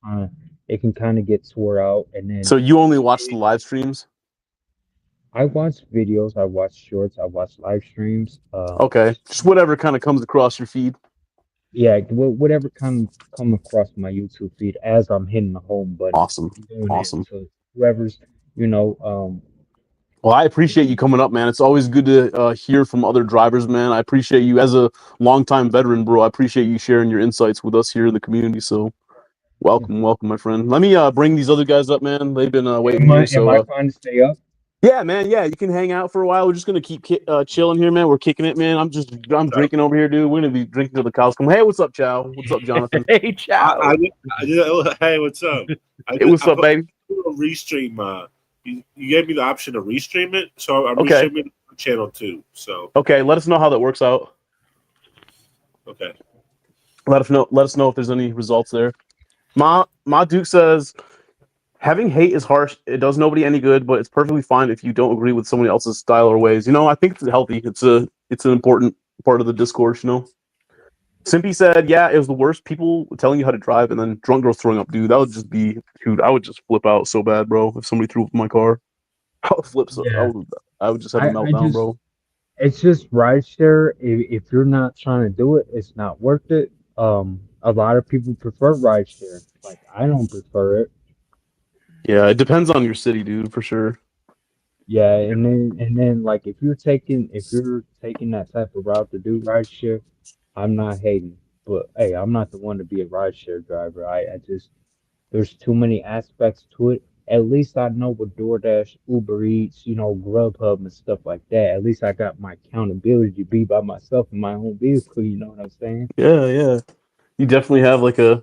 kind of get tore out, and then So you only watch the live streams? I watch videos, I watch shorts, I watch live streams. Okay, just whatever kind of comes across your feed. Yeah, whatever come across my YouTube feed as I'm hitting the home button, Awesome, doing it awesome. to whoever's, you know, Well, I appreciate you coming up, man. It's always good to hear from other drivers, man. I appreciate you as a longtime veteran, bro. I appreciate you sharing your insights with us here in the community. So, welcome, welcome, my friend. Let me bring these other guys up, man. They've been waiting here. am So, I fine to stay up? yeah, man. Yeah, you can hang out for a while. We're just gonna keep chilling here, man. We're kicking it, man. I'm So, drinking over here, dude. We're gonna be drinking till the cows come. Hey, what's up, Chow? What's up, Jonathan? Hey, ciao. hey, what's up? Hey, what's up, baby? A restream. You gave me the option to restream it, so I'm Okay. restreaming channel 2. So Okay, let us know how that works out. okay. Let us know. Let us know if there's any results there. Ma Duke says, having hate is harsh. It does nobody any good, but it's perfectly fine if you don't agree with somebody else's style or ways. You know, I think it's healthy. It's an important part of the discourse. You know. Simpy said, yeah, it was the worst. People telling you how to drive and then drunk girls throwing up. Dude, that would just be, dude, I would just flip out so bad, bro. If somebody threw up in my car, I would flip. So Yeah, I would just have a I meltdown, just bro. it's just rideshare. If you're not trying to do it, it's not worth it. A lot of people prefer rideshare. Like I don't prefer it. Yeah, it depends on your city, dude, for sure. Yeah, and then like if you're taking that type of route to do rideshare, I'm not hating. But hey, I'm not the one to be a rideshare driver. I just there's too many aspects to it. At least I know with DoorDash, Uber Eats, Grubhub and stuff like that. At least I got my accountability to be by myself in my own vehicle. You know what I'm saying? Yeah, yeah. You definitely have like a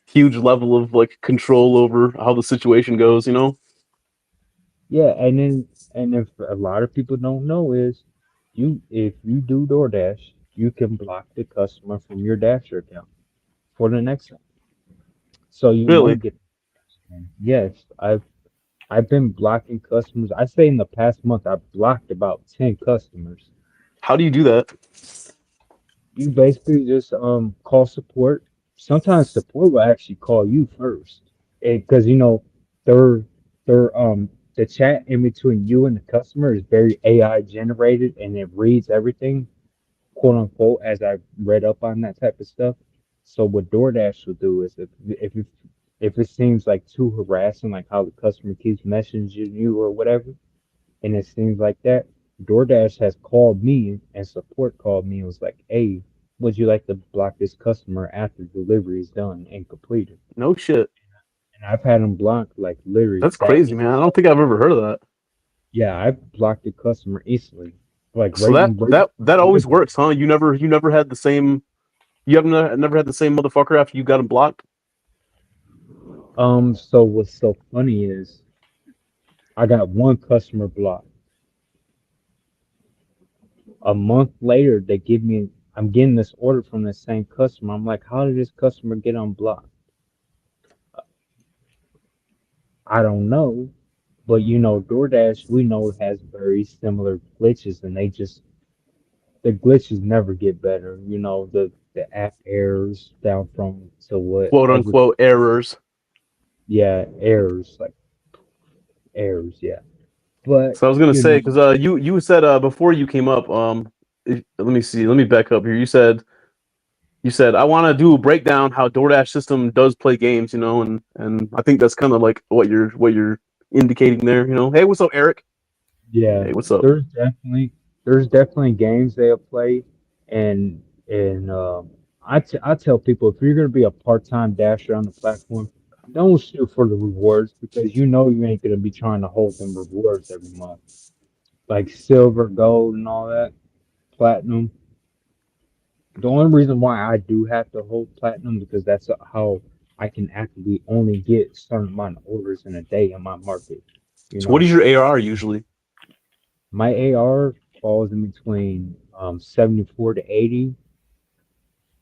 huge level of like control over how the situation goes, you know? Yeah, and if a lot of people don't know is if you do DoorDash, you can block the customer from your Dasher account for the next time. So you Really? won't get. Yes, I've been blocking customers. I say in the past month I've blocked about 10 customers. How do you do that? You basically just call support. Sometimes support will actually call you first, because they're the chat in between you and the customer is very AI generated and it reads everything, quote unquote, as I read up on that type of stuff. So what DoorDash will do is if it seems like too harassing, like how the customer keeps messaging you or whatever, and it seems like that, DoorDash has called me and support called me and was like, "Hey, would you like to block this customer after delivery is done and completed?" No shit. And I've had them blocked like literally That's that crazy, man. I don't think I've ever heard of that. Yeah, I've blocked the customer instantly, like So right that always delivery. works, huh? You never had the same you haven't never had the same motherfucker after you got him blocked? So what's so funny is I got one customer blocked. A month later, I'm getting this order from the same customer. I'm like, how did this customer get unblocked? I don't know, but DoorDash we know has very similar glitches, and the glitches never get better. The app errors down from to Quote whatever. unquote errors. Yeah, errors like errors. Yeah, but So I was gonna you say, know, because you said before you came up, let me see, let me back up here. You said I want to do a breakdown how DoorDash system does play games, and I think that's kind of like what you're indicating there. Hey, what's up, Eric? yeah, Hey, what's up? there's definitely games they'll play, and I tell people if you're gonna be a part-time dasher on the platform, don't shoot for the rewards because you ain't gonna be trying to hold them rewards every month, like silver, gold, and all that, platinum. The only reason why I do have to hold platinum because that's how I can actively only get certain amount of orders in a day in my market. You So what know, is your AR usually? my AR falls in between 74 to 80.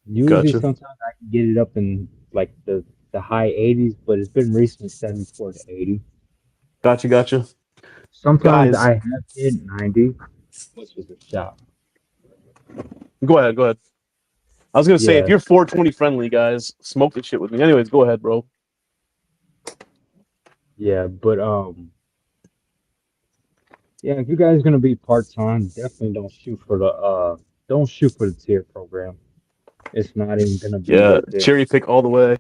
Usually, Gotcha, sometimes I can get it up in like the high 80s, but it's been recently 74 to 80. gotcha. Sometimes Guys, I have hit 90, which is a shock. go ahead. I was gonna say if Yeah, you're 420 friendly, guys, smoke the shit with me. Anyways, go ahead, bro. Yeah, but yeah, if you guys gonna be part time, definitely don't shoot for the tier program. It's not even gonna be Yeah, worth it. cherry pick all the way.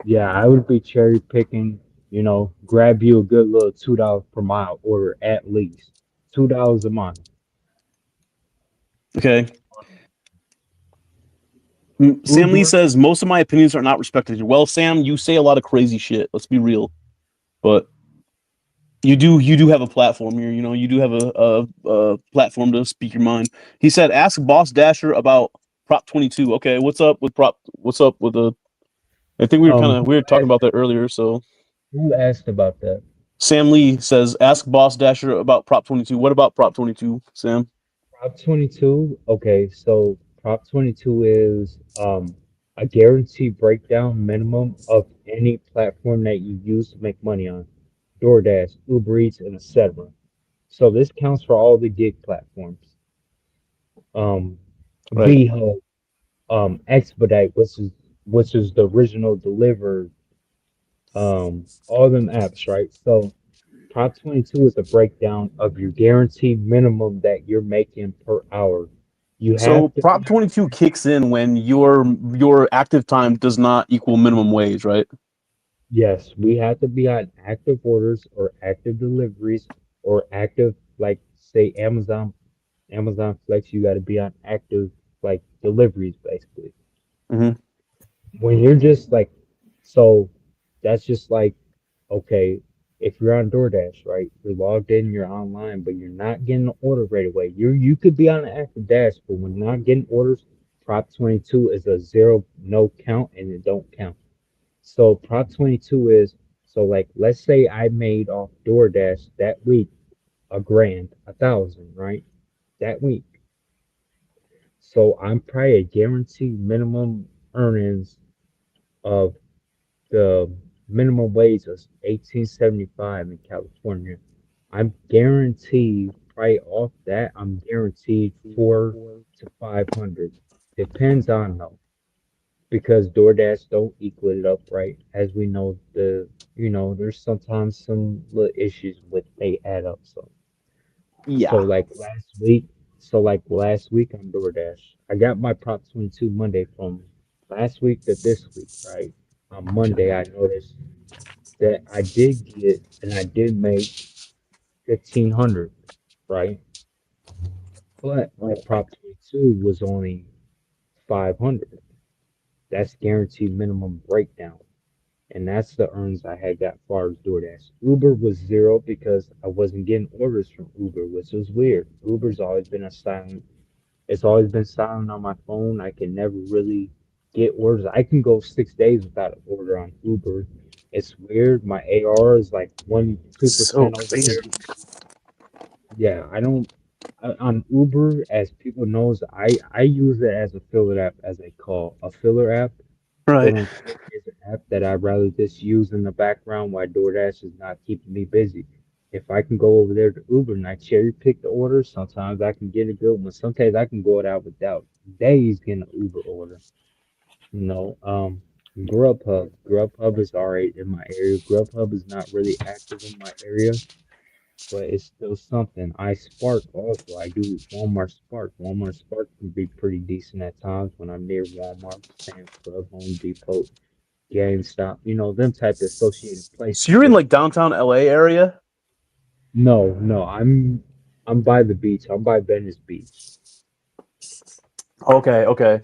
Yeah, I would be cherry picking, grab you a good little $2 per mile order at least. $2 a mile. Okay. Sam Lee Uber, says most of my opinions are not respected. Well, Sam, you say a lot of crazy shit. Let's be real, but you do have a platform here. You do have a platform to speak your mind. He said, "Ask Boss Dasher about Prop 22." Okay, what's up with Prop? What's up with the? I think we were talking about that earlier. So who asked about that? Sam Lee says, "Ask Boss Dasher about Prop 22." What about Prop 22, Sam? Prop 22. Okay, so Prop 22 is a guaranteed breakdown minimum of any platform that you use to make money on. DoorDash, Uber Eats, and etc. So this counts for all the gig platforms. Um, Right. VHub, Expedite, which is the original deliver, all them apps, right? So Prop 22 is a breakdown of your guaranteed minimum that you're making per hour. You So have to Prop 22 kicks in when your active time does not equal minimum wage, right? Yes, we have to be on active orders or active deliveries or active, like say Amazon Flex, you got to be on active like deliveries basically. Hmm. When you're just like, so that's just like, okay, if you're on DoorDash, right? You're logged in, you're online, but you're not getting the order right away. You could be on an active dash, but when you're not getting orders, Prop 22 is a zero no count and it don't count. So Prop 22 is, so like let's say I made off DoorDash that week a grand, 1,000, right? That week. So I'm probably a guaranteed minimum earnings of the minimum wage is 1875 in California. I'm guaranteed probably off that I'm guaranteed 4 to 500. Depends on though, because DoorDash don't equal it up right. As we know, there's sometimes some little issues with they add up. So Yeah. like last week on DoorDash, I got my Prop 22 Monday from last week to this week, right? On Monday, I noticed that I did get and I did make 1,500, right? But my Prop 22 was only 500. That's guaranteed minimum breakdown. And that's the earns I had got far as DoorDash. Uber was zero because I wasn't getting orders from Uber, which was weird. Uber's always been a silent It's always been silent on my phone. I can never really get orders. I can go 6 days without an order on Uber. It's weird. My AR is like one, So 2% over crazy. there. Yeah, I don't on Uber, as people knows, I use it as a filler app, as they call a filler app, quote Right. unquote, is an app that I'd rather just use in the background while DoorDash is not keeping me busy. If I can go over there to Uber and I cherry pick the orders, sometimes I can get a good one. Sometimes I can go it out without days getting an Uber order. You know, Grubhub. Grubhub is alright in my area. Grubhub is not really active in my area, but it's still something. I Spark also. I do Walmart Spark. Walmart Spark can be pretty decent at times when I'm near Walmart, Sam's Club, Home Depot, GameStop, them type of associated So places. you're in But like downtown LA area? no, no, I'm by the beach. I'm by Venice Beach. Okay, okay.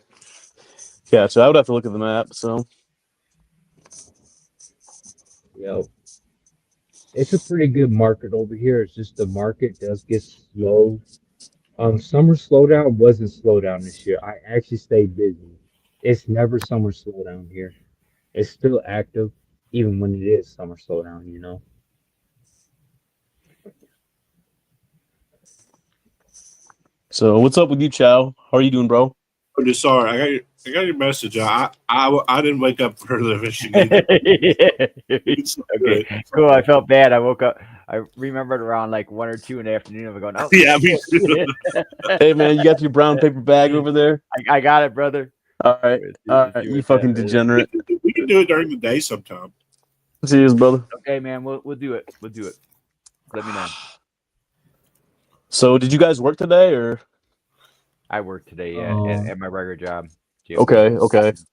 Yeah, so I would have to look at the map. So Yo, it's a pretty good market over here. It's just the market does get slow. Summer slowdown wasn't slowdown this year. I actually stayed busy. It's never summer slowdown here. It's still active, even when it is summer slowdown. so what's up with you, Chow? How are you doing, bro? I'm just sorry. I got your message. I didn't wake up for the fishing either. It's Okay, good. cool. I felt bad. I woke up. I remembered around like 1 or 2 in the afternoon. I'm going, oh, Yeah, me too. Hey man, you got your brown paper bag over there? I got it, brother. All right. Let's see All right, where you it's at. fucking degenerate. We can do it during the day sometime. Cheers, brother. Okay, man. We'll do it. We'll do it. Let me know. So, did you guys work today, or I work today Um, at my regular job. okay? Okay, it's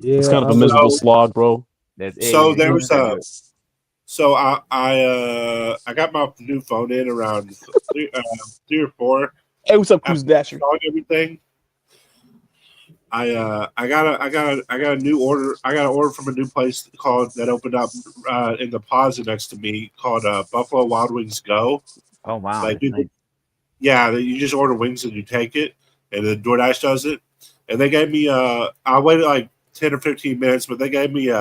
yeah, kind of I a was. miserable So, slog, bro. so there You was Yeah. gotta do it. so I got my new phone in around 3 or 4 Hey, what's up, Cruise after Dasher? installing everything. I got a new order. I got an order from a new place called that opened up in the plaza next to me called Buffalo Wild Wings Go. Oh wow, Like, that's nice. yeah, you just order wings and you take it, and then DoorDash does it. And they gave me I waited like 10 or 15 minutes, but they gave me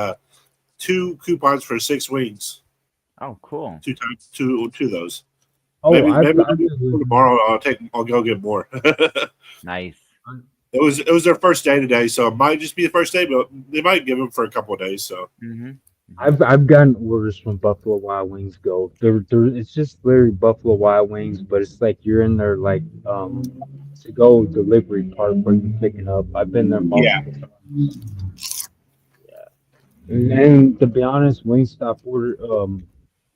2 coupons for 6 wings. Oh, cool. 2 times two of those. Oh, Maybe I've been. tomorrow I'll go get more. Nice. It was their first day today, so it might just be the first day, but they might give them for a couple of days. So Mm-hmm. I've gotten orders from Buffalo Wild Wings Go. It's just literally Buffalo Wild Wings, but it's like you're in their like to go delivery part where you picking up. I've been there yeah, multiple times. And to be honest, Wingstop order the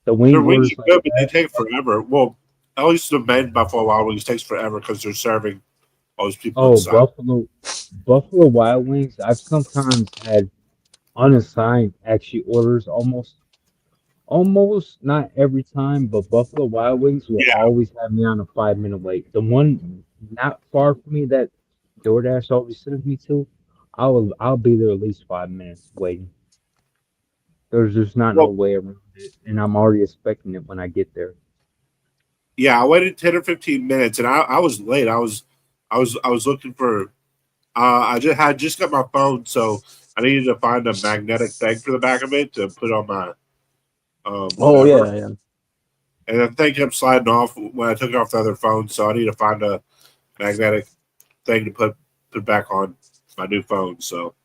their wing wings orders are like good, but they that. take forever. Well, at least the main Buffalo Wild Wings takes forever because they're serving all those people Oh, inside. Buffalo Wild Wings. I've sometimes had unassigned actually orders almost not every time, but Buffalo Wild Wings will Yeah, always have me on a 5 minute wait. The one not far from me that DoorDash always sends me to, I'll be there at least 5 minutes waiting. There's just not no well, way around it, and I'm already expecting it when I get there. yeah. I waited 10 or 15 minutes, and I was late. I was looking for. I just got my phone, so I needed to find a magnetic thing for the back of it to put on my Oh whatever. yeah, yeah. And the thing kept sliding off when I took it off the other phone, so I need to find a magnetic thing to put back on my new phone. So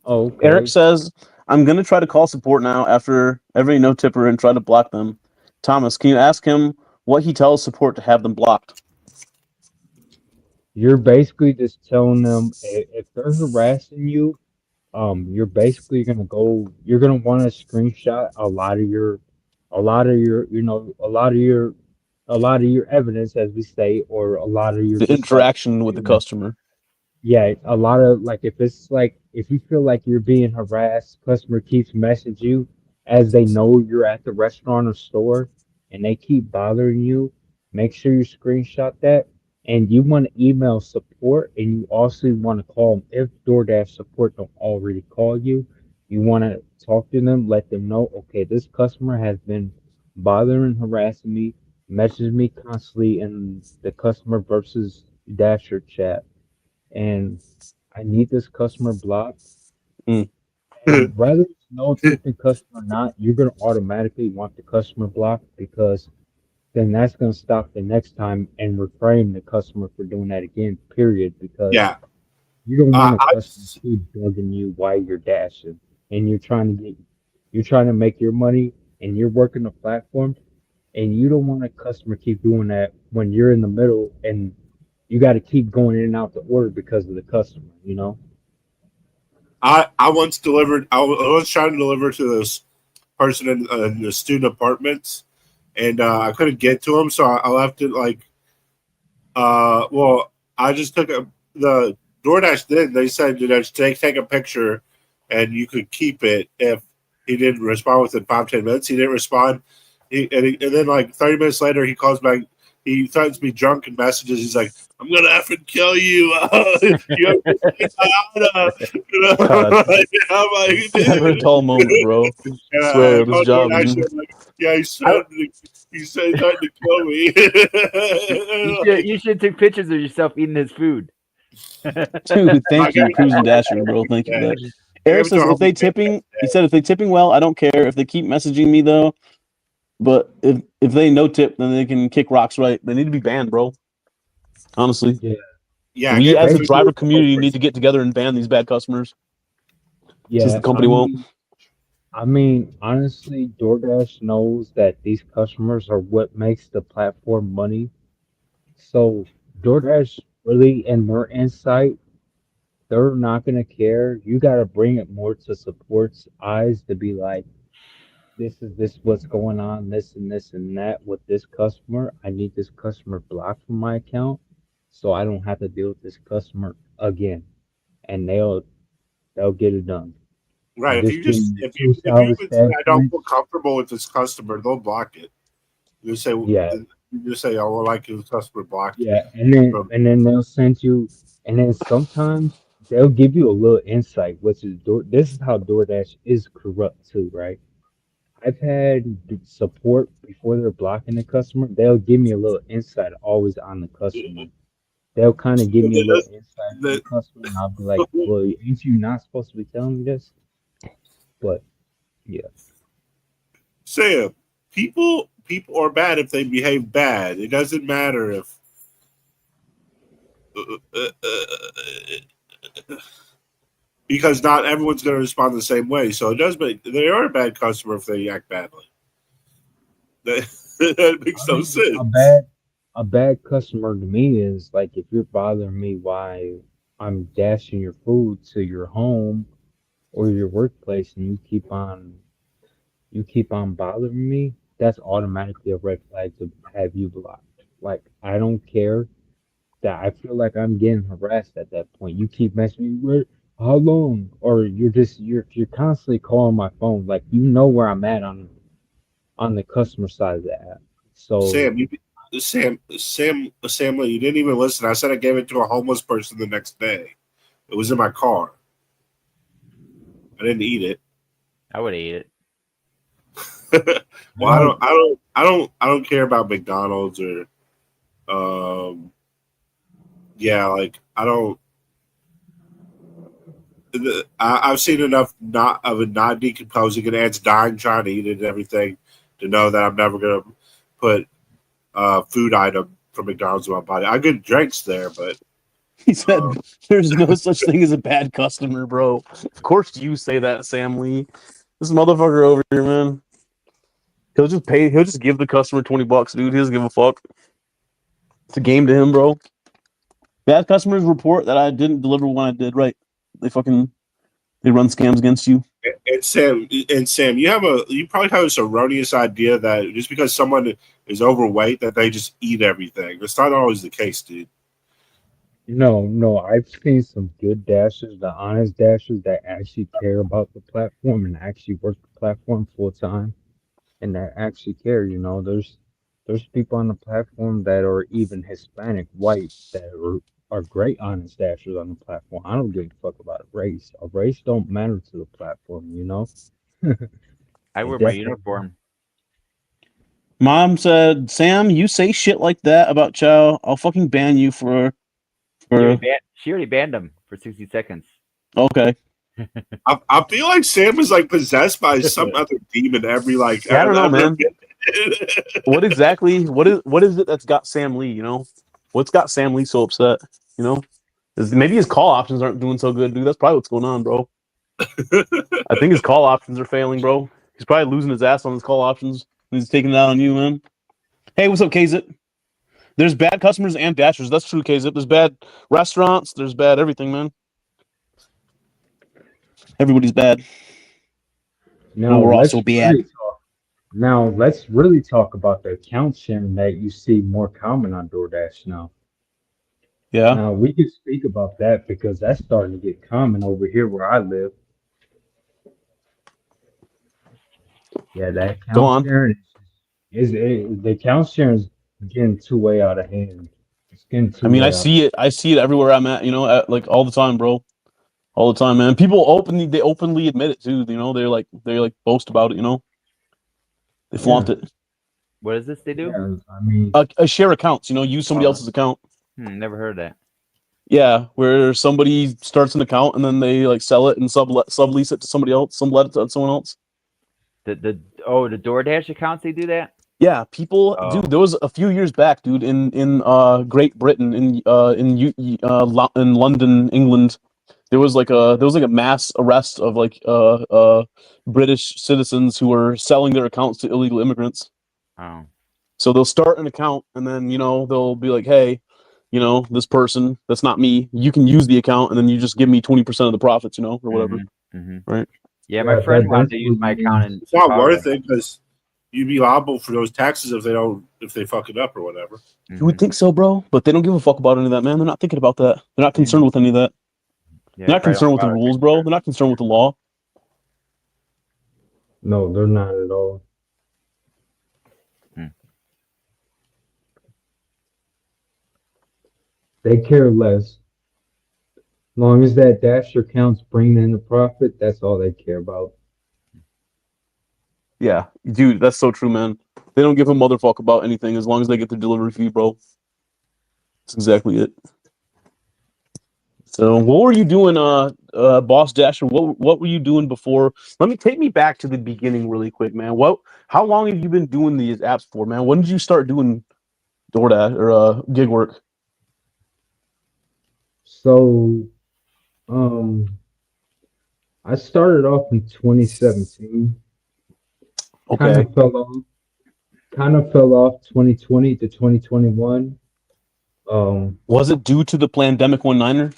Oh, Eric okay. says I'm gonna try to call support now after every no tipper and try to block them. Thomas, can you ask him what he tells support to have them blocked? You're basically just telling them if they're harassing you, you're basically gonna go. You're gonna want to screenshot a lot of your, a lot of your evidence, as we say, or a lot of your The just like, interaction with the customer. yeah, a lot of like if it's like if you feel like you're being harassed, customer keeps messaging you as they know you're at the restaurant or store and they keep bothering you, make sure you screenshot that and you want to email support and you also want to call them if DoorDash support don't already call you. You want to talk to them, let them know, okay, this customer has been bothering, harassing me, messaging me constantly in the customer versus Dasher chat and I need this customer blocked. Mm. And whether it's no tipping customer or not, you're gonna automatically want the customer blocked because then that's gonna stop the next time and refrain the customer for doing that again. Period. Because yeah, you don't want a I customer keep bugging you while you're dashing and you're trying to make your money and you're working the platform and you don't want a customer keep doing that when you're in the middle and you got to keep going in and out the order because of the customer, you know? I once delivered. I was trying to deliver to this person in the student apartments, and I couldn't get to him, so I left it like. Well, I just took the DoorDash did. They said take a picture, and you could keep it if he didn't respond within 5-10 minutes. He didn't respond, and then like 30 minutes later, he calls back. He threatens me drunk and messages. He's like, "I'm gonna effing kill you. You have to take my out." God, I'm like, never a dude. dull moment, bro. And Swear I on this called job, DoorDash. dude. And I'm like, yeah, I, he said he threatened to kill me. You should take pictures of yourself eating his food. dude, I thank got you, Cruising Dasher, bro. Thank you for that. I gave Eric it to says a if homeless they man. tipping, he said if they tipping well, I don't care if they keep messaging me though. But if they no tip, then they can kick rocks. Right? They need to be banned, bro. Honestly, Yeah. Yeah, I we gave as him a food. driver community need to get together and ban these bad customers since the Yeah. company won't. I mean, honestly, DoorDash knows that these customers are what makes the platform money. So DoorDash really, in their insight, they're not gonna care. You gotta bring it more to support's eyes to be like, this what's going on, this and that with this customer. I need this customer blocked from my account so I don't have to deal with this customer again. And they'll get it done. Right. If Just you just from a if you two-hour even say I don't standpoint, feel comfortable with this customer, they'll block it. You say yeah, you just say, "Oh, well, like this customer blocked yeah, me." From, and then they'll send you, and then sometimes they'll give you a little insight, which is this is how DoorDash is corrupt too, right? I've had support before they're blocking the customer. They'll give me a little insight always on the customer. They'll kind of give me a little insight on the the, customer, and I'll be like, "Well, ain't you not supposed to be telling me this?" But yeah, Sam, people are bad if they behave bad. It doesn't matter if because not everyone's going to respond the same way. So it does make they are a bad customer if they act badly. That makes I no mean, sense. a bad customer to me is like if you're bothering me while I'm dashing your food to your home or your workplace, and you keep on bothering me, that's automatically a red flag to have you blocked. Like I don't care that I feel like I'm getting harassed at that point. You keep messaging me, where, how long? Or you're constantly calling my phone. Like you know where I'm at on the customer side of the app. So Sam, Sam, you didn't even listen. I said I gave it to a homeless person the next day. It was in my car. I didn't eat it. I would eat it. Well, I don't care about McDonald's or, yeah, like I don't. I've seen enough not of it not decomposing and ants dying trying to eat it and everything to know that I'm never gonna put food item from McDonald's in my body. I get drinks there, but He said, "There's no such thing as a bad customer, bro." Of course, you say that, Sam Lee. This motherfucker over here, man. He'll just pay. He'll just give the customer $20, dude. He doesn't give a fuck. It's a game to him, bro. Bad customers report that I didn't deliver when I did right. They run scams against you. and Sam, you probably have this erroneous idea that just because someone is overweight that they just eat everything. That's not always the case, dude. no, I've seen some good dashers, the honest dashers that actually care about the platform and actually work the platform full time and that actually care. There's people on the platform that are even Hispanic, white, that are great honest dashers on the platform. I don't give a fuck about a race. A race don't matter to the platform. I It wear my definitely uniform. Mom said, "Sam, you say shit like that about Chow, I'll fucking ban you for." She already banned him for 60 seconds. Okay. I feel like Sam is like possessed by some other demon every like. Yeah, I don't know, man. man. What exactly? What is it that's got Sam Lee? What's got Sam Lee so upset? Maybe his call options aren't doing so good, dude. That's probably what's going on, bro. I think his call options are failing, bro. He's probably losing his ass on his call options. He's taking it out on you, man. Hey, what's up, KZip? There's bad customers and dashers. That's true, KZip. There's bad restaurants. There's bad everything, man. Everybody's bad. now We're let's also bad. really talk. Now let's really talk about the account sharing that you see more common on DoorDash now. Yeah. Now we can speak about that because that's starting to get common over here where I live. Yeah, that Go account on. sharing the account sharing is getting too way out of hand. It's getting I too mean, I way out of see it. I see it everywhere I'm at. Like all the time, bro. All the time, man. People openly admit it too. They boast about it. They flaunt Yeah, it. What is this they do? yeah. I mean, Share accounts. Use somebody else's account. Never heard of that. Yeah, where somebody starts an account and then they like sell it and sublease it to somebody else, sublet it to someone else. The DoorDash accounts they do that? Yeah, people, Oh. dude. There was a few years back, dude, in Great Britain, in London, England. There was like a mass arrest of British citizens who were selling their accounts to illegal immigrants. Oh. So they'll start an account and then they'll be like, hey, you know, this person that's not me, you can use the account and then you just give me 20% of the profits, you know, or whatever. Right. Yeah, Yeah, my friend wanted that's to use what my it account is. in It's not Chicago. worth it because you'd be liable for those taxes if they fuck it up or whatever. You would think so, bro, but they don't give a fuck about any of that, man. They're not thinking about that. They're not concerned with any of that. Yeah, They're not probably concerned don't with the bother. rules, bro. They're not concerned with the law. No, they're not at all. Hmm. They care less. Long as that Dasher account's bringing in a profit, that's all they care about. Yeah, dude, that's so true, man. They don't give a motherfucker about anything as long as they get the delivery fee, bro. That's exactly it. So, what were you doing, Boss Dasher? What were you doing before? Take me back to the beginning really quick, man. How long have you been doing these apps for, man? When did you start doing DoorDash or gig work? So, I started off in 2017. Kind Okay. of fell off. Kind of fell off 2020 to 2021. Was it due to the pandemic one-niner?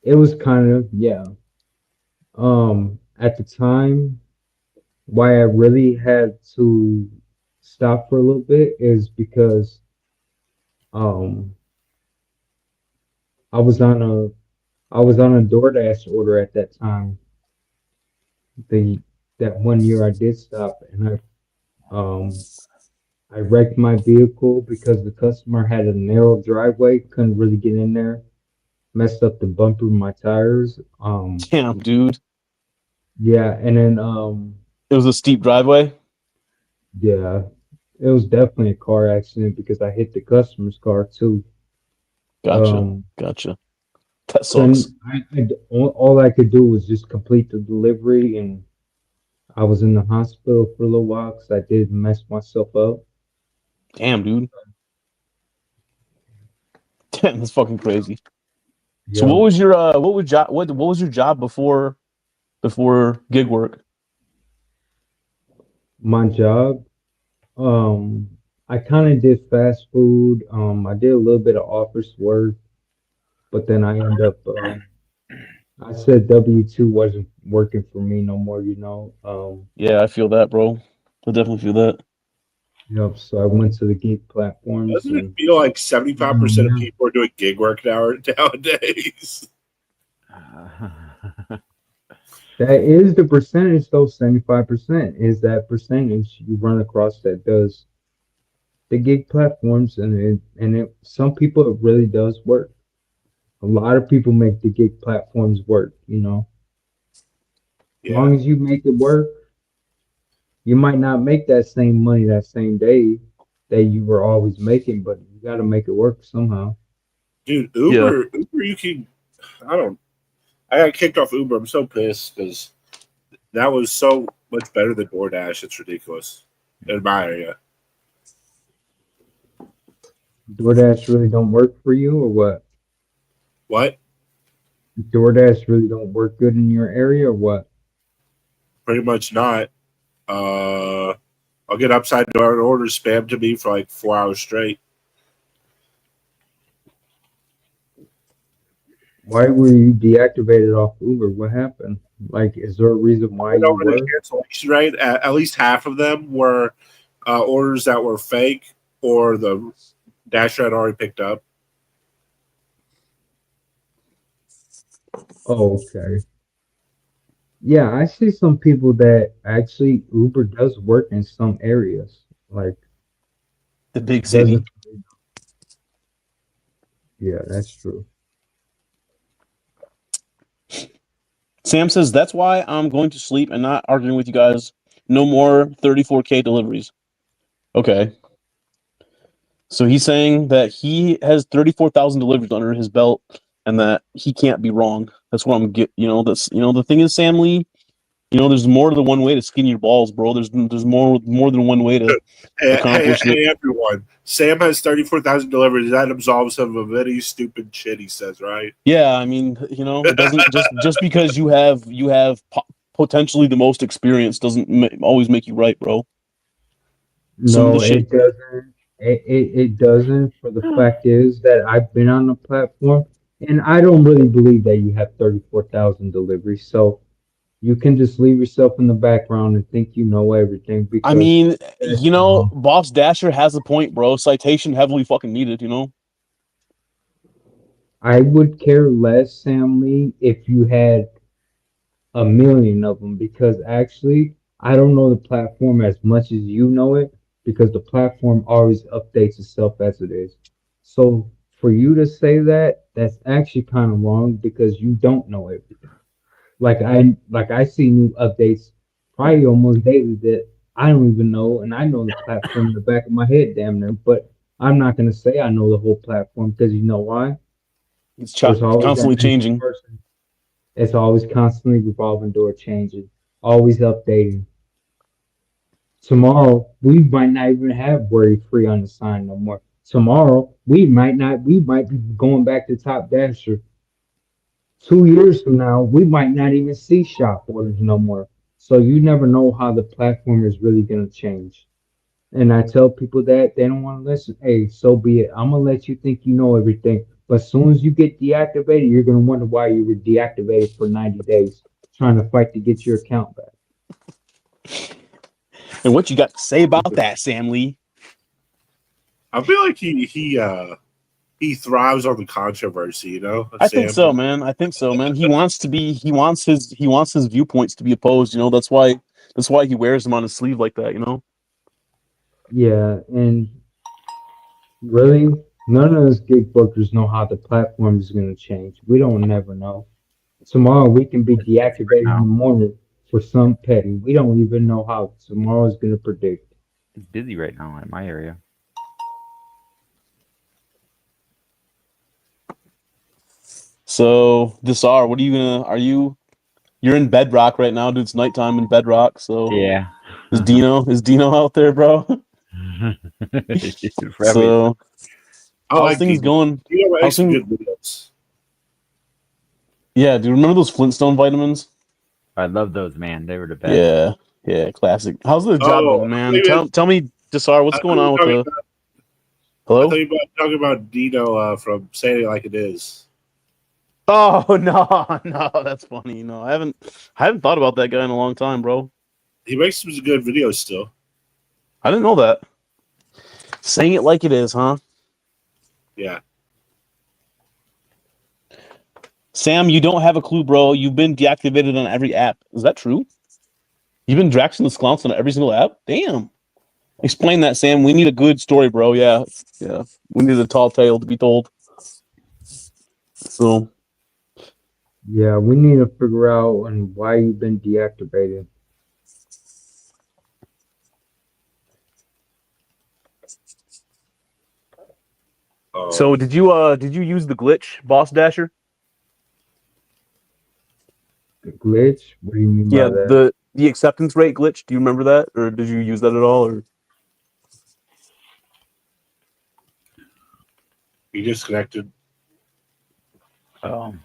It was kind of, yeah. At the time, why I really had to stop for a little bit is because um I was on a I was on a DoorDash order at that time. That 1 year I did stop, and I wrecked my vehicle because the customer had a narrow driveway, couldn't really get in there, messed up the bumper of my tires. Damn, dude. Yeah, and then It was a steep driveway. yeah, it was definitely a car accident because I hit the customer's car too. Gotcha. Gotcha. That Couldn't sucks. all I could do was just complete the delivery, and I was in the hospital for a little while because I did mess myself up. Damn, dude. Damn, that's fucking crazy. So Yeah, what was your what was your job before gig work? my job. Um, I kind of did fast food. I did a little bit of office work, but then I ended up. I said W-2 wasn't working for me no more. Yeah, I feel that, bro. I definitely feel that. Yep. So I went to the gig platforms, Doesn't it and feel like 75% of yeah, people are doing gig work nowadays? that is the percentage. Though 75% is that percentage you run across that does the gig platforms, and some people it really does work. A lot of people make the gig platforms work. As Yeah. long as you make it work, you might not make that same money that same day that you were always making, but you got to make it work somehow. Dude, Yeah. Uber, you can. I got kicked off Uber. I'm so pissed because that was so much better than DoorDash. It's ridiculous in my area. DoorDash really don't work for you, or what? What? DoorDash really don't work good in your area, or what? Pretty much not. I'll get upside down orders spammed to me for like 4 hours straight. Why were you deactivated off Uber? What happened? Like, is there a reason why And you over the were? cancellation rate, at least half of them were orders that were fake or the Dasher had already picked up. Oh, okay. Yeah, I see some people that actually Uber does work in some areas. Like, The big city. doesn't. Yeah, that's true. Sam says that's why I'm going to sleep and not arguing with you guys. No more 34K deliveries. Okay. So he's saying that he has 34,000 deliveries under his belt and that he can't be wrong. That's what I'm that's the thing is, Sam Lee, there's more than one way to skin your balls, bro. There's more than one way to accomplish it. Hey, everyone. Sam has 34,000 deliveries. That absolves him of any stupid shit he says, right? Yeah, I mean, it doesn't just because you have potentially the most experience doesn't always make you right, bro. Some of No, the shit. it doesn't. It doesn't. For the fact is that I've been on the platform, and I don't really believe that you have 34,000 deliveries. So you can just leave yourself in the background and think you know everything I because mean, that's wrong. Boss Dasher has a point, bro. Citation heavily fucking needed, you know? I would care less, Sam Lee, if you had a million of them because actually I don't know the platform as much as you know it because the platform always updates itself as it is. So for you to say that, that's actually kind of wrong because you don't know everything. Like I see new updates probably almost daily that I don't even know, and I know the platform in the back of my head, damn near. But I'm not gonna say I know the whole platform because you know why? It's There's always that constantly missing changing. person. It's always constantly revolving door changing, always updating. Tomorrow we might not even have worry free on the sign no more. Tomorrow we might be going back to Top Dasher. 2 years from now, we might not even see shop orders no more. So you never know how the platform is really gonna change. And I tell people that they don't want to listen. Hey, so be it. I'm gonna let you think you know everything. But as soon as you get deactivated, you're gonna wonder why you were deactivated for 90 days, trying to fight to get your account back. And what you got to say about that, Sam Lee? I feel like he thrives on the controversy, I think Sam. so, man. I think so, man. He wants his viewpoints to be opposed, you know. That's why he wears them on his sleeve like that, you know. Yeah, and really, none of us gig workers know how the platform is gonna change. We don't never know. Tomorrow we can be Right deactivated in the now, morning for some petty. We don't even know how tomorrow is gonna predict. it's busy right now in my area. So, Desar, what are you gonna? You're in Bedrock right now, dude? It's nighttime in Bedrock. So, Yeah. is Dino out there, bro? Probably. So, I how's like things Dino. going? Dino How's makes some things? good videos. Yeah, do you remember those Flintstone vitamins? I love those, man. They were the best. Yeah, yeah, classic. How's the job Oh, going, man? Tell me, Desar, what's I thought going you were on with talking the about, I thought hello? you were talking about Dino from Saying It Like It Is. Oh no, no, that's funny. No, I haven't thought about that guy in a long time, bro. He makes some good videos still. I didn't know that. Saying it like it is, huh? Yeah. Sam, you don't have a clue, bro. You've been deactivated on every app. Is that true? You've been Draxon the Sklounce on every single app? Damn. Explain that, Sam. We need a good story, bro. Yeah. Yeah. We need a tall tale to be told. So Yeah, we need to figure out on why you've been deactivated. so did you use the glitch, Boss Dasher? The glitch? What do you mean by Yeah, that? the acceptance rate glitch. Do you remember that? Or did you use that at all? Or He disconnected. Oh.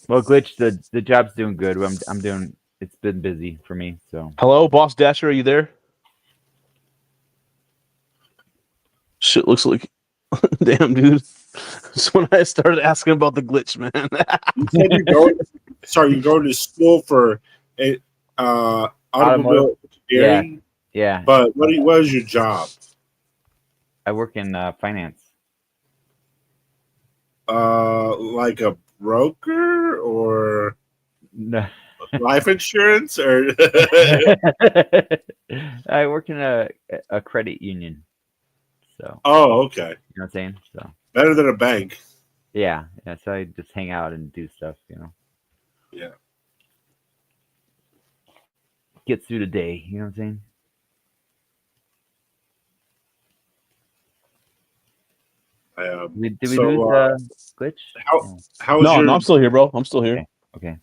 Well, Glitch, the job's doing good. I'm doing. It's been busy for me, so. hello, Boss Dasher, are you there? Shit looks like damn dude. That's when I started asking about the glitch, man. You said you're going to school for a automobile engineering. Yeah. But what is your job? I work in finance. Like a broker or No. life insurance or I work in a credit union. So, Oh, okay. you know what I'm saying? So, Better than a bank. yeah. So I just hang out and do stuff, Yeah. Get through the day, you know what I'm saying? Did we So, lose Glitch? how was No, I'm still here, bro. I'm still here. Okay.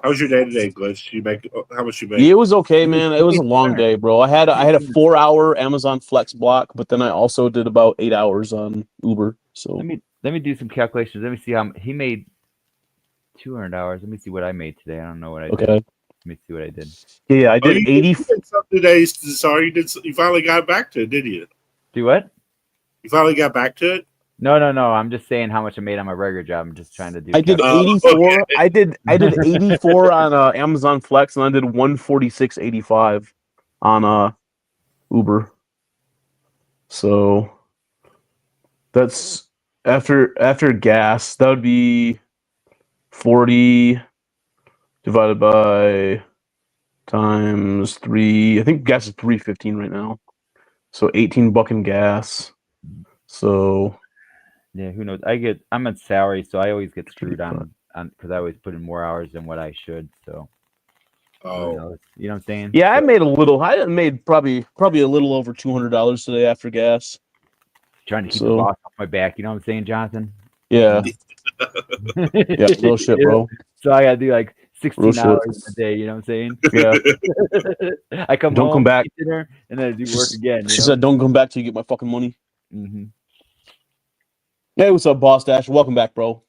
how was your day today, Glitch? You make how much you make? Yeah, it was okay, man. It was a long day, bro. I had a 4-hour Amazon Flex block, but then I also did about 8 hours on Uber. So Let me do some calculations. Let me see how he made $200. Let me see what I made today. I don't know what I did. okay. Let me see what I did. Yeah, I did you 80. did something today. Sorry, you finally got back to it, didn't you? Do what? You finally got back to it. No. I'm just saying how much I made on my regular job. I'm just trying to do. I did Oh, 84. okay. I did 84 on Amazon Flex, and I did 146.85 on Uber. So that's after gas. That would be 40 divided by times 3. I think gas is 3.15 right now. So $18 in gas. So Yeah, who knows? I'm on salary, so I always get screwed on because I always put in more hours than what I should. So who Oh, knows? You know what I'm saying? yeah, I So, made a little. I made probably a little over $200 today after gas. trying to keep the So boss off my back. You know what I'm saying, Jonathan? yeah, yeah, real shit, You know? bro. So I gotta do like Real 16 shit. hours a day. You know what I'm saying? Yeah, I come don't home, come back. eat dinner, and then I do work again. She said, "Don't come back till you get my fucking money." Mm-hmm. Hey, what's up, Boss Dash? Welcome back, bro.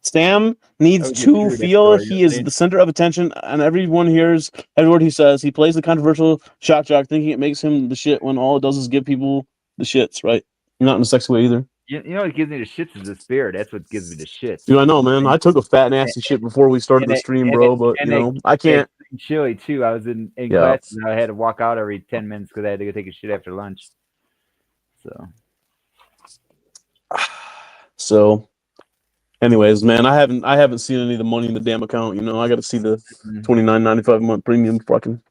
Sam needs to feel he is the center of attention, and everyone hears every word he says. He plays the controversial shock jock, thinking it makes him the shit when all it does is give people the shits, right? Not in a sexy way either. You know what gives me the shits is the spirit. That's what gives me the shits. Dude, I know, man. I took a fat, nasty shit before we started the stream, bro, but, you know, I can't. Chili, too. I was in Yeah. class, and I had to walk out every 10 minutes because I had to go take a shit after lunch. So, anyways, man, I haven't seen any of the money in the damn account. You know, I got to see the $29.95 a month premium before I can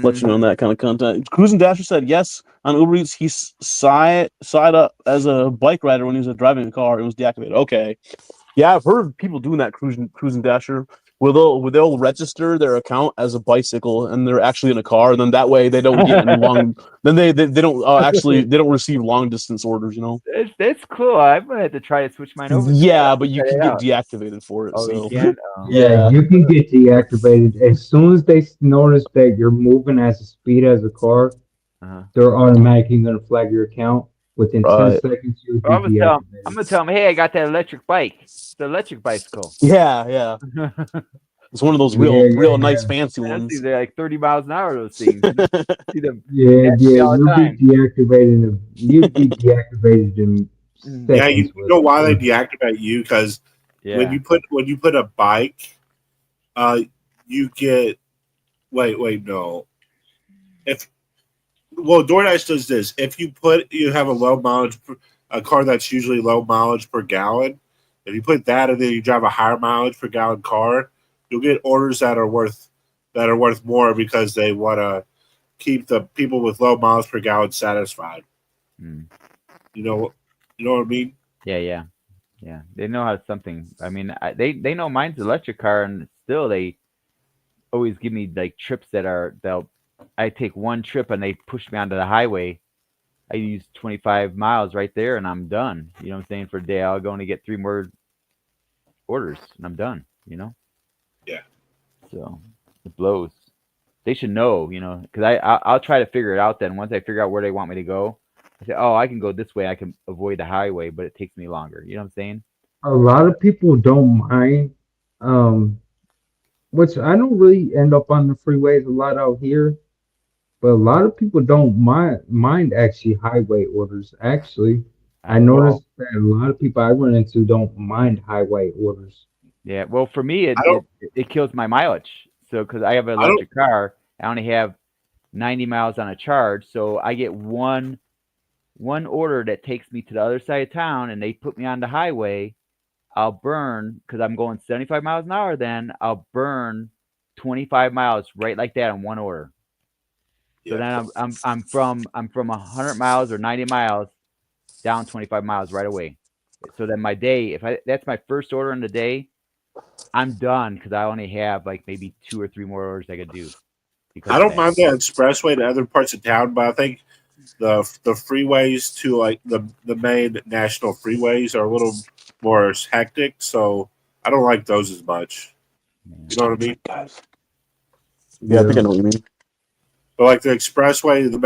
let you know on that kind of content. Cruising Dasher said yes on Uber Eats. He signed up as a bike rider when he was driving a car. It was deactivated. Okay, yeah, I've heard of people doing that. Cruising Dasher, where they'll register their account as a bicycle and they're actually in a car. And then that way they don't get any long. Then they don't actually they don't receive long distance orders. You know. That's cool. I'm gonna have to try to switch mine over. Yeah, but you can get deactivated for it. Oh, so. you can? Oh. Yeah, you can get deactivated as soon as they notice that you're moving as a speed as a car. They're automatically going to flag your account within 10 seconds. You'll be deactivated. I'm gonna tell them, hey, I got that electric bike. It's the electric bicycle. Yeah. It's one of those real nice fancy ones. They're like 30 miles an hour. Those things. See them You'll be deactivated. You'll be deactivated in seconds. Yeah, you know why they deactivate you? Because when you put a bike, you get no. DoorDash does this. If you have a low mileage, a car that's usually low mileage per gallon, if you put that and then you drive a higher mileage per gallon car, you'll get orders that are worth more because they want to keep the people with low miles per gallon satisfied. You know what I mean? Yeah. They know how something. I mean, they know mine's an electric car, and still they always give me like trips I take one trip and they push me onto the highway. I use 25 miles right there, and I'm done. You know what I'm saying? For a day, I'll go and get 3 more orders, and I'm done. You know? Yeah. So it blows. They should know, because I'll try to figure it out. Then once I figure out where they want me to go, I say, oh, I can go this way. I can avoid the highway, but it takes me longer. You know what I'm saying? A lot of people don't mind, which I don't really end up on the freeways a lot out here, but a lot of people don't mind actually highway orders. Actually, I noticed that a lot of people I run into don't mind highway orders. Yeah, well, for me, it kills my mileage. So, because I have an electric car, I only have 90 miles on a charge. So I get one order that takes me to the other side of town, and they put me on the highway. I'll burn, because I'm going 75 miles an hour. Then I'll burn 25 miles right like that on one order. So then I'm from 100 miles or 90 miles down 25 miles right away. So then my day, that's my first order in the day, I'm done because I only have like maybe 2 or 3 more orders I could do. I don't mind the expressway to other parts of town, but I think the freeways to like the main national freeways are a little more hectic. So I don't like those as much. You know what I mean? Yeah, I think I know what you mean. But like the expressway, the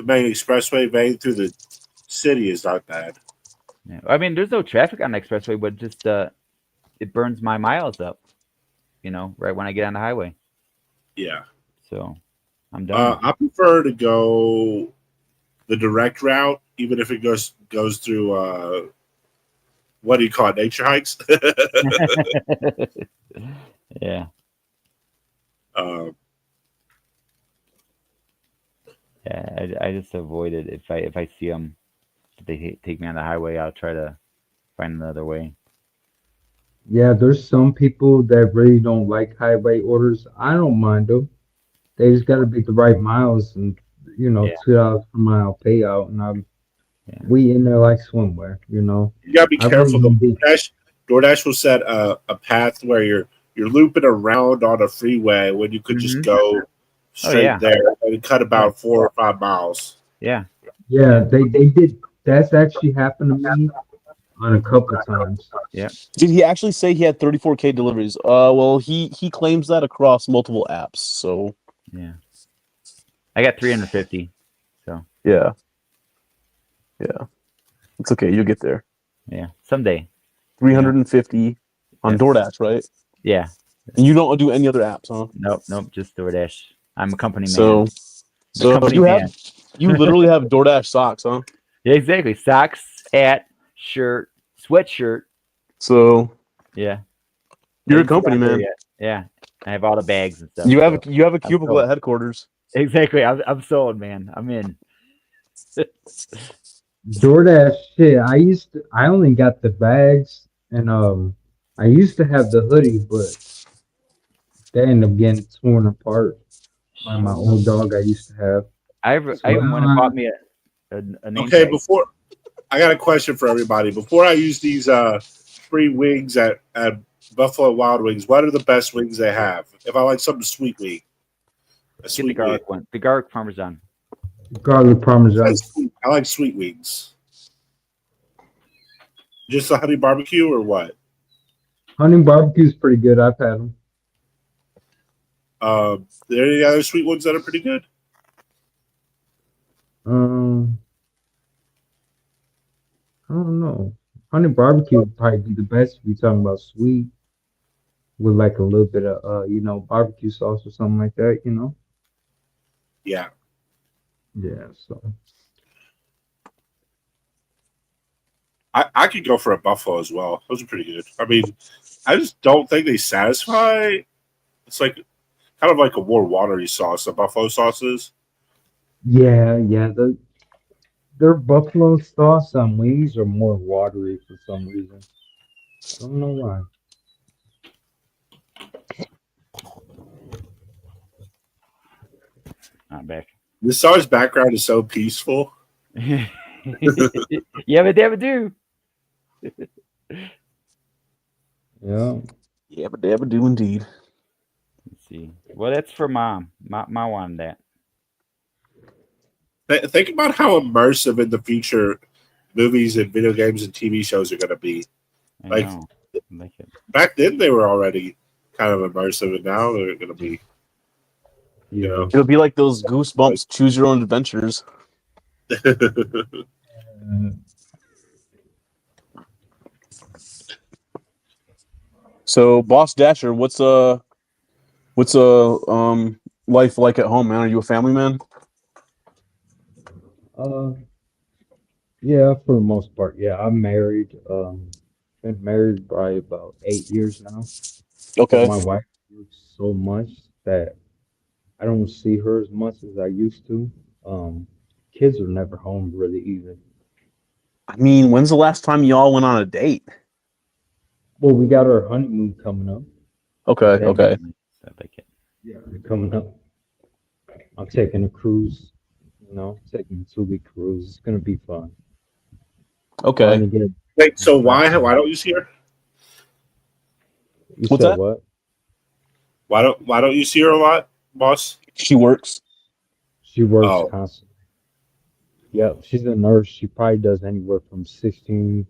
main expressway vein through the city is not bad. Yeah. I mean, there's no traffic on the expressway, but just it burns my miles up. Right when I get on the highway. Yeah. So I'm done. I prefer to go the direct route, even if it goes through what do you call it, nature hikes? Yeah. um, Yeah. I just avoid it if I see them. If they take me on the highway, I'll try to find another way. Yeah, there's some people that really don't like highway orders. I don't mind them. They just got to be the right miles and Yeah. $2 per mile payout, and Yeah. we in there like swimwear. you gotta be I really careful. The don't be. DoorDash will set a path where you're looping around on a freeway when you could just Mhm. go straight yeah. there and cut about 4 or 5 miles. Yeah. Yeah, they did. That's actually happened to me on a couple times. Did he actually say he had 34K deliveries? Well, he claims that across multiple apps. So Yeah. I got 350. yeah, it's okay. You'll get there. Yeah. Someday. 350 on Yes. DoorDash, right? Yeah. And you don't do any other apps, huh? Nope. Just DoorDash. I'm a company man. So company you man. you literally have DoorDash socks, huh? Yeah, exactly. Socks, hat, shirt, sweatshirt. So Yeah. you're a Haven't company got there man. yet. Yeah. I have all the bags and stuff. You have so- a cubicle sold. at headquarters. Exactly. I'm sold, man. I'm in. DoorDash shit. I only got the bags, and I used to have the hoodie, but they ended up getting torn apart by my old dog I used to have. I even went and bought me a name Okay, tag. before I got a question for everybody. Before I use these free wings at Buffalo Wild Wings, what are the best wings they have? If I like something sweet wing, a Get the sweet wing. garlic one. The garlic parmesan. Garlic parmesan. I like sweet wings. Just a honey barbecue or what? Honey barbecue's pretty good. I've had them. There any other sweet ones that are pretty good? I don't know. Honey barbecue would probably be the best if you're talking about sweet with like a little bit of barbecue sauce or something like that. Yeah. Yeah, so I could go for a buffalo as well. Those are pretty good. I mean, I just don't think they satisfy. It's like kind of like a more watery sauce, the buffalo sauces. yeah. Their buffalo sauce on wings are more watery for some reason. I don't know why. Not back. This song's background is so peaceful. Yeah, but they do. Yeah. Yeah, but they ever do indeed. Let's see. Well, that's for mom. Mom wanted that. Think about how immersive in the future movies and video games and TV shows are going to be. I Like- know. I like it. Back then, they were already kind of immersive, and now they're going to be, you know. It'll be like those Goosebumps choose your own adventures. So, Boss Dasher, what's life like at home, man? Are you a family man? Yeah, for the most part. Yeah, I'm married. Been married probably about 8 years now. Okay. My wife works so much that I don't see her as much as I used to. Kids are never home really either. I mean, when's the last time y'all went on a date? Well, we got our honeymoon coming up. Okay, That okay. makes sense. I like it. Yeah, coming up. I'm taking a cruise. Taking a 2-week cruise. It's gonna be fun. Okay. Finally get- Wait, so why don't you see her? You What's said that? what? Why don't you see her a lot, boss? She works. She works Oh. constantly. Yep, she's a nurse. She probably does anywhere from 16.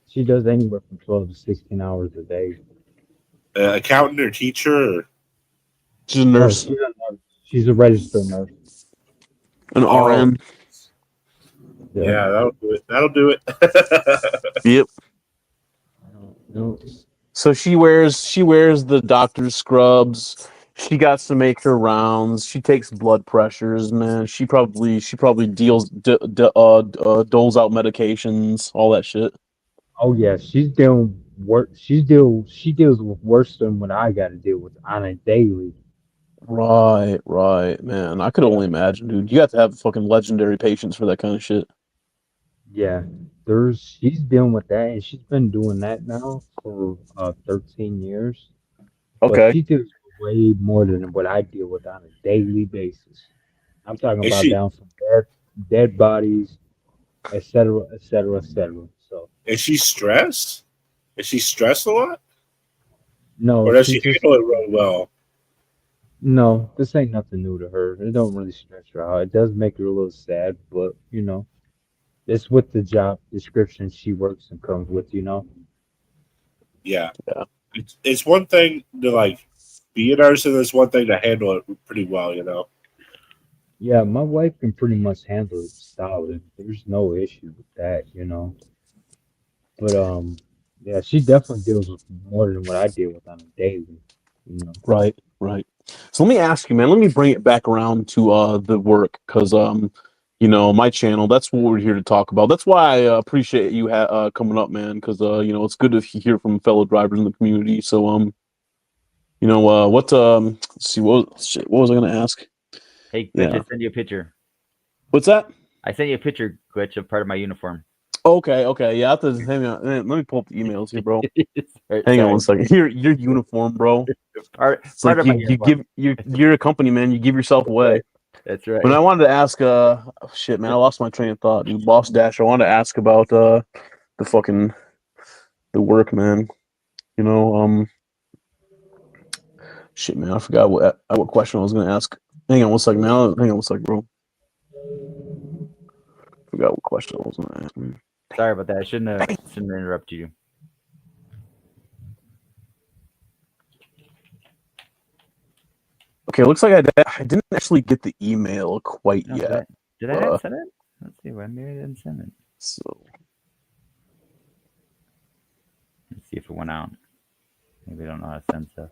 She does anywhere from 12 to 16 hours a day. Accountant or teacher? Or? She's a No, nurse. she's a nurse. She's a registered nurse. An RN. Yeah, that'll do it. That'll do it. Yep. No, So she wears the doctor's scrubs. She got to make her rounds. She takes blood pressures, man. She probably doles out medications, all that shit. oh yeah, she's dealing work. She deals with worse than what I got to deal with on a daily. Right, man. I could only imagine, dude. You got to have fucking legendary patience for that kind of shit. Yeah, she's dealing with that, and she's been doing that now for 13 years. But Okay. she deals with way more than what I deal with on a daily basis. I'm talking Is about she down from dead bodies, etc., etc., etc. So is she stressed? Is she stressed a lot, no, or does she she just handle it really well? no. This ain't nothing new to her. It don't really stress her out. It does make her a little sad, but it's with the job description she works and comes with. Yeah, Yeah. it's one thing to like be a nurse, and it's one thing to handle it pretty well. Yeah, my wife can pretty much handle it solid. There's no issue with that. But yeah, she definitely deals with more than what I deal with on a daily. Right. So let me ask you, man. Let me bring it back around to the work, because my channel. That's what we're here to talk about. That's why I appreciate you coming up, man. Because it's good to hear from fellow drivers in the community. So what let's see, what was I gonna ask? Hey, Glitch, Yeah. I sent you a picture. What's that? I sent you a picture, Glitch, of part of my uniform. Okay, yeah. I have to hang on. Let me pull up the emails here, bro. Sorry, Hang on one second. Your uniform, bro. Part It's like of my you uniform. give you're a company, man. You give yourself away. That's right. But I wanted to ask, shit, man, I lost my train of thought, dude. Boss Dash, I wanted to ask about the work, man. Shit, man, I forgot what question I was gonna ask. Hang on one second, man. Hang on one second, bro. Forgot what question I was gonna ask, man. Sorry about that. I shouldn't have interrupted you. Okay, looks like I didn't actually get the email quite No, yet. Did I not send it? Let's see. Why maybe I didn't send it. So Let's see if it went out. Maybe I don't know how to send stuff.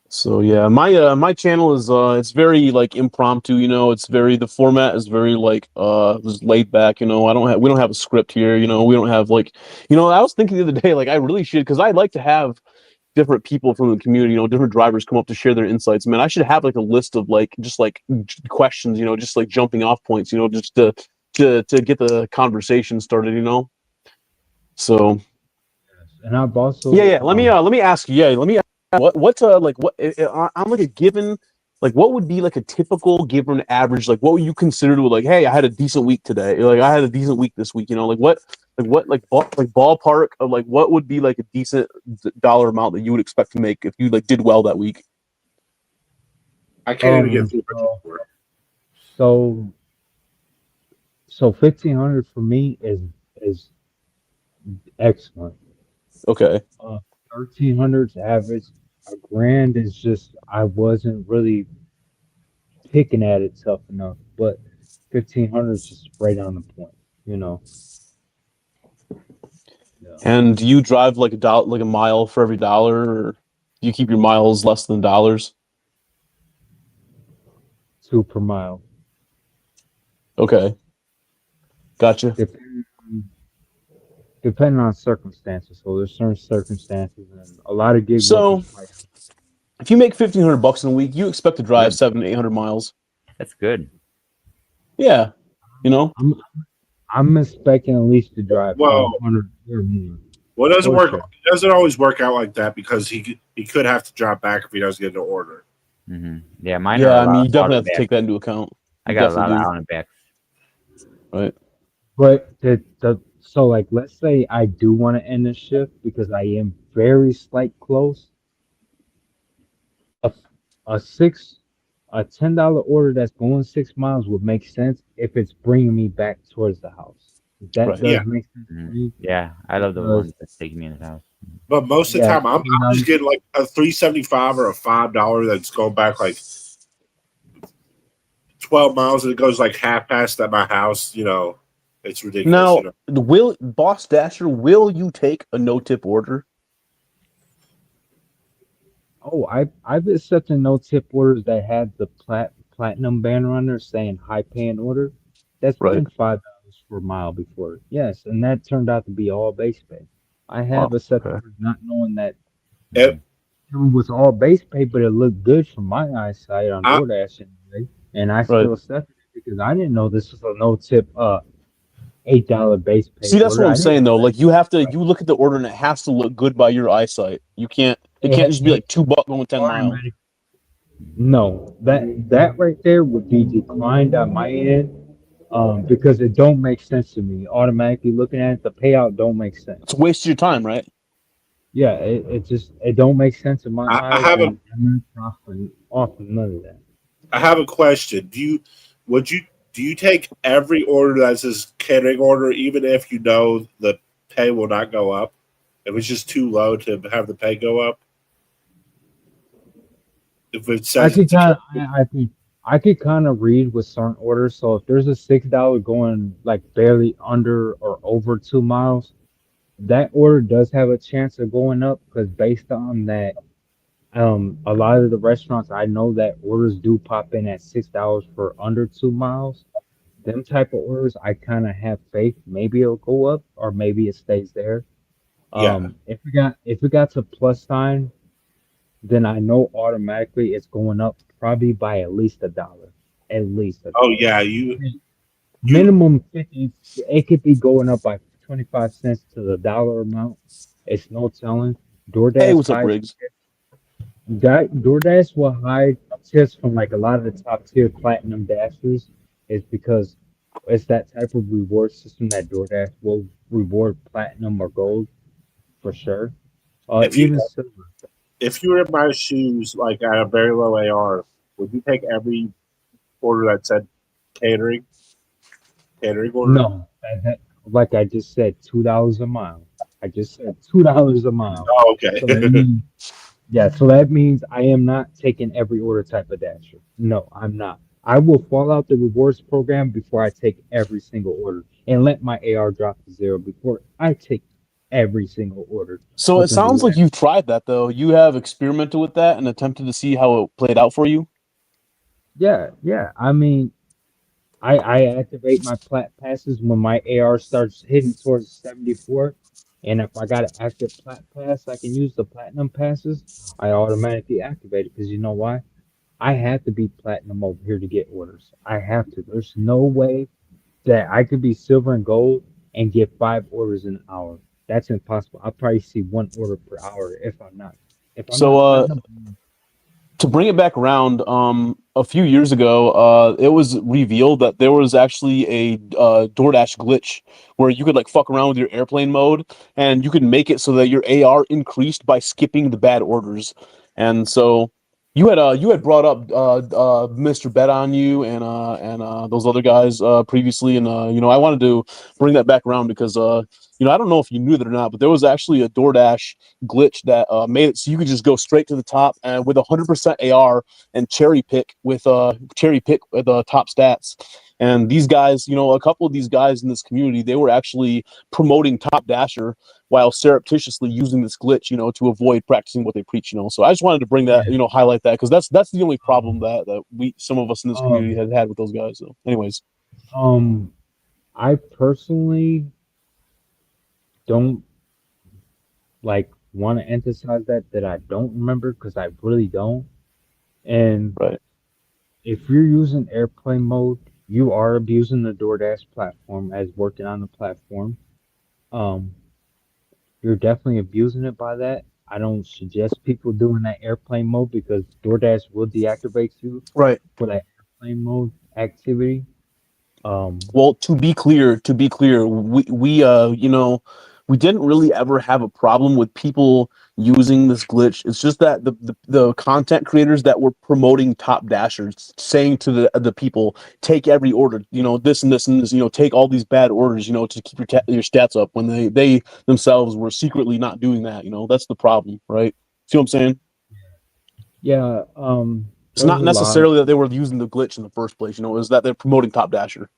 So yeah, my channel is it's very like impromptu, the format is very like just laid back, we don't have a script here, we don't have like I was thinking the other day, like I really should, because I'd like to have different people from the community, different drivers come up to share their insights. Man, I should have like a list of like just like questions, just like jumping off points, just to get the conversation started. So And I've also yeah. Let me ask you. Yeah, let me. What's like what I'm like a given, like what would be like a typical given average, like what would you consider to like, hey, I had a decent week today, like I had a decent week this week, like ballpark of like what would be like a decent dollar amount that you would expect to make if you like did well that week? I can't even get through. So 1,500 for me is excellent. Okay. 1,300 is average. $1,000 is just I wasn't really picking at it tough enough, but 1,500 is just right on the point. Yeah. And do you drive like a mile for every dollar, or do you keep your miles less than dollars? 2 per mile. Okay. Gotcha. Depending on circumstances. So there's certain circumstances and a lot of gig So workers. If you make $1,500 in a week, you expect to drive 700 to 800 miles. That's good. Yeah, I'm expecting at least to drive Well, 500 or more. Well, it doesn't For work. sure. It doesn't always work out like that, because he could have to drop back if he doesn't get an order. Mm-hmm. Yeah, mine yeah. are I mean, you definitely have to back. take that into account. I got a lot of out and backs. Right. But so like let's say I do want to end the shift because I am very slight close. A $10 order that's going 6 miles would make sense if it's bringing me back towards the house. That Right. does make sense to Mhm. me. Yeah, I love the Because- ones that take me in the house. But most of the Yeah, time, I'm just getting like a $3.75 or a $5 that's going back like 12 miles and it goes like half past at my house, it's ridiculous. Now, will Boss Dasher, will you take a no-tip order? Oh, I've accepted no tip orders that had the platinum banner on there saying high paying order. That's Right. been $5 per mile before. Yes, and that turned out to be all base pay. I have Oh, accepted okay. orders not knowing that It- it was all base pay, but it looked good from my eyesight on I- DoorDash anyway, and I Right. still accepted it because I didn't know this was a no tip $8 base pay. See, that's order. what I I'm didn't saying know though. that. Like you look at the order and it has to look good by your eyesight. You can't. It can't just be like $2 going 10 miles. Automatic. No, that right there would be declined on my end, because it don't make sense to me. Automatically looking at it, the payout don't make sense. It's a waste of your time, right? Yeah, it don't make sense in my I eyes. have a- and I'm not profiting off of none of that. I have a question. Do you take every order that says catering order, even if you know the pay will not go up? If it's just too low to have the pay go up? If it I says could it's a kind of I could kind of read with certain orders. So if there's a $6 going like barely under or over 2 miles, that order does have a chance of going up because based on that, a lot of the restaurants I know that orders do pop in at $6 for under 2 miles. Them type of orders, I kind of have faith. Maybe it'll go up or maybe it stays there. Yeah. If it got to plus sign, then I know automatically it's going up probably by at least $1. At least Oh $1. yeah, you Minimum 50. It could be going up by 25 cents to the dollar amount. It's no telling. DoorDash Hey, what's up, hides Riggs? DoorDash will hide tips from like a lot of the top tier platinum dashers is because it's that type of reward system that DoorDash will reward platinum or gold for sure. If you- Even silver. if you were in my shoes, like at a very low AR, would you take every order that said catering? Catering order? No, like I just said, $2 a mile. I just said $2 a mile. Oh, okay. So that means, yeah, so that means I am not taking every order type of dasher. No, I'm not. I will fall out the rewards program before I take every single order and let my AR drop to 0 before I take every single order. So it sounds like you've tried that though. You have experimented with that and attempted to see how it played out for you. Yeah. I mean, I activate my plat passes when my AR starts hitting towards 74. And if I got an active plat pass, I can use the platinum passes. I automatically activate it because you know why? I have to be platinum over here to get orders. I have to. There's no way that I could be silver and gold and get 5 orders in an hour. That's impossible. I'll probably see 1 order per hour if I'm not. Platinum, To bring it back around, a few years ago, it was revealed that there was actually a DoorDash glitch where you could like fuck around with your airplane mode and you could make it so that your AR increased by skipping the bad orders. And so you had brought up Mr. Bet on You and those other guys previously, and I wanted to bring that back around because I don't know if you knew that or not, but there was actually a DoorDash glitch that made it so you could just go straight to the top and with 100% AR and cherry pick with the top stats. And these guys, a couple of these guys in this community, they were actually promoting Top Dasher while surreptitiously using this glitch, to avoid practicing what they preach, So I just wanted to bring that, highlight that because that's the only problem that some of us in this community had with those guys. So, anyways, I personally don't want to emphasize that I don't remember because I really don't. And right. If you're using airplane mode, you are abusing the DoorDash platform as working on the platform. You're definitely abusing it by that. I don't suggest people doing that airplane mode because DoorDash will deactivate you right for that airplane mode activity. Well, to be clear, we didn't really ever have a problem with people using this glitch. It's just that the content creators that were promoting Top Dashers saying to the people, take every order, this and this and this, take all these bad orders, to keep your stats up when they themselves were secretly not doing that. That's the problem, right? See what I'm saying? Yeah. It's not necessarily that they were using the glitch in the first place. You know, it was that they're promoting Top Dasher.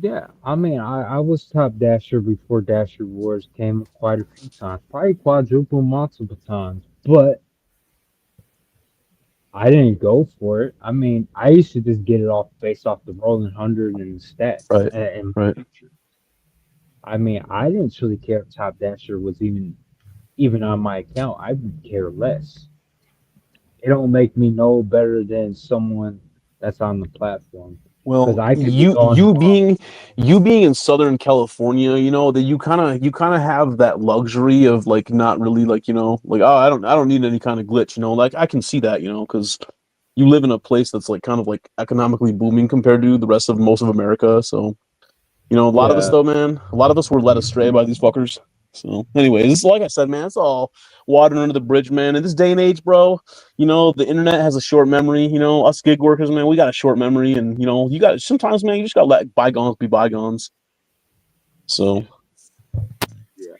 Yeah, I mean, I was top dasher before Dasher Wars came quite a few times, probably quadruple multiple times, but I didn't go for it. I mean, I used to just get it off based off the rolling hundred and stats Right. and Right. pictures. I mean, I didn't really care if top dasher was even on my account. I would care less. It don't make me no better than someone that's on the platform because Well, I could be you going you wrong. being you being in Southern California, you know, that you kind of have that luxury of like not really like, you know, like, oh, I don't need any kind of glitch, you know, like I can see that, you know, because you live in a place that's like kind of like economically booming compared to the rest of most of America. So, you know, a lot of us Yeah, though, man, a lot of us were led astray by these fuckers. So, anyways, it's like I said, man, it's all water under the bridge, man. In this day and age, bro, you know, the internet has a short memory. You know, us gig workers, man, we got a short memory, and you know, you got sometimes, man, you just gotta let bygones be bygones. So, yeah.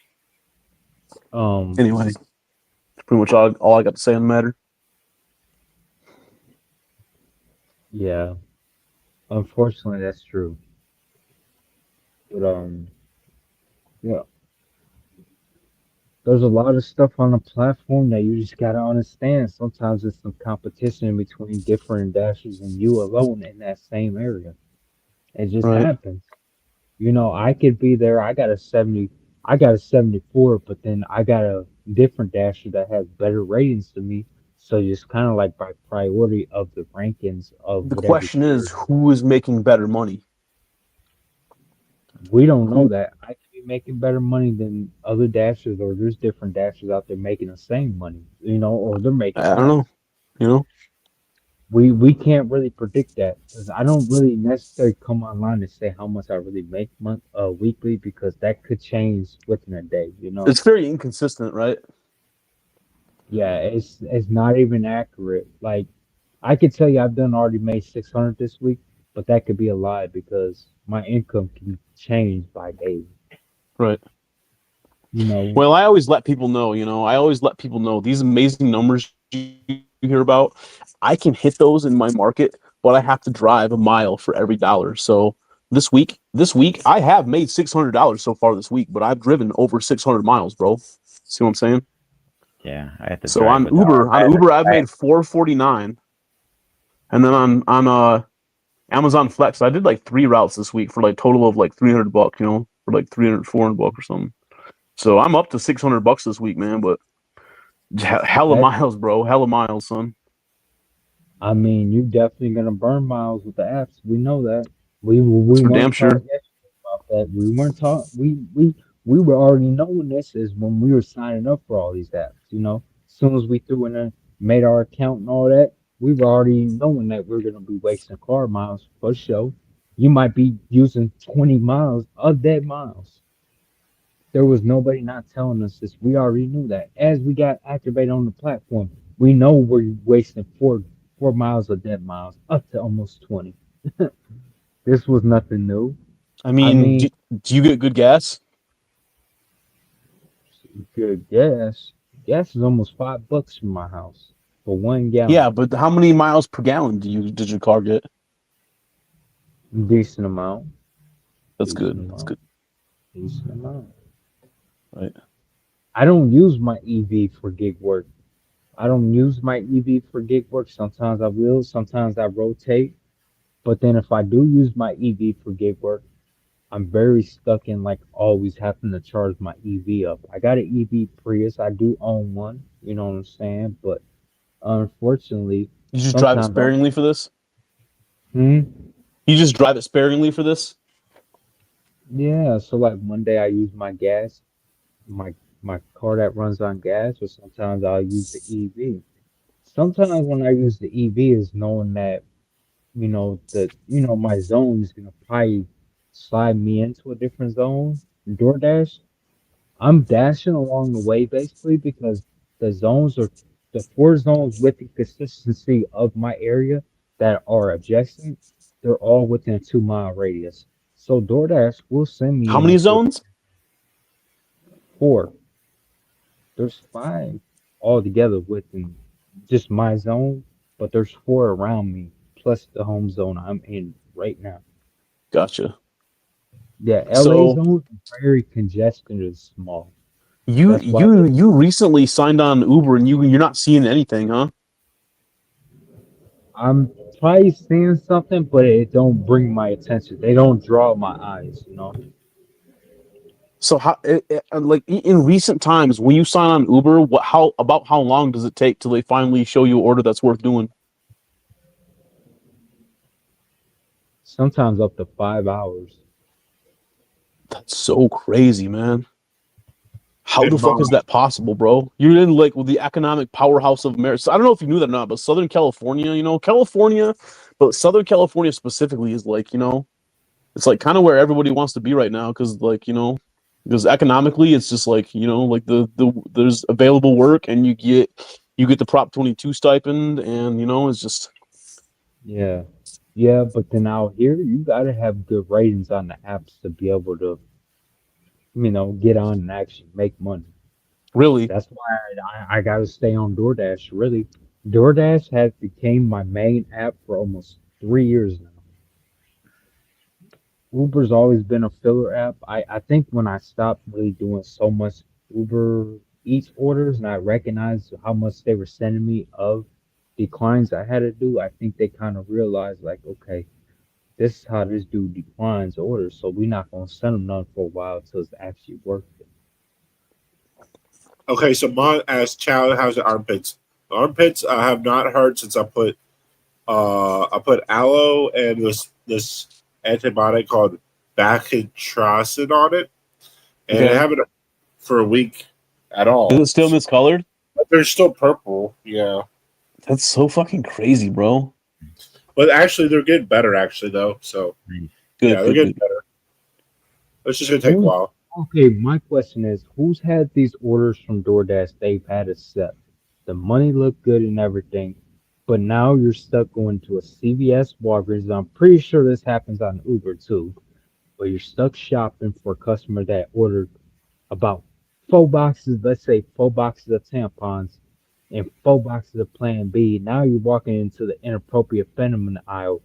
anyway, that's pretty much all I got to say on the matter. Yeah. Unfortunately, that's true. But yeah. There's a lot of stuff on the platform that you just gotta understand. Sometimes it's some competition between different dashers and you alone in that same area. It just Right. happens. You know, I could be there. I got a 74, but then I got a different dasher that has better ratings than me. So just kind of like by priority of the rankings of The whatever question tier is, it is. who is making better money? We don't know Who? that. I could be making better money than other dashers, or there's different dashers out there making the same money, you know, or they're making I don't less. know. You know, We can't really predict that because I don't really necessarily come online to say how much I really make weekly because that could change within a day, you know. it's very inconsistent, right? Yeah, it's not even accurate. Like I could tell you I've done already made 600 this week, but that could be a lie because my income can change by day, Right. you know. Well, I always let people know, you know, I always let people know these amazing numbers you hear about, I can hit those in my market, but I have to drive a mile for every dollar. So this week, I have made $600 so far this week, but I've driven over 600 miles, bro. See what I'm saying? Yeah, I have to So drive on with all. Uber, I've made 449, and then on Amazon Flex, I did like 3 routes this week for like total of like $300, you know, for like 300, $400 or something. So I'm up to $600 this week, man. But hella That miles, bro. Hella miles, son. I mean, you definitely gonna burn miles with the apps. We know that. We That's for damn weren't taught sure. yesterday about that. We weren't taught. We were already knowing this is when we were signing up for all these apps. You know, as soon as we threw in a made our account and all that, we were already knowing that we're gonna be wasting car miles for sure. You might be using 20 miles of dead miles. There was nobody not telling us this. We already knew that. As we got activated on the platform, we know we're wasting 4 miles of dead miles, up to almost 20. This was nothing new. I I mean, mean, do you get good gas? good gas. Gas is almost $5 from my house for 1 gallon. Yeah, but how many miles per gallon did your car get? Decent amount. That's Decent good. That's amount. good. Decent amount. Right. I don't use my EV for gig work. I don't use my EV for gig work. Sometimes I will, sometimes I rotate. But then if I do use my EV for gig work, I'm very stuck in like always having to charge my EV up. I got an EV Prius. I do own one. You know what I'm saying? But unfortunately, You just drive it sometimes I sparingly for this? hmm You just drive it sparingly for this? yeah. So like one day I use my gas, my car that runs on gas, or sometimes I'll use the EV. Sometimes when I use the EV is knowing that my zone is gonna probably slide me into a different zone. DoorDash. I'm dashing along the way basically because the zones are the 4 zones with the consistency of my area that are adjacent. They're all within a 2 mile radius. So DoorDash will send me How many into a zones? 4. There's 5 altogether within just my zone, but there's 4 around me, plus the home zone I'm in right now. Gotcha. Yeah, LA So zone is very congested and small. you That's why you recently signed on Uber and you're not seeing anything, huh? I'm probably seeing something, but it don't bring my attention. They don't draw my eyes, you know. So like in recent times when you sign on Uber, how long does it take till they finally show you an order that's worth doing? Sometimes up to 5 hours. That's so crazy, man. How Hey, the fuck Mom, is that possible, bro? You're in like the economic powerhouse of America. So I don't know if you knew that or not, but Southern California, California, but Southern California specifically is like, it's like kind of where everybody wants to be right now because like, because economically it's just like, like there's available work and you get the Prop 22 stipend and it's just Yeah. Yeah, but then out here, you gotta have good ratings on the apps to be able to, get on and actually make money. really That's why I gotta stay on DoorDash. Really, DoorDash has became my main app for almost 3 years now. Uber's always been a filler app. I think when I stopped really doing so much Uber Eats orders and I recognized how much they were sending me of declines I had to do, I think they kind of realized like, okay, this is how this dude declines orders, so we're not gonna send him none for a while until it's actually worth it. okay, so Mom asked Chow, how's the armpits? The armpits I have not heard since I put aloe and this antibiotic called bacitracin on it, and I okay. haven't for a week at Is all. it still miscolored? But they're still purple, yeah. That's so fucking crazy, bro. But actually, they're getting better. Actually, though, so Good, yeah, they're good, getting good. better. It's just gonna take a Who's while. okay? My question is, who's had these orders from DoorDash they've had accept? The money looked good and everything, but now you're stuck going to a CVS, Walgreens. I'm pretty sure this happens on Uber too, but you're stuck shopping for a customer that ordered about 4 boxes, let's say 4 boxes of tampons and 4 boxes of Plan B. Now you're walking into the inappropriate feminine aisle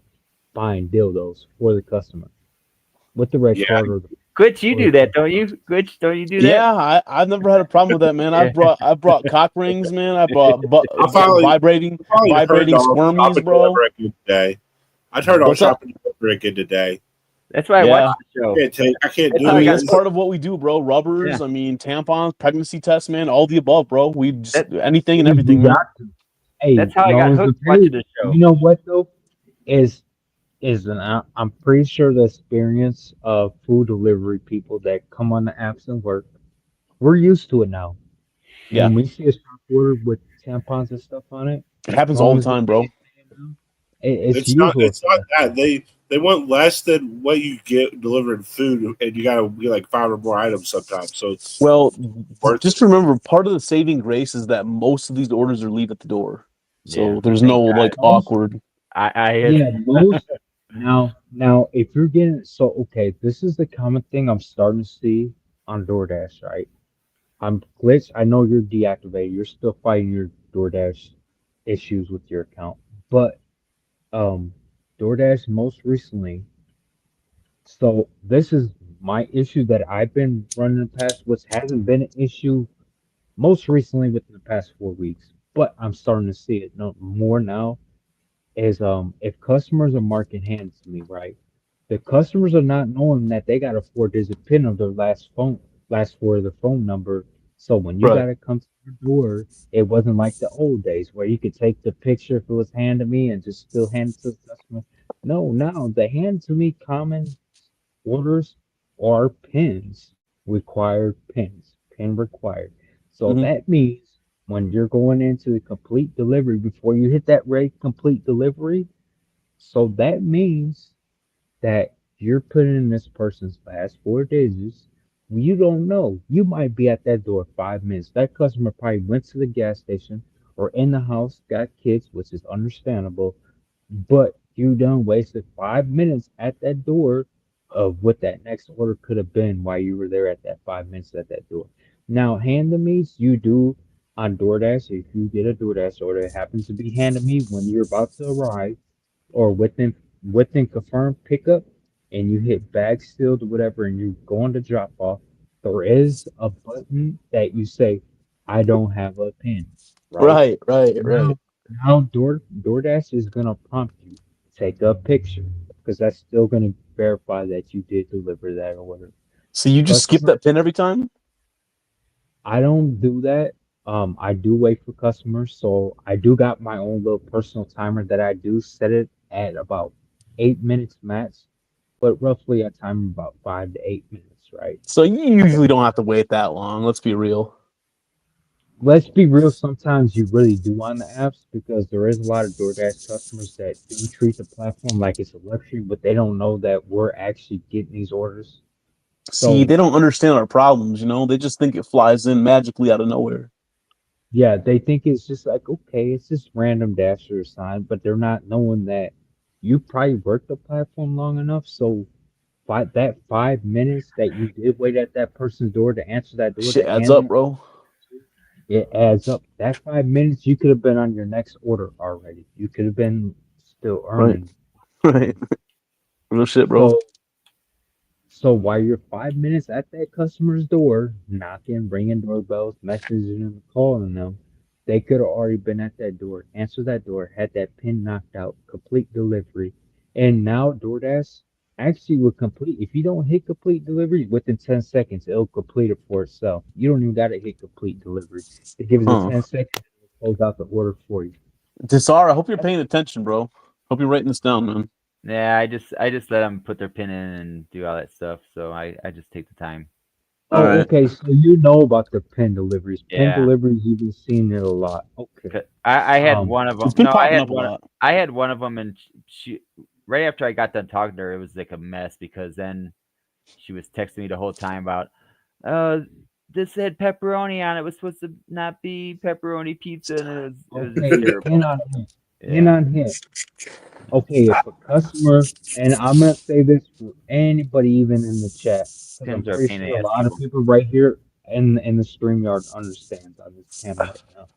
buying dildos for the customer with the red Yeah, card Glitch, you or do that, don't you? Glitch, don't you do that? Yeah, I've never had a problem with that, man. Yeah. I brought cock rings, man. I brought I finally turned vibrating on shop squirmies, and bro. deliver again today. I turned on What's that? shop and deliver again today. That's why I Yeah. watched the show. I can't That's do how I I mean, it. got it's part of what we do, bro. Rubbers, Yeah. I mean, tampons, pregnancy tests, man, all the above, bro. We just That, anything and you everything, man. got to. Hey, that's how I long got as the hooked watching pay, the show. you know what though, is I'm pretty sure the experience of food delivery people that come on the apps and work, we're used to it now. Yeah, When we see a shop order with tampons and stuff on it, it happens all long the as the time, pay bro. is paying now, it's usual It's for not us that now. they want less than what you get delivering food, and you gotta get like 5 or more items sometimes. So it's Well, worth just it. remember, part of the saving grace is that most of these orders are leave at the door, Yeah. so there's no Thank God. like Most, awkward. I had yeah, most. Now, if you're getting so okay, this is the common thing I'm starting to see on DoorDash, right? I'm glitch. I know you're deactivated. You're still fighting your DoorDash issues with your account, but um, DoorDash most recently. So this is my issue that I've been running the past, which hasn't been an issue most recently within the past 4 weeks, but I'm starting to see it no more now. Is if customers are marking hands to me, right? The customers are not knowing that they got a 4-digit pin of their last four of their phone number. So when you Right. gotta come to the door, it wasn't like the old days where you could take the picture if it was handed to me and just still hand it to the customer. No, now the hand to me common orders are pins, required pins, pin required. So Hmm. that means when you're going into the complete delivery, before you hit that rate complete delivery, so that means that you're putting in this person's last 4 digits. You don't know. You might be at that door 5 minutes. That customer probably went to the gas station or in the house, got kids, which is understandable, but you done wasted 5 minutes at that door of what that next order could have been while you were there at that 5 minutes at that door. Now, hand the meats, you do. on DoorDash, if you get a DoorDash order, it happens to be handed me when you're about to arrive or within confirmed pickup, and you hit bag sealed or whatever, and you go on to drop off, there is a button that you say, "I don't have a pin," right? Right. Now DoorDash is gonna prompt you, take a picture, because that's still gonna verify that you did deliver that order. So you just skip Customer, that pin every time? I don't do that. I do wait for customers, so I do got my own little personal timer that I do set it at about 8 minutes max, but roughly I time about 5 to 8 minutes, right? So you usually don't have to wait that long. Let's be real. Let's be real, sometimes you really do on the apps because there is a lot of DoorDash customers that do treat the platform like it's a luxury, but they don't know that we're actually getting these orders. See, So they don't understand our problems, you know? They just think it flies in magically out of nowhere. yeah, they think it's just like, okay, it's just random dasher sign, but they're not knowing that you probably worked the platform long enough. So that 5 minutes that you did wait at that person's door to answer that door Shit to adds hand up, them, bro. it adds up. That 5 minutes, you could have been on your next order already. You could have been still Right. earning. Right. Real shit, bro. So So while you're 5 minutes at that customer's door, knocking, ringing doorbells, messaging them, calling them, they could have already been at that door, answered that door, had that pin knocked out, complete delivery. And now DoorDash actually will complete, if you don't hit complete delivery within 10 seconds, it'll complete it for itself. You don't even got to hit complete delivery. It gives it Huh. 10 seconds to close out the order for you. Desar, I hope you're paying attention, bro. Hope you're writing this down, man. Yeah, I just let them put their pin in and do all that stuff. So I just take the time. All Oh, right. okay. So you know about the pin deliveries. Pin Yeah. deliveries, you've been seeing it a lot. Okay. 'Cause I had Um, one of them. It's been No, popping up a lot. I had one of them, and she right after I got done talking to her, it was like a mess because then she was texting me the whole time about, uh, this said pepperoni on it. It was supposed to not be pepperoni pizza, and it was okay, terrible. hint Yeah. on hint. Okay, if a customer, and I'm gonna say this for anybody, even in the chat, because I'm Pins are a pretty pain in sure the a ass, lot of people. people right here in the StreamYard understands on this panel right now.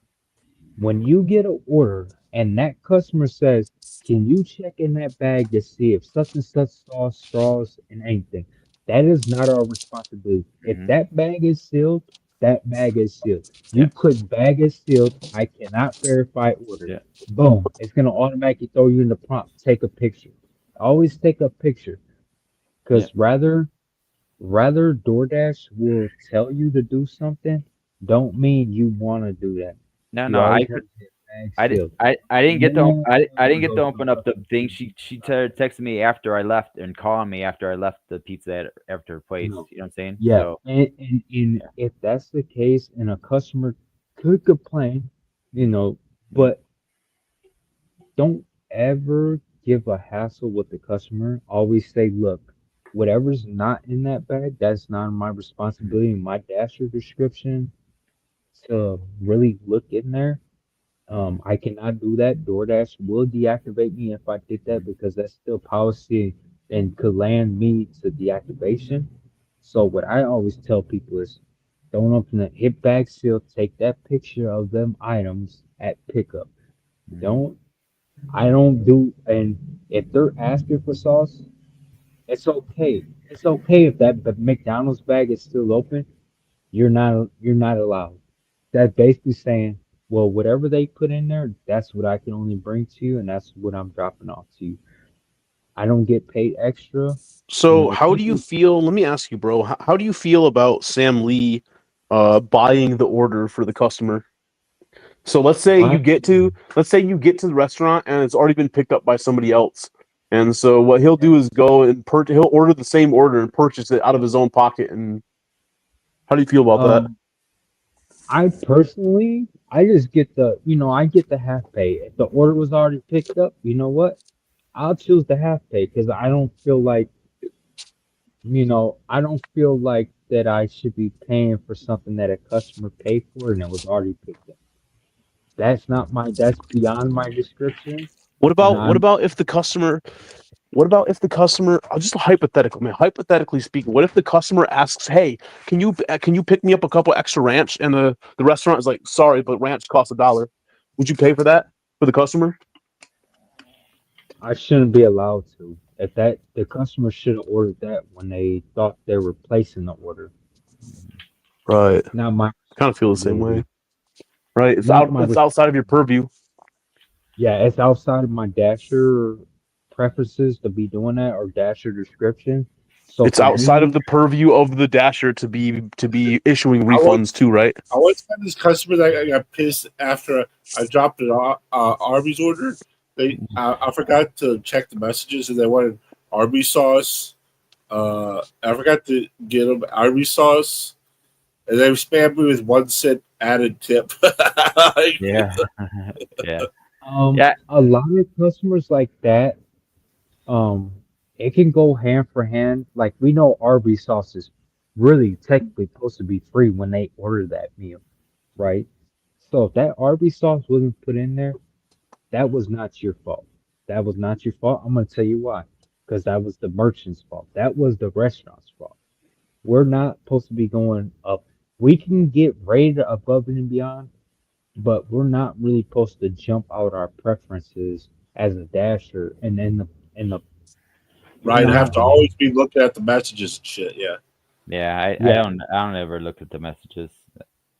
When you get an order and that customer says, "Can you check in that bag to see if such and such sauce, straws, and anything?" That is not our responsibility. If Hmm. that bag is sealed, that bag is sealed. You Yeah. click bag is sealed. I cannot verify order. Yeah. Boom. It's gonna automatically throw you in the prompt. Take a picture. Always take a picture. Yeah. Because rather DoorDash will tell you to do something, don't mean you want to do that. No, You no, I always could. want to get bag I, di- sealed. I didn't get to Never I didn't get to go open through up the fucking thing. pizza. Texted me after I left and calling me after I left the pizza after her place. No. You know what I'm saying? Yeah, So and yeah. if that's the case, and a customer could complain, Mhm. but don't ever give a hassle with the customer. Always say, look, whatever's not in that bag, that's not my responsibility in my dasher description to really look in there. I cannot do that. DoorDash will deactivate me if I did that because that's still policy and could land me to deactivation. So what I always tell people is don't open it, hit bag seal, take that picture of them items at pickup. Mhm. Don't I don't do and if they're asking for sauce, it's okay. It's okay if that McDonald's bag is still open. You're not allowed. That's basically saying, well, whatever they put in there, that's what I can only bring to you, and that's what I'm dropping off to you. I don't get paid extra. So how do you People, feel? Let me ask you, bro. How do you feel about Sam Lee buying the order for the customer? So why? let's say you get to the restaurant and it's already been picked up by somebody else. And so what he'll do is go and he'll order the same order and purchase it out of his own pocket. And how do you feel about that? Um, I personally, I just get I get the half pay. If the order was already picked up, you know what? I'll choose the half pay because I don't feel like that I should be paying for something that a customer paid for and it was already picked up. That's beyond my description. What And about if the customer What about if the customer? I'll just hypothetical, man. Hypothetically speaking, what if the customer asks, "Hey, can you pick me up a couple extra ranch?" And the restaurant is like, "Sorry, but ranch costs $1." Would you pay for that for the customer? I shouldn't be allowed to. If that the customer should have ordered that when they thought they were placing the order. Right. Not my Kind of feel the same way. responsibility. Right. It's Not out. my It's outside of your purview. Yeah, it's outside of my Dasher preferences to be doing that or Dasher description. So It's for outside of me, the purview of the Dasher to be issuing I want refunds too. Right. I once had this customer that got pissed after I dropped an Arby's order. I forgot to check the messages and they wanted Arby's sauce. I forgot to get them Arby's sauce, and they spammed me with 1 cent added tip. Yeah. Yeah. um, Yeah. a lot of customers like that, um, it can go hand for hand. Like we know Arby's sauce is really technically supposed to be free when they order that meal, right? So if that Arby's sauce wasn't put in there, that was not your fault. That was not your fault. I'm gonna tell you why. Because that was the merchant's fault. That was the restaurant's fault. We're not supposed to be going up. We can get rated above and beyond, but we're not really supposed to jump out our preferences as a dasher and then the we're Right, have not to always be looking at the messages and shit. Yeah. Yeah. I yeah. don't ever look at the messages.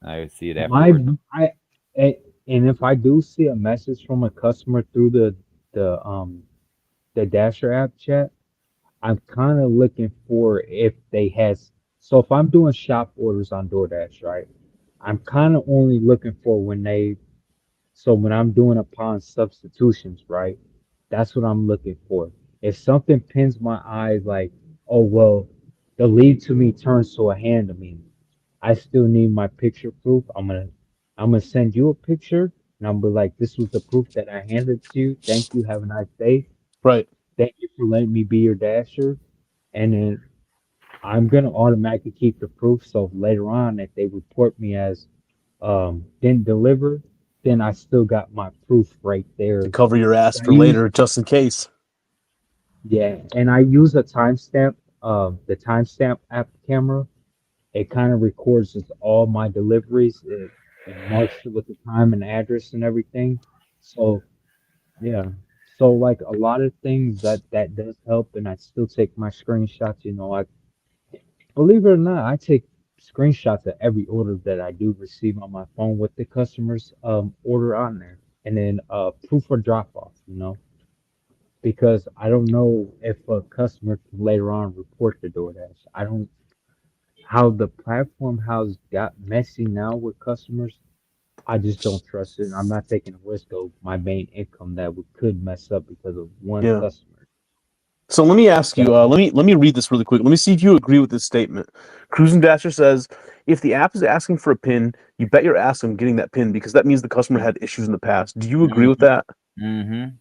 I see it My afterwards. I and and if I do see a message from a customer through the Dasher app chat, I'm kind of looking for if they has. So if I'm doing shop orders on DoorDash, right? I'm kind of only looking for when they. So when I'm doing upon substitutions, right? That's what I'm looking for. If something pins my eyes, like, oh well, the lead to me turns to a hand to me. I still need my picture proof. I'm gonna send you a picture, and I'm gonna be like, this was the proof that I handed to you. Thank you. Have a nice day. Right. Thank you for letting me be your dasher. And then I'm gonna automatically keep the proof. So later on, if they report me as didn't deliver, then I still got my proof right there. To cover your ass I for use later, just in case. Yeah, and I use a timestamp, the timestamp app camera. It kind of records all my deliveries. It marks it with the time and address and everything. So yeah, so like a lot of things that does help, and I still take my screenshots. I believe it or not, I take screenshots of every order that I do receive on my phone with the customer's order on there, and then proof for drop off. Because I don't know if a customer can later on report the DoorDash. I don't how the platform has got messy now with customers. I just don't trust it. I'm not taking a risk of my main income that we could mess up because of one Yeah. customer. So let me ask you. That Let me read this really quick. Let me see if you agree with this statement. Cruising Dasher says, if the app is asking for a pin, you bet your ass on getting that pin because that means the customer had issues in the past. Do you agree with Mm-hmm. that? Mm-hmm.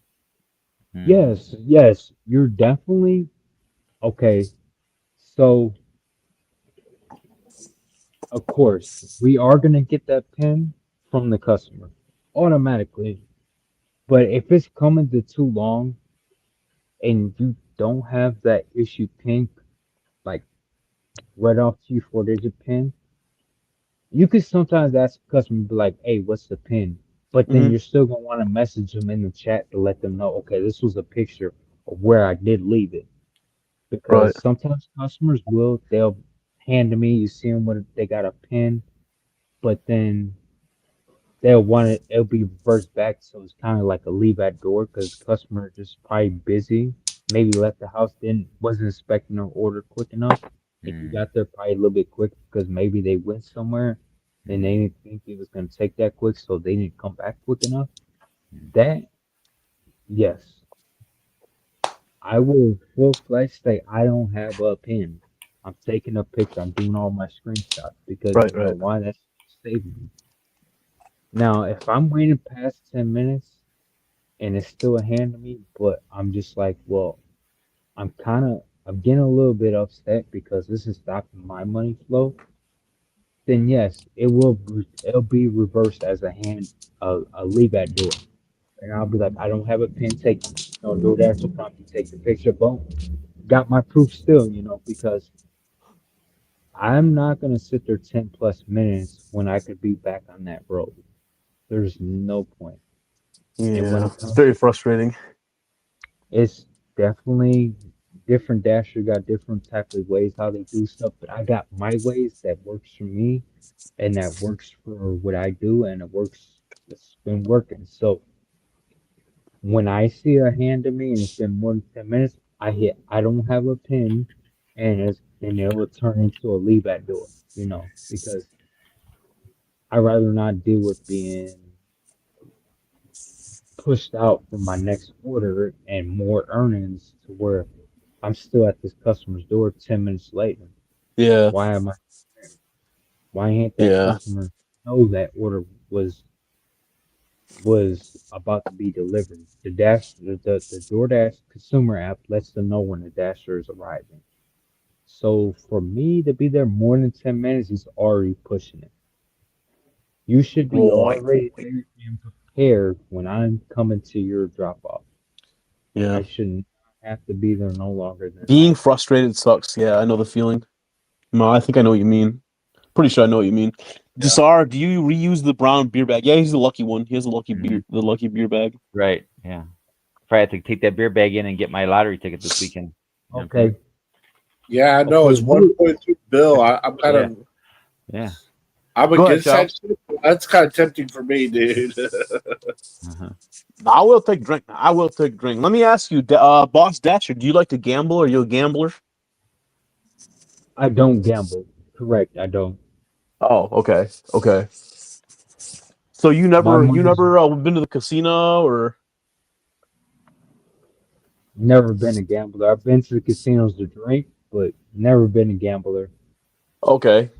Mm-hmm. yes, you're definitely okay. So of course we are gonna get that pin from the customer automatically. But if it's coming to too long and you don't have that issue pin like right off to you 4-digit pin, you could sometimes ask a customer, be like, "Hey, what's the pin?" But then Mm-hmm. you're still gonna want to message them in the chat to let them know, okay, this was a picture of where I did leave it. Right. Because sometimes customers they'll hand to me, you see them when they got a pin, but then they'll want it, it'll be reversed back, so it's kind of like a leave at door because customer just probably busy, maybe left the house, didn't wasn't expecting their order quick enough. If you got there probably a little bit quick because maybe they went somewhere and they didn't think it was gonna take that quick, so they didn't come back quick enough. That yes, I will full fledged say I don't have a pin. I'm taking a picture. I'm doing all my screenshots because Right. you know Right. why? That's saving me. Now, if I'm waiting past 10 minutes and it's still a hand to me, but I'm just like, well, I'm getting a little bit upset because this is stopping my money flow. Then yes, it'll be reversed as a leave at door. and I'll be like, I don't have a pen. Take, DoorDash will prompt you take the picture. Boom, got my proof still, because I'm not gonna sit there 10 plus minutes when I could be back on that road. There's no point. And when Yeah, it it's comes, very frustrating. it's definitely different. Dasher got different type of ways how they do stuff, but I got my ways that works for me, and that works for what I do, and it works. It's been working. So when I see a hand to me and it's been more than 10 minutes, I hit. I don't have a pin, and it will turn into a leave at door. Because I rather not deal with being pushed out for my next order and more earnings to where I'm still at this customer's door 10 minutes later. Yeah, Why am I? Why ain't that yeah, customer know that order was about to be delivered? The DoorDash consumer app lets them know when the Dasher is arriving. So for me to be there more than 10 minutes, he's already pushing it. You should be right. already there and prepared when I'm coming to your drop off. Yeah, I shouldn't have to be there no longer than being like. frustrated sucks. Yeah, I know the feeling. No, I think I know what you mean. Pretty sure I know what you mean. Yeah. Desar, do you reuse the brown beer bag? Yeah, he's the lucky one. He has the lucky Mhm. beer bag. Right. Yeah. If I had to take that beer bag in and get my lottery ticket this weekend. Okay. Yeah, I know. Okay. It's 1.2 bill. I'm kind Yeah. of. Yeah. I'm Go ahead, against that shit. That's kind of tempting for me, dude. Uh-huh. I will take drink. I will take drink. Let me ask you, Boss Dasher, do you like to gamble? Are you a gambler? I don't gamble. Correct. I don't. Oh, okay, okay. So My you money's never been to the casino or never been a gambler. I've been to the casinos to drink, but never been a gambler. okay?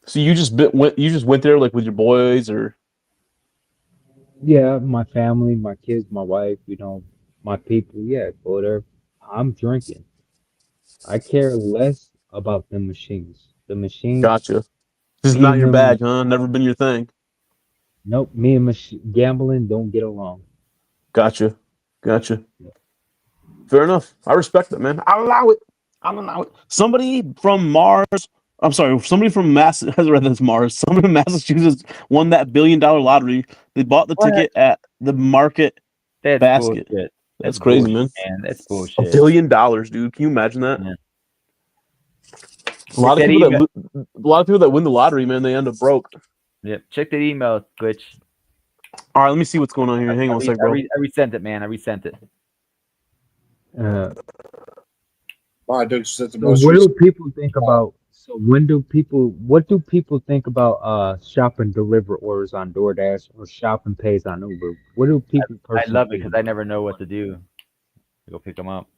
So you just went there like with your boys or Yeah, my family, my kids, my wife, my people. Yeah, go there. I'm drinking. I care less about the machines. The machines, gotcha. This is me not and your them. bag, huh? Never been your thing. Nope, me and gambling don't get along. Gotcha, gotcha. Fair enough. I respect it, man. I'll allow it. I'll allow it. Somebody from Mars. I'm sorry. Somebody from Mass. Rather than Mars. Somebody from Massachusetts won that $1 billion lottery. They bought the What? ticket at the market That's basket. bullshit. That's That's crazy, bullshit, man. man. That's $1 bullshit. billion, dude. Can you imagine that? Yeah. A lot of Check that people email. a lot of people that win the lottery, man, they end up broke. Yep. Check that email, Glitch. All right, let me see what's going on here. Hang on a sec, bro. I resent it, man. I resent it. Uh, My dude said the so most what do recent. people think about? So what do people think about shop and deliver orders on DoorDash or shop and pays on Uber? What do people I personally love it think because I about? never know what to do. I go pick them up.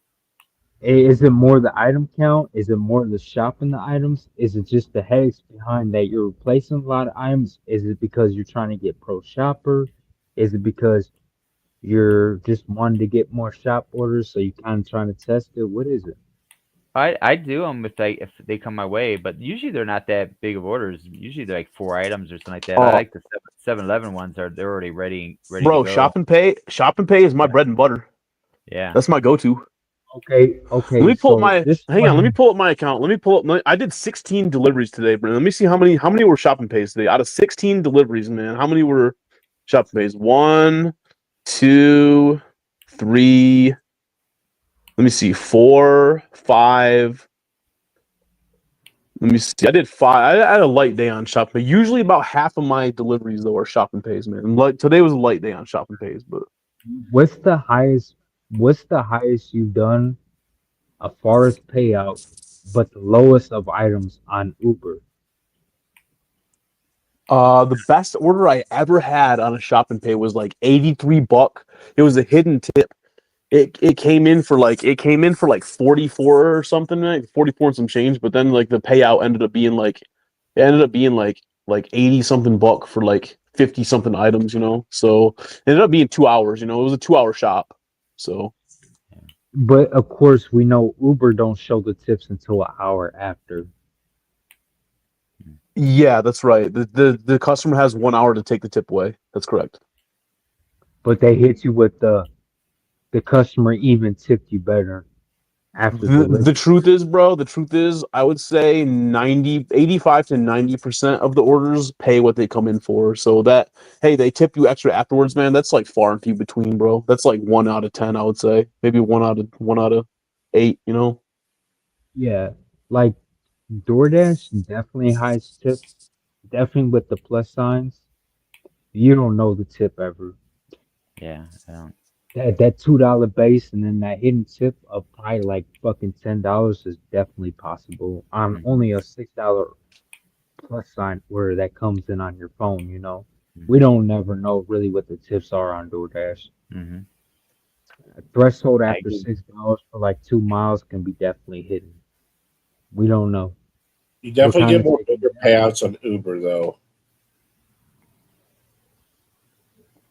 Is it more the item count? Is it more the shopping the items? Is it just the headaches behind that you're replacing a lot of items? Is it because you're trying to get pro shopper? Is it because you're just wanting to get more shop orders, so you kind of trying to test it? What is it? I do them if they come my way, but usually they're not that big of orders. Usually they're like 4 items or something like that. I Oh, like the 7-Eleven ones they're already ready to bro, go. Shop and pay is my bread and butter. Yeah. That's my go-to. Okay, Let okay. me pull up So my this hang on, let me one, pull up my account. Let me pull up I did 16 deliveries today, bro. Let me see how many were shopping pays today. Out of 16 deliveries, man, how many were shopping pays? 1, 2, 3. Let me see, 4, 5. Let me see. I did 5. I had a light day on shopping pay. Usually about half of my deliveries though are shopping pays, man. Like today was a light day on shopping pays, but what's the highest? What's the highest you've done as far as payout, but the lowest of items on Uber? the best order I ever had on a shop and pay was like $83. It was a hidden tip. It came in for like 44 or something, like 44 and some change, but then like the payout ended up being like 80 something buck for like 50 something items, So it ended up being 2 hours, it was a 2 hour shop. So But of course, we know Uber don't show the tips until an hour after. yeah, that's right. The customer has 1 hour to take the tip away. That's correct. but they hit you with the customer even tipped you better after delivery. The truth is, bro, the truth is, I would say 85 to 90% of the orders pay what they come in for. So that, hey, they tip you extra afterwards, man. That's like far and few between, bro. That's like 1 out of 10, I would say. Maybe 1 out of 8, you know? Yeah, like DoorDash definitely highs tip, definitely with the plus signs. You don't know the tip ever. Yeah, I don't. That $2 base and then that hidden tip of probably like fucking $10 is definitely possible on Mhm. only a $6 plus sign order that comes in on your phone, you know. We Mhm. don't never know really what the tips are on DoorDash. Mhm. A threshold I after agree. $6 for like 2 miles can be definitely hidden. We don't know. You We're definitely kind get of more taking bigger guesses. payouts on Uber though.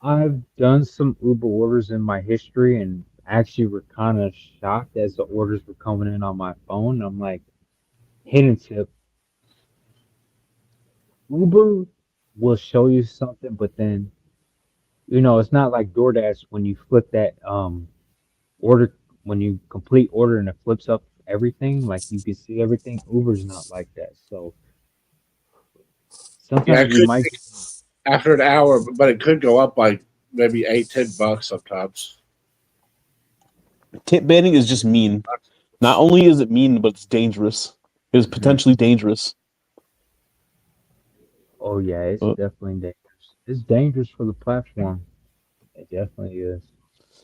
I've done some Uber orders in my history and actually were kind of shocked as the orders were coming in on my phone. I'm like, hidden tip. Uber will show you something, but then it's not like DoorDash when you flip that order when you complete order and it flips up everything, like you can see everything. Uber's not like that. So Yeah, sometimes it you could might take after an hour, but it could go up like maybe $8-10 sometimes. Tip banning is just mean. Not only is it mean, but it's dangerous. It is Mhm. potentially dangerous. oh yeah, it's Uh, definitely dangerous. It's dangerous for the platform. It definitely is.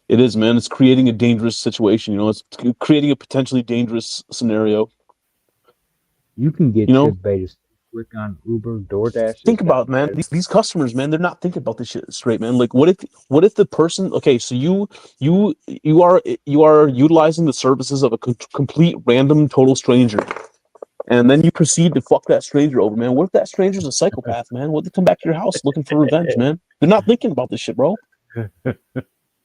It is, man. It's creating a dangerous situation. You know, it's creating a potentially dangerous scenario. You can get You know, tip bait quick on Uber. DoorDash is think about it, definitely man. better. These customers, man, they're not thinking about this shit straight, man. Like, what if the person? Okay, so you are utilizing the services of a complete random total stranger, and then you proceed to fuck that stranger over, man. What if that stranger's a psychopath, man? What if they come back to your house looking for revenge, man? They're not thinking about this shit, bro.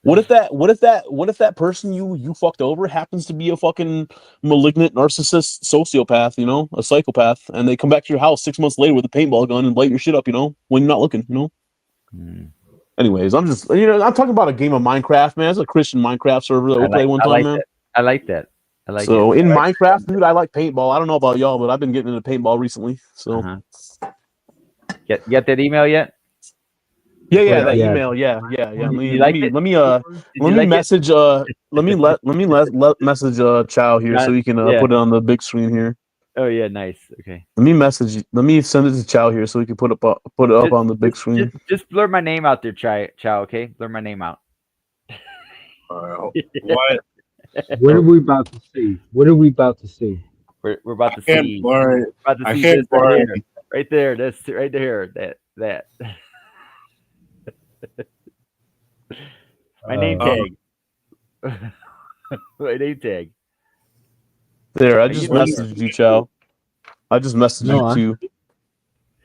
What if that person you fucked over happens to be a fucking malignant narcissist sociopath, you know, a psychopath, and they come back to your house 6 months later with a paintball gun and light your shit up, you know, when you're not looking, you know. Mhm. Anyways, I'm talking about a game of Minecraft, man. It's a Christian Minecraft server that we play one I time, like man. that. I like that. I like it. So in Minecraft, dude, I like paintball. I don't know about y'all, but I've been getting into paintball recently. So Uh-huh. Get that email yet? yeah, But that yeah, email, yeah. Let You me let liked me it? let me Did let you me like it? message let message Chow here Not, so he can yeah. put it on the big screen here. Oh yeah, nice. Okay. Let me send it to Chow here so we can put it up Just, on the big screen. just blur my name out there, Chow. Okay, blur my name out. What? what are we about to see? What are we about to see? We're about I to can't see blur it. I this can't right blur here, it. right there. This right there. That. My name Uh, Uh, tag. My name tag. There, I Are you just what doing is it? messaged you, Chow. I just messaged you no, I too.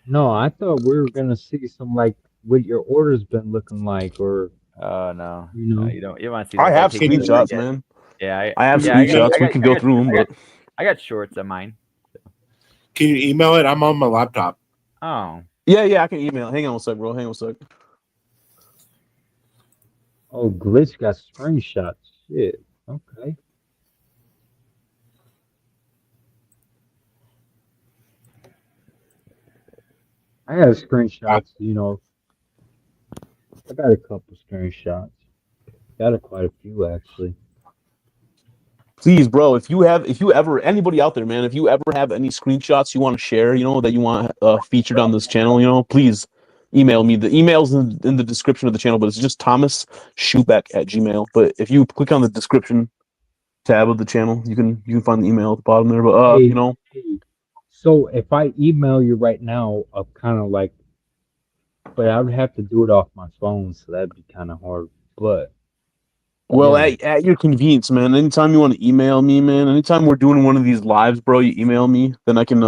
no, I thought we were gonna see some like what your order's been looking like, or Oh no, you no, know. you don't. You want to see I those? I have take can you, pictures. screenshots, man. Yeah, I have can yeah. you screenshots. We could go through them, but I got shorts on mine. can you email it? I'm on my laptop. Oh, yeah, I can email. Hang on a sec, bro. Hang on a sec. Oh, Glitch got screenshots. Shit. Okay. I got I, screenshots. I got a couple screenshots. Got quite a few actually. Please, bro, if you ever anybody out there, man, if you ever have any screenshots you want to share, you know, that you want featured on this channel, you know, please email me. The email's in the description of the channel, but it's just Thomas Schubeck at Gmail. But if you click on the description tab of the channel, you can find the email at the bottom there. But Hey, hey. So if I email you right now, I'm kind of like, but I would have to do it off my phone, so that'd be kind of hard. But well, yeah, at your convenience, man. Anytime you want to email me, man. Anytime we're doing one of these lives, bro, you email me. Then I can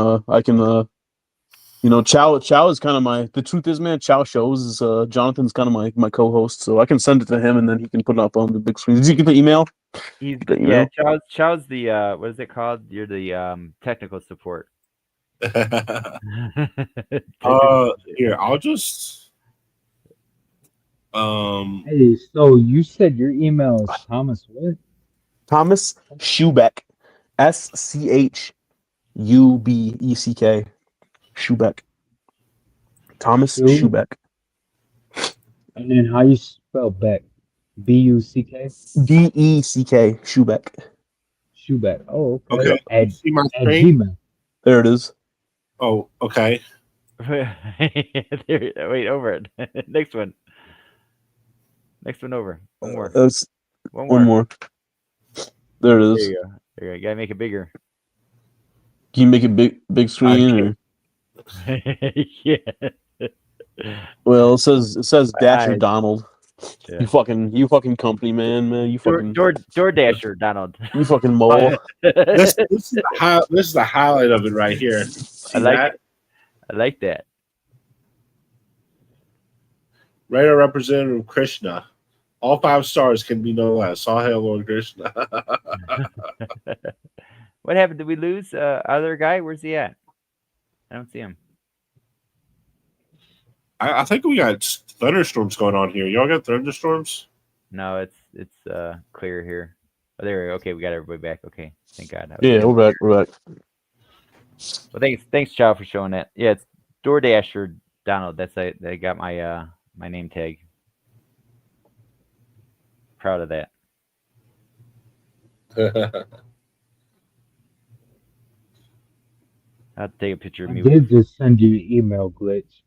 you know, Chow is kind of my. The truth is, man, Chow shows is Jonathan's kind of my co-host, so I can send it to him, and then he can put it up on the big screen. Did you get the email? he's Get the yeah. email? Chow's the what is it called? You're the technical support. Technical support. here, I'll just Hey, so you said your email is Thomas what? Thomas Schubeck. SCHUBECK. Schubeck. Thomas Shu, Schubeck. and then how you spell Beck? BUCK? DECK. Schubeck. Shubeck. Oh, okay. Okay. At See my at screen? Gmail. There it is. Oh, okay. Wait, over it. Next one. Next one over. One more. That's One one more. There it There is. you go. There you go. You gotta make it bigger. Can you make it big screen? Or? Yeah. Well, it says Dasher eyes. Donald. Yeah. You fucking company man. You fucking DoorDasher, Donald. you fucking mole. This is the highlight of it right here. See I like that? it. I like that. Radar Representative Krishna. All 5 stars can be no less. All hail Lord Krishna. What happened? Did we lose other guy? Where's he at? I don't see him. I think we got thunderstorms going on here. Y'all got thunderstorms? No, it's clear here. Oh, there we go. Okay, we got everybody back. Okay, thank God. Yeah, we're back. We're back. Well, thanks, Chow, for showing that. Yeah, it's DoorDasher Donald. That's they got my my name tag. Proud of that. I'll take a picture of I me. did just send you an email glitch.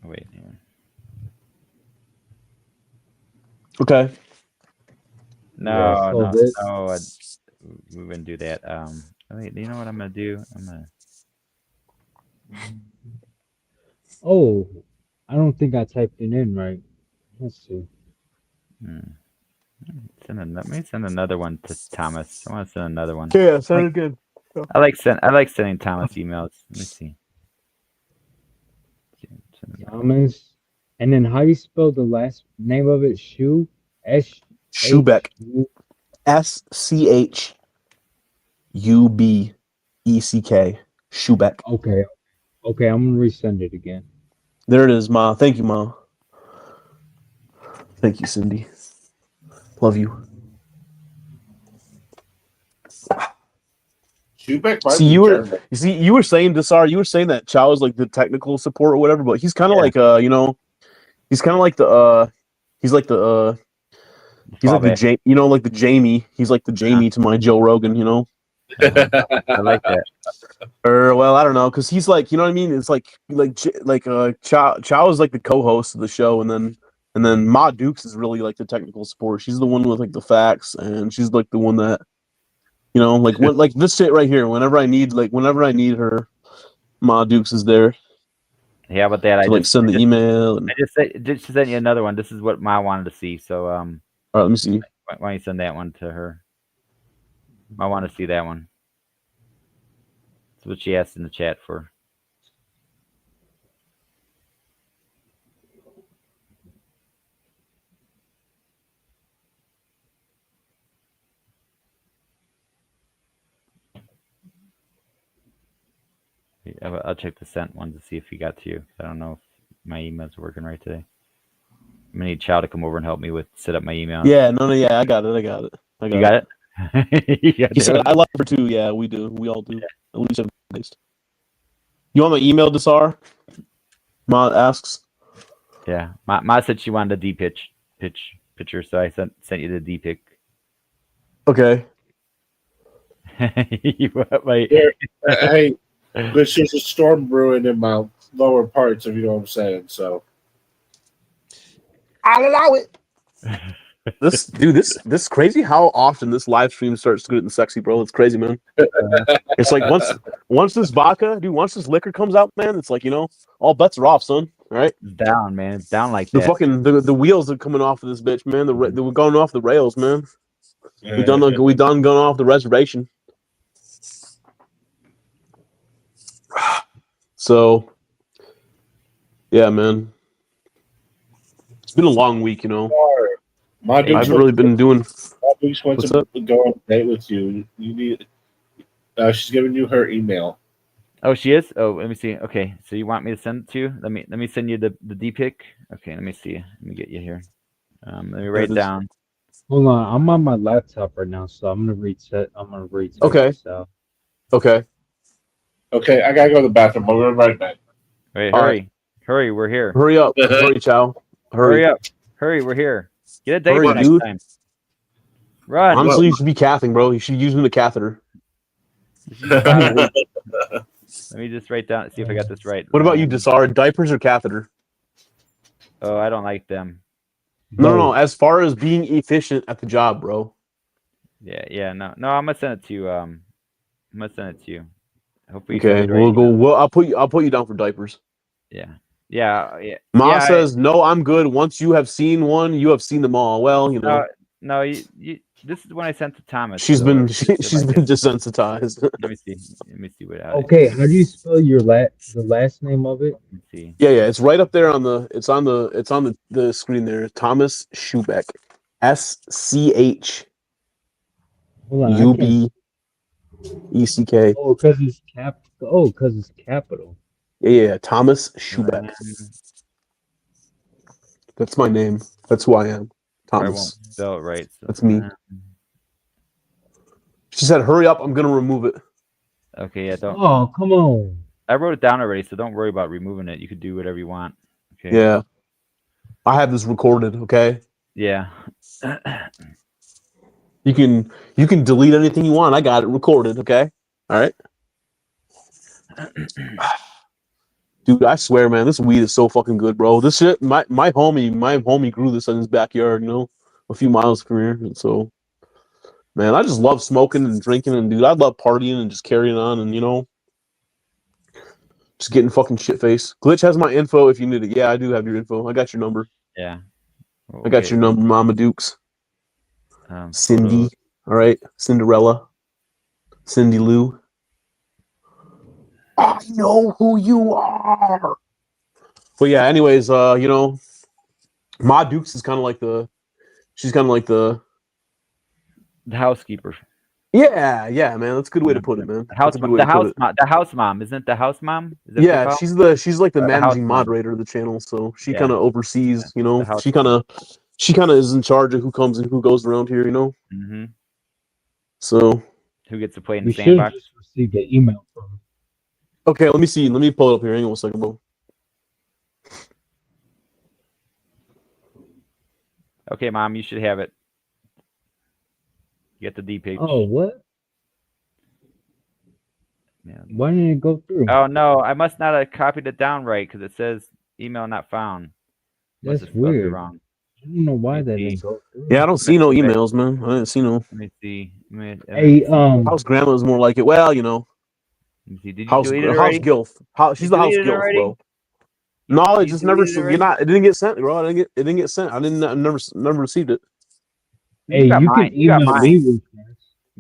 Oh, wait, yeah. Okay. Yeah, so No, this- we wouldn't do that. Wait, you know what I'm gonna do? I'm gonna. Oh, I don't think I typed it in right. Let's see. Let me send another one to Thomas. I want to send another one. Yeah, send it again. I like sending Thomas emails. Let me see. Thomas. And then how you spell the last name of it? Shu? Schubeck. SCHUBECK. Schubeck. Okay. Okay, I'm gonna resend it again. There it is, Ma. Thank you, Ma. Thank you, Cindy. Love you. Shubeck might See, be you were German. you were saying Desar, you were saying that Chow is like the technical support or whatever, but he's kind of like he's kind of like the he's like the like the Jamie. He's like the Jamie to my Joe Rogan, you know. I like that. Or well, I don't know, because he's like, you know what I mean. It's like Chow is like the co-host of the show, and then Ma Dukes is really like the technical support. She's the one with like the facts, and she's like the one that, you know, like when like this shit right here. Whenever I need her, Ma Dukes is there. Yeah, about that, To, send the email. And... I just sent you another one. This is what Ma wanted to see. So all right, let me see. why don't you send that one to her? I want to see that one. That's what she asked in the chat for. I'll check the sent one to see if he got to you. I don't know if my emails are working right today. I'm gonna need Chow to come over and help me set up my email. Yeah, yeah, I got it. You got it? He said, I love her too. Yeah, we do. We all do. Yeah. At least at least. You want my email, Desar? Ma asks. Yeah, Ma said she wanted a D picture, so I sent you the D pic. Okay. Hey, there's just a storm brewing in my lower parts, if you know what I'm saying. So I'll allow it. This crazy how often this live stream starts getting sexy, bro. It's crazy, man. It's like once this liquor comes out, man, it's like, you know, all bets are off, son. All right, it's down, man. It's down like the that. fucking the wheels are coming off of this bitch, man. They were going off the rails, man. We done going off the reservation. So, yeah, man. It's been a long week, you know. I haven't really been doing. My Dukes wants to go on a date with you. You need. She's giving you her email. Oh, she is. Oh, let me see. Okay, so you want me to send it to you? Let me send you the D pic. Okay, let me see. Let me get you here. Let me There write it it is. down. Hold on, I'm on my laptop right now, so I'm gonna reset. I'm gonna retype Okay. this out. Okay. Okay, I gotta go to the bathroom. I'll be right back. Wait, All hurry, hurry, we're here. Hurry up. Hurry, Chow. Hurry Hurry. up, hurry, we're here. Get a Hurry, diaper next dude. time. Run. Honestly, you should be cathing, bro. You should be using the catheter. Let me just write down. See if I got this right. What about you, Desar? Diapers or catheter? Oh, I don't like them. No. As far as being efficient at the job, bro. Yeah. No. I'm gonna send it to you. I'm gonna send it to you. Hopefully, you Okay, send it right. we'll go. Well, I'll put you down for diapers. Yeah. Ma Yeah. says no. I'm good. Once you have seen one, you have seen them all. Well, you know. No. You. This is when I sent to Thomas. She's so been this is she's like been it. desensitized. Let me see. Let me see what. Okay, how do you spell your the last name of it? Let's see. Yeah, it's right up there on the it's on the screen there. Thomas Schubeck. SCHUBECK. Hold on, I can't. Oh, because it's cap. Oh, because it's capital. Yeah, Thomas Schubeck. That's my name. That's who I am. I won't Thomas. spell it right. So. That's me. She said, "Hurry up! I'm gonna remove it." Okay, yeah, don't. Oh, come on. I wrote it down already, so don't worry about removing it. You could do whatever you want. Okay. Yeah, I have this recorded. Okay. Yeah. You can delete anything you want. I got it recorded. Okay. All right. Dude, I swear, man, this weed is so fucking good, bro. This shit, my homie grew this in his backyard, a few miles from here. And so, man, I just love smoking and drinking, and dude, I love partying and just carrying on, and just getting fucking shit faced. Glitch has my info if you need it. Yeah, I do have your info. I got your number. Yeah. I got your number, Mama Dukes. Cindy, all right, Cinderella, Cindy Lou. I know who you are. But yeah, anyways, Ma Dukes is kind of like the housekeeper. Yeah, man, that's a good way to put it, man. The house mom, isn't it the house mom? Yeah, she's like the managing moderator of the channel, so she kind of oversees, she kind of is in charge of who comes and who goes around here, Mm-hmm. So who gets to play in We the sandbox? should just receive the email from her. Okay, let me see. Let me pull it up here. Hang on 1 second, bro. Okay, Mom, you should have it. You get the D page. Oh, what? Yeah. Why didn't it go through? Oh no, I must not have copied it down right because it says email not found. That's weird. Wrong. I don't know why that didn't go through. Yeah, I don't see no emails, man. I didn't see no. Let me see. Hey, House Grandma is more like it. Well, Let me see. Did you House delete it already? House Gilf. She's the House Gilf, bro. No, it just never. It didn't get sent, bro. It didn't get sent. I never received it. Hey, you can email me.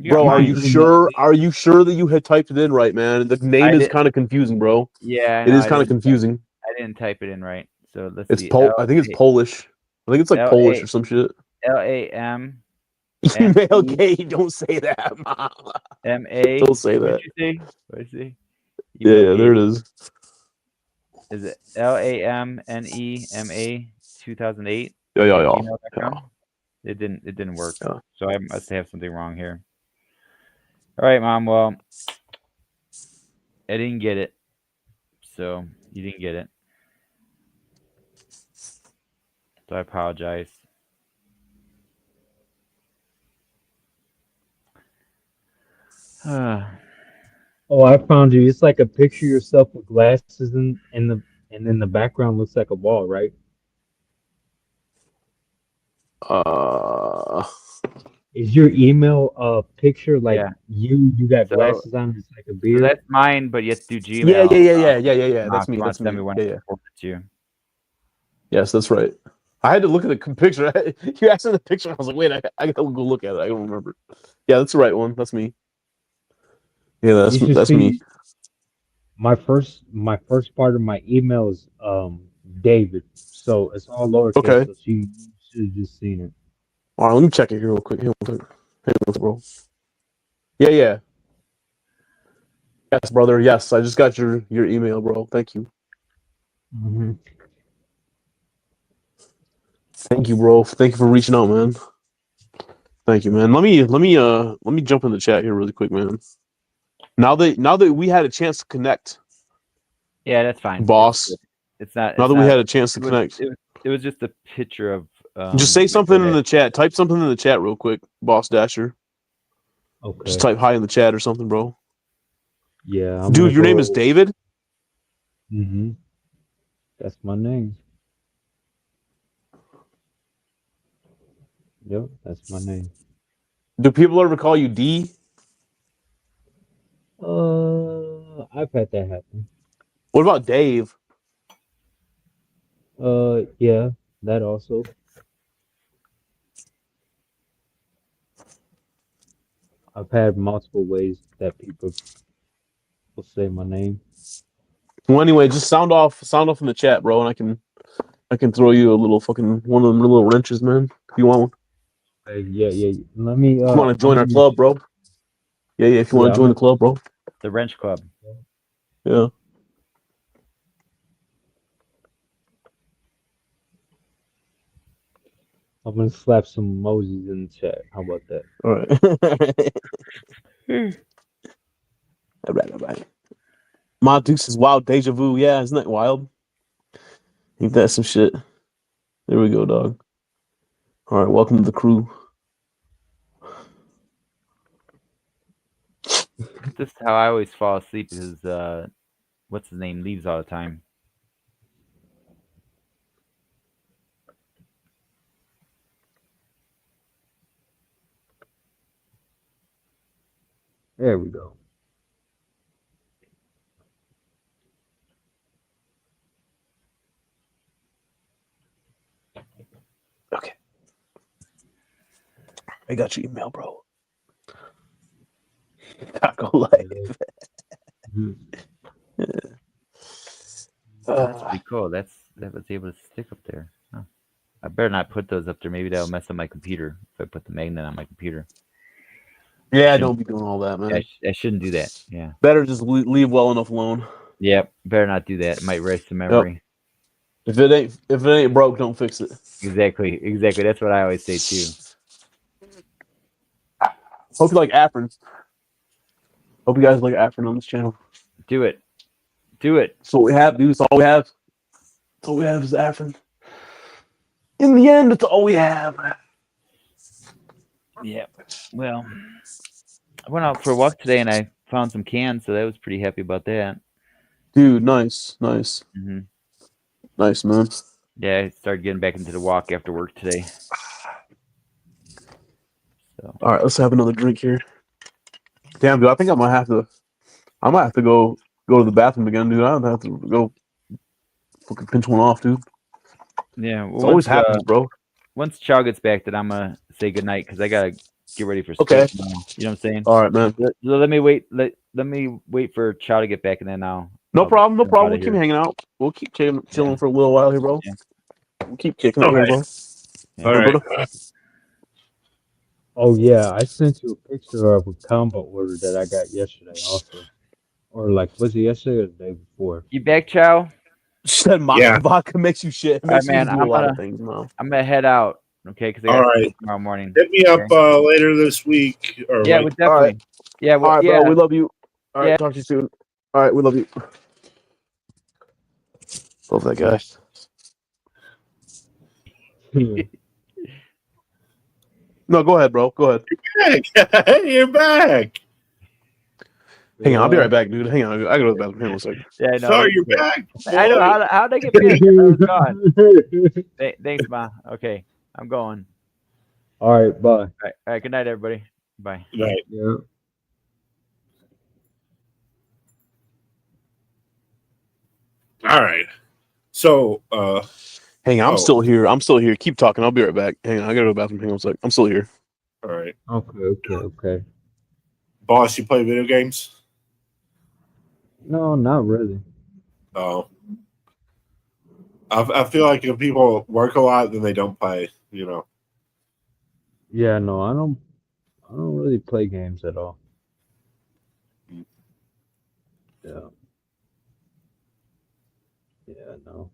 Bro, are you sure? Are you sure that you had typed it in right, man? The name is kind of confusing, bro. Yeah, it is kind of confusing. I didn't type it in right, so let's see. I think it's Polish. I think it's like Polish or some shit. LAM. Email gay. Don't say that, Mom. MA. Don't say that. What did you say? Yeah, there it is. Is it LAMNEMA 2008? Yeah. It didn't work. Yeah. So I must have something wrong here. All right, Mom. Well, I didn't get it. So you didn't get it. So I apologize. Oh, I found you. It's like a picture of yourself with glasses and then the background looks like a wall, right? Is your email a picture like you got glasses on? It's like a beard. So that's mine, but you have to do Gmail. Yeah. That's me. That's me. Yeah. Yes, that's right. I had to look at the picture. You asked me the picture. I was like, wait, I gotta go look at it. I don't remember. Yeah, that's the right one. That's me. Yeah, that's me. My first part of my email is David, so it's all lowercase. Okay. So you should have just seen it. All right, let me check it here real quick. Hang on, bro. Yeah. Yes, brother. Yes, I just got your email, bro. Thank you. Mm-hmm. Thank you, bro. Thank you for reaching out, man. Thank you, man. Let me jump in the chat here really quick, man. Now that we had a chance to connect, Yeah, that's fine. boss. It's not. Now It's that we not. had a chance to It was, connect, it was just a picture of. just say something in DoorDash. the chat. Type something in the chat real quick, boss Dasher. Okay. Just type hi in the chat or something, bro. Yeah, I'm Dude, gonna your name is go. David? Mm-hmm. That's my name. Yep, that's my name. Do people ever call you D? I've had that happen. What about Dave? Yeah, that also. I've had multiple ways that people will say my name. Well, anyway, just sound off in the chat, bro, and I can throw you a little fucking one of them little wrenches, man. If you want one. Yeah. Let me. If you want to I'm join our gonna. club, bro. Yeah. If you want Yeah, to I'm join the gonna. club, bro. The Wrench Club. Yeah. I'm gonna slap some emojis in the chat. How about that? All right. All right. Ma Dukes is wild deja vu. Yeah, isn't that wild? Ain't that some shit? There we go, dog. All right, welcome to the crew. This is how I always fall asleep because what's his name leaves all the time. There we go. Okay. I got your email, bro. Taco Life. Mhm. That's pretty cool. That was able to stick up there. Huh. I better not put those up there. Maybe that'll mess up my computer if I put the magnet on my computer. Yeah, don't be doing all that, man. I shouldn't do that. Yeah. Better just leave well enough alone. Yep. Better not do that. It might erase the memory. If it ain't broke, don't fix it. Exactly. That's what I always say too. Hope you like Afrin. Hope you guys like Afrin on this channel. Do it. That's what we have, dude. That's all we have. That's all we have is Afrin. In the end, it's all we have. Yeah. Well, I went out for a walk today and I found some cans, so I was pretty happy about that. Dude, nice. Mm-hmm. Nice, man. Yeah, I started getting back into the walk after work today. So. All right, let's have another drink here. Damn, dude, I think I might have to go to the bathroom again, dude. I have to go fucking pinch one off, dude. Yeah, well, It always happens, bro. Once Chow gets back, then I'm gonna say goodnight because I gotta get ready for school. Okay. Tomorrow. You know what I'm saying? All right, man. Let me wait. Let me wait for Chow to get back, and then I'll. No problem. We'll keep here. hanging out. We'll keep chilling for a little while here, bro. Yeah. We'll keep kicking it here, bro. Yeah. All right. Oh yeah, I sent you a picture of a combo order that I got yesterday also. Or like was it yesterday or the day before? You back, Chow? Said vodka makes you shit. It makes All right, you man, do a lot of things, man. I'm gonna head out. Okay, because I got school tomorrow morning. Hit me up later this week. Or Yeah, like, definitely. All right. Yeah, All right, bro. We love you. All right, Yeah. talk to you soon. All right, we love you. Love that guy. No, go ahead, bro. Go ahead. You're back. Hang on, I'll be right back, dude. Hang on, I go to the bathroom. Hang on a second. Yeah, no, Sorry, you're back. I know how'd I get back? I was gone. Thanks, Ma. Okay, I'm going. All right, bye. All right. Good night, everybody. Bye. Right. Yeah. All right. So, hang on, I'm still here. Keep talking. I'll be right back. Hang on, I gotta go to the bathroom. Hang on a sec. I'm still here. all right. Okay. Boss, you play video games? No, not really. Oh. I feel like if people work a lot, then they don't play, you know. Yeah, no, I don't really play games at all. Yeah. Yeah. No.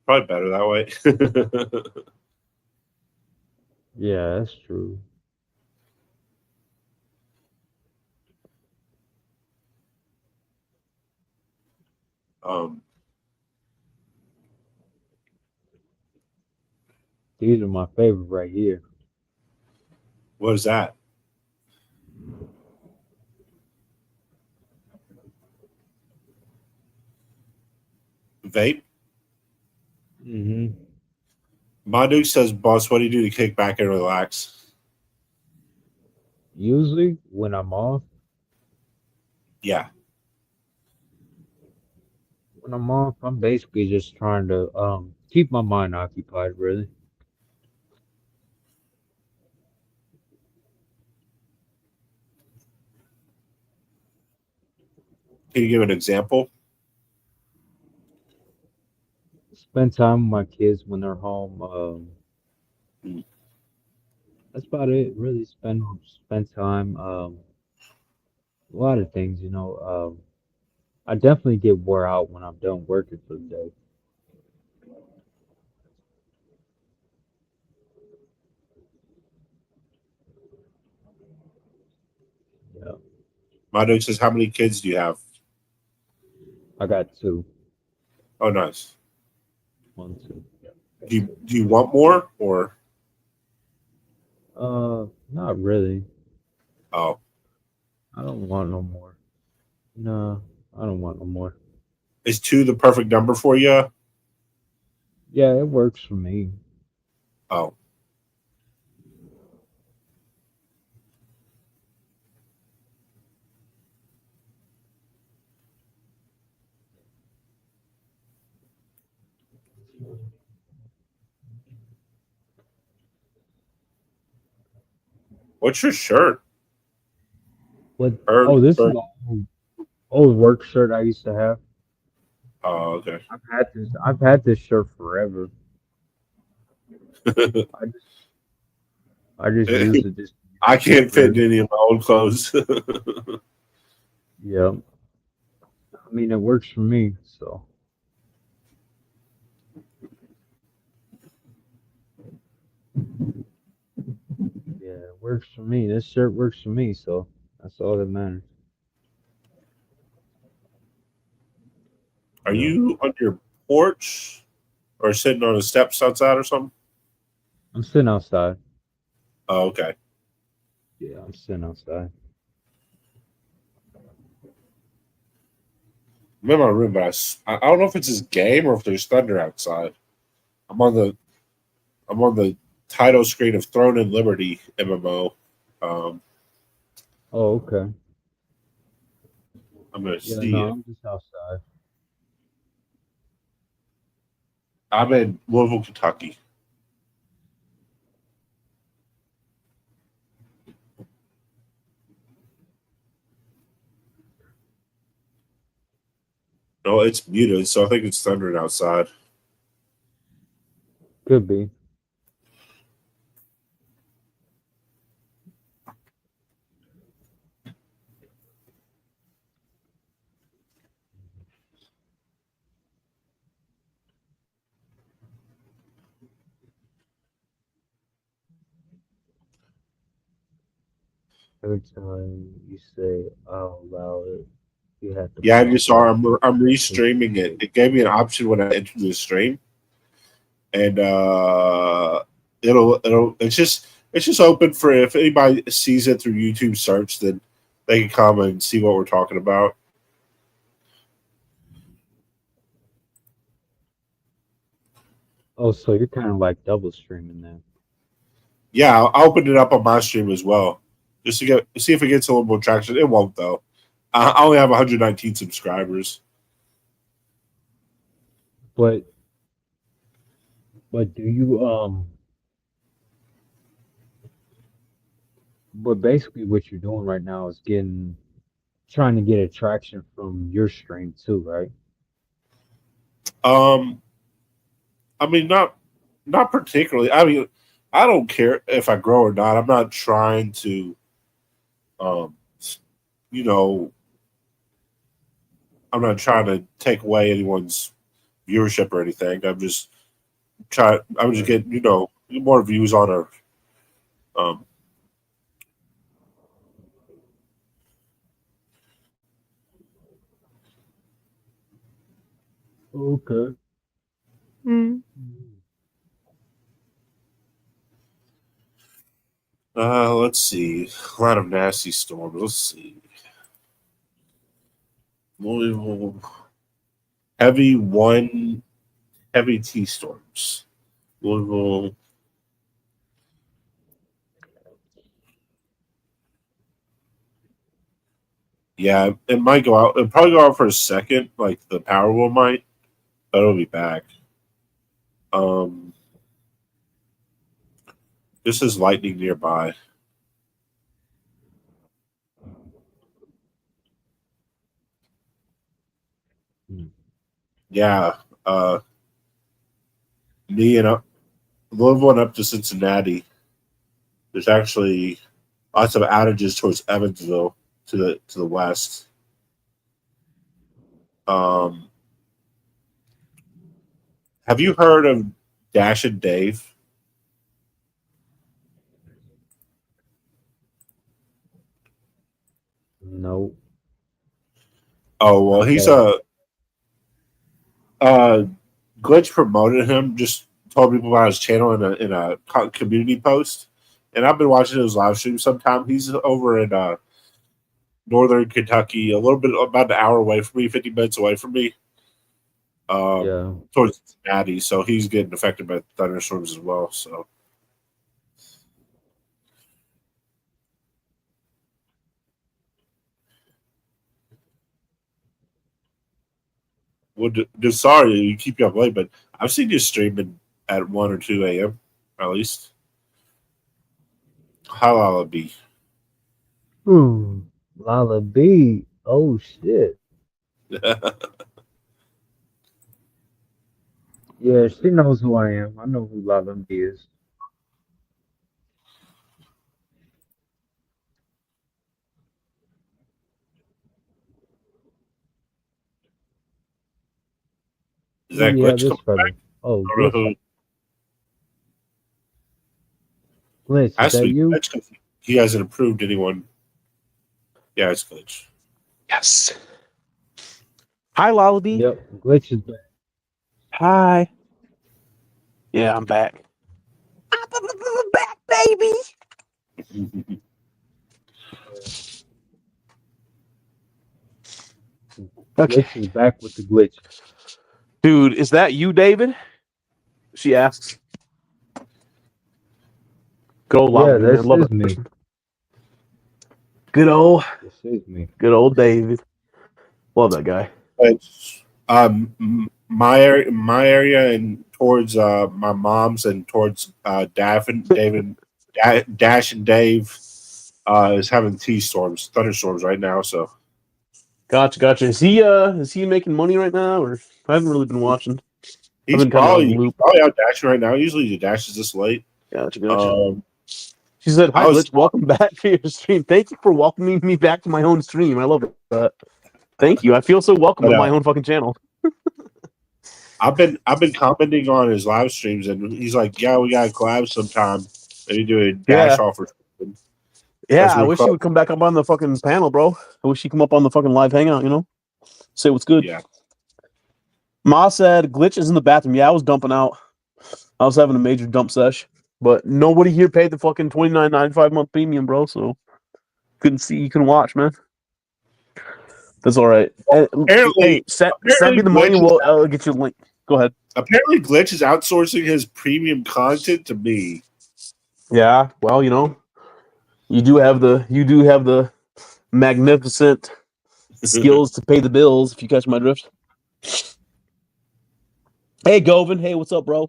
Probably better that way. Yeah, that's true. um, These are my favorite right here. what is that? Vape? Mm-hmm. My dude says, boss, what do you do to kick back and relax? Usually when I'm off, Yeah. I'm basically just trying to keep my mind occupied. Really. Can you give an example? Spend time with my kids when they're home. Mm. That's about it. Really spend time. A lot of things, I definitely get wore out when I'm done working for the day. Yeah, My dude says, how many kids do you have? I got two. Oh, nice. One, two. Yeah, got two. Do you want more or? Not really. Oh, I don't want no more. No, I don't want no more. is two the perfect number for you? Yeah, it works for me. Oh, what's your shirt? What? Or, Oh, this is or an old work shirt I used to have. oh, okay. I've had this shirt forever. I just I just use it just I can't fit in really. any of my old clothes. Yeah. I mean, it works for me. So yeah, it works for me. This shirt works for me. So that's all that matters. Are Yeah. you on your porch or sitting on the steps outside or something? I'm sitting outside. Oh, okay. Yeah, I'm sitting outside. I'm in my room, but I don't know if it's this game or if there's thunder outside. I'm on the I'm on the title screen of Throne and Liberty MMO. Um, Oh, okay. I'm gonna Yeah, see no, it. I'm just outside. I'm in Louisville, Kentucky. No, it's muted, so I think it's thundering outside. Could be. Every time you say out loud, you have to Yeah, I pop just saw. up. I'm restreaming it. It gave me an option when I entered the stream, and it's just open for if anybody sees it through YouTube search, then they can come and see what we're talking about. Oh, so you're kind of like double streaming then. Yeah, I opened it up on my stream as well, just to see if it gets a little more traction. It won't though. I only have 119 subscribers. But do you but basically what you're doing right now is trying to get attraction from your stream too, right? Um, I mean, not particularly. I mean, I don't care if I grow or not. I'm not trying to Um, you know, I'm not trying to take away anyone's viewership or anything. I'm just getting, more views on her. Um, Okay. let's see. A lot of nasty storms. Let's see. Louisville. Heavy T storms. Louisville. Yeah, it might go out. It'll probably go out for a second, like the Powerball might, but it'll be back. Um, this is lightning nearby. Yeah, me and Louisville and up to Cincinnati. There's actually lots of outages towards Evansville to the west. Have you heard of Dash and Dave? No. Oh well, he's Okay. Glitch promoted him. Just told people about his channel in a community post, and I've been watching his live stream. Sometime he's over in northern Kentucky, a little bit about an hour away from me, 50 minutes away from me, Yeah. towards Cincinnati. So he's getting affected by thunderstorms as well. So. Well, sorry you keep you up late, but I've seen you streaming at 1 or 2 a.m. at least. Halala B. Lala B. Oh shit. Yeah, she knows who I am. I know who Lala B is. Is Who that we have Glitch this coming back? fella? Oh, I don't know Glitch. who. Glitch, is Has to that be you? Glitch 'cause he hasn't approved anyone. Yeah, it's Glitch. Yes. Hi, Lullaby. Yep. Glitch is back. Hi. Yeah, I'm back. I'm back, baby. Okay. Glitch is back with the glitch. Dude, is that you, David? She asks. Good old Yeah, Lullaby, man. this Love is that me. person. Good old Me. David. Love that guy. But, my area and towards my mom's and towards Dash and Dave is having thunderstorms right now. So Gotcha. Is he making money right now, or I haven't really been watching. I've he's been kind of out of the probably loop. out dashing right now. Usually he dashes this late. Gotcha. She said, I "Hi, was Glitch. Welcome back to your stream. Thank you for welcoming me back to my own stream. I love that. Thank you. I feel so welcome But, on my own fucking channel." I've been commenting on his live streams, and he's like, "Yeah, we got to collab sometime. Maybe do a dash Yeah. off or something." Yeah, I real wish cool. he would come back up on the fucking panel, bro. I wish he'd come up on the fucking live hangout, Say what's good. Yeah, Ma said, Glitch is in the bathroom. Yeah, I was dumping out. I was having a major dump sesh. But nobody here paid the fucking $29.95 month premium, bro, so couldn't see, you can watch, man. That's all right. apparently, Send me the money, Glitch and I'll get you a link. Go ahead. apparently Glitch is outsourcing his premium content to me. Yeah, well, you do have the magnificent skills to pay the bills, if you catch my drift. Hey, Govin. Hey, what's up, bro?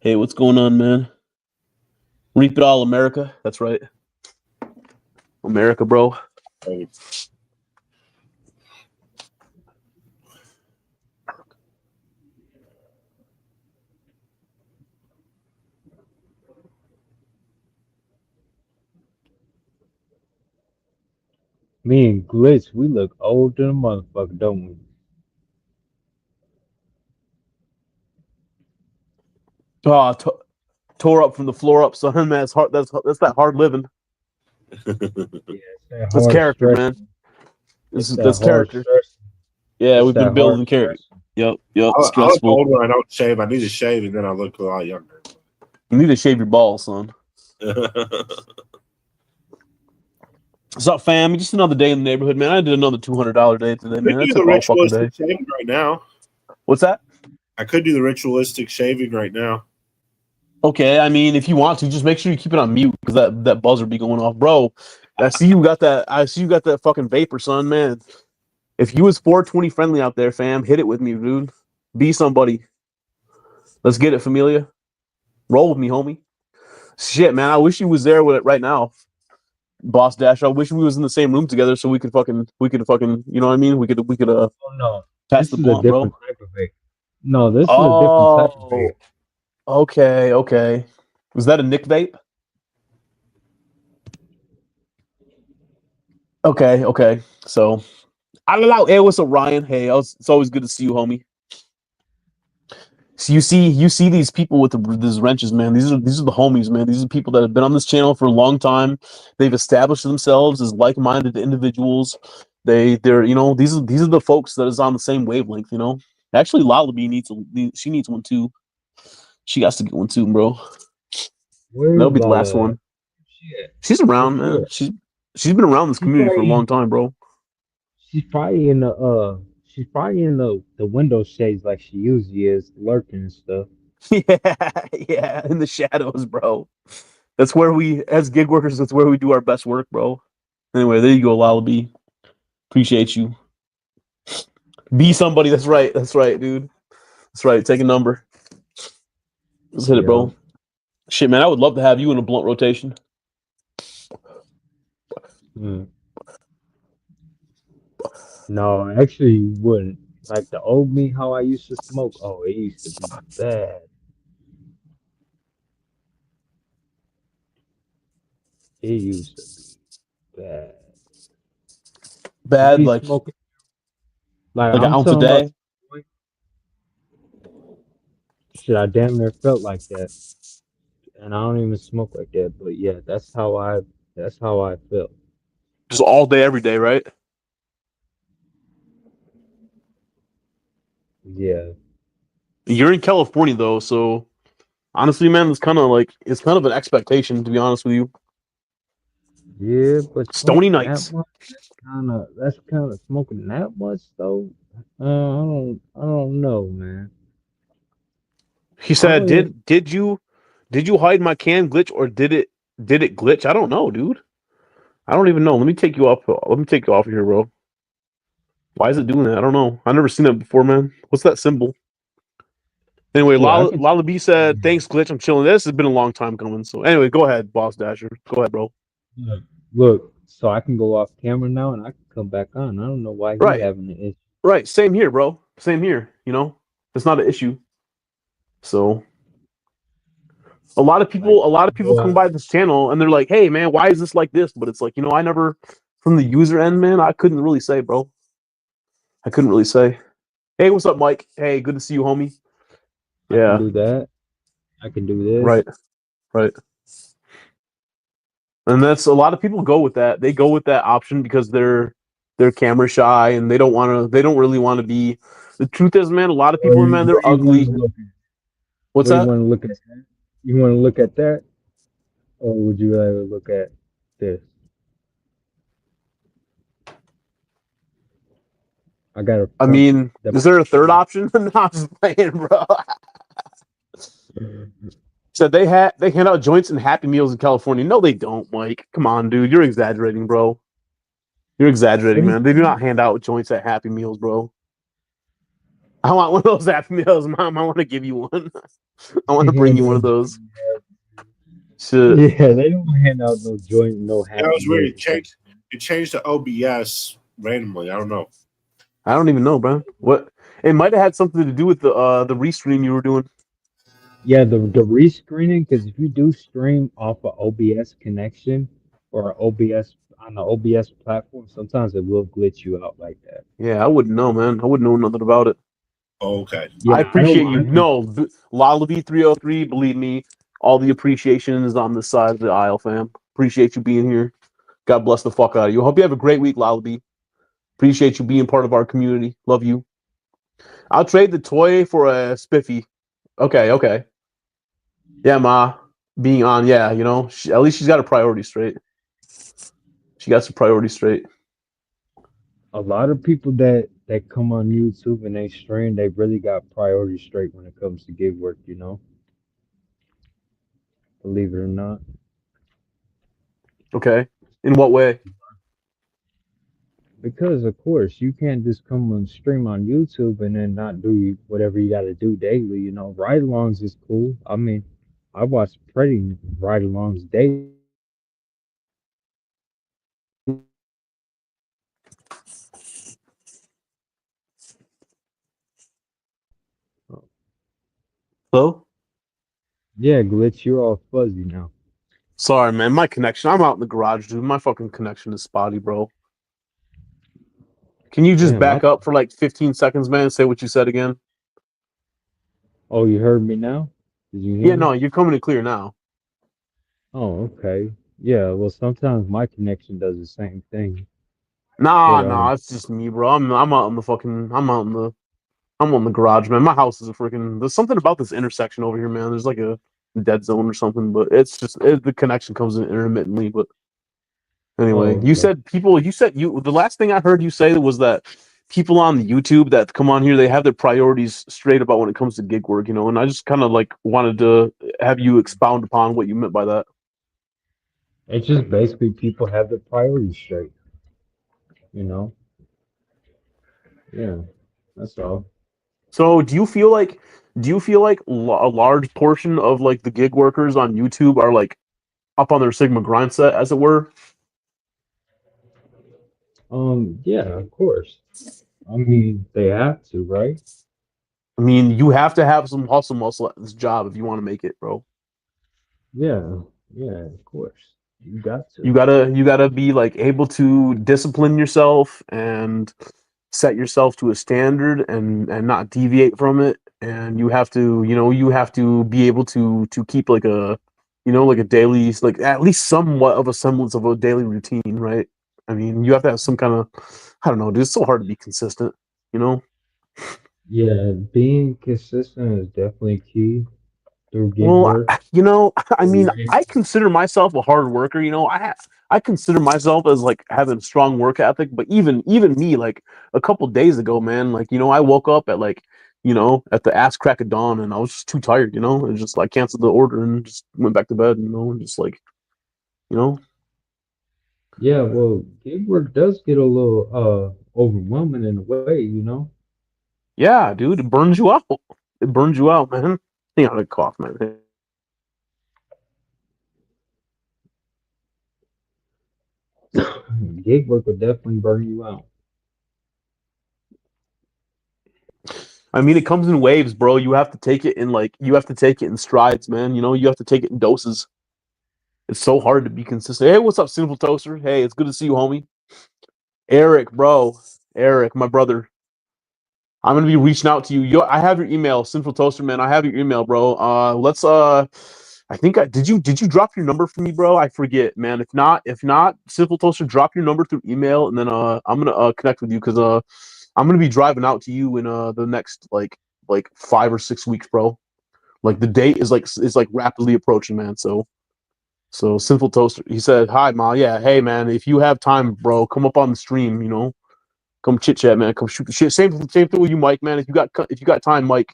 Hey, what's going on, man? Reap it all, America. That's right. America, bro. Me and Glitch, we look old than a motherfucker, don't we? Oh, tore up from the floor up, son. Man, it's hard. That's that hard living. Yeah, it's that That's hard character, stress. man. It's that That's hard character. stress. Yeah, It's we've been that hard building character. stress. Yep. I look Stressful. old when I don't shave. I need to shave, and then I look a lot younger. You need to shave your balls, son. What's up, fam? Just another day in the neighborhood, man. I did another $200 day today, I man. could That do took the all fucking day. ritualistic shaving right now. What's that? I could do the ritualistic shaving right now. Okay, I mean, if you want to, just make sure you keep it on mute because that buzzer be going off, bro. I see you got that fucking vapor, son, man. If you was 420 friendly out there, fam, hit it with me, dude. Be somebody. Let's get it, familia. Roll with me, homie. Shit, man. I wish you was there with it right now, Boss Dash. I wish we was in the same room together so we could fucking, you know what I mean? We could Oh no, pass this the is a blunt, bro. different type of vape. No, this is a different type of vape. Okay. Was that a Nick vape? Okay. So, I don't know. Hey, what's up, Ryan? Hey, it's always good to see you, homie. So you see these people with these wrenches, man. These are the homies, man. These are people that have been on this channel for a long time. They've established themselves as like-minded individuals. They're these are the folks that is on the same wavelength. Actually, Lullaby needs one too. She got to get one too, bro. That'll be the last one. Shit. She's around, man. She's been around this community for a long time, bro. She's probably in the window shades like she usually is, lurking and stuff. Yeah, in the shadows, bro. That's where we, as gig workers, that's where we do our best work, bro. Anyway, there you go, Lullaby. Appreciate you. Be somebody. That's right, dude. That's right. Take a number. Let's hit it, bro. Shit, man, I would love to have you in a blunt rotation. No, actually, you wouldn't. Like the old me, how I used to smoke. Oh, it used to be bad. It used to be bad. Bad, like smoking, like an ounce a day. Shit, I damn near felt like that, and I don't even smoke like that. But yeah, that's how I felt. Just all day, every day, right? Yeah. You're in California though, so honestly, man, it's kind of an expectation, to be honest with you. Yeah, but Stony nights. That's kind of smoking that much though. I don't know, man. He said, "Did you hide my can glitch or did it glitch? I don't know, dude. I don't even know. Let me take you off. Let me take you off here, bro. Why is it doing that? I don't know. I've never seen that before, man. What's that symbol?" Anyway, Yeah, Lala B said, "Thanks, glitch. I'm chilling. This has been a long time coming." So anyway, go ahead, Boss Dasher. Go ahead, bro. Look, so I can go off camera now and I can come back on. I don't know why he's having an issue. Right. Same here, bro. Same here. It's not an issue. So a lot of people come by this channel and they're like, "Hey, man, why is this like this?" But it's like, I never, from the user end, man, I couldn't really say, bro. I couldn't really say. Hey, what's up, Mike? Hey, good to see you, homie. Yeah. I can do that. I can do this. Right. And that's a lot of people go with that. They go with that option because they're camera shy and they don't really want to be. The truth is, man, a lot of people, man, they're ugly. What's that? You want to look at that? You want to look at that, or would you rather look at this? I mean, is there a third option? No, I'm just playing, bro. Said they hand out joints and Happy Meals in California. No, they don't, Mike. Come on, dude. You're exaggerating, bro. You're exaggerating, man. They do not hand out joints at Happy Meals, bro. I want one of those Happy Meals, Mom. I want to give you one. I want to bring you one of those. Shit. Yeah, they don't hand out no joint, no Happy That was weird. Meals. It changed to OBS randomly. I don't know. I don't even know, bro. What? It might have had something to do with the restream you were doing. Yeah, the rescreening, because if you do stream off of OBS connection, or OBS on the OBS platform, sometimes it will glitch you out like that. Yeah, I wouldn't know, man. I wouldn't know nothing about it. Okay. I Yeah, I don't appreciate you. mind. No, Lalaby 303, believe me, all the appreciation is on this side of the aisle, fam. Appreciate you being here. God bless the fuck out of you. Hope you have a great week, Lalaby. Appreciate you being part of our community. Love you. I'll trade the toy for a spiffy. Okay. Yeah, Ma. Being on, yeah, you know, at least she's got her priorities straight. She got some priorities straight. A lot of people that come on YouTube and they stream, they really got priorities straight when it comes to gig work. Believe it or not. Okay. In what way? Because of course you can't just come and stream on YouTube and then not do whatever you got to do daily. Ride-alongs is cool. I mean, I watch pretty ride-alongs daily. Hello? Yeah, Glitch, you're all fuzzy now. Sorry, man. My connection. I'm out in the garage, dude. My fucking connection is spotty, bro. Can you just Damn, back up for like 15 seconds, man? Say what you said again. oh, you heard me now? Did you hear Yeah, me? no, you're coming in clear now. Oh, okay. Yeah, well, sometimes my connection does the same thing. Nah, But it's just me, bro. I'm out in the fucking. I'm on the garage, man. My house is a freaking. There's something about this intersection over here, man. There's like a dead zone or something, but it's just the connection comes in intermittently. But anyway, oh, you okay. said people. You said you. The last thing I heard you say was that people on the YouTube that come on here, they have their priorities straight about when it comes to gig work, you know. And I just kind of like wanted to have you expound upon what you meant by that. It's just basically people have their priorities straight, you know? Yeah, that's all. So, do you feel like a large portion of like the gig workers on YouTube are like up on their Sigma grind set, as it were? Yeah, of course. I mean, they have to, right? I mean, you have to have some hustle muscle at this job if you want to make it, bro. Yeah, yeah, of course. You got to. You gotta be like able to discipline yourself and set yourself to a standard and not deviate from it. And you have to be able to keep like like a daily, like at least somewhat of a semblance of a daily routine, right? I mean, you have to have some kind of, I don't know, dude. It's so hard to be consistent, you know. Yeah, being consistent is definitely key through gig Well, work. I mean, I consider myself a hard worker. I consider myself as like having a strong work ethic. But even me, like a couple days ago, man, like I woke up at like at the ass crack of dawn, and I was just too tired. And just like canceled the order and just went back to bed. And just like you know, Yeah, well, gig work does get a little overwhelming in a way. yeah, dude, it burns you out. It burns you out, man. I think I had a cough, man. Gig work will definitely burn you out. I mean, it comes in waves, bro. You have to take it in strides, man. You have to take it in doses. It's so hard to be consistent. Hey, what's up, Sinful Toaster? Hey, it's good to see you, homie. Eric, bro. Eric, my brother. I'm gonna be reaching out to you. I have your email, Sinful Toaster, man. I have your email, bro. Let's I think I did you drop your number for me, bro? I forget, man. If not, Sinful Toaster, drop your number through email, and then I'm gonna connect with you because I'm gonna be driving out to you in the next like 5 or 6 weeks, bro. Like the date is like rapidly approaching, man. So Sinful Toaster, he said, "Hi, Ma. Yeah, hey, man. If you have time, bro, come up on the stream. Come chit chat, man. Come shoot the shit. Same thing with you, Mike, man. If you got time, Mike,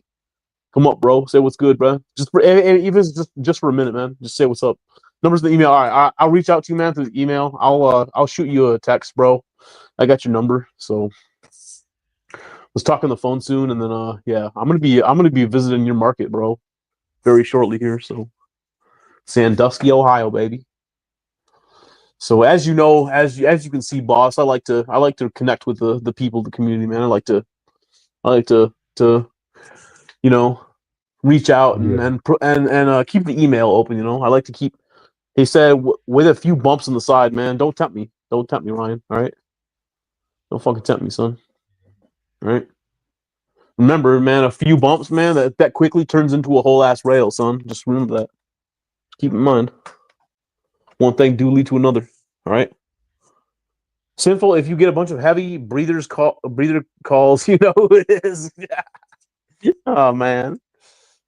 come up, bro. Say what's good, bro. And even if it's just for a minute, man. Just say what's up. Numbers in the email. All right, I'll reach out to you, man, through the email. I'll shoot you a text, bro. I got your number, so let's talk on the phone soon. And then yeah, I'm gonna be visiting your market, bro, very shortly here. So Sandusky, Ohio, baby. So as you know, as you can see, boss, I like to connect with the people, the community, man. I like to you know reach out and Yeah. and keep the email open. I like to keep He said, with a few bumps on the side, man. Don't tempt me. Don't tempt me, Ryan. All right. Don't fucking tempt me, son. All right. Remember, man, a few bumps, man, that quickly turns into a whole ass rail, son. Just remember that. Keep in mind. One thing do lead to another. All right. Sinful, if you get a bunch of heavy breather calls, you know who it is. Oh man.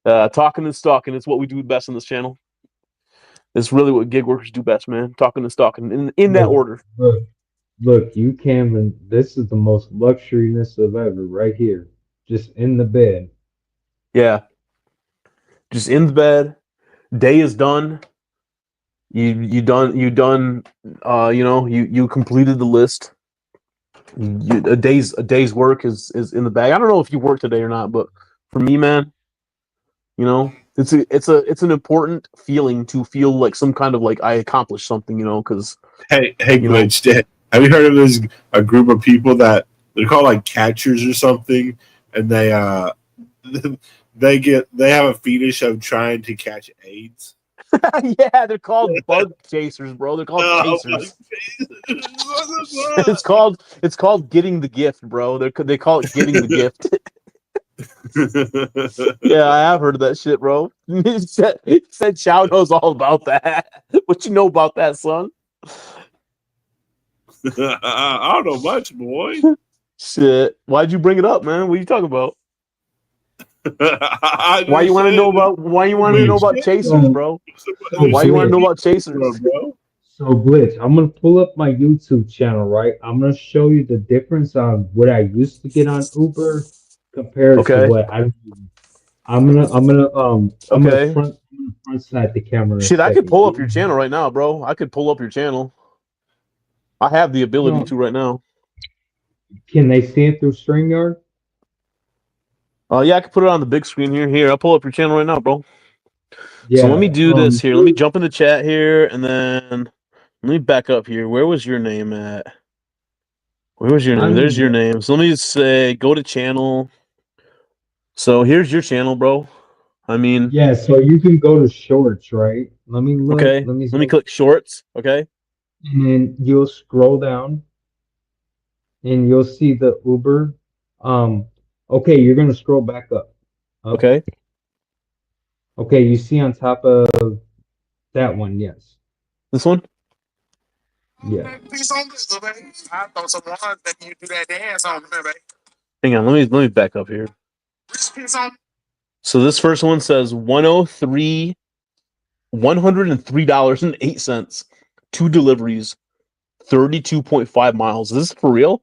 Talking and stalking is what we do best on this channel. It's really what gig workers do best, man. Talking and stalking in that order. Look, you Cameron, this is the most luxuriness of ever right here. Just in the bed. Yeah. Just in the bed. Day is done. You done you know, you completed the list. A day's work is in the bag. I don't know if you work today or not, but for me, man, you know, it's an important feeling to feel like some kind of like I accomplished something, you know, because hey Glitch, have you heard of a group of people that they're called like catchers or something, and they they have a fetish of trying to catch AIDS. yeah, they're called bug chasers, bro. They're called chasers. It's called getting the gift, bro. They call it getting the gift. Yeah, I have heard of that shit, bro. He said Chow knows all about that. What you know about that, son? I don't know much, boy. Shit. Why'd you bring it up, man? What are you talking about? Why you want to know about chasers, bro? Why you want to know about chasers, bro? So Glitch, I'm gonna pull up my YouTube channel, right? I'm gonna show you the difference on what I used to get on Uber compared to Okay. what I'm gonna front side the camera. Shit, I could pull up your channel right now, bro. I could pull up your channel. I have the ability to right now. Can they see it through StreamYard? Yeah, I can put it on the big screen here. Here, I'll pull up your channel right now, bro. Yeah. So let me do this here. Let me jump in the chat here, and then let me back up here. Where was your name at? Where was your name? There's your name. So let me just say, go to channel. So here's your channel, bro. I mean, yeah. So you can go to shorts, right? Let me look. Okay. Let me click shorts. Okay. And then you'll scroll down, and you'll see the Uber. Okay, you're gonna scroll back up. Okay. Okay, you see on top of that one, yes. This one? Yeah. Hang on, let me back up here. So this first one says $103.08. 2 deliveries, 32.5 miles. Is this for real?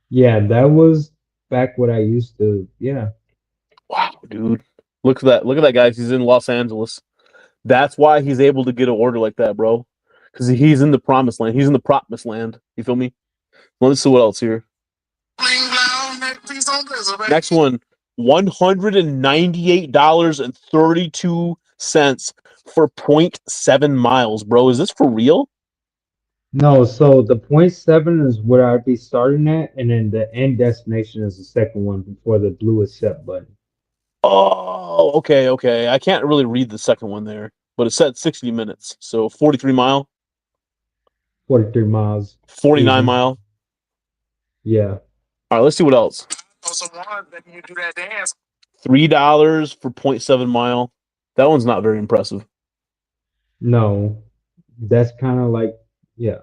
Yeah, that was back what I used to. Yeah. Wow, dude. Look at that. Look at that, guys. He's in Los Angeles. That's why he's able to get an order like that, bro. Because he's in the promised land. He's in the promised land. You feel me? Let's see what else here. Next one, $198.32 for 0.7 miles, bro. Is this for real? No, so the 0.7 is where I'd be starting at, and then the end destination is the second one before the blue accept button. Oh, okay. I can't really read the second one there, but it said 60 minutes. So 43 mile. 43 miles. 49 easy. mile. Yeah. All right, let's see what else. $3 for 0.7 mile. That one's not very impressive. No, that's kind of like, yeah.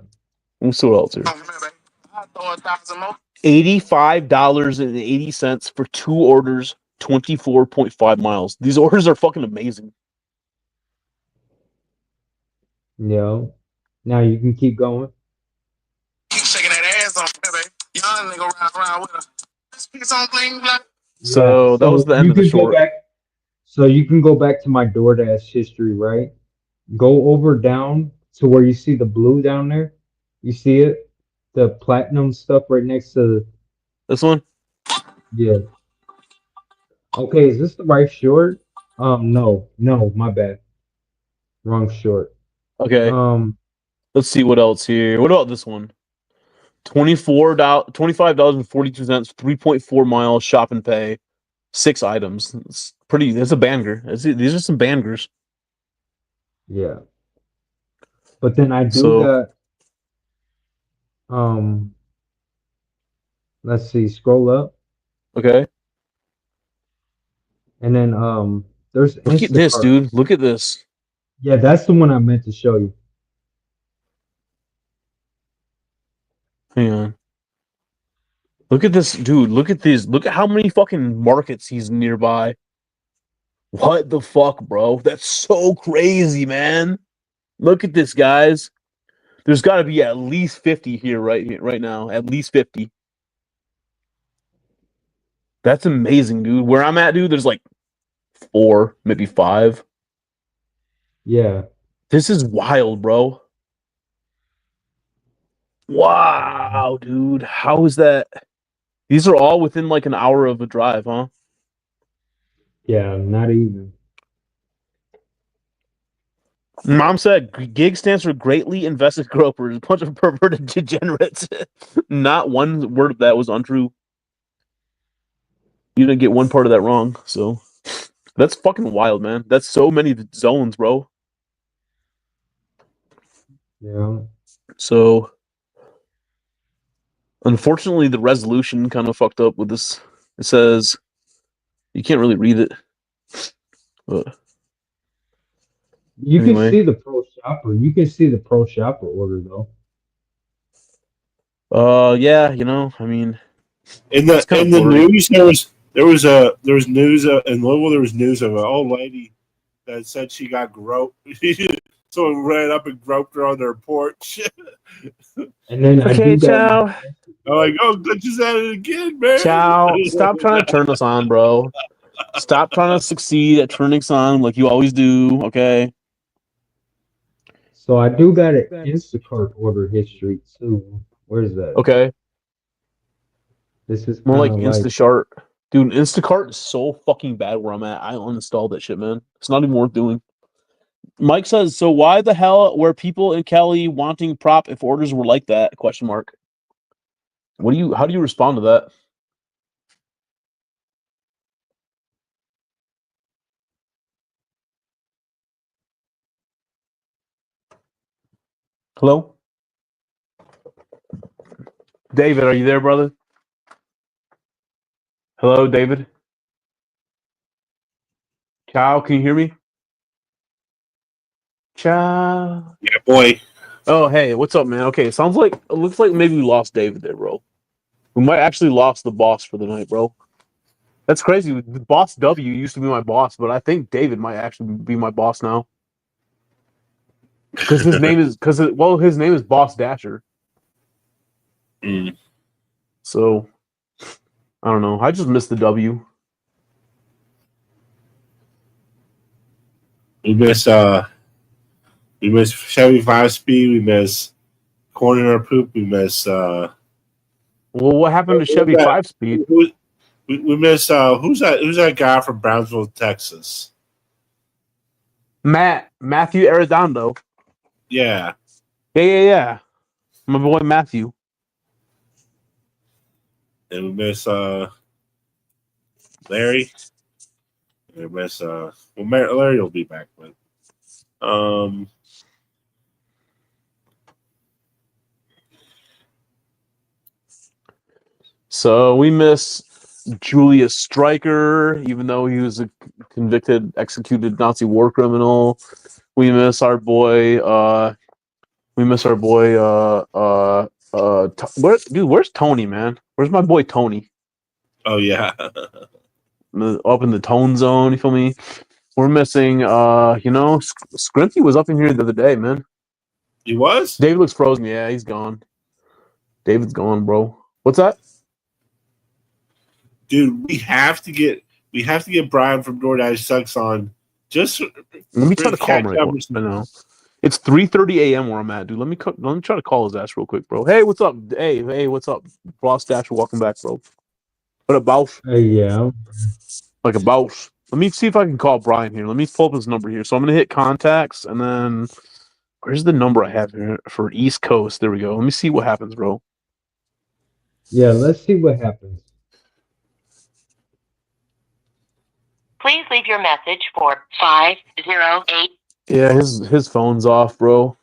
Let's see what else here. $85.80 for 2 orders, 24.5 miles. These orders are fucking amazing. Yeah. Now you can keep going. Keep shaking that ass on, baby. Young nigga around with her. So that was the end of the short. So you can go back to my DoorDash history, right? Go over down to where you see the blue down there. You see it? The platinum stuff right next to this one? Yeah. Okay, is this the right short? No, my bad. Wrong short. Okay. Let's see what else here. What about this one? $25.42, 3.4 miles, shop and pay, 6 items. It's a banger. These are some bangers. Yeah. But then I do So got um. Let's see. Scroll up, okay, and then there's look at this, Instacart. dude. Look at this. Yeah, that's the one I meant to show you. Hang on. Look at this, dude. Look at these. Look at how many fucking markets he's nearby. What the fuck, bro? That's so crazy, man. Look at this, guys. There's got to be at least 50 right now. At least 50. That's amazing, dude. Where I'm at, dude, there's like 4, maybe 5. Yeah, This is wild, bro. Wow, dude. How is that? These are all within like an hour of a drive, huh? yeah, not even. Mom said gig stands for greatly invested gropers, a bunch of perverted degenerates. Not one word of that was untrue. You didn't get one part of that wrong, so that's fucking wild, man. That's so many zones, bro. Yeah, So unfortunately the resolution kind of fucked up with this. It says you can't really read it. But you can anyway. see the pro shopper. You can see the pro shopper order though. Yeah, you know, I mean, In it's kind the of blurry. news, there was news in Louisville. There was news of an old lady that said she got groped. Someone ran up and groped her on their porch. And then I Okay, do got Chow. my I'm like, oh, just at it again, man. Chow, stop trying to turn us on, bro. Stop trying to succeed at turning us on like you always do, okay? So I do got an Instacart order history too. Where's that? Okay. This is More kind like of like Instacart. Dude, Instacart is so fucking bad where I'm at. I uninstalled that shit, man. It's not even worth doing. Mike says, so why the hell were people in Cali wanting prop if orders were like that? Question mark. How do you respond to that? Hello? David, are you there, brother? Hello, David? Chow, can you hear me? Chow. Yeah, boy. Oh, hey, what's up, man? Okay, it looks like maybe we lost David there, bro. We might actually lost the boss for the night, bro. That's crazy. Boss W used to be my boss, but I think David might actually be my boss now. Because his name is Boss Dasher. Mm. So I don't know. I just missed the W. We miss Chevy 5-speed. We miss corn in our poop. We miss Well, what happened to Chevy 5-speed? we miss who's that guy from Brownsville, Texas? Matthew Arredondo. Yeah. Yeah. My boy Matthew. And we miss Larry. And we miss Larry will be back, but So we miss Julius Stryker, even though he was a convicted, executed Nazi war criminal. We miss our boy. Where's Tony, man? Where's my boy Tony? oh yeah. Up in the tone zone. You feel me? We're missing. Scrimpy was up in here the other day, man. He was? David looks frozen. Yeah, he's gone. David's gone, bro. What's that? Dude, we have to get Brian from DoorDash Sucks on. Just Let me try to call him right now. It's 3:30 a.m. where I'm at, dude. Let me try to call his ass real quick, bro. Hey, what's up? Hey, what's up? Boss Dasher, welcome back, bro. What about? yeah. Like about. Let me see if I can call Brian here. Let me pull up his number here. So I'm gonna hit contacts and then where's the number I have here for East Coast? There we go. Let me see what happens, bro. Yeah, let's see what happens. Please leave your message for 508. Yeah, his phone's off, bro.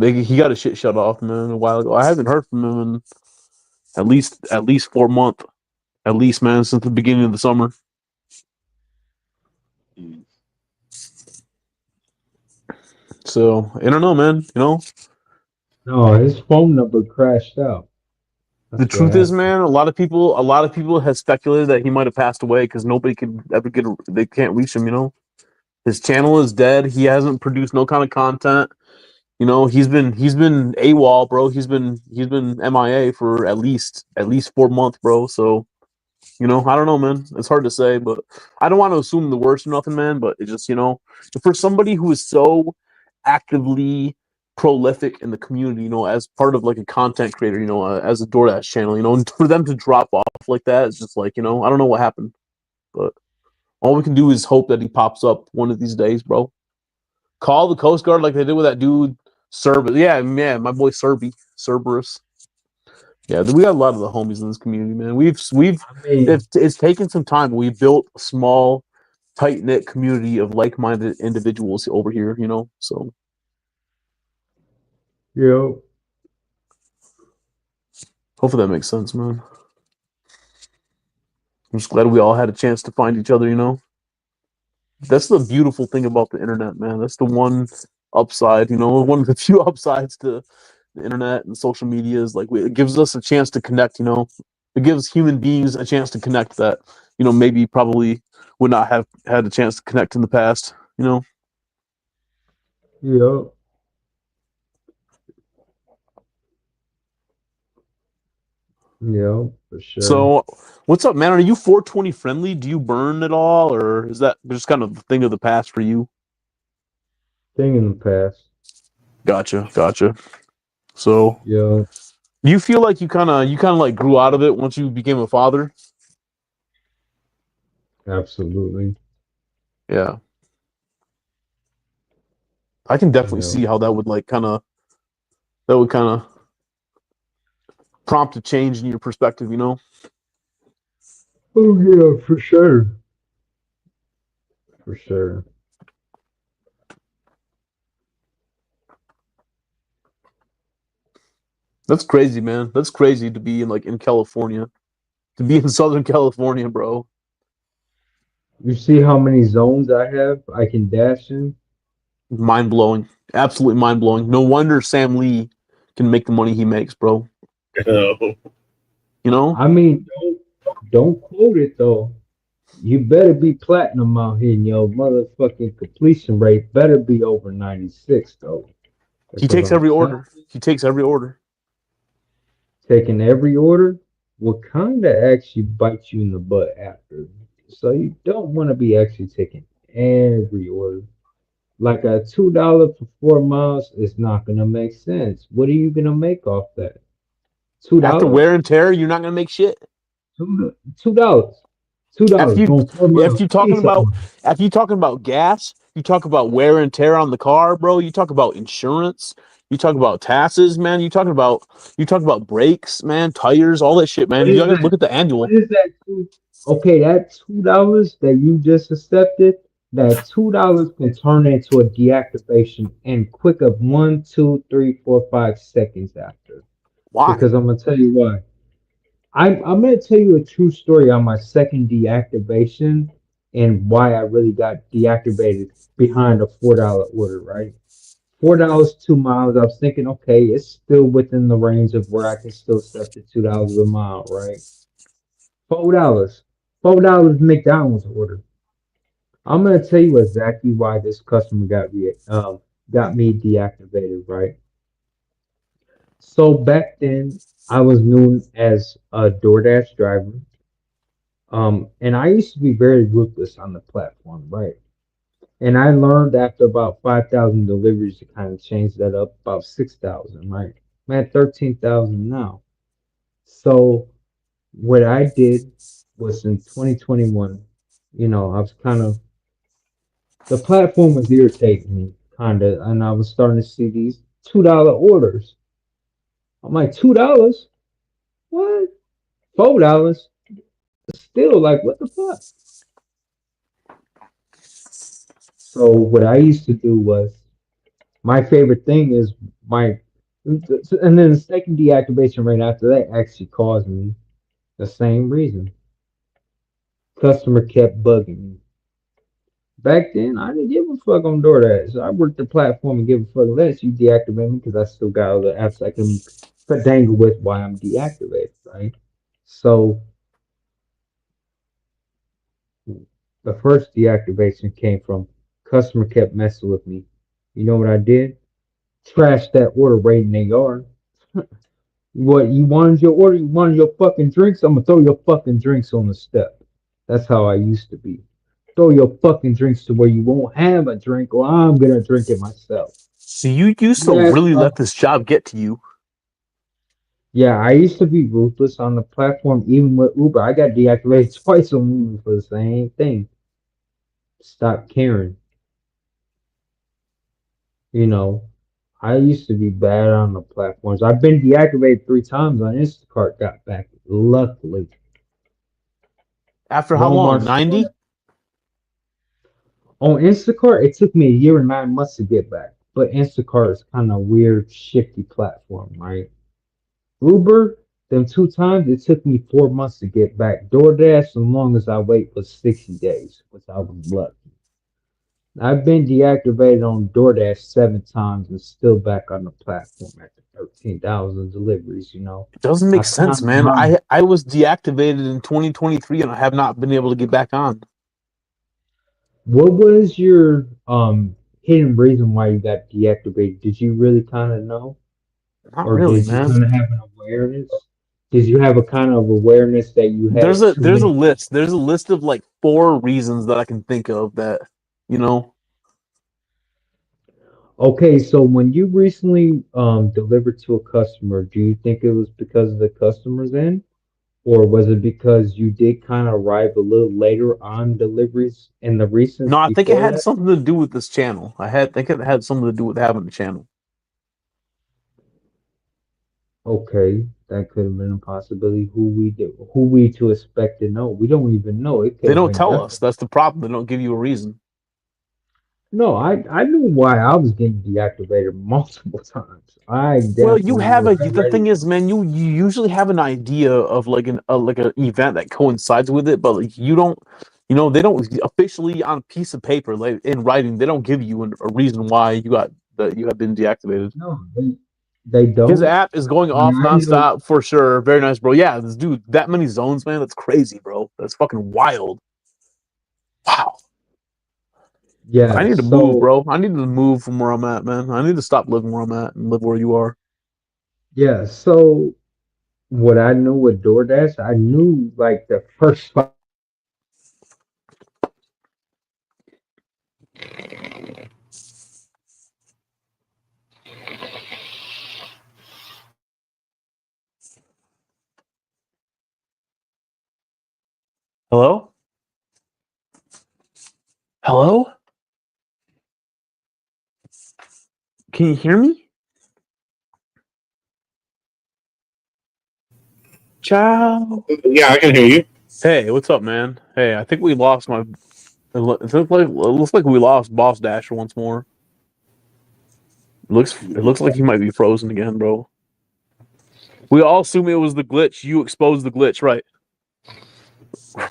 He got his shit shut off, man, a while ago. I haven't heard from him in at least 4 months. At least, man, since the beginning of the summer. So I don't know, man. You know, No, his phone number crashed out. the That's what truth is, happened. man, a lot of people have speculated that he might have passed away because nobody could ever they can't reach him. You know, his channel is dead. He hasn't produced no kind of content. You know, he's been AWOL, bro. He's been MIA for at least 4 months, bro. So, you know, I don't know, man. It's hard to say, but I don't want to assume the worst or nothing, man. But it just, you know, for somebody who is so actively prolific in the community, you know, as part of like a content creator, you know, as a DoorDash channel, you know, and for them to drop off like that, it's just like, you know, I don't know what happened, but all we can do is hope that he pops up one of these days, bro. Call the Coast Guard like they did with that dude, Cerberus. Yeah, man, my boy Cerberus. Yeah, we got a lot of the homies in this community, man. I mean, It's taken some time, but we built a small, tight knit community of like minded individuals over here, you know. So you know, hopefully that makes sense, man. I'm just glad we all had a chance to find each other, you know. That's the beautiful thing about the internet, man. That's the one upside, you know, one of the few upsides to the internet and social media is like it gives us a chance to connect, you know. It gives human beings a chance to connect that, you know, maybe probably would not have had a chance to connect in the past, you know. you know, for sure. So, what's up, man? Are you 420 friendly? Do you burn at all, or is that just kind of a thing of the past for you? Thing in the past. Gotcha. So, Yeah, do you feel like you kind of like grew out of it once you became a father? absolutely. Yeah. I can definitely Yeah. see how that would kind of prompt a change in your perspective, you know? Oh yeah, for sure. For sure. That's crazy, man. That's crazy to be in California. To be in Southern California, bro. You see how many zones I have I can dash in? Mind blowing. Absolutely mind blowing. No wonder Sam Lee can make the money he makes, bro. No. You know? I mean, don't quote it though. You better be platinum out here, and your motherfucking completion rate better be over 96 though. He Because takes I'm every telling order. He takes every order. taking every order will kind of actually bite you in the butt after. So you don't want to be actually taking every order. Like a $2 for 4 miles is not gonna make sense. What are you gonna make off that? Two After dollars? wear and tear, you're not gonna make shit. $2. After $2 you going 4 miles. if you're talking Peace about out. after you talking about gas, you talk about wear and tear on the car, bro. You talk about insurance. You talk about taxes, man. You talk about brakes, man, tires, all that shit, man. What You is gotta that? look at the What annual. is that? Okay, that $2 that you just accepted, that $2 can turn into a deactivation in quick of 1, 2, 3, 4, 5 seconds after. Why? Because I'm gonna tell you why. I'm gonna tell you a true story on my second deactivation and why I really got deactivated behind a $4 order, right? $4, 2 miles. I was thinking, okay, it's still within the range of where I can still accept the $2 a mile, right? $4. $4 McDonald's order. I'm gonna tell you exactly why this customer got me deactivated, right? So back then I was known as a DoorDash driver. And I used to be very ruthless on the platform, right? And I learned after about 5,000 deliveries to kind of change that up about 6,000, right? I'm at 13,000 now. So what I did was in 2021, I was kind of the platform was irritating me kind of, and I was starting to see these $2 orders. I'm like, $2? What? $4? Still like, what the fuck? So what I used to do was my favorite thing is my, and then the second deactivation right after that actually caused me the same reason. Customer kept bugging me. Back then, I didn't give a fuck on DoorDash. So I worked the platform and give a fuck less. You deactivate me because I still got all the apps I can dangle with while I'm deactivated, right? So the first deactivation came from customer kept messing with me. You know what I did? Trashed that order right in their yard. What, you wanted your order? You wanted your fucking drinks? I'm gonna throw your fucking drinks on the step. That's how I used to be. Throw your fucking drinks to where you won't have a drink, or I'm gonna drink it myself. So you used to Yes, really let this job get to you. yeah, I used to be ruthless on the platform, even with Uber. I got deactivated twice on Uber for the same thing. Stop caring. You know, I used to be bad on the platforms. I've been deactivated 3 times on Instacart, got back luckily. After how long? 90? On Instacart, it took me a year and 9 months to get back. But Instacart is kind of weird, shifty platform, right? Uber, them 2 times, it took me 4 months to get back. DoorDash, the longest I wait was 60 days, which I was lucky. I've been deactivated on DoorDash 7 times and still back on the platform after 13,000 deliveries, you know. It doesn't make I sense, found man. my- I was deactivated in 2023 and I have not been able to get back on. What was your hidden reason why you got deactivated? Did you really kind of know? Not Or really, did you man. kind of have an awareness? Did you have a kind of awareness that you had There's a too there's a many? list. There's a list of like 4 reasons that I can think of that, you know. Okay, so when you recently delivered to a customer, do you think it was because of the customer's end, or was it because you did kind of arrive a little later on deliveries in the recent No, I think it before had that? something to do with this channel. Think it had something to do with having the channel. Okay, that could have been a possibility. Who we to expect to know? We don't even know. It could They have don't been tell us. definitely. That's the problem. They don't give you a reason. No, I knew why I was getting deactivated multiple times. I Well, you definitely have was the ready. thing is, man, you usually have an idea of like an event that coincides with it, but like you don't, they don't officially on a piece of paper, like in writing, they don't give you a reason why you have been deactivated. No, they His don't. app is going But off I know. nonstop for sure. Very nice, bro. Yeah, this dude, that many zones, man, that's crazy, bro. That's fucking wild. Wow. I Yeah. need to move, So bro. I need to move from where I'm at, man. I need to stop living where I'm at and live where you are. yeah. So what I knew with DoorDash, I knew like the first five. Hello? Hello? Can you hear me? Ciao. Yeah, I can hear you. Hey, what's up, man? Hey, I think we lost my. It looks like we lost Boss Dasher once more. It looks like he might be frozen again, bro. We all assume it was the glitch. You exposed the glitch, right?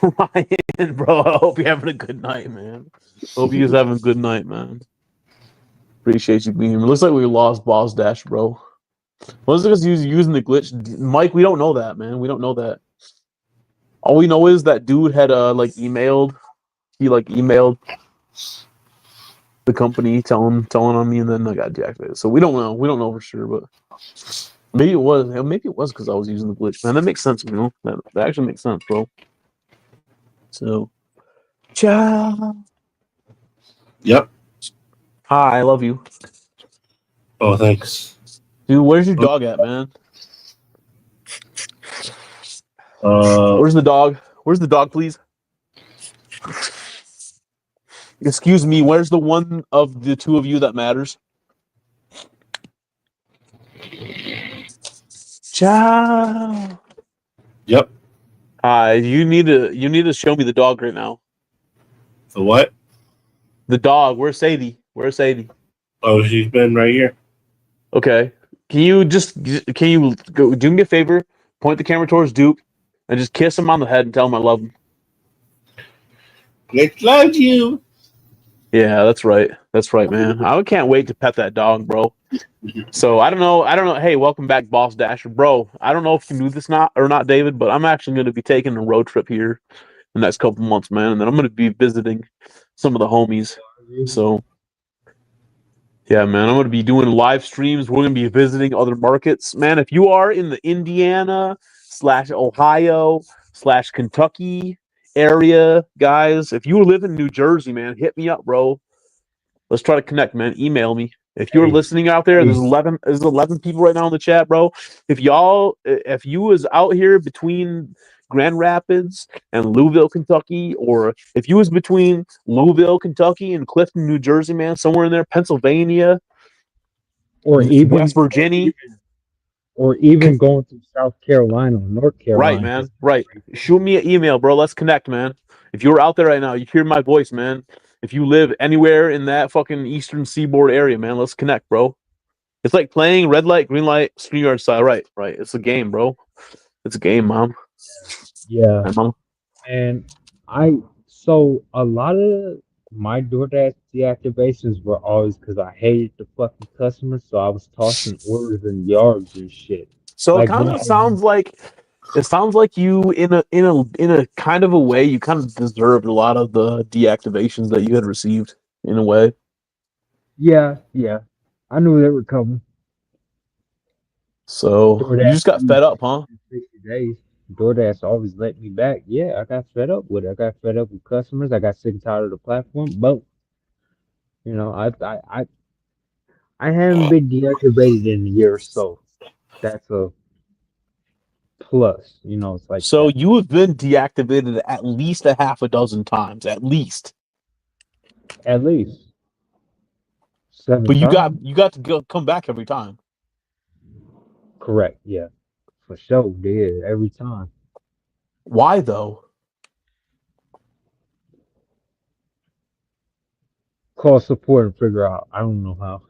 Ryan, bro, I hope you're having a good night, man. Hope you guys having a good night, man. Appreciate you being here. It looks like we lost Boss Dash, bro. Was it because he was using the glitch? Mike, we don't know that, man. We don't know that. All we know is that dude had emailed. He emailed the company telling on me, and then I got deactivated. So we don't know. We don't know for sure, but maybe it was. Maybe it was because I was using the glitch. Man, that makes sense. That actually makes sense, bro. So, ciao. Yep. Hi, I love you, Oh, thanks. dude. Where's your dog at, man? Uh, Where's the dog? Where's the dog, please? Excuse me. Where's the one of the two of you that matters? Ciao. yep. Hi. You need to show me the dog right now. The what? The dog. Where's Sadie? Where's Sadie? Oh, she's been right here. Okay. Can you go do me a favor? Point the camera towards Duke and just kiss him on the head and tell him I love him. They love you. Yeah, that's right. That's right, man. I can't wait to pet that dog, bro. So I don't know. Hey, welcome back, Boss Dasher, bro. I don't know if you knew this or not, David, but I'm actually going to be taking a road trip here the next couple months, man, and then I'm going to be visiting some of the homies. So yeah, man, I'm going to be doing live streams. We're going to be visiting other markets, man. If you are in the Indiana/Ohio/Kentucky area, guys, if you live in New Jersey, man, hit me up, bro. Let's try to connect, man. Email me. If you're listening out there, there's 11 people right now in the chat, bro. If you was out here between Grand Rapids and Louisville, Kentucky, or if you was between Louisville, Kentucky and Clifton, New Jersey, man, somewhere in there, Pennsylvania, or even West Virginia, or even going through South Carolina or North Carolina. right, man, right. Shoot me an email, bro. Let's connect, man. If you're out there right now, you hear my voice, man. If you live anywhere in that fucking eastern seaboard area, man, let's connect, bro. It's like playing red light, green light, StreamYard style. Right. It's a game, bro. It's a game, Mom. Yeah. Hi, Mom. And so a lot of my DoorDash deactivations were always because I hated the fucking customers, so I was tossing orders in yards and shit. So Like, it kind of sounds like you in a kind of a way you kind of deserved a lot of the deactivations that you had received in a way. Yeah. I knew they were coming. So DoorDash you just got fed up, huh? 60 days. DoorDash always let me back. Yeah, I got fed up with it. I got fed up with customers. I got sick and tired of the platform. But I haven't been deactivated in a year or so. That's a plus. It's like So that. you have been deactivated at least a half a dozen times, at least. At least 7 But times. you got to come back every time. Correct. Yeah, for sure. Did every time. Why though? Call support and figure out. I don't know how.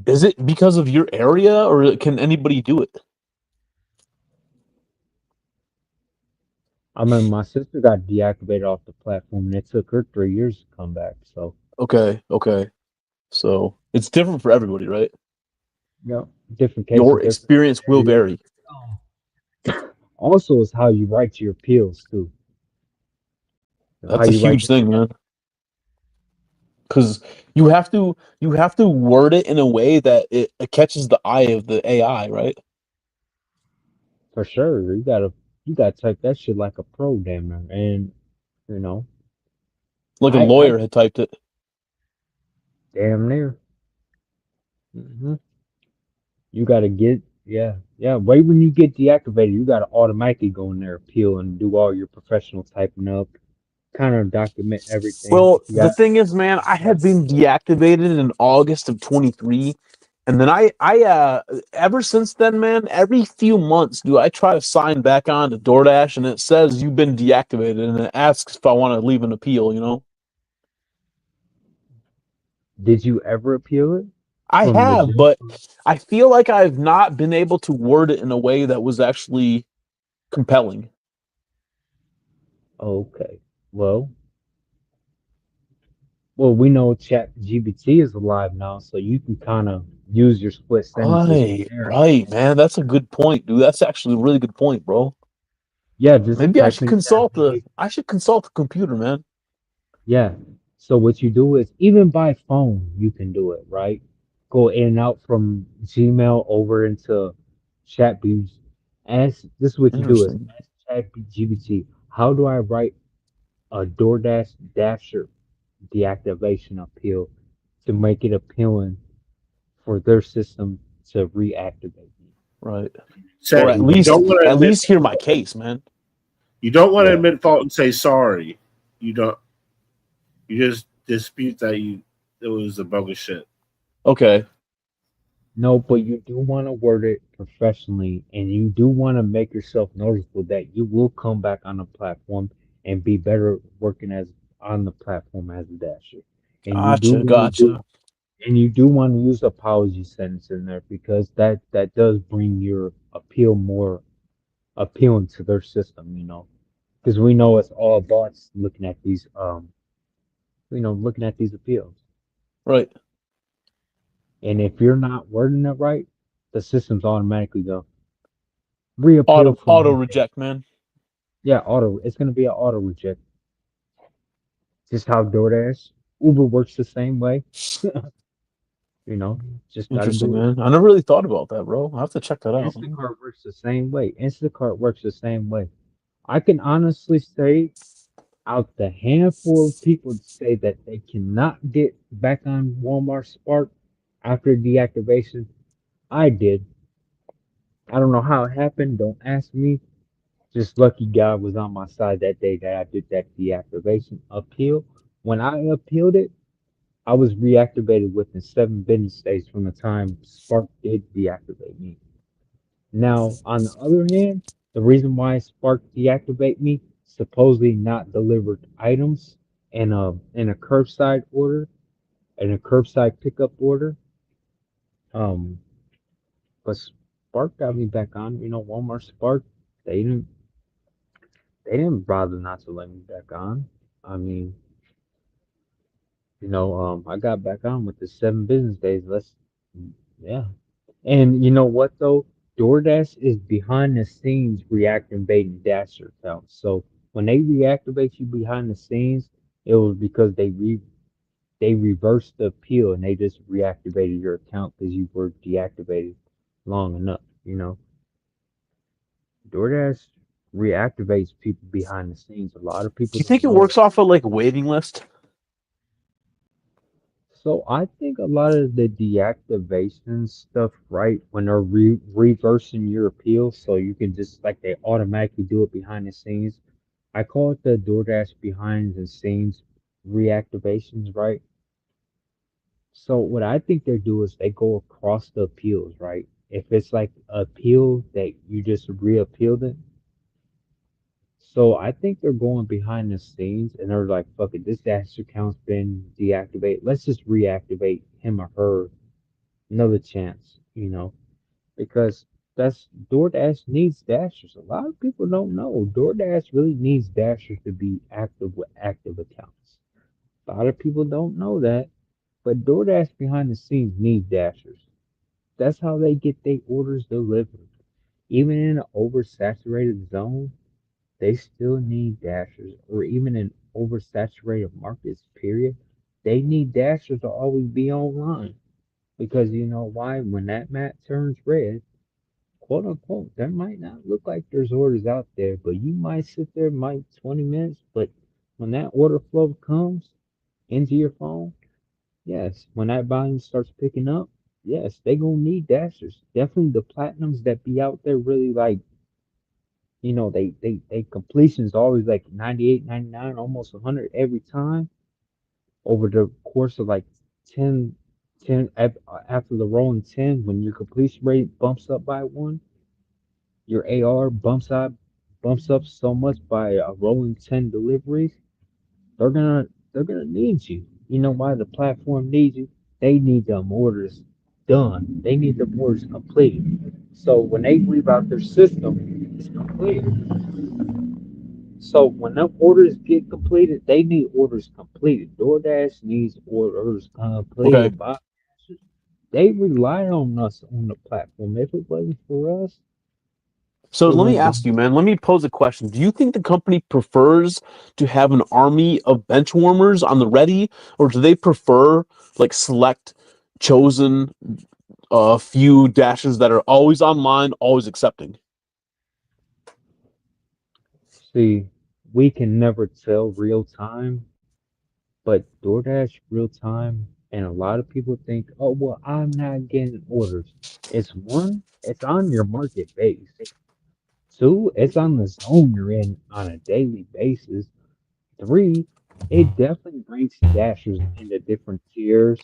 Is it because of your area, or can anybody do it? I mean, my sister got deactivated off the platform, and it took her 3 years to come back. So Okay. So it's different for everybody, right? yeah, different cases. Your experience will vary. Also, is how you write your appeals too. That's a huge thing, man. Because you have to word it in a way that it catches the eye of the AI, right? For sure, you gotta type that shit like a pro, damn near, and Like a lawyer had typed it. Damn near. You gotta get Right when you get deactivated, you gotta automatically go in there, appeal, and do all your professional typing up, kind of document everything. Well, the thing is, man, I had been deactivated in August of 23, and then I ever since then, man, every few months, I try to sign back on to DoorDash, and it says you've been deactivated, and it asks if I want to leave an appeal. Did you ever appeal it? I have, but I feel like I've not been able to word it in a way that was actually compelling. Okay. Well, we know ChatGPT is alive now, so you can kind of use your split sentences. Right, man. That's a good point, dude. That's actually a really good point, bro. Yeah, just maybe I should consult the computer, man. Yeah. So what you do is, even by phone, you can do it, right? Go in and out from Gmail over into ChatGPT. This is what you do is ask ChatGPT, how do I write a DoorDash Dasher deactivation appeal to make it appealing for their system to reactivate me? Right. So or at least hear my case, man. You don't want to admit fault and say sorry. You don't. You just dispute that it was a bogus shit. Okay. No, but you do want to word it professionally, and you do want to make yourself noticeable that you will come back on the platform and be better working on the platform as a dasher. And Gotcha. And you do want to use apology sentence in there because that does bring your appeal more appealing to their system, because we know it's all bots looking at these looking at these appeals. Right. And if you're not wording it right, the system's automatically go reappeal for Auto more. reject, man. Yeah, auto. It's gonna be an auto reject. Just how DoorDash, Uber works the same way. Just gotta Interesting, do it. man. I never really thought about that, bro. I have to check that out. Instacart works the same way. Instacart works the same way. I can honestly say, out the handful of people say that they cannot get back on Walmart Spark after deactivation, I did. I don't know how it happened. Don't ask me. Just lucky God was on my side that day that I did that deactivation appeal. When I appealed it, I was reactivated within 7 business days from the time Spark did deactivate me. Now, on the other hand, the reason why Spark deactivate me, supposedly not delivered items in a curbside order, in a curbside pickup order. Um, but Spark got me back on. Walmart Spark, they didn't they didn't bother not to let me back on. I mean, I got back on with the 7 business days. Yeah. And you know what though? DoorDash is behind the scenes reactivating Dasher accounts. So when they reactivate you behind the scenes, it was because they reversed the appeal and they just reactivated your account because you were deactivated long enough. DoorDash reactivates people behind the scenes. A lot of Do people you don't think it know works that. off of like a waiting list? So I think a lot of the deactivation stuff, right, when they're reversing your appeal, so you can just like they automatically do it behind the scenes. I call it the DoorDash behind the scenes reactivations, right? So what I think they do is they go across the appeals, right? If it's like a appeal that you just reappealed it, so I think they're going behind the scenes and they're like, fuck it, this Dash account's been deactivated. Let's just reactivate him or her another chance, because that's DoorDash needs Dashers. A lot of people don't know DoorDash really needs Dashers to be active with active accounts. A lot of people don't know that, but DoorDash behind the scenes need Dashers. That's how they get their orders delivered. Even in an oversaturated zone, they still need Dashers, or even in oversaturated markets, period. They need Dashers to always be online. Because you know why? When that map turns red, quote unquote, there might not look like there's orders out there, but you might sit there, might 20 minutes, but when that order flow comes into your phone, yes, when that volume starts picking up, yes, they gonna need dashers. Definitely the platinums that be out there really like, they completion is always like 98, 99, almost 100 every time over the course of like 10, 10 after the rolling 10, when your completion rate bumps up by one, your AR bumps up so much by a rolling 10 deliveries, they're gonna need you. You know why the platform needs you? They need them orders done. They need the orders completed. So when they leave out their system, it's completed. So when them orders get completed, they need orders completed. DoorDash needs orders Okay. completed by. They rely on us on the platform. If it wasn't for us, So it let me wouldn't ask be. you, man. Let me pose a question. Do you think the company prefers to have an army of bench warmers on the ready, or do they prefer like select chosen few dashes that are always online, always accepting? See, we can never tell real time, but DoorDash real time, and a lot of people think, oh, well, I'm not getting orders. It's on your market base. Two, it's on the zone you're in on a daily basis. Three, it definitely ranks dashers into different tiers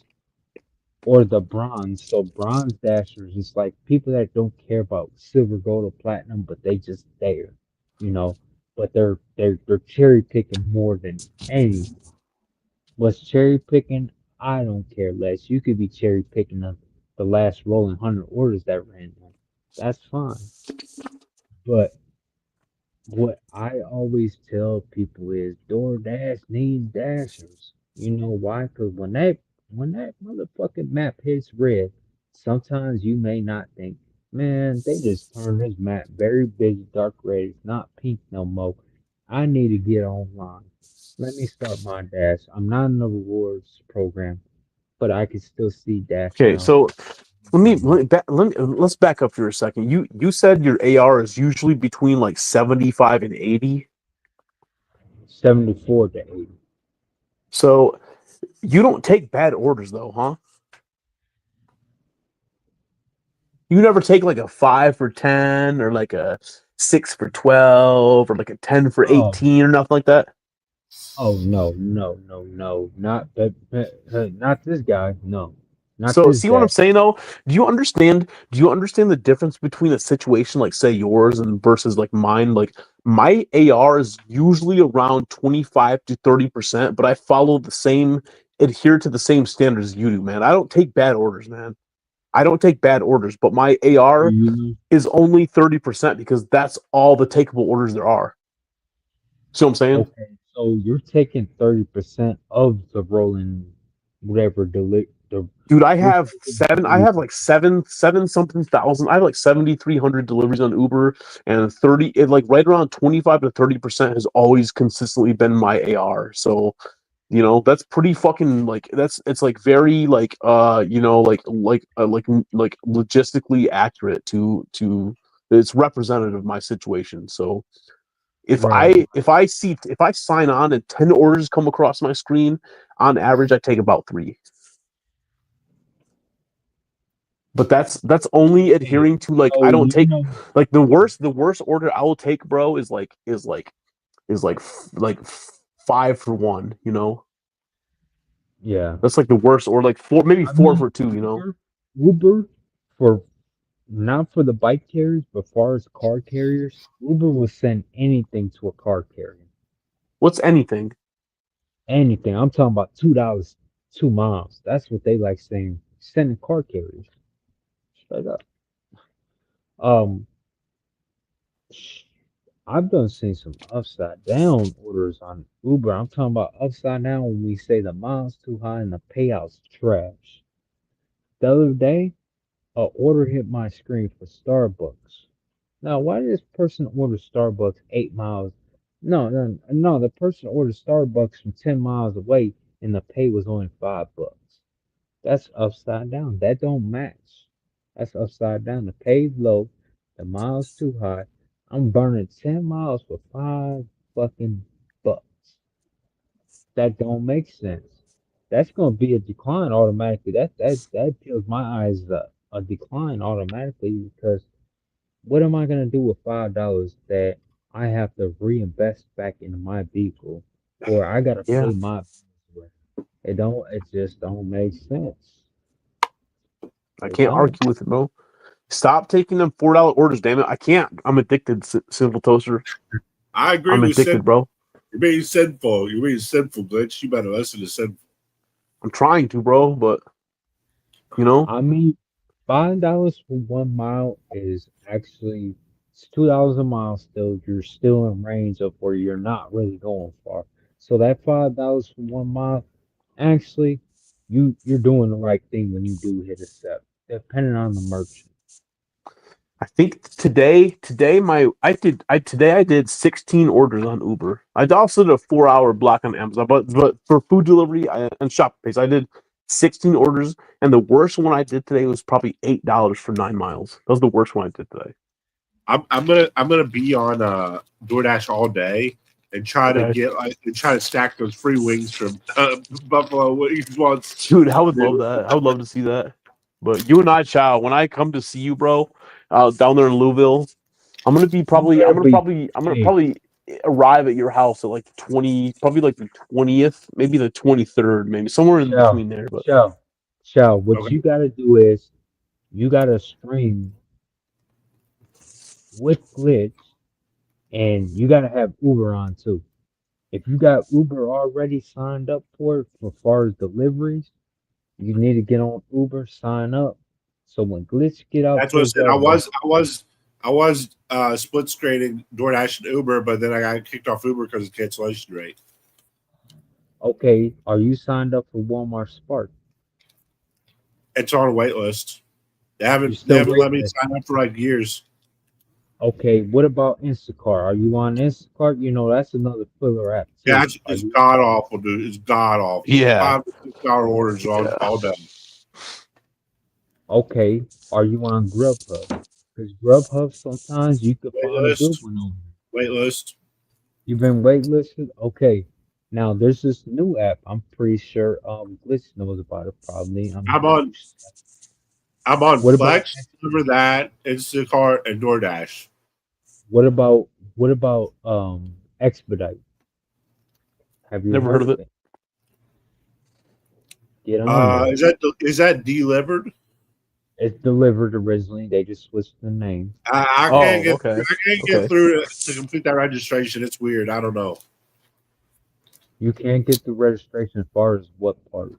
or the bronze. So bronze dashers is like people that don't care about silver, gold, or platinum, but they just there, you know. But they're cherry picking more than any. Was cherry picking I don't care less. You could be cherry picking up the last rolling 100 orders that ran there. That's fine. But what I always tell people is DoorDash needs dashers. You know why? Because when that motherfucking map hits red, sometimes you may not think, man, they just turned this map very big, dark red. It's not pink no more. I need to get online. Let me start my dash. I'm not in the rewards program, but I can still see dash Okay, now. so let's back up for a second. You said your AR is usually between like 75 and 80. 74 to 80. So you don't take bad orders though, huh? You never take like a 5 for 10 or like a 6 for 12 or like a 10 for Oh, 18 or nothing like that. oh no, not this guy. No, not So this see what I'm guy. saying though? Do you understand the difference between a situation like say yours and versus like mine? Like my AR is usually around 25 to 30%, but I follow the same adhere to the same standards you do, man. I don't take bad orders, man. I don't take bad orders, but my AR You is only 30% because that's all the takeable orders there are. See what I'm saying? okay? So you're taking 30% of the rolling, whatever the Dude, you're taking I 30. have like seven something thousand. I have like 7,300 deliveries on Uber, and 30, like right around 25 to 30% has always consistently been my AR. So, that's pretty fucking like it's like very like like logistically accurate to it's representative of my situation. So Right. if I sign on and 10 orders come across my screen, on average I take about 3. But that's only Okay. adhering to like I So don't you take know, like the worst order I will take, bro, is like 5 for 1. yeah. That's like the worst, or like four, maybe I four mean, for two. Uber for not for the bike carriers, but far as car carriers, Uber will send anything to a car carrier. What's anything? Anything. I'm talking about $2, 2 miles. That's what they like saying. Sending car carriers. Straight up. Um, I've done seen some upside down orders on Uber. I'm talking about upside down when we say the miles too high and the payouts trash. The other day, a order hit my screen for Starbucks. Now, why did this person order Starbucks 8 miles? No. The person ordered Starbucks from 10 miles away, and the pay was only $5. That's upside down. That don't match. That's upside down. The pay's low, the miles too high. I'm burning 10 miles for $5 fucking. That don't make sense. That's gonna be a decline automatically. That tells my eyes a decline automatically because what am I gonna do with $5 that I have to reinvest back into my vehicle or I gotta Yeah, pay my bills with? It just don't make sense. I It can't don't. argue with it, bro. Stop taking them $4 orders, damn it. I can't. I'm addicted, Simple Toaster. I agree I'm with addicted, Sid. bro. You're being sinful. You're being sinful, Glitch. You better listen to sinful. I'm trying to, bro, but you know, I mean, $5 for 1 mile is actually it's $2 a mile still. You're still in range of where you're not really going far. So that $5 for 1 mile, actually, you're doing the right thing when you do hit a step, depending on the merchant. I think today I did 16 orders on Uber. I also did a 4-hour block on Amazon, but for food delivery and ShopPay, I did 16 orders, and the worst one I did today was probably $8 for 9 miles. That was the worst one I did today. I'm gonna be on DoorDash all day and try to Okay, stack those free wings from Buffalo Wings once. dude, I would love that. I would love to see that. But you and I, Chow, when I come to see you, bro, down there in Louisville, You know that'll be I'm gonna hey, probably arrive at your house at like 20, probably like the 20th, maybe the 23rd, maybe somewhere in Shell, between there. But Shell. What Okay. you gotta do is you gotta stream with Glitch, and you gotta have Uber on too. If you got Uber already signed up for it for far as deliveries, You need to get on Uber, sign up. So when Glitch get out That's what I there, said. I was split screening DoorDash and Uber, but then I got kicked off Uber because of cancellation rate. okay, are you signed up for Walmart Spark? It's on a wait list. They You're haven't still let me waiting. sign up for like years. Okay, what about Instacart? Are you on Instacart? You know, that's another filler app too. Yeah, Are it's you god awful, dude. It's god awful. Yeah. $5 to $6 orders all done. okay? Are you on Grubhub? Because Grubhub sometimes you could Wait find a good list. one on there. Wait list. You've been waitlisted? Okay. Now there's this new app. I'm pretty sure Glitch knows about it probably. I'm on What about Flex, Deliver That, Instacart, and DoorDash. what about Expedite? Have you Never heard of it. Get on there. Is that delivered? It's delivered originally. They just switched the name. I Oh, can't get okay. I can't get Okay. through to complete that registration. It's weird. I don't know. You can't get the registration as far as what part?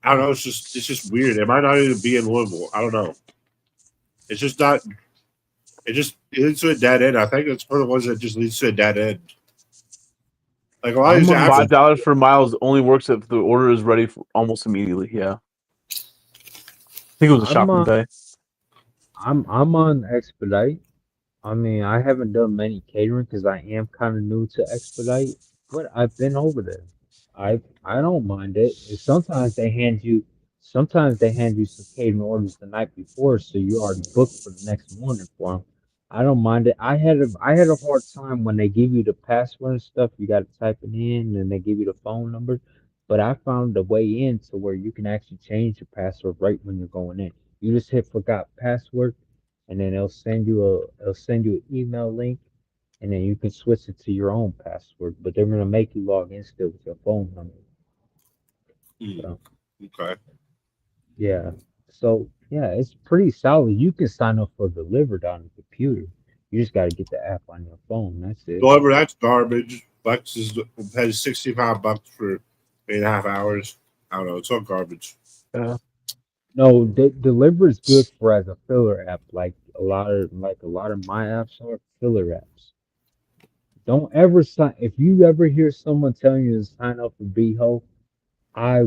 I don't know. It's just weird. It might not even be in Louisville. I don't know. It's just not. It leads to a dead end. I think it's one of the ones that just leads to a dead end. Like a lot of these apps, $5 for miles only works if the order is ready for almost immediately. Yeah. I think it was a shopping day. I'm on Expedite. I mean, I haven't done many catering because I am kind of new to Expedite, but I've been over there. I don't mind it. Sometimes they hand you some catering orders the night before, so you already booked for the next morning for them. I don't mind it. I had a hard time when they give you the password and stuff. You got to type it in, and they give you the phone number. But I found a way in to where you can actually change your password right when you're going in. You just hit forgot password, and then it'll send you an email link, and then you can switch it to your own password. But they're gonna make you log in still with your phone number. So, okay. yeah. So yeah, it's pretty solid. You can sign up for delivered on the computer. You just got to get the app on your phone. That's it. However, that's garbage. Flex pays $65 for 8.5 hours. I don't know. It's all garbage. No, Deliver is good for as a filler app. Like a lot of my apps are filler apps. Don't ever sign. If you ever hear someone telling you to sign up for Beho, I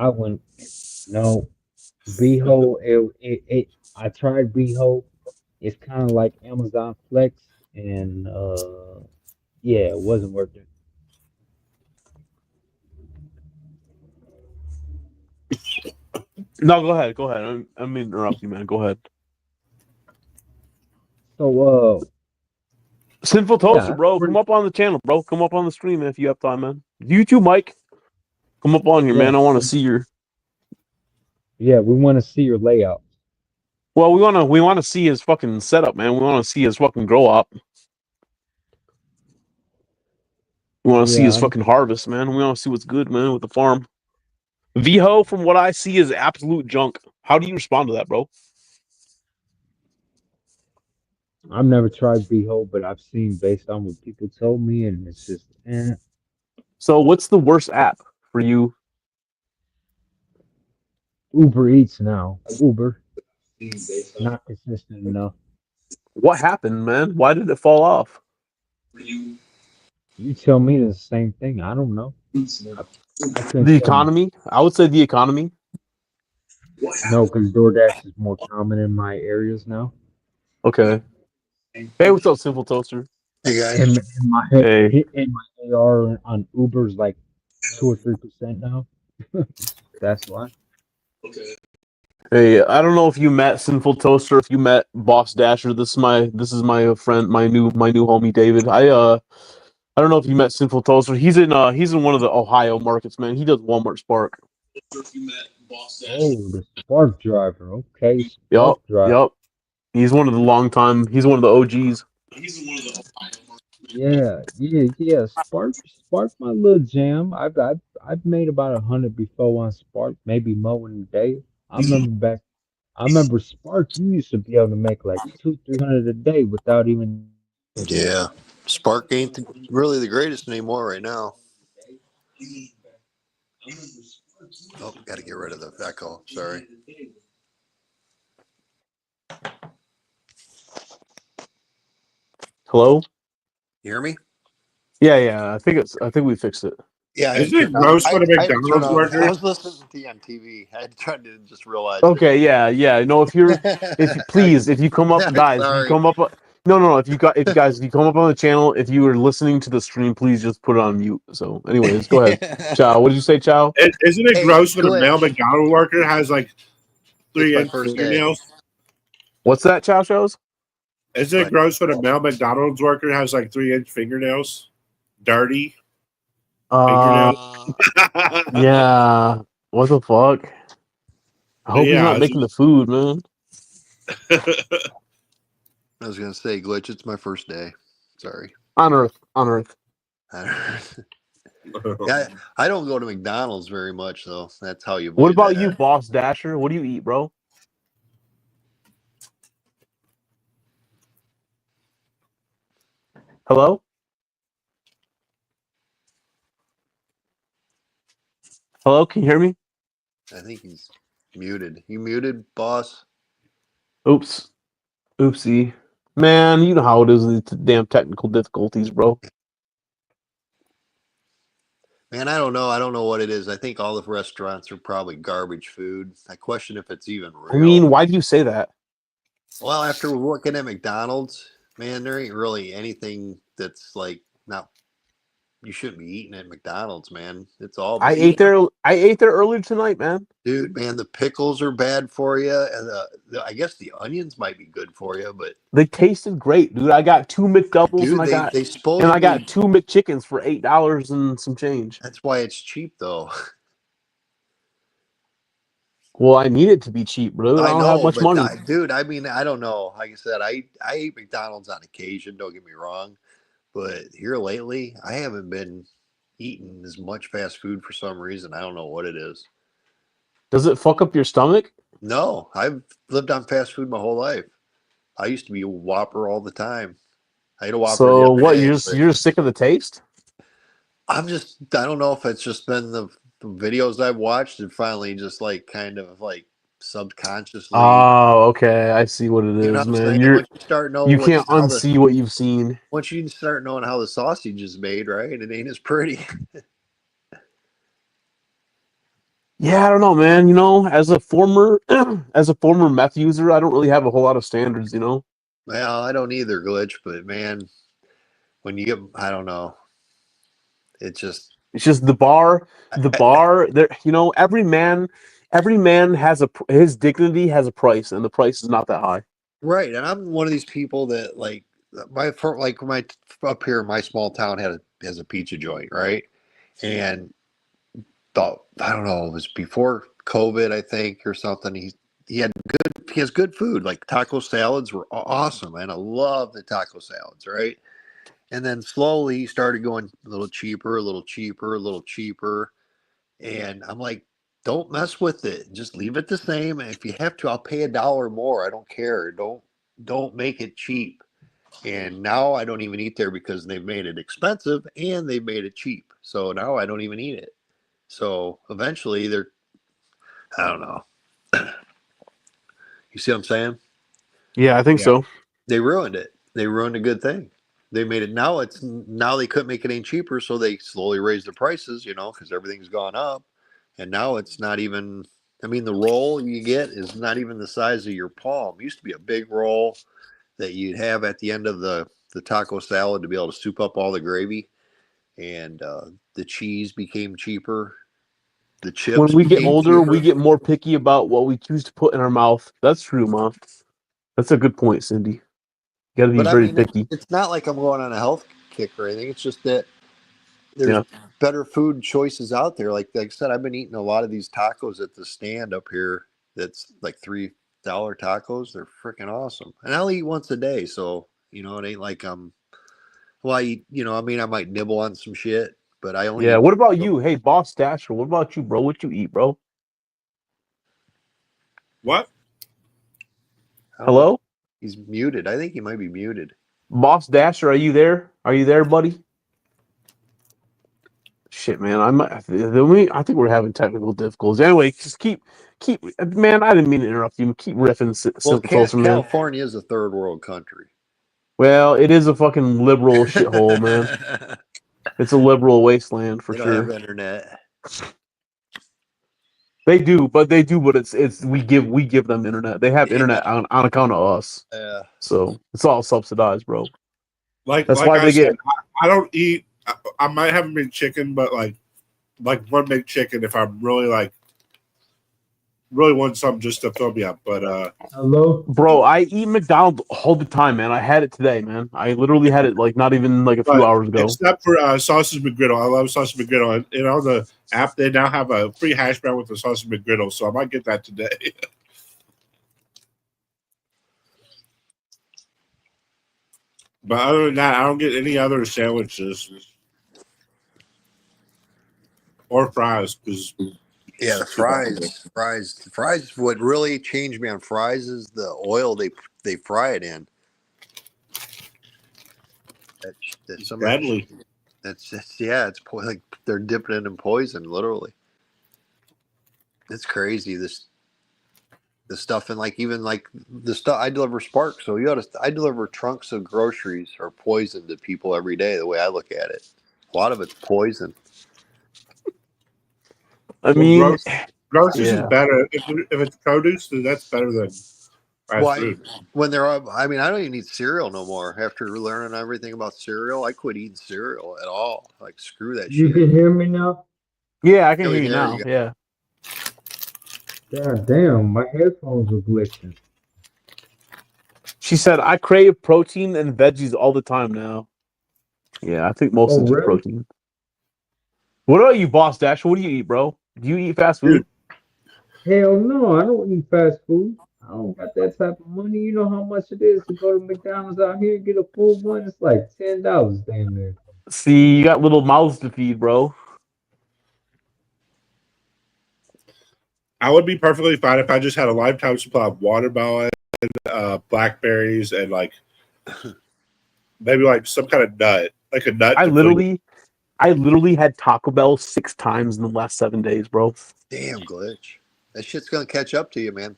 wouldn't. No, Beho. I tried Beho. It's kind of like Amazon Flex, and yeah, it wasn't worth it. No, go ahead. Go ahead. I'm interrupting you, man. Go ahead. So Sinful Toaster, yeah, bro. Come up on the channel, bro. Come up on the stream, man, if you have time, man. You too, Mike. Come up on here, yeah. man. I want to see your. Yeah, we want to see your layout. Well, we want to see his fucking setup, man. We want to see his fucking grow up. We want to see his fucking harvest, man. We want to see what's good, man, with the farm. VHO, from what I see, is absolute junk. How do you respond to that, bro? I've never tried Behold, but I've seen based on what people told me, and it's just. So, what's the worst app for you? Uber Eats now. Uber, not consistent enough. What happened, man? Why did it fall off? You tell me the same thing. I don't know. The economy? I would say the economy. No, because DoorDash is more common in my areas now. Okay. Hey, what's up, Simple Toaster? Hey guys. And my Hey. and my AR on Uber is like 2 or 3% now. That's why. Okay. Hey, I don't know if you met Sinful Toaster, if you met Boss Dasher. This is my friend, my new homie David. I don't know if you met Sinful Toaster. He's in one of the Ohio markets, man. He does Walmart Spark. If you met Boss Dasher. Oh, the Spark driver. Okay, Yup. driver. Yup. He's one of the He's one of the OGs. He's in one of the Ohio markets. Yeah. Spark, my little jam. I've made about 100 before on Spark, maybe more in a day. I remember Spark. You used to be able to make like 200-300 a day without even. Yeah, Spark ain't really the greatest anymore right now. Oh, got to get rid of the echo. Sorry. Hello? You hear me? Yeah. I think we fixed it. Yeah, I had Isn't it turned on. gross when a I had to turn McDonald's on. I worker? was listening to you on TV. I had tried to just realize. Okay, yeah. No, if you come up, guys, if you Sorry. come up, no, if you come up on the channel, if you are listening to the stream, please just put it on mute. So, anyways, go ahead, Chow. What did you say, Chow? Isn't it Hey, gross when a male Glitch. McDonald worker has like It's my 3-inch first day. fingernails? What's that, Chow shows? Isn't it But- gross when a male McDonald's worker has like 3-inch fingernails? Dirty fingernails. Yeah. What the fuck? I hope he's Yeah, not making the food, man. I was gonna say, Glitch. It's my first day. Sorry. On Earth. Yeah, I don't go to McDonald's very much, though. That's how you. What avoid about that. you, Boss Dasher? What do you eat, bro? Hello? Hello, can you hear me? I think he's muted. You muted, boss? Oops. Oopsie. Man, you know how it is with the damn technical difficulties, bro. Man, I don't know. I don't know what it is. I think all the restaurants are probably garbage food. I question if it's even real. I mean, why do you say that? Well, after working at McDonald's, man, there ain't really anything that's like not. You shouldn't be eating at McDonald's, man. It's all. I ate there earlier tonight, man. Dude, man. The pickles are bad for you, and I guess the onions might be good for you, but They tasted great, dude. I got 2 McDoubles dude, and they supposedly. I got 2 McChickens for $8 and some change. That's why it's cheap, though. Well, I need it to be cheap, bro. I don't have much money. Dude, I mean, I don't know. Like I said, I eat McDonald's on occasion. Don't get me wrong, but here lately, I haven't been eating as much fast food for some reason. I don't know what it is. Does it fuck up your stomach? No, I've lived on fast food my whole life. I used to be a Whopper all the time. I ate a Whopper. So the other what? day, You're just sick of the taste? I don't know if it's just been the videos I've watched and finally just like kind of like subconsciously. Oh, okay. I see what it You know is, what I'm man. saying? Once you start knowing You can't unsee what you've seen. once you start knowing how the sausage is made, right? It ain't as pretty. Yeah, I don't know, man. You know, as a former meth user, I don't really have a whole lot of standards, you know. Well, I don't either, Glitch, but man, when you get, I don't know, it's just It's just the bar there, you know, every man has his dignity has a price, and the price is not that high. right. And I'm one of these people that like my up here in my small town has a pizza joint, right? And thought I don't know, it was before COVID, I think, or something. He has good food. Like taco salads were awesome, and I love the taco salads, right? And then slowly he started going a little cheaper, a little cheaper, a little cheaper. And I'm like, don't mess with it. Just leave it the same. And if you have to, I'll pay $1 more. I don't care. Don't make it cheap. And now I don't even eat there because they've made it expensive and they've made it cheap. So now I don't even eat it. So eventually I don't know. You see what I'm saying? Yeah, I think so. They ruined it. They ruined a good thing. They made it now they couldn't make it any cheaper, so they slowly raised the prices, because everything's gone up. And now it's not even, I mean, the roll you get is not even the size of your palm. It used to be a big roll that you'd have at the end of the taco salad to be able to soup up all the gravy. And the cheese became cheaper. The chips When we get became older, we cheaper. get more picky about what we choose to put in our mouth. That's true, Mom. That's a good point, Cindy. You got to be But I very mean, picky. it's not like I'm going on a health kick or anything. It's just that there's better food choices out there. Like I said, I've been eating a lot of these tacos at the stand up here. That's like $3 tacos. They're freaking awesome. And I'll eat once a day. So, it ain't like I eat, I mean, I might nibble on some shit, but I only Yeah. eat What about you? Hey, Boss Dasher, what about you, bro? What you eat, bro? What? Hello? He's muted. I think he might be muted. Boss Dasher, are you there? Are you there, buddy? Shit, man. I think we're having technical difficulties. Anyway, just keep. Man, I didn't mean to interrupt you. Keep riffing, Well, Simple Toaster, man. California is a third world country. Well, it is a fucking liberal shithole, man. It's a liberal wasteland for They don't sure. have internet. They do, but it's we give them internet. They have internet on account of us. Yeah. So it's all subsidized, bro. Like That's like why I they said, get. I don't eat. I might have a big chicken, but like one big chicken if I'm really want something just to fill me up. But Hello? Bro, I eat McDonald's all the time, man. I had it today, man. I literally had it like not even like a few hours ago. except for sausage McGriddle, I love sausage McGriddle, and on the app they now have a free hash brown with the sausage McGriddle, so I might get that today. But other than that, I don't get any other sandwiches or fries because Yeah, the fries. What really changed me on fries is the oil they fry it in. That's some deadly. It's like they're dipping it in poison, literally. It's crazy. The stuff and like even like the stuff I deliver Spark, so I deliver trunks of groceries or poison to people every day. The way I look at it, a lot of it's poison. I mean, groceries is better if it's produce. Then that's better than fast food. When they're, I mean, I don't even eat cereal no more. After learning everything about cereal, I quit eating cereal at all. Like screw that You shit. can hear me now? Yeah, I can hear you now. Yeah. God damn, my headphones are glitching. She said, I crave protein and veggies all the time now. Yeah, I think mostly just protein. What about you, Boss Dash? What do you eat, bro? Do you eat fast food? Hell no, I don't eat fast food. I don't got that type of money. You know how much it is to go to McDonald's out here and get a full one? It's like $10 damn near. See, you got little mouths to feed, bro. I would be perfectly fine if I just had a lifetime supply of watermelon, blackberries, and like maybe like some kind of nut, like a nut. I literally had Taco Bell 6 times in the last 7 days, bro. Damn, Glitch. That shit's gonna catch up to you, man.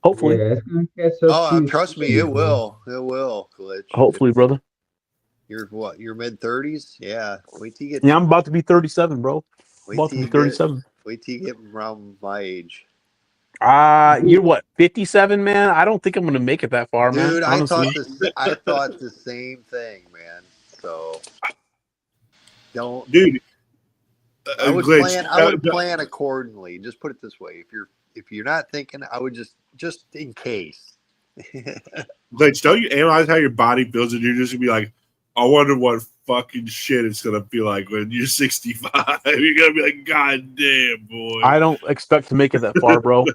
Hopefully. Yeah, it's gonna catch up to you. Trust me, it will. It will, Glitch. Hopefully, brother. You're what? You're mid-30s? Yeah. Wait till you get. Yeah, I'm about to be 37, bro. About to be 37. Wait till you get around my age. You're what, 57, man? I don't think I'm gonna make it that far, man. Dude, Honestly. I thought the same thing, man. So don't, dude. I would plan accordingly. Just put it this way: if you're not thinking, I would just in case. Glitch, don't you analyze how your body feels, and you're just gonna be like, I wonder what fucking shit it's gonna feel like when you're 65. You're gonna be like, God damn, boy. I don't expect to make it that far, bro.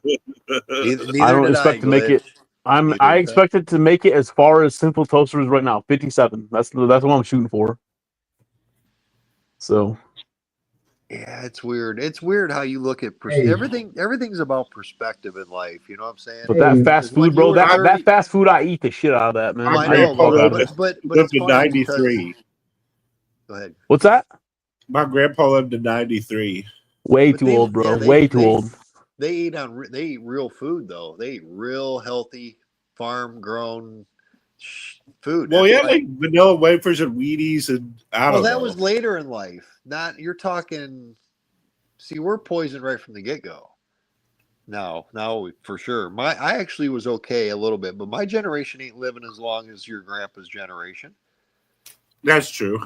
I don't expect to make it. I expect it to make it as far as Simple Toaster is right now, 57. That's what I'm shooting for. So. Yeah, it's weird. It's weird how you look at everything's about perspective in life. You know what I'm saying? But that fast food, bro, that fast food, I eat the shit out of that, man. I know, but lived to 93. Go ahead. What's that? My grandpa lived to 93. Way too old, bro. Way too old. They eat real food though. They eat real healthy farm grown food. Well, yeah, like vanilla wafers and Wheaties and I don't know. That was later in life. Not you're talking. See, we're poisoned right from the get go. No, for sure. I actually was okay a little bit, but my generation ain't living as long as your grandpa's generation. That's true.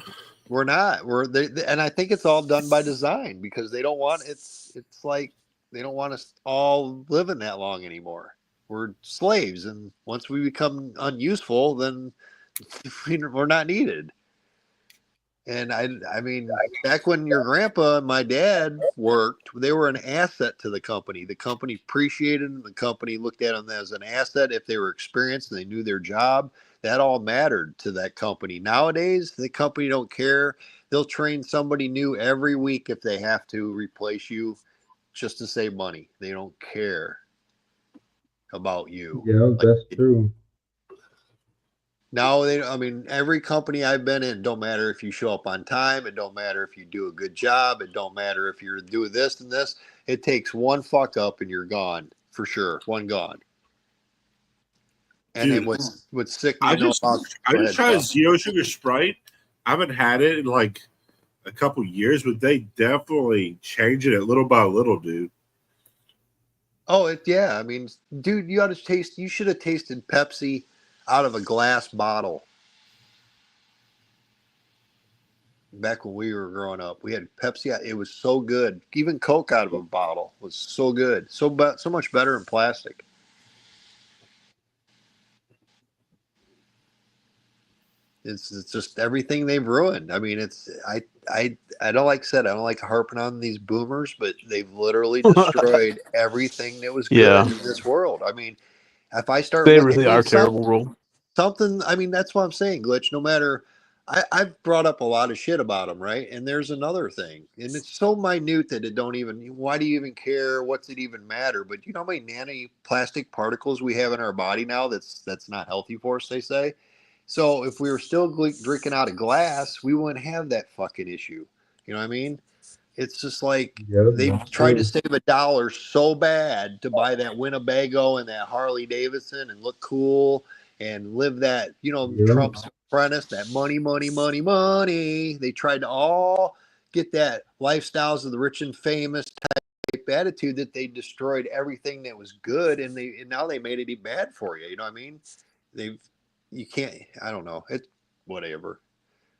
We're not. And I think it's all done by design because they don't want it's like they don't want us all living that long anymore. We're slaves, and once we become unuseful, then we're not needed. And I mean, back when your grandpa and my dad worked, they were an asset to the company. The company appreciated them. The company looked at them as an asset. If they were experienced and they knew their job, that all mattered to that company. Nowadays, the company don't care. They'll train somebody new every week if they have to replace you just to save money. They don't care about you. Yeah, that's true. Now I mean, every company I've been in, don't matter if you show up on time, it don't matter if you do a good job, it don't matter if you're doing this and this. It takes one fuck up and you're gone for sure. One gone. And Dude, then what's sick? I You know, just about- I go just ahead, tried Bob. Zero Sugar Sprite. I haven't had it in like a couple years, but they definitely change it little by little, dude. Oh, yeah. I mean, dude, you ought to taste. You should have tasted Pepsi out of a glass bottle. Back when we were growing up, we had Pepsi. It was so good. Even Coke out of a bottle was so good. So much better in plastic. It's just everything they've ruined. I mean, I don't like I don't like harping on these boomers, but they've literally destroyed everything that was good Yeah. in this world. I mean, if I start They looking really at are terrible, bro. something, I mean, that's what I'm saying, Glitch. No matter, I've brought up a lot of shit about them, right? And there's another thing, and it's so minute that it don't even. Why do you even care? What's it even matter? But you know how many nanoplastic particles we have in our body now? That's not healthy for us. They say. So if we were still drinking out of glass, we wouldn't have that fucking issue. You know what I mean? It's just like they tried to save $1 so bad to buy that Winnebago and that Harley Davidson and look cool and live that, you know, Trump's apprentice, that money, money, money, money. They tried to all get that lifestyles of the rich and famous type attitude that they destroyed everything that was good, and now they made it bad for you. You know what I mean? You can't. I don't know. It's whatever.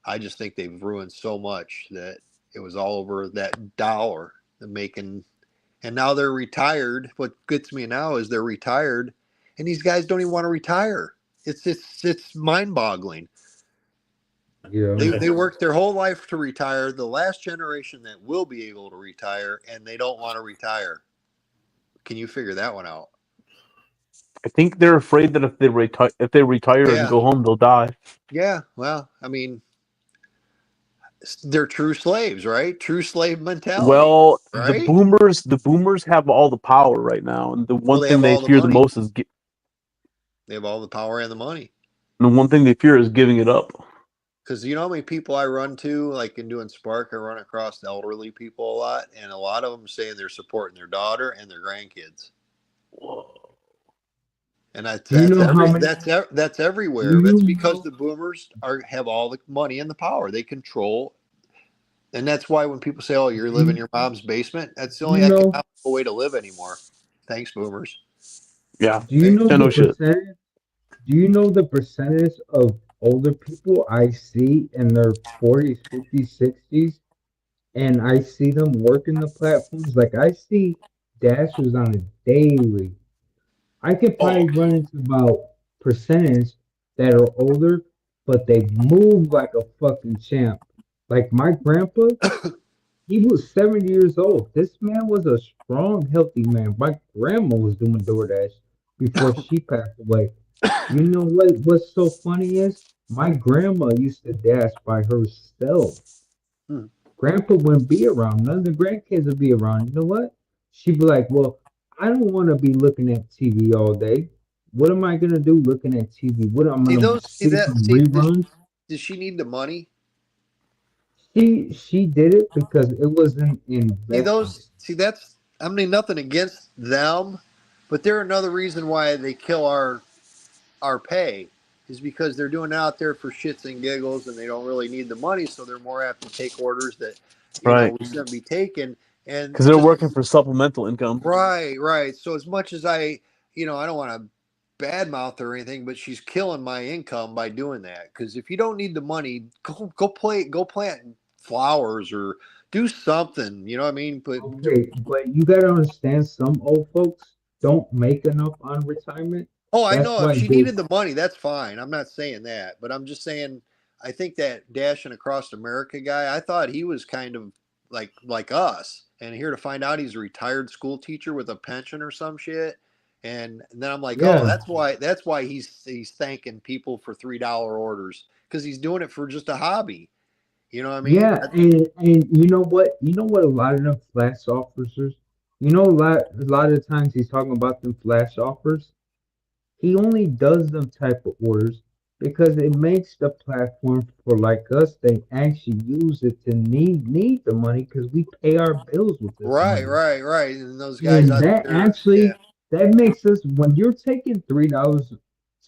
I just think they've ruined so much that it was all over that dollar making, and now they're retired. What gets me now is they're retired, and these guys don't even want to retire. It's mind boggling. Yeah. They worked their whole life to retire. The last generation that will be able to retire, and they don't want to retire. Can you figure that one out? I think they're afraid that if they retire Yeah. and go home, they'll die. Yeah. Well, I mean, they're true slaves, right? True slave mentality. Well, right? the boomers have all the power right now, and the one they thing have they all the fear the money. most is They have all the power and the money. the one thing they fear is giving it up. Because you know how many people I run to, like in doing Spark, I run across elderly people a lot, and a lot of them saying they're supporting their daughter and their grandkids. Whoa. And that's Do you know how many- that's everywhere. Do That's you because know- the boomers have all the money and the power. They control, and that's why when people say, "Oh, you're living in your mom's basement," that's the only You know- economical way to live anymore. Thanks, boomers. Yeah. Do you know Yeah, the no shit. percentage? Do you know the percentage of older people I see in their 40s, 50s, 60s, and I see them working the platforms? Like I see dashers on a daily. I could probably run into about percentage that are older, but they move like a fucking champ. Like my grandpa, he was 70 years old. This man was a strong, healthy man. My grandma was doing DoorDash before she passed away. You know what's so funny is my grandma used to dash by herself. Grandpa wouldn't be around. None of the grandkids would be around. You know what? She'd be like, well, I don't want to be looking at TV all day. What am I gonna do looking at TV? What am I gonna see some reruns? Does she need the money? She did it because it wasn't in. I mean, nothing against them, but they're another reason why they kill our pay is because they're doing it out there for shits and giggles, and they don't really need the money, so they're more apt to take orders that you know we shouldn't be taking, and because they're working for supplemental income. Right. So as much as I don't want to badmouth or anything, but she's killing my income by doing that. Because if you don't need the money, go plant flowers or do something. You know what I mean? But okay, but you gotta understand, some old folks don't make enough on retirement. Oh, I know. If she needed the money, that's fine. I'm not saying that, but I'm just saying I think that Dashing Across America guy, I thought he was kind of like us, and here to find out he's a retired school teacher with a pension or some shit. And then I'm like, oh, that's why he's thanking people for $3 orders, because he's doing it for just a hobby. You know what I mean? Yeah, and you know what? You know what? A lot of them flash officers. You know, a lot of times he's talking about them flash offers. He only does them type of orders because it makes the platform for like us. They actually use it to need the money because we pay our bills with this Right, money. right. And those guys And out that there, yeah. actually that makes us when you're taking $3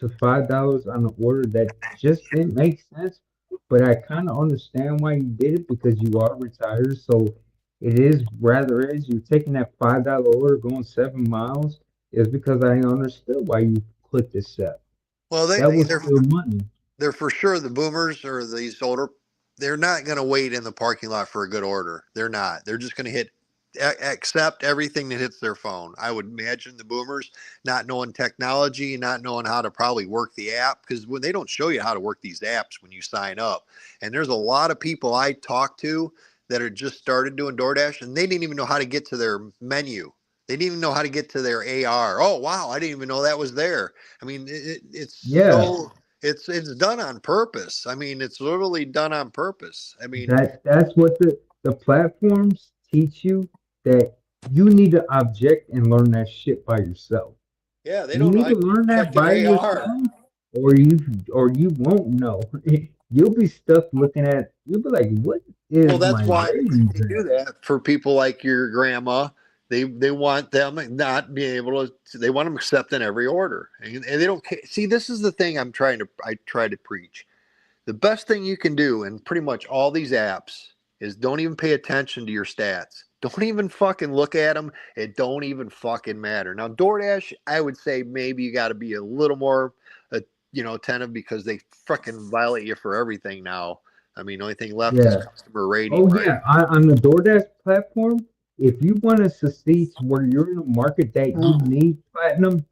to $5 on an order that just didn't make sense. But I kind of understand why you did it because you are retired. So it is rather is you're taking that $5 order going 7 miles is because I understood why you clicked accept. Well, That was they're still money. they're for sure the boomers or these older. They're not going to wait in the parking lot for a good order. They're not. They're just going to hit accept everything that hits their phone. I would imagine the boomers not knowing technology, not knowing how to probably work the app because when they don't show you how to work these apps when you sign up. And there's a lot of people I talk to that are just started doing DoorDash and they didn't even know how to get to their menu. They didn't even know how to get to their AR. Oh wow, I didn't even know that was there. I mean, it's Yeah. so it's done on purpose. I mean, it's literally done on purpose. I mean, That's what the platforms teach you that you need to object and learn that shit by yourself. yeah, they You don't know need how to to learn check that by your AR. yourself, or you won't know. You'll be stuck looking at. You'll be like, "What is Well, that's my why ratings they do at?" that for people like your grandma. They want them not being able to. They want them accepting every order, and they don't see. This is the thing I try to preach. The best thing you can do in pretty much all these apps is don't even pay attention to your stats. Don't even fucking look at them. It don't even fucking matter. Now, DoorDash, I would say maybe you got to be a little more, attentive because they fucking violate you for everything now. I mean, the only thing left is Yeah. customer rating, Oh right? yeah. On the DoorDash platform, if you want to succeed to where you're in a market that you need platinum,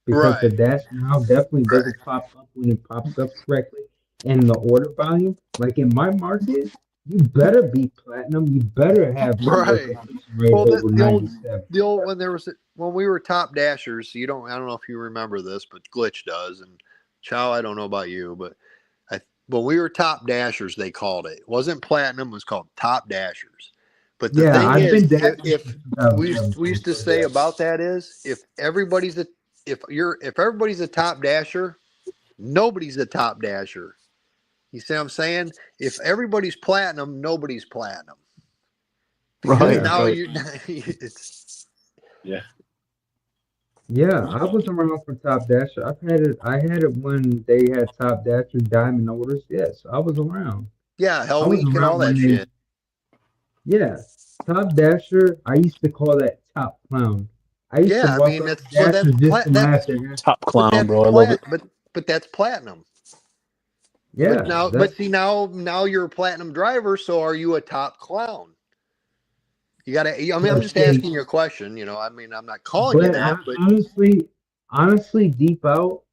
because the Right. dash now definitely Right. doesn't pop up when it pops up correctly, and the order volume, like in my market, you better be platinum. You better have your Right. completion rate Well, over 97. the old when we were top dashers. I don't know if you remember this, but Glitch does, and Chow. I don't know about you, but when we were top dashers, they called it. It wasn't platinum; it was called top dashers. But the Yeah, thing I've is, been dashing if since we 2017. used to So say yeah. about that is if everybody's a top dasher, nobody's a top dasher. You see what I'm saying? If everybody's platinum, nobody's platinum. Because Right. Yeah. now Right. it's Yeah. Yeah, I was around for Top Dasher. I had it when they had Top Dasher Diamond orders. Yes, I was around. Hell I was Week and all around when that they shit. yeah. Top Dasher, I used to call that Top Clown. I used to Yeah, I walk mean up that's to Dasher just to laugh at her. Top but clown, that's bro. I love it. but that's platinum. Yeah, But see now you're a platinum driver, so are you a top clown? You gotta. I mean, I'm but just see, asking you a question. I mean, I'm not calling you but that, but honestly, deep out,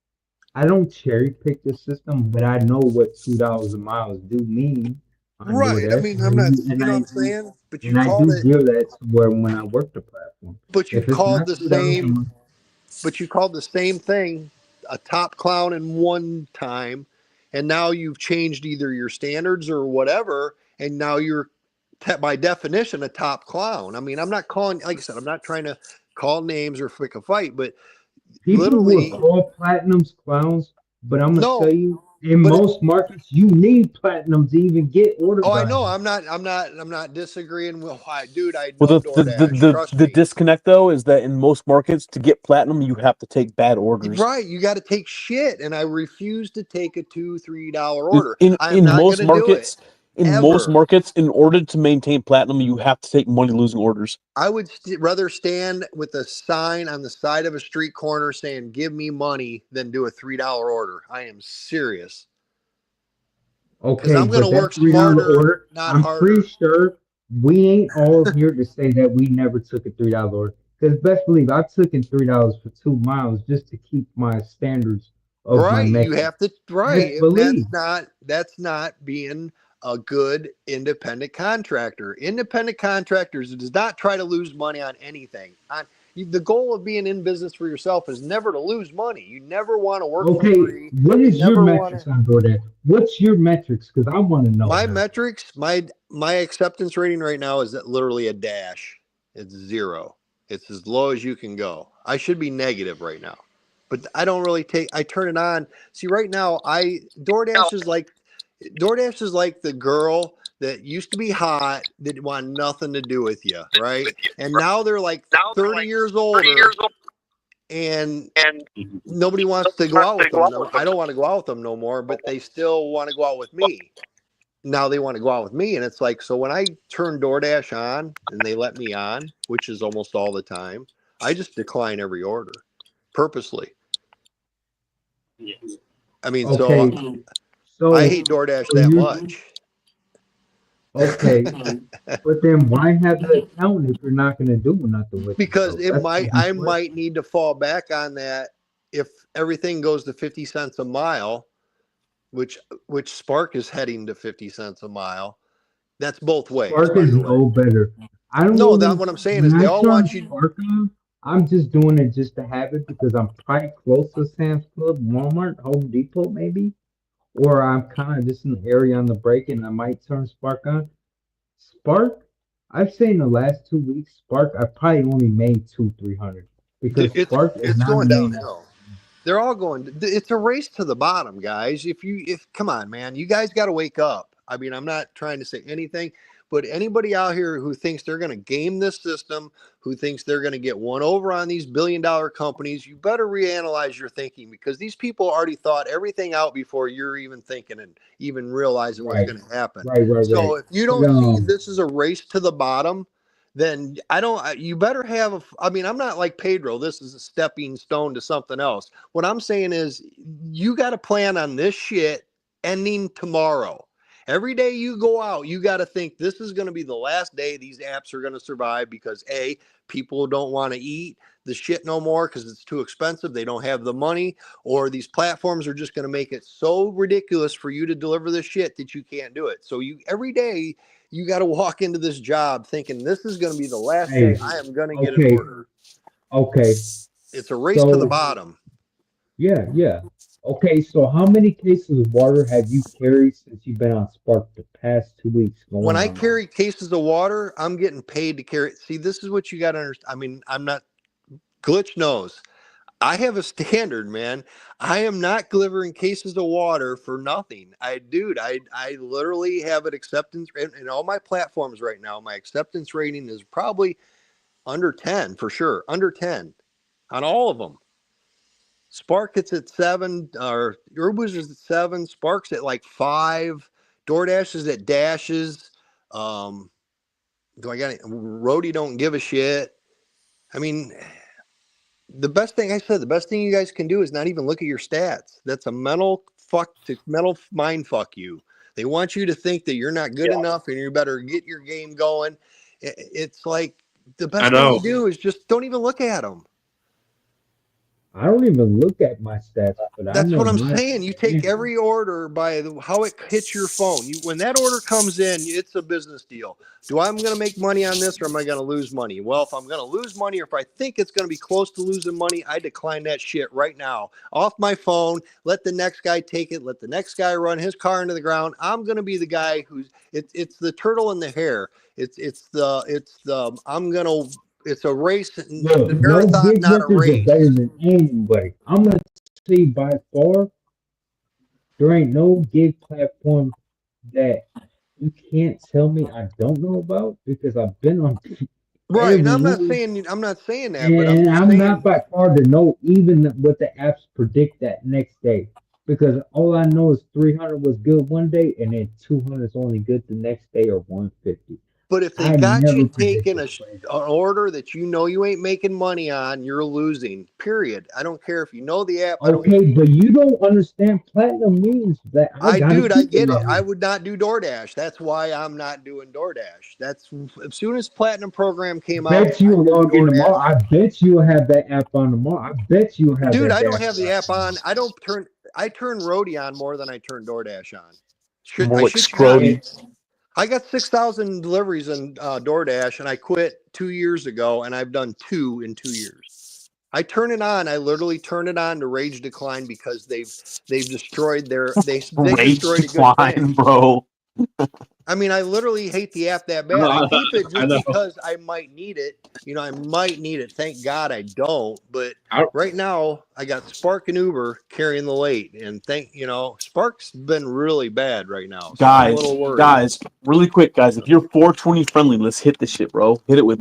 I don't cherry pick the system, but I know what $2 a mile do mean on right. I DoorDash, mean, I'm not. and You know I what I'm do saying? But you and I called do it. gear that to where when I work the platform. But you If it's called not the $2 a same. mile, But you called the same thing a top clown in one time, and now you've changed either your standards or whatever, and now you're by definition a top clown. I mean, I'm not calling, like I said, I'm not trying to call names or pick a fight, but people will literally, call platinums clowns, but I'm gonna no. tell you, in But most markets, you need platinum to even get order oh, I know. volume. I'm not disagreeing. Well, dude, I Well, know the DoorDash. Trust the me. disconnect though is that in most markets, to get platinum, you have to take bad orders. Right, you got to take shit, and I refuse to take a $2-3 order. In I am in not going most to do it markets, ever. in order to maintain platinum, you have to take money losing orders. I would rather stand with a sign on the side of a street corner saying "Give me money" than do a $3 order. I am serious because Okay, I'm going to but work that $3 smarter, order, not I'm pretty harder. sure we ain't all here to say that we never took a $3 order. Because best believe I took in $3 for 2 miles just to keep my standards of my Right, you metrics. have to right, Best and believe. that's not being a good independent contractor. Independent contractors does not try to lose money on anything. The goal of being in business for yourself is never to lose money. You never want to work for Okay, free. what You is your never want metrics to. on DoorDash? What's your metrics? Because I want to know My now. metrics, my acceptance rating right now is at literally a dash. It's 0. It's as low as you can go. I should be negative right now. but I don't really I turn it on. See, right now, DoorDash is like the girl that used to be hot that want nothing to do with you, right? And now they're like 30 years older, and nobody wants to go out with them. I don't want to go out with them no more, but they still want to go out with me. Now they want to go out with me, and it's like, so when I turn DoorDash on and they let me on, which is almost all the time, I just decline every order purposely. I mean, so I hate DoorDash that much. Okay, but then why have the account if you're not going to do nothing with it? Because So I might need to fall back on that if everything goes to 50 cents a mile, which Spark is heading to 50 cents a mile. That's both ways. Spark is no better. I don't know. That's what I'm saying is they all want you. Spark on, I'm just doing it just to have it because I'm probably close to Sam's Club, Walmart, Home Depot, maybe. Or I'm kind of just in the area on the break and I might turn Spark on. Spark, I've seen the last 2 weeks, Spark, I probably only made 200-300 because Spark is not going downhill. They're all going. It's a race to the bottom, guys. Come on, man, you guys got to wake up. I mean, I'm not trying to say anything, but anybody out here who thinks they're going to game this system, who thinks they're going to get one over on these billion-dollar companies, you better reanalyze your thinking because these people already thought everything out before you're even thinking and even realizing what's going to happen. So if you don't see this is a race to the bottom, then you better have I'm not like Pedro. This is a stepping stone to something else. What I'm saying is you got to plan on this shit ending tomorrow. Every day you go out, you got to think this is going to be the last day these apps are going to survive because A, people don't want to eat the shit no more because it's too expensive. They don't have the money, or these platforms are just going to make it so ridiculous for you to deliver this shit that you can't do it. So every day you got to walk into this job thinking this is going to be the last day I am going to get an order. Okay. It's a race to the bottom. Yeah. Okay, so how many cases of water have you carried since you've been on Spark the past 2 weeks? When I carry cases of water, I'm getting paid to carry. See, this is what you got to understand. I mean, I'm not. Glitch knows. I have a standard, man. I am not delivering cases of water for nothing. I literally have an acceptance in all my platforms right now. My acceptance rating is probably under 10 for sure. Under 10 on all of them. Spark, it's at 7, or Urboost is at 7. Spark's at like 5. DoorDash is at dashes. Roadie don't give a shit. I mean, the best thing you guys can do is not even look at your stats. That's a mental mind fuck you. They want you to think that you're not good enough and you better get your game going. It's like the best thing to do is just don't even look at them. I don't even look at my stats. But that's what I'm saying. You take every order by how it hits your phone. When that order comes in, it's a business deal. I'm going to make money on this or am I going to lose money? Well, if I'm going to lose money or if I think it's going to be close to losing money, I decline that shit right now. Off my phone, let the next guy take it. Let the next guy run his car into the ground. I'm going to be the guy it's the turtle and the hare. It's a race. Look, the marathon, not a race. Better than anybody. I'm gonna say by far, there ain't no gig platform that you can't tell me I don't know about because I've been on. Right, and I'm not saying that, and I'm not by far to know even what the apps predict that next day because all I know is 300 was good one day and then 200 is only good the next day or 150. But if they got you taking an order that you know you ain't making money on, you're losing, period. I don't care if you know the app. Okay, but you don't understand platinum means that. I get it. I would not do DoorDash. That's why I'm not doing DoorDash. That's as soon as Platinum program came out. I bet you'll log in tomorrow. I bet you'll have that app on tomorrow. I bet you'll have Dude, I don't have the app on. I turn Roadie on more than I turn DoorDash on. I got 6,000 deliveries on DoorDash, and I quit 2 years ago, and I've done 2 in 2 years. I turn it on. I literally turn it on to rage decline because they've destroyed their rage decline, bro. I mean, I literally hate the app that bad. I keep it just because I might need it. You know, I might need it. Thank God I don't. But right now, I got Spark and Uber carrying the weight, and Spark's been really bad right now. So I'm a little worried. Guys, really quick, guys. If you're 420 friendly, let's hit this shit, bro. Hit it with.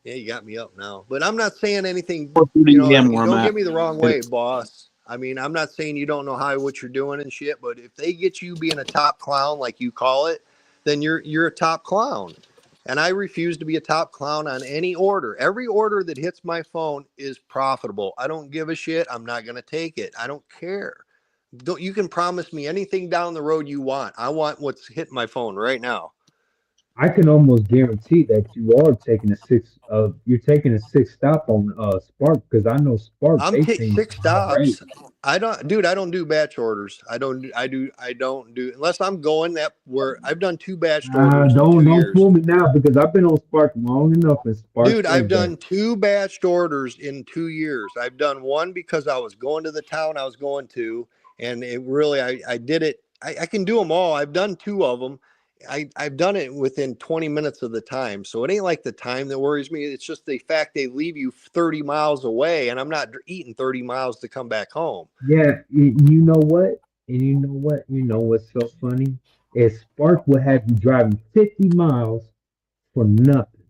Yeah, you got me up now. But I'm not saying anything. 4:30 a.m. where I'm Don't at. get me the wrong way, boss. I mean, I'm not saying you don't know what you're doing and shit, but if they get you being a top clown like you call it, then you're a top clown. And I refuse to be a top clown on any order. Every order that hits my phone is profitable. I don't give a shit. I'm not going to take it. I don't care. You can promise me anything down the road you want. I want what's hitting my phone right now. I can almost guarantee that you are taking you're taking a 6 stop on Spark, because I know Spark. I'm taking 6 stops. I don't do batch orders. I don't do unless I'm going where I've done 2 batch orders. Don't fool me now, because I've been on Spark long enough. And Spark, dude, I've done 2 batched orders in 2 years. I've done one because I was going to the town I was going to, and it really I did it. I can do them all. I've done 2 of them. I've done it within 20 minutes of the time. So it ain't like the time that worries me. It's just the fact they leave you 30 miles away, and I'm not eating 30 miles to come back home. Yeah, you know what? And you know what's so funny? Is Spark will have you driving 50 miles for nothing.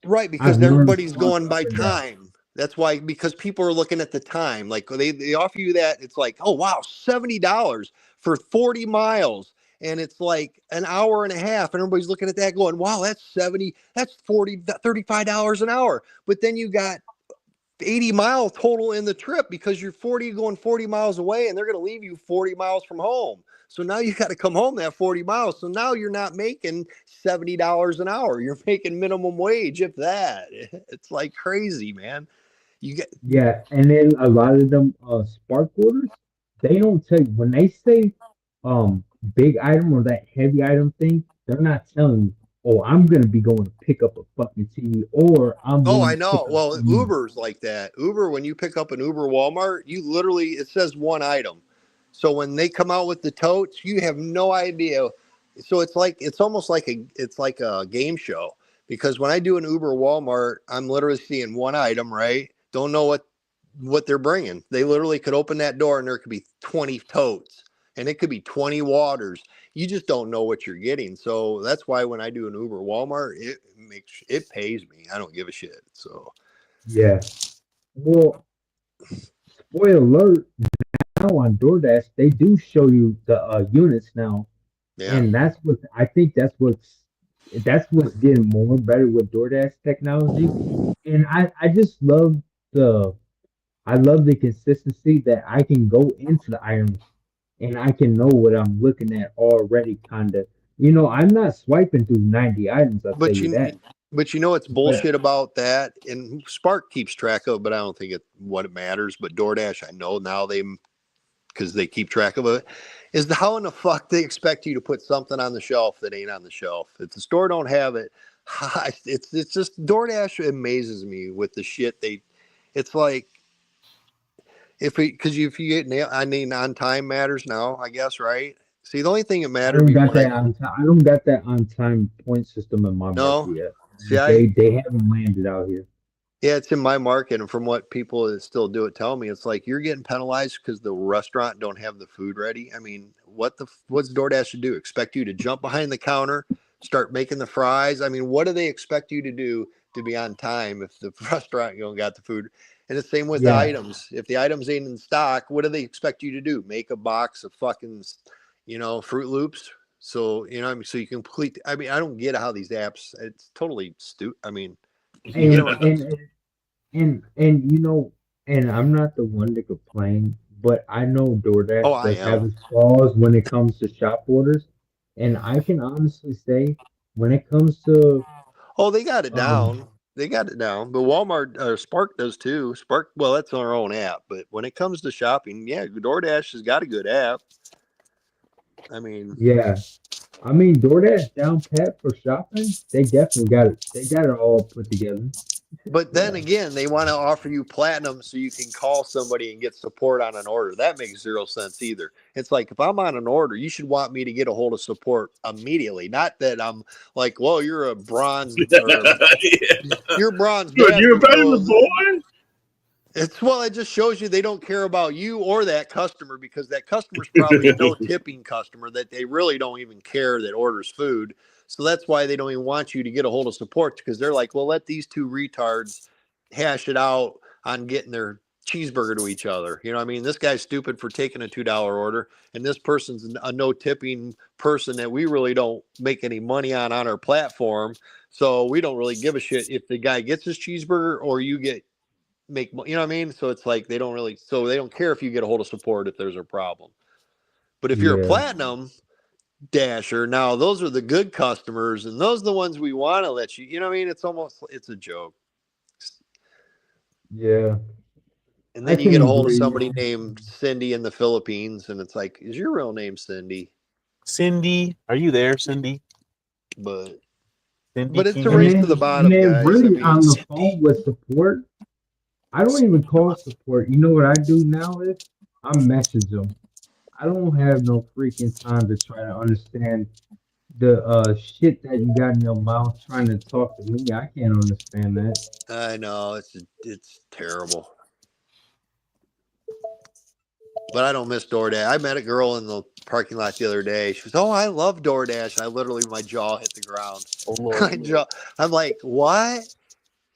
Right, because everybody's going by time. That's why, because people are looking at the time. Like they offer you that. It's like, oh, wow, $70 for 40 miles. And it's like an hour and a half, and everybody's looking at that going, wow, that's $70, that's $40, $35 an hour. But then you got 80 miles total in the trip because you're going 40 miles away, and they're going to leave you 40 miles from home. So now you got to come home that 40 miles. So now you're not making $70 an hour. You're making minimum wage, if that. It's like crazy, man. Yeah, and then a lot of them Spark orders, they don't tell you when they say big item or that heavy item thing, they're not telling you, oh, I'm gonna be going to pick up a fucking TV, or I'm I know. Well, Uber's like that. Uber, when you pick up an Uber Walmart, it says one item. So when they come out with the totes, you have no idea. So it's almost like a game show, because when I do an Uber Walmart, I'm literally seeing one item, right? Don't know what they're bringing. They literally could open that door and there could be 20 totes. And it could be 20 waters. You just don't know what you're getting. So that's why when I do an Uber Walmart, it pays me. I don't give a shit. So yeah. Well, spoiler alert, now on DoorDash, they do show you the units now. Yeah. And that's what's getting more and better with DoorDash technology. And I just love the consistency that I can go into the items and I can know what I'm looking at already, kind of. I'm not swiping through 90 items. I'll tell you that. But it's bullshit about that. And Spark keeps track of it, but I don't think what it matters. But DoorDash, I know now because they keep track of it, is how in the fuck they expect you to put something on the shelf that ain't on the shelf. If the store don't have it, it's just DoorDash amazes me with the shit it's like, because if you get on time matters now, I guess, right? See, the only thing that matters. I don't got that on time point system in my market yet. See, they haven't landed out here. Yeah, it's in my market, and from what people that still do it tell me, it's like you're getting penalized because the restaurant don't have the food ready. I mean, what's DoorDash to do? Expect you to jump behind the counter, start making the fries? I mean, what do they expect you to do to be on time if the restaurant got the food? And the same with the items. If the items ain't in stock, what do they expect you to do? Make a box of fucking, Fruit Loops. So, so you complete. I mean, I don't get how these apps. It's totally stupid. I mean, and I'm not the one to complain, but I know DoorDash does have its flaws when it comes to shop orders, and I can honestly say when it comes to they got it down. They got it down, but Walmart or Spark does too. Spark, well, that's our own app, but when it comes to shopping, DoorDash has got a good app. I mean, DoorDash down pat for shopping. They definitely got it. They got it all put together. But then again, they want to offer you platinum so you can call somebody and get support on an order. That makes zero sense either. It's like, if I'm on an order, you should want me to get a hold of support immediately. Not that I'm like, well, you're a bronze or you're bronze. Good, you're Dasher, better, so boy. it just shows you they don't care about you or that customer, because that customer's probably a no tipping customer that they really don't even care that orders food. So that's why they don't even want you to get a hold of support, because they're like, well, let these two retards hash it out on getting their cheeseburger to each other. You know what I mean? This guy's stupid for taking a $2 order, and this person's a no tipping person that we really don't make any money on our platform. So we don't really give a shit if the guy gets his cheeseburger or you get you know what I mean? So it's like they don't care if you get a hold of support if there's a problem. But if you're a Yeah. platinum Dasher, now those are the good customers, and those are the ones we want to let you know what I mean? It's a joke. Yeah. And I then you can get a hold of agree. somebody named Cindy in the Philippines, and it's like, is your real name Cindy? Cindy, are you there, Cindy? But Cindy, it's can a you- race to the And bottom, then guys. really I mean, on the phone with support, I don't even call support. You know what I do now is I message them. I don't have no freaking time to try to understand the shit that you got in your mouth trying to talk to me. I can't understand that. I know it's terrible. But I don't miss DoorDash. I met a girl in the parking lot the other day. She was, "Oh, I love DoorDash." I literally, my jaw hit the ground. Oh, Lord. My jaw. I'm like, "What?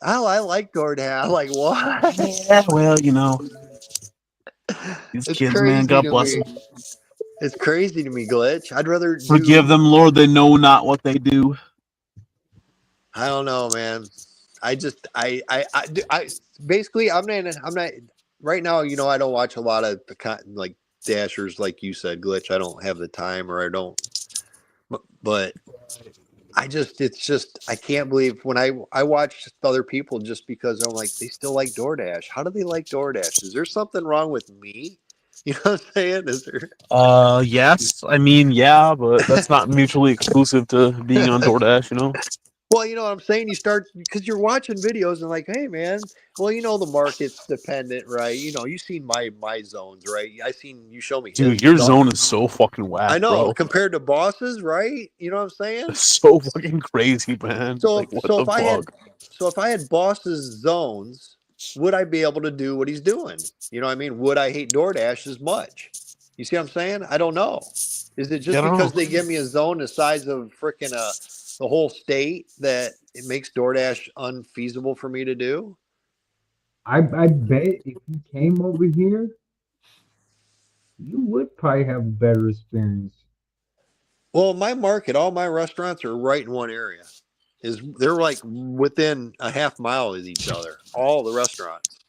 Oh, I like DoorDash." I'm like, "What?" Yeah, well, you know, these It's kids, crazy man, God to bless me. them. It's crazy to me, Glitch. I'd rather Forgive them, Lord. They know not what they do. I don't know, man. I basically, I'm not right now. You know, I don't watch a lot of the like dashers, like you said, Glitch. I don't have the time, or I don't. But it's just, I can't believe when I watch other people, just because I'm like, they still like DoorDash. How do they like DoorDash? Is there something wrong with me? You know what I'm saying? Is there? Yes. I mean, yeah, but that's not mutually exclusive to being on DoorDash, you know? Well, you know what I'm saying? You start, because you're watching videos and like, hey man, well, you know, the market's dependent, right? You know, you seen my zones, right? I seen you show me his Dude, your stuff. zone is so fucking whack, I know, bro. compared to bosses, right? You know what I'm saying? It's so fucking crazy, man. So Like, what so the if I had fuck? if I had bosses zones, would I be able to do what he's doing? You know what I mean? Would I hate DoorDash as much? You see what I'm saying? I don't know. Is it just Yeah, I don't because know. they give me a zone the size of freaking the whole state that it makes DoorDash unfeasible for me to do? I bet if you came over here, you would probably have a better experience. Well, my market, all my restaurants are right in one area. They're like within a half mile of each other, all the restaurants.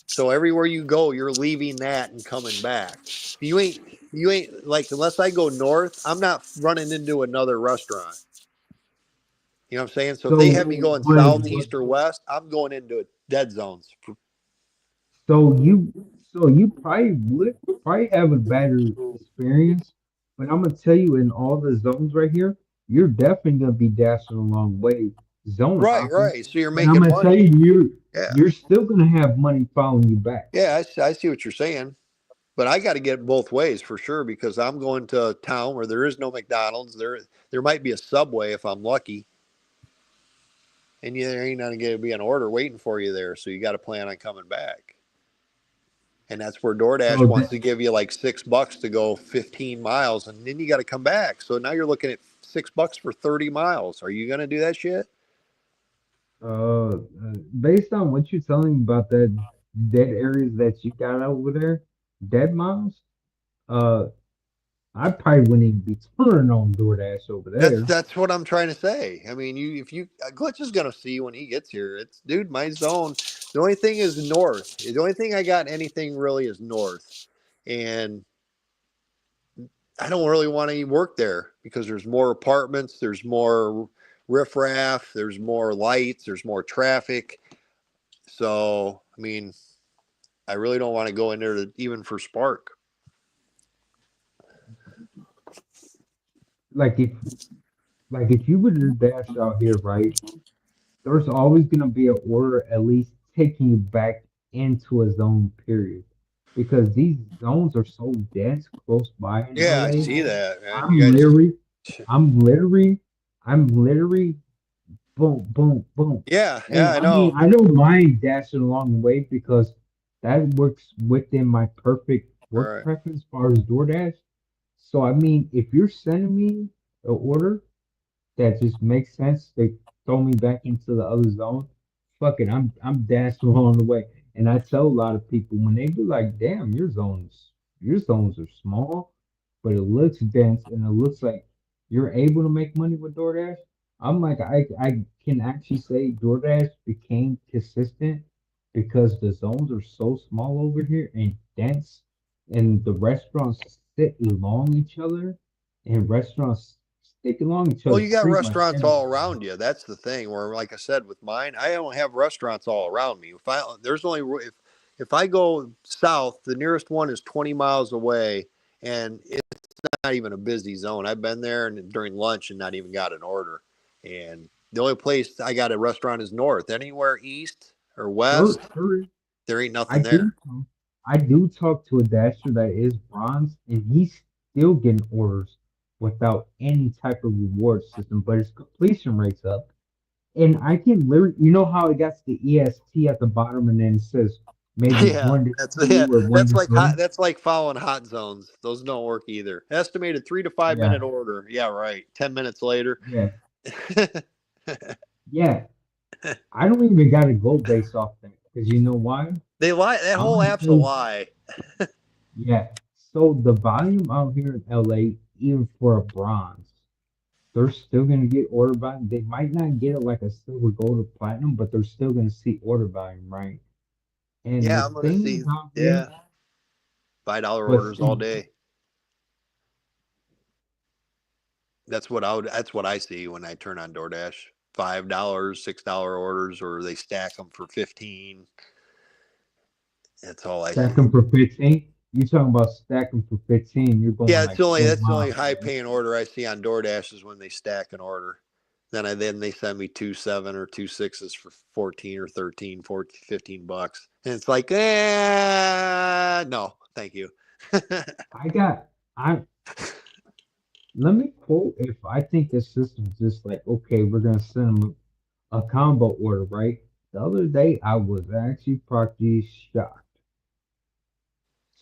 So everywhere you go, you're leaving that and coming back. You ain't like, unless I go north, I'm not running into another restaurant. You know what I'm saying? So if they have me going south, east, or west, I'm going into dead zones. So you probably would probably have a better experience, but I'm gonna tell you, in all the zones right here, you're definitely gonna be dashing a long way zone hopping. Right. So you're And making I'm gonna tell money. you, Yeah. you're still gonna have money following you back. Yeah, I see what you're saying. But I got to get both ways for sure, because I'm going to a town where there is no McDonald's. There might be a Subway if I'm lucky. And there ain't going to be an order waiting for you there. So you got to plan on coming back. And that's where DoorDash So wants to give you like $6 to go 15 miles. And then you got to come back. So now you're looking at $6 for 30 miles. Are you going to do that shit? Based on what you're telling me about that dead areas that you got over there, dead miles, I probably wouldn't even be turning on DoorDash over there. That's what I'm trying to say. I mean, if you Glitch is gonna see when he gets here. It's, dude, my zone. The only thing is north. The only thing I got anything really is north, and I don't really want to work there because there's more apartments, there's more riffraff, there's more lights, there's more traffic. So I mean, I really don't want to go in there even for Spark. Like if you would have dashed out here, right? there's always gonna be an order at least taking you back into a zone period. Because these zones are so dense close by in Yeah, I LA. see that, man. You I'm guys, literally, I'm literally, I'm literally boom, boom, boom. yeah, And I I mean, know. I don't mind dashing along the way because that works within my perfect All work right. preference as far as DoorDash. So I mean, if you're sending me an order that just makes sense, they throw me back into the other zone. Fuck it, I'm dashing along the way. And I tell a lot of people when they be like, "Damn, your zones are small, but it looks dense and it looks like you're able to make money with DoorDash." I'm like, I can actually say DoorDash became consistent because the zones are so small over here and dense, and the restaurants sit along each other, and restaurants stick along each Well, other you got pretty much restaurants all everywhere. around you. That's the thing. Where, like I said, with mine, I don't have restaurants all around me. There's only if I go south, the nearest one is 20 miles away, and it's not even a busy zone. I've been there and during lunch and not even got an order. And the only place I got a restaurant is north. Anywhere east or Sure, west, sure. there ain't I nothing do. there. I do talk to a dasher that is bronze, and he's still getting orders without any type of reward system, but his completion rate's up. And I can literally, you know how it got the EST at the bottom, and then it says maybe Yeah, 1 to 2 or one that's to like three. that's like following hot zones. Those don't work either. Estimated 3 to 5 Yeah, minute order. Yeah, right. 10 minutes later. yeah, yeah. I don't even got to go based off that because you know why? They lie. That I'm whole gonna app's a say, lie. yeah. So the volume out here in LA, even for a bronze, they're still gonna get order volume. They might not get it like a silver, gold, or platinum, but they're still gonna see order volume, right? And the Yeah, I'm gonna thing see. is out here, Yeah, $5 but orders all see, day. That's what I see when I turn on DoorDash. $5, $6 orders, or they stack them for 15. That's all I stack see. them for 15. You talking about stacking for 15? You're Yeah, going it's like the only 12 that's the only miles, high right? paying order I see on DoorDash is when they stack an order. Then they send me 2 7 or 2 6s for 14 or 13, 14, $15. And it's like, no, thank you. I got. I Let me quote if I think the system's just like okay, we're gonna send them a combo order, right? The other day I was actually practically shocked.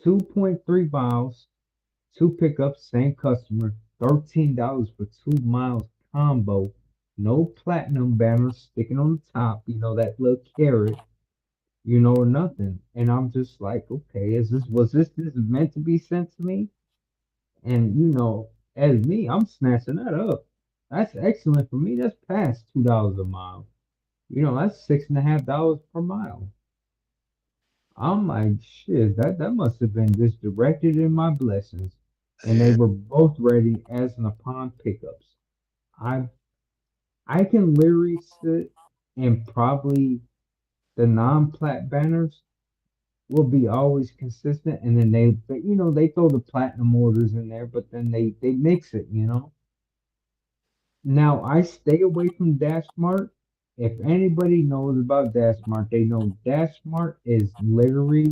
2.3 miles, two pickups, same customer, $13 for 2 miles combo, no platinum banner sticking on the top, that little carrot, or nothing. And I'm just like, okay, was this meant to be sent to me? And as me, I'm snatching that up. That's excellent for me. That's past $2 a mile. That's $6.50 per mile. I'm like, shit, that must have been just directed in my blessings. And they Yeah. were both ready as and upon pickups. I I can literally sit and probably the non-plat banners will be always consistent, and then they throw the platinum orders in there, but then they mix it. Now I stay away from Dash Mart. If anybody knows about Dash Mart, they know Dash Mart is literally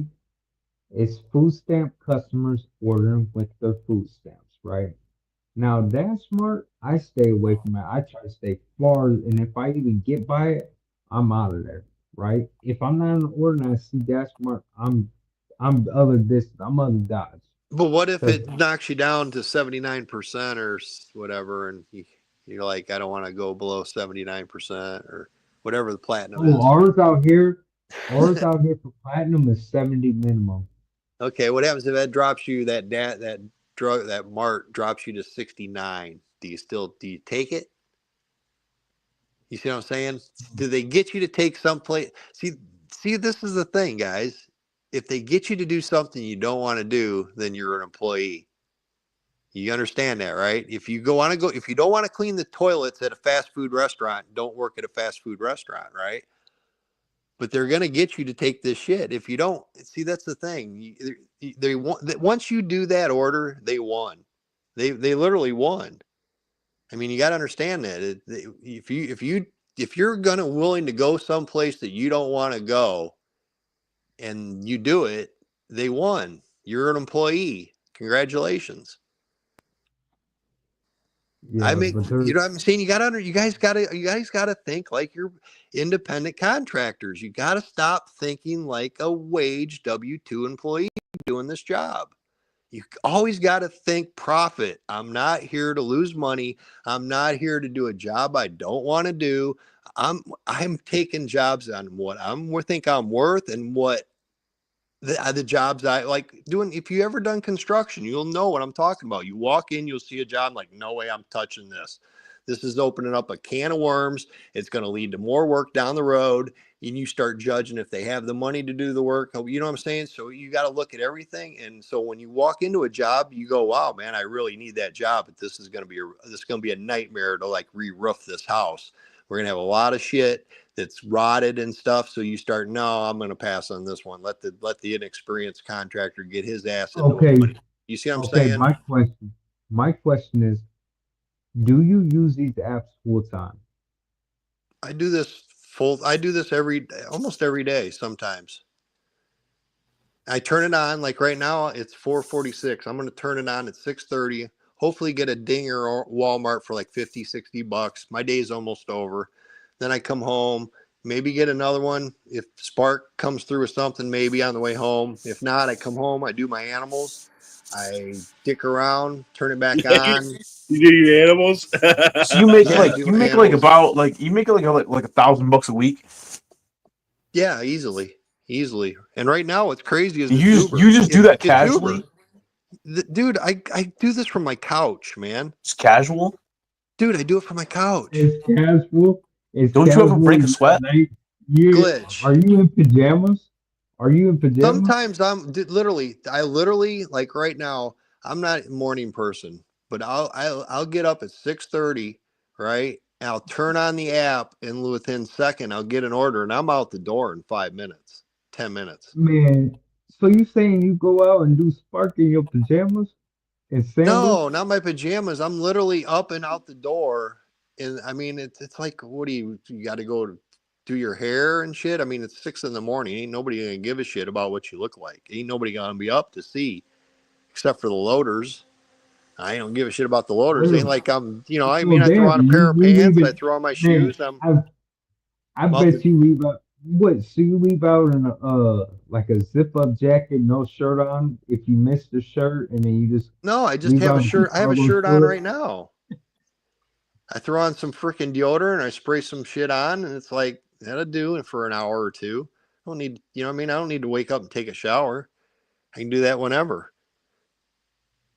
it's food stamp customers ordering with their food stamps, right? Now Dash Mart, I stay away from it. I try to stay far, and if I even get by it, I'm out of there, right? If I'm not in the order and I see Dash Mart, I'm other distance. I'm other Dodge. But what if 'Cause it knocks you down to 79% or whatever, and you're like, I don't want to go below 79% or whatever the platinum oh, is. ours out here for platinum is 70 minimum. Okay, what happens if that drops you that drug that mart drops you to 69? Do you take it? You see what I'm saying? Do they get you to take someplace? See, this is the thing, guys. If they get you to do something you don't want to do, then you're an employee. You understand that, right? If you if you don't want to clean the toilets at a fast food restaurant, don't work at a fast food restaurant, right? But they're going to get you to take this shit. If you don't, see, that's the thing. They want once you do that order, they won. They literally won. I mean, you got to understand that if you if you're gonna willing to go someplace that you don't want to go, and you do it, they won. You're an employee. Congratulations. Yeah, but You know what I'm saying? You guys gotta think like you're independent contractors. You gotta stop thinking like a wage W-2 employee doing this job. You always got to think profit. I'm not here to lose money. I'm not here to do a job I don't want to do. I'm taking jobs on what think I'm worth and what the jobs I like doing. If you ever done construction, you'll know what I'm talking about. You walk in, you'll see a job like, no way I'm touching this. This is opening up a can of worms. It's going to lead to more work down the road. And you start judging if they have the money to do the work. You know what I'm saying? So you got to look at everything. And so when you walk into a job, you go, wow, man, I really need that job. But this is going to be a nightmare to like re-roof this house. We're going to have a lot of shit that's rotted and stuff. So you start, no, I'm going to pass on this one. Let the inexperienced contractor get his ass into it. You see what I'm saying? My question is, do you use these apps full time? I do this almost every day. Sometimes I turn it on. Like right now, it's 4:46. I'm going to turn it on at 6:30. Hopefully get a dinger or Walmart for like $50-$60. My day's almost over. Then I come home, maybe get another one. If Spark comes through with something, maybe on the way home. If not, I come home, I do my animals. I dick around, turn it back on. You do your animals? So you make like $1,000 a week. Yeah, easily. And right now, what's crazy is you just do that casually. Dude, I do this from my couch, man. It's casual. Dude, I do it from my couch. It's casual. Don't you ever break a sweat? Glitch. Are you in pajamas? Sometimes I literally like right now, I'm not a morning person, but I'll get up at 6:30, right? And I'll turn on the app, and within a second I'll get an order, and I'm out the door in 5 minutes, 10 minutes. Man, so you saying you go out and do Spark in your pajamas and sandals? No, not my pajamas. I'm literally up and out the door. And I mean, it's like, what do you got to go to do your hair and shit? I mean, it's 6 a.m. Ain't nobody gonna give a shit about what you look like. Ain't nobody gonna be up to see, except for the loaders. I don't give a shit about the loaders. Ain't like I'm, I throw on a pair of pants, I throw on my shoes. I bet you leave out. What? So you leave out in like a zip up jacket, no shirt on. If you miss the shirt, and then you just I just have a shirt. I have a shirt on right now. I throw on some freaking deodorant and I spray some shit on, and it's like that'll do for an hour or two. I don't need, I don't need to wake up and take a shower. I can do that whenever.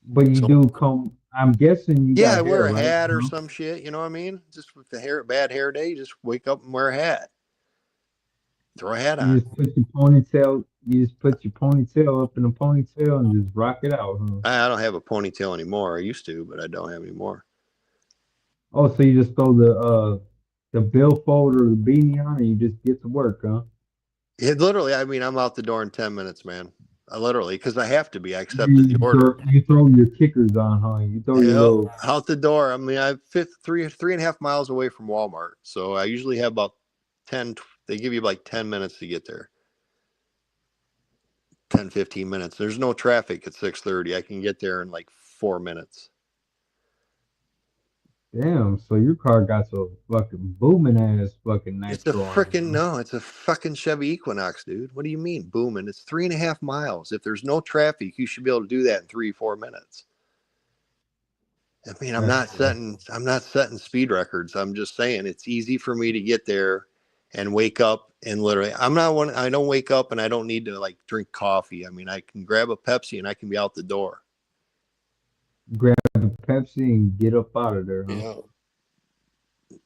But you do come. I'm guessing you. I wear a hat or some shit. You know what I mean? Just with the bad hair day, just wake up and wear a hat. Throw a hat on. You just put your ponytail up in a ponytail and just rock it out. Huh? I don't have a ponytail anymore. I used to, but I don't have anymore. Oh, so you just throw the billfold or the beanie on and you just get to work, huh? It literally, I'm out the door in 10 minutes, man. Because I have to be. I accepted the order. You throw your kickers on, huh? You throw your out the door. I'm 3.5 miles away from Walmart. So I usually have about 10. They give you like 10 minutes to get there. 10, 15 minutes. There's no traffic at 6:30. I can get there in like 4 minutes. Damn, so your car got so fucking booming ass fucking nice. It's a fucking Chevy Equinox, dude. What do you mean booming? It's 3.5 miles. If there's no traffic, you should be able to do that in 3-4 minutes. I'm not setting speed records. I'm just saying it's easy for me to get there and wake up and literally I don't wake up and I don't need to like drink coffee. I can grab a Pepsi and I can be out the door. Grab a Pepsi and get up out of there. Huh? Yeah.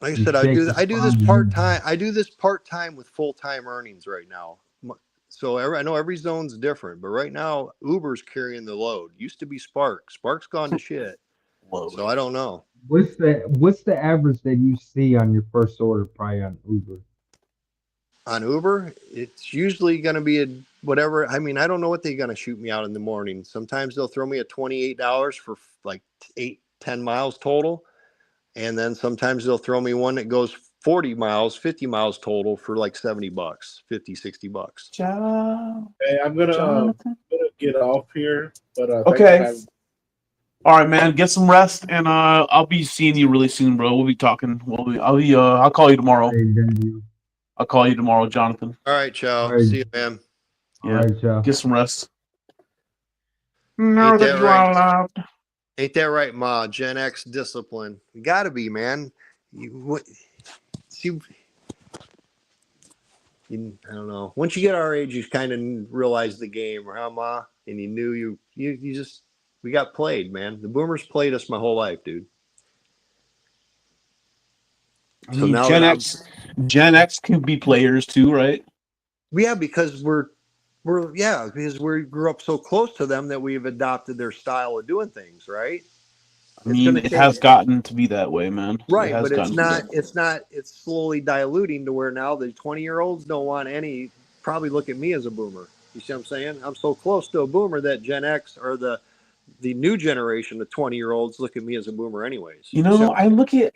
Like I said, I do this part time. I do this part time with full time earnings right now. So I know every zone's different, but right now Uber's carrying the load. Used to be Spark. Spark's gone to shit. So I don't know. What's the average that you see on your first order probably on Uber? On Uber, it's usually going to be whatever. I don't know what they're going to shoot me out in the morning. Sometimes they'll throw me a $28 for like 8-10 miles total. And then sometimes they'll throw me one that goes 40 miles, 50 miles total for like $70, 50, $60. Hey, I'm gonna get off here, but thanks for Okay. having. All right, man. Get some rest, and I'll be seeing you really soon, bro. We'll be talking. I'll call you tomorrow. Hey, Daniel. I'll call you tomorrow, Jonathan. All right, Chow. All right. See you, man. All right, y'all. Get some rest. Ain't that you right? are allowed. Ain't that right, Ma? Gen X discipline. You gotta be, man. See, I don't know. Once you get our age, you kind of realize the game, huh, Ma? And you knew you just, we got played, man. The boomers played us my whole life, dude. I mean, Gen X can be players too, right? Yeah, because because we grew up so close to them that we've adopted their style of doing things, right? I mean, it has gotten to be that way, man. Right, but it's slowly diluting to where now the 20-year-olds don't want probably look at me as a boomer. You see what I'm saying? I'm so close to a boomer that Gen X or the new generation, the 20-year-olds, look at me as a boomer anyways. You know, I look at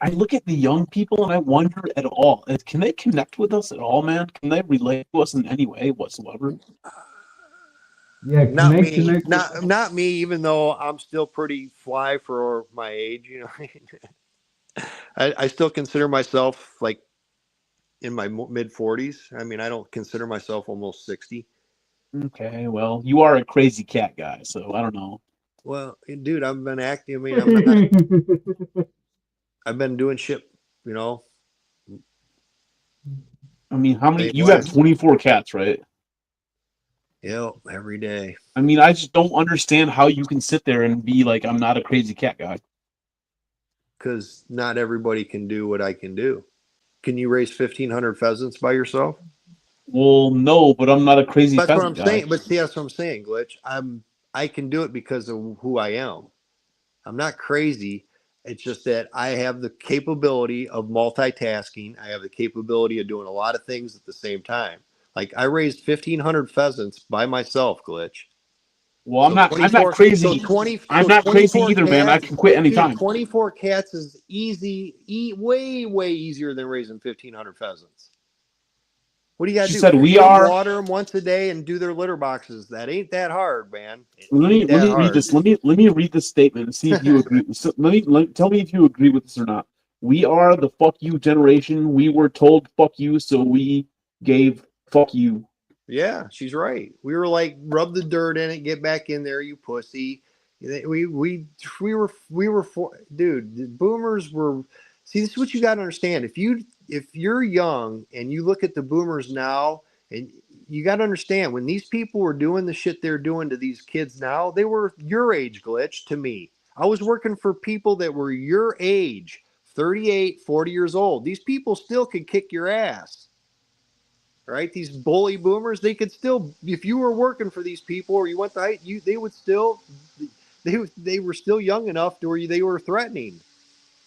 the young people and I wonder at all, can they connect with us at all, man? Can they relate to us in any way whatsoever? Yeah, not me. Not me, even though I'm still pretty fly for my age, you know. I still consider myself like in my mid 40s. I mean, I don't consider myself almost 60. Okay, well, you are a crazy cat guy, so I don't know. Well, dude, I've been acting. I mean, I've been doing shit, you know. I mean, how many? You have 24 cats, right? Yeah, every day. I mean, I just don't understand how you can sit there and be like, I'm not a crazy cat guy. Because not everybody can do what I can do. Can you raise 1,500 pheasants by yourself? Well, no, but I'm not a crazy pheasant what I'm guy. saying. But see, that's what I'm saying, Glitch. I can do it because of who I am. I'm not crazy. It's just that I have the capability of multitasking. I have the capability of doing a lot of things at the same time. Like I raised 1,500 pheasants by myself, Glitch. Well, I'm not crazy. I'm not crazy either, man. I can quit anytime. 24 cats is way easier than raising 1,500 pheasants. What do you got to do? Said water them once a day and do their litter boxes. That ain't that hard, man. Let me read this. Let me read this statement and see if you agree. So tell me if you agree with this or not. We are the fuck you generation. We were told fuck you, so we gave fuck you. Yeah, she's right. We were like, rub the dirt in it, get back in there, you pussy. We were dude. The boomers were. See, this is what you got to understand. If you're young and you look at the boomers now, and you got to understand when these people were doing the shit they're doing to these kids now, they were your age, Glitch. To me, I was working for people that were your age, 38, 40 years old. These people still could kick your ass. Right, these bully boomers, they could still, if you were working for these people or you went to height, they would still, they were still young enough to where they were threatening.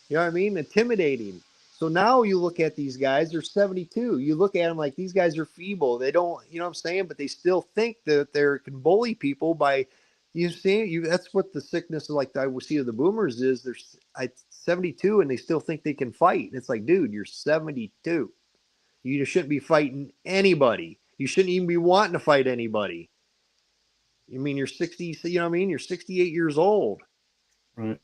You know what I mean? Intimidating. So now you look at these guys, they're 72. You look at them like these guys are feeble. They don't, you know what I'm saying? But they still think that they can bully people by, you see, that's what the sickness of like I would see of the boomers is. They're 72 and they still think they can fight. It's like, dude, you're 72. You shouldn't be fighting anybody. You shouldn't even be wanting to fight anybody. I mean, you're 60, you know what I mean? You're 68 years old. Right.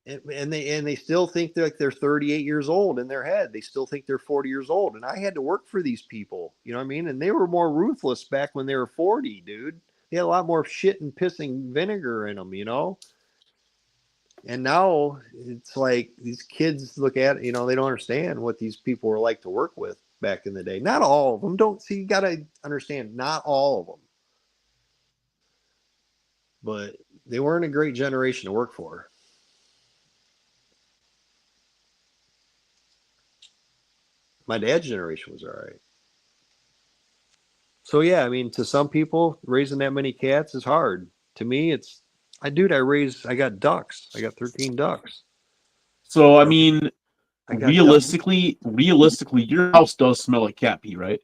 And they still think they're 38 years old in their head. They still think they're 40 years old. And I had to work for these people, you know what I mean? And they were more ruthless back when they were 40, dude. They had a lot more shit and pissing vinegar in them, you know? And now it's like these kids look at it, you know, they don't understand what these people were like to work with back in the day. Not all of them. You got to understand, not all of them. But they weren't a great generation to work for. My dad's generation was all right. So yeah, I mean, to some people, raising that many cats is hard. To me, I got ducks. I got 13 ducks. So I mean, realistically, your house does smell like cat pee, right?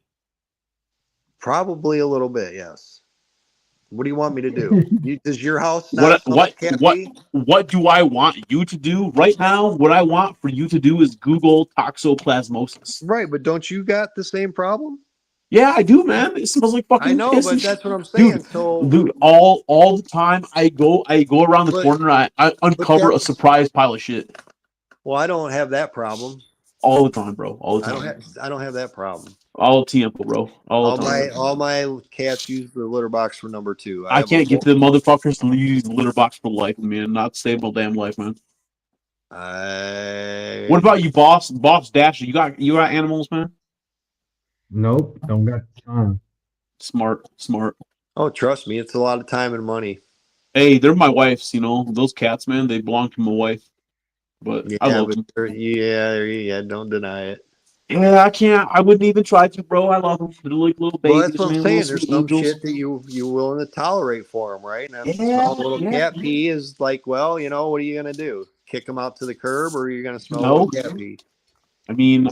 Probably a little bit, yes. What do you want me to do? Does your house not What smell what like cat what pee? what do I want you to do right now? What I want for you to do is Google toxoplasmosis. Right, but don't you got the same problem? Yeah, I do, man. It smells like I fucking know, piss but and shit. that's what I'm saying. Dude, all the time I go around the But- corner, I uncover a that's- surprise pile of shit. Well, I don't have that problem. All the time, bro. All the I time. don't have that problem. All tiempo, bro. All the time. All my cats use the litter box for number 2. I have a can't get bull- the motherfuckers to use the litter box for life, man. Not save my damn life, man. What about you, boss? Boss Dasher? You got animals, man? Nope, don't got time. Smart. Oh, trust me, it's a lot of time and money. Hey, they're my wife's, you know. Those cats, man, they belong to my wife. But I love them. Yeah, don't deny it. Yeah, I can't. I wouldn't even try to, bro. I love them. They're like little babies, Well, that's what I'm man. saying. Little There's sweet some angels. shit that you willing to tolerate for them, right? And Yeah, a little yeah. cat pee is like, well, you know, what are you gonna do? Kick them out to the curb, or are you gonna smell a No. little cat pee? I mean,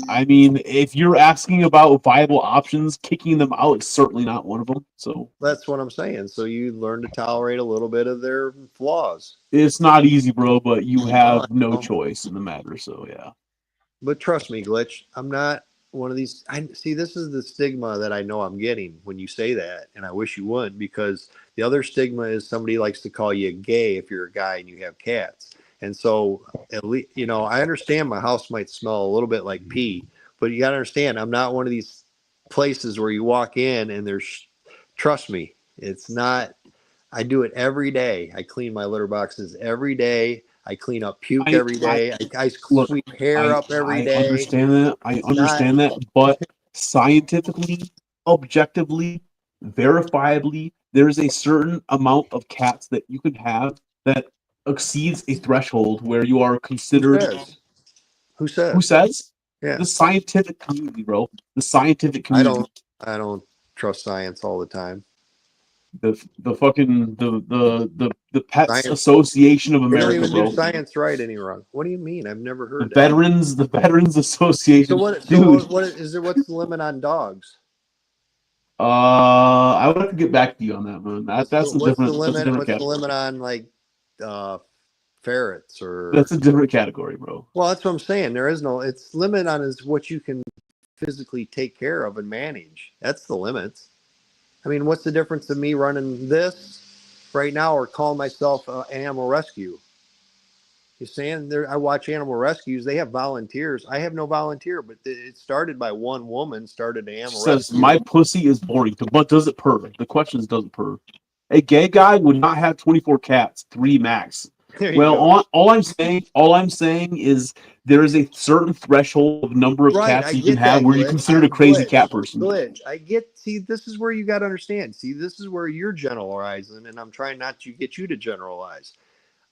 if you're asking about viable options, kicking them out is certainly not one of them. So That's what I'm saying. So you learn to tolerate a little bit of their flaws. it's not easy, bro. But you have no know. choice in the matter. So yeah. But trust me, Glitch, I'm not one of these. I see, this is the stigma that I know I'm getting when you say that, and I wish you would, because the other stigma is somebody likes to call you gay if you're a guy and you have cats. And so, at least, you know, I understand my house might smell a little bit like pee, but you got to understand, I'm not one of these places where you walk in and trust me, it's not. I do it every day. I clean my litter boxes every day. I clean up puke every day. I sweep hair up every day. I understand that. I understand that. But scientifically, objectively, verifiably, there is a certain amount of cats that you can have that exceeds a threshold where you are considered. Who says? Who says? Yeah. The scientific community, bro. The scientific community. I don't trust science all the time. The fucking the Pets Science. Association of They America, don't even bro. do science right any wrong. What do you mean? I've never heard The Veterans Association. So Dude. What's the limit on dogs? I would have to get back to you on that, man. That's a different What's the category. limit on like ferrets or? That's a different category, bro. Well, that's what I'm saying. There is no. It's limit on is what you can physically take care of and manage. That's the limits. I mean, what's the difference of me running this right now or calling myself animal rescue? You're saying there? I watch animal rescues. They have volunteers. I have no volunteer, but it started by one woman. Started an animal Says rescue. my pussy is boring, but does it purr? The question is, does it purr? A gay guy would not have 24 cats, 3 max. Well, all I'm saying is there is a certain threshold of number of cats you can have where you're considered a crazy cat person. Glitch. See, this is where you got to understand. See, this is where you're generalizing, and I'm trying not to get you to generalize.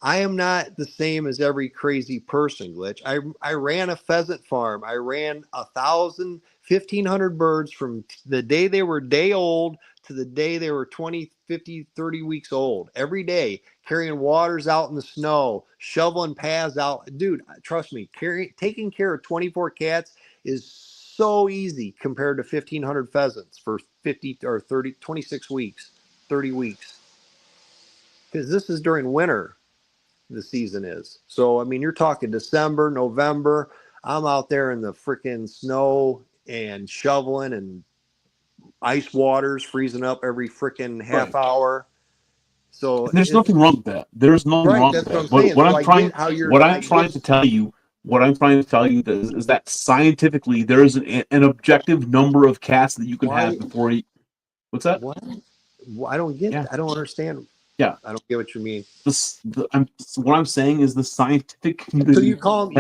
I am not the same as every crazy person, Glitch. I ran a pheasant farm. I ran 1,500 birds from the day they were day old to the day they were 20, 50, 30 weeks old. Every day, carrying waters out in the snow, shoveling paths out. Dude, trust me, taking care of 24 cats is so easy compared to 1,500 pheasants for 50 or 30, 26 weeks, 30 weeks. Because this is during winter. The season is. So, I mean, you're talking December, November. I'm out there in the freaking snow and shoveling and ice waters freezing up every freaking half hour. So and there's nothing wrong with that. There's nothing wrong with that. What I'm trying to tell you is that scientifically there is an objective number of cats that you can have before you. What's that? What? I don't get it. I don't understand. Yeah, I don't get what you mean. What I'm saying is the scientific community. So are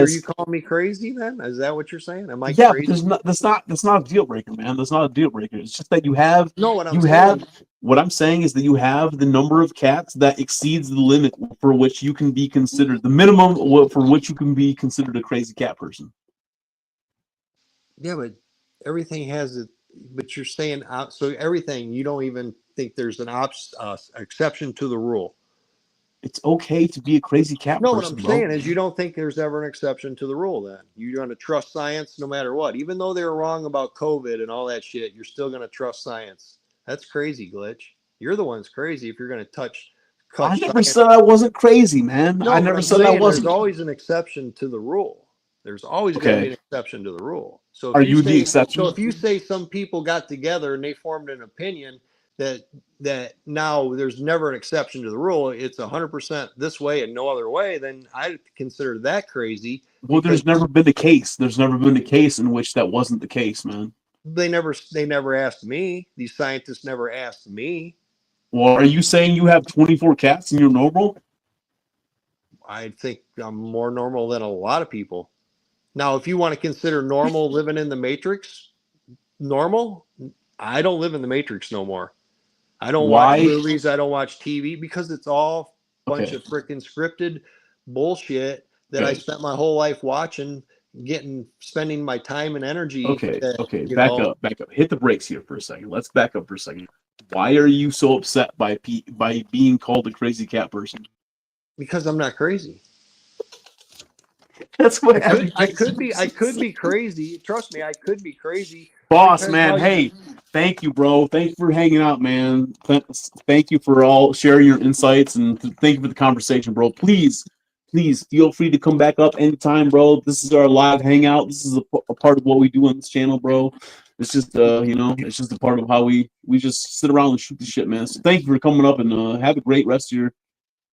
you calling me crazy then? Is that what you're saying? Am I crazy? That's not a deal breaker, man. That's not a deal breaker. It's just that you have. No, what I'm saying is that you have the number of cats that exceeds the limit for which you can be considered the minimum for which you can be considered a crazy cat person. Yeah, but everything has it. But you're saying so everything you don't even think there's an exception to the rule. It's okay to be a crazy cat person. No, what I'm saying is you don't think there's ever an exception to the rule then. You're going to trust science no matter what. Even though they were wrong about COVID and all that shit, you're still going to trust science. That's crazy, Glitch. You're the one's crazy if you're going to touch. I never said I wasn't crazy, man. No, I but never I'm said I saying wasn't. there's always an exception to the rule. There's always going to be Okay. an exception to the rule. So Are if you the say, exception? so if you say some people got together and they formed an opinion that now there's never an exception to the rule, it's 100% this way and no other way, then I consider that crazy. Well, there's never been a case. There's never been a case in which that wasn't the case, man. They never asked me. These scientists never asked me. Well, are you saying you have 24 cats and you're normal? I think I'm more normal than a lot of people. Now, if you want to consider normal living in the Matrix, normal, I don't live in the Matrix no more. I don't watch movies. I don't watch TV because it's all a bunch of freaking scripted bullshit that I spent my whole life watching, spending my time and energy. Okay. Back up. Hit the brakes here for a second. Let's back up for a second. Why are you so upset by being called a crazy cat person? Because I'm not crazy. That's what I could be crazy. Trust me, I could be crazy. Boss, man, hey, thank you, bro. Thank you for hanging out, man. Thank you for all sharing your insights, and thank you for the conversation, bro. Please feel free to come back up anytime, bro. This is our live hangout. This is a part of what we do on this channel, bro. It's just it's just a part of how we just sit around and shoot the shit, man. So thank you for coming up, and have a great rest of your.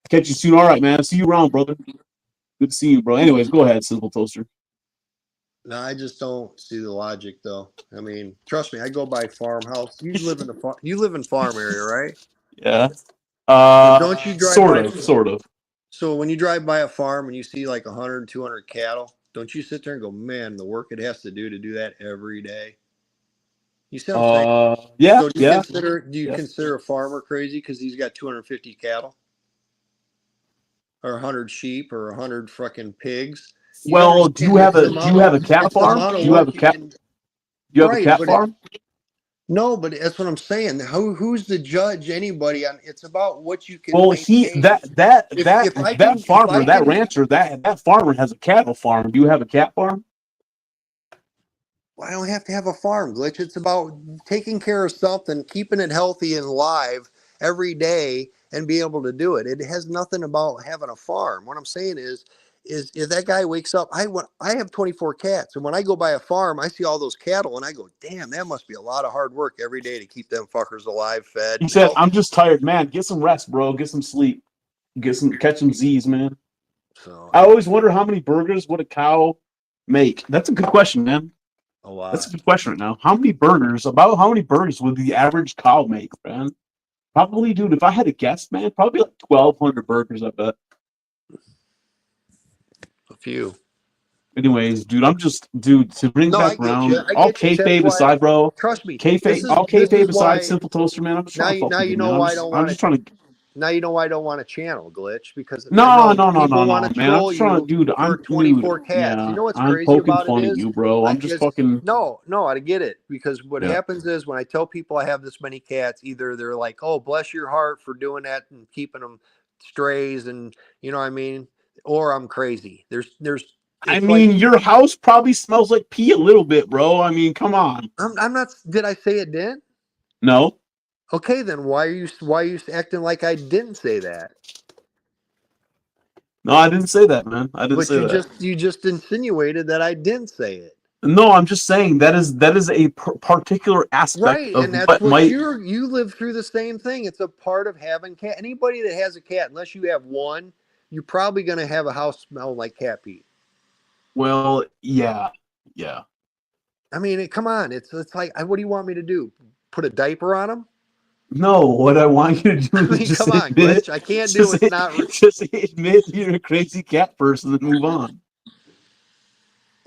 Catch you soon. All right, man. See you around, brother. Good to see you, bro. Anyways, go ahead, Simple Toaster. No, I just don't see the logic, though. I mean, trust me, I go by farmhouse. You live in farm area, right? Yeah. Don't you drive sort of. So when you drive by a farm and you see like 100, 200 cattle, don't you sit there and go, man, the work it has to do that every day? You see what I'm saying? Yeah. So do you consider a farmer crazy because he's got 250 cattle? Or 100 sheep or 100 fucking pigs? Well, do you have a cat farm? Do you have a cat? Do you have a cat farm? No, but that's what I'm saying. Who's the judge? Anybody? It's about what you can. Well, that farmer, that rancher, that farmer has a cattle farm. Do you have a cat farm? Well, I don't have to have a farm, Glitch. It's about taking care of something, keeping it healthy and live every day, and be able to do it. It has nothing about having a farm. What I'm saying is if that guy wakes up, I have 24 cats, and when I go by a farm, I see all those cattle, and I go, damn, that must be a lot of hard work every day to keep them fuckers alive, fed. He said, I'm just tired, man. Get some rest, bro. Get some sleep. Catch some Z's, man. So I always wonder how many burgers would a cow make. That's a good question, man. A lot. That's a good question right now. How many burgers would the average cow make, man? Probably, dude, if I had to guess, man, probably like 1,200 burgers, I bet. A few. Anyways, dude, to bring back around, all kayfabe aside, bro. Trust me. All kayfabe aside, Simple Toaster, man. I'm just trying to fuck with you, man. I'm just trying to. Now you know why I don't want to channel, Glitch, because no, man. I'm just trying to, dude. I'm 24 cats. Yeah, you know what's I'm crazy poking about fun it at is, you, bro. I'm just fucking. No, I get it, because what happens is when I tell people I have this many cats, either they're like, "Oh, bless your heart for doing that and keeping them strays," and you know what I mean, or I'm crazy. I mean, your house probably smells like pee a little bit, bro. I mean, come on. I'm not. Did I say it didn't? No. Okay, then why are you acting like I didn't say that? No, I didn't say that, man. I didn't say that. You just insinuated that I didn't say it. No, I'm just saying that is a particular aspect right, of and that's what you live through the same thing. It's a part of having cat. Anybody that has a cat, unless you have one, you're probably going to have a house smell like cat pee. Well, yeah. I mean, come on. It's like, what do you want me to do? Put a diaper on them? No, what I want you to do is just come on, admit, Glitch. I can't do it. Just admit you're a crazy cat person and move on.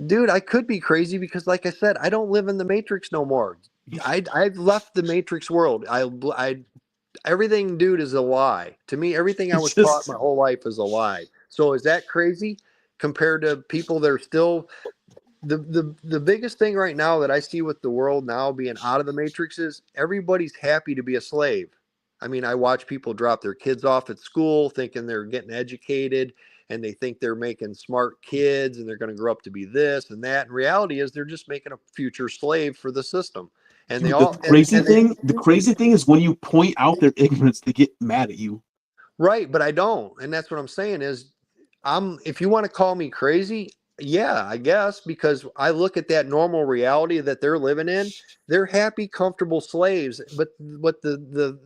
Dude, I could be crazy because, like I said, I don't live in the Matrix no more. I've left the Matrix world. Everything, dude, is a lie. To me, everything I was taught my whole life is a lie. So is that crazy compared to people that are still the biggest thing right now that I see with the world now being out of the Matrix is everybody's happy to be a slave. I mean, I watch people drop their kids off at school thinking they're getting educated and they think they're making smart kids and they're going to grow up to be this and that. And reality is they're just making a future slave for the system. And Dude, they all the crazy thing is when you point out their ignorance, they get mad at you. right, but I don't. And that's what I'm saying is if you want to call me crazy, yeah, I guess, because I look at that normal reality that they're living in. They're happy, comfortable slaves. But what the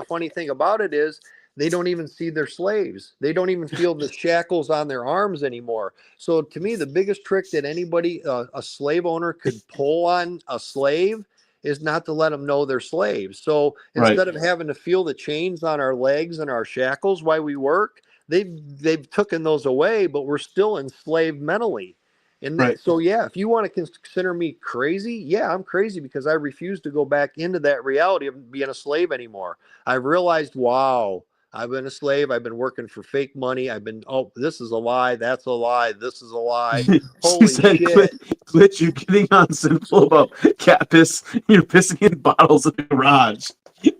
funny thing about it is they don't even see their slaves. They don't even feel the shackles on their arms anymore. So to me, the biggest trick that anybody, a slave owner, could pull on a slave is not to let them know they're slaves. So Right. instead of having to feel the chains on our legs and our shackles while we work, they've taken those away, but we're still enslaved mentally. And Right. so, yeah, if you want to consider me crazy, yeah, I'm crazy because I refuse to go back into that reality of being a slave anymore. I realized, wow, I've been a slave. I've been working for fake money. Oh, this is a lie. That's a lie. This is a lie. Holy said, shit. Glitch, you're getting on Sinful about cat piss. You're pissing in bottles in the garage.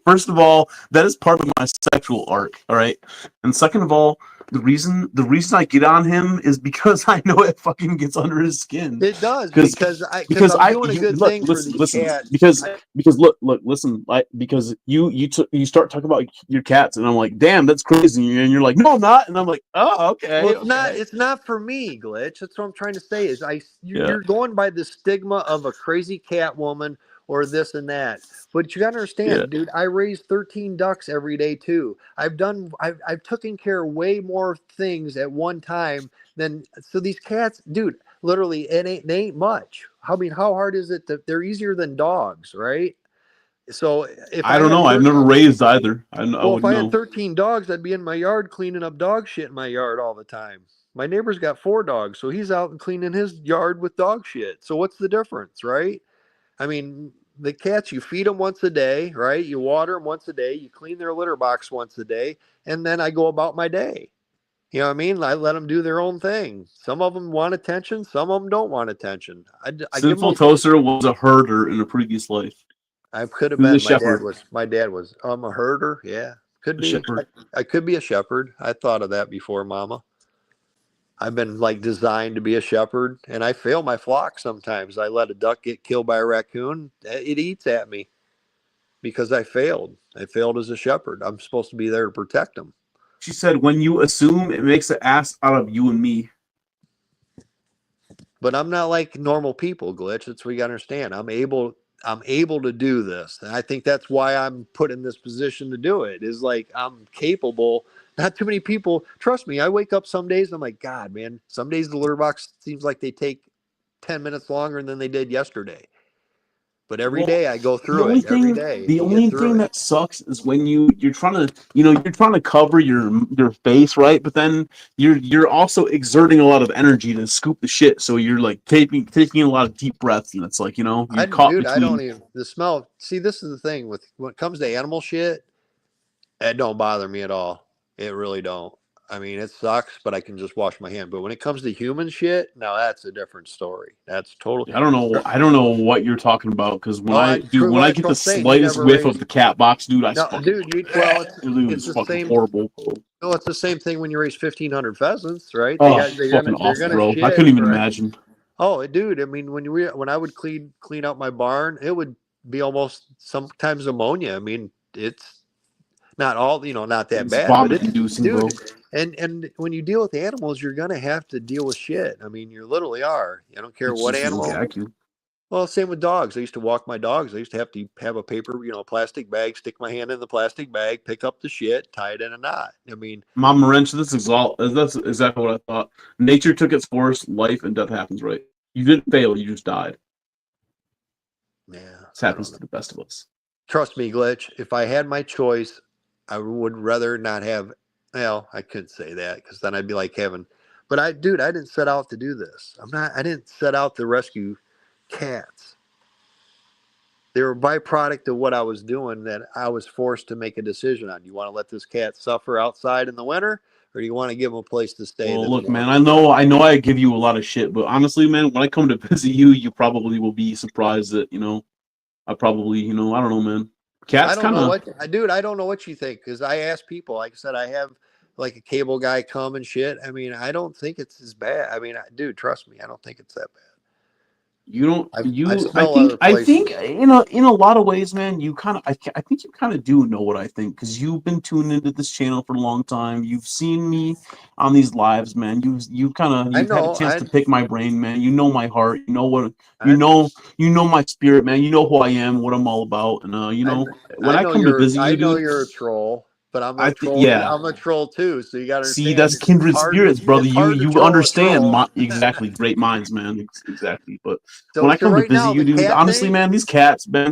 First of all, that is part of my sexual arc, all right? And second of all, the reason I get on him is because I know it fucking gets under his skin. It does because I'm doing a good thing for these cats. Because listen, because you start talking about your cats, and I'm like, damn, that's crazy, and you're like, no, I'm not, and I'm like, oh, okay. Well, it's not for me, Glitch. That's what I'm trying to say. Is you're going by the stigma of a crazy cat woman or this and that. But you got to understand, dude, I raise 13 ducks every day too. I've taken care of way more things at one time so these cats, dude, literally they ain't much. I mean, how hard is it that they're easier than dogs, right? So if I don't know, I've never raised either. If I had 13 dogs, I'd be in my yard cleaning up dog shit in my yard all the time. My neighbor's got 4 dogs, so he's out and cleaning his yard with dog shit. So what's the difference, right? I mean, the cats, you feed them once a day, right? You water them once a day. You clean their litter box once a day. And then I go about my day. You know what I mean? I let them do their own thing. Some of them want attention. Some of them don't want attention. Sinful Toaster was a herder in a previous life. I could have been. My dad was. I'm a herder. Yeah, could be. I could be a shepherd. I thought of that before, Mama. I've been designed to be a shepherd, and I fail my flock sometimes. I let a duck get killed by a raccoon. It eats at me because I failed. I failed as a shepherd. I'm supposed to be there to protect them. She said, when you assume, it makes an ass out of you and me. But I'm not like normal people, Glitch. That's what you got to understand. I'm able to do this. And I think that's why I'm put in this position to do it. Is I'm capable. Not too many people, trust me, I wake up some days and I'm like, God, man, some days the litter box seems like they take 10 minutes longer than they did yesterday. But every day I go through it. Every day. The only thing that sucks is when you're trying to cover your face, right? But then you're also exerting a lot of energy to scoop the shit. So you're taking a lot of deep breaths, and it's I don't even the smell. See, this is the thing when it comes to animal shit, it don't bother me at all. It really don't. I mean, it sucks, but I can just wash my hand. But when it comes to human shit, now that's a different story. That's totally. I don't know what you're talking about because when I get the slightest whiff of the cat box, dude, it's the same. Horrible. No, it's the same thing when you raise 1,500 pheasants, right? Fucking awful, bro. I couldn't even imagine. Oh, dude, I mean, when I would clean out my barn, it would be almost sometimes ammonia. I mean, it's not all, not that bad, but inducing, dude. Bro. And when you deal with animals, you're gonna have to deal with shit. I mean, you literally are. I don't care what animal. Well, same with dogs. I used to walk my dogs. I used to have a paper, plastic bag, stick my hand in the plastic bag, pick up the shit, tie it in a knot. I mean, Mama Wrench, that's exactly what I thought. Nature took its course. Life and death happens, right? You didn't fail. You just died. Yeah, this happens to the best of us. Trust me, Glitch. If I had my choice, I would rather not have. Well, I could say that because then I'd be like Kevin. But I didn't set out to do this. I didn't set out to rescue cats. They were a byproduct of what I was doing that I was forced to make a decision on. You want to let this cat suffer outside in the winter, or do you want to give him a place to stay? Well, look, man, I know I give you a lot of shit, but honestly, man, when I come to visit you, you probably will be surprised that, I probably, I don't know, man. Cats kind of. I don't know what you think because I ask people. Like I said, I have a cable guy come and shit. I mean, I don't think it's as bad. I mean, dude, trust me, I don't think it's that bad. You don't. I You. smell other I places. think in a lot of ways, man. You kind of. I think you kind of do know what I think because you've been tuned into this channel for a long time. You've seen me on these lives, man. You've had a chance to pick my brain, man. You know my heart. You know what. You know my spirit, man. You know who I am, what I'm all about, and when I come to visit you, I know dude. you're a troll, but I'm a troll. Yeah. I'm a troll too. So you got to See, understand. that's kindred spirits, brother. It's hard to You troll a understand troll. exactly. Great minds, man. Exactly. But So, when I come to right visit now, you, the dude, cat honestly, thing. man, these cats, Well,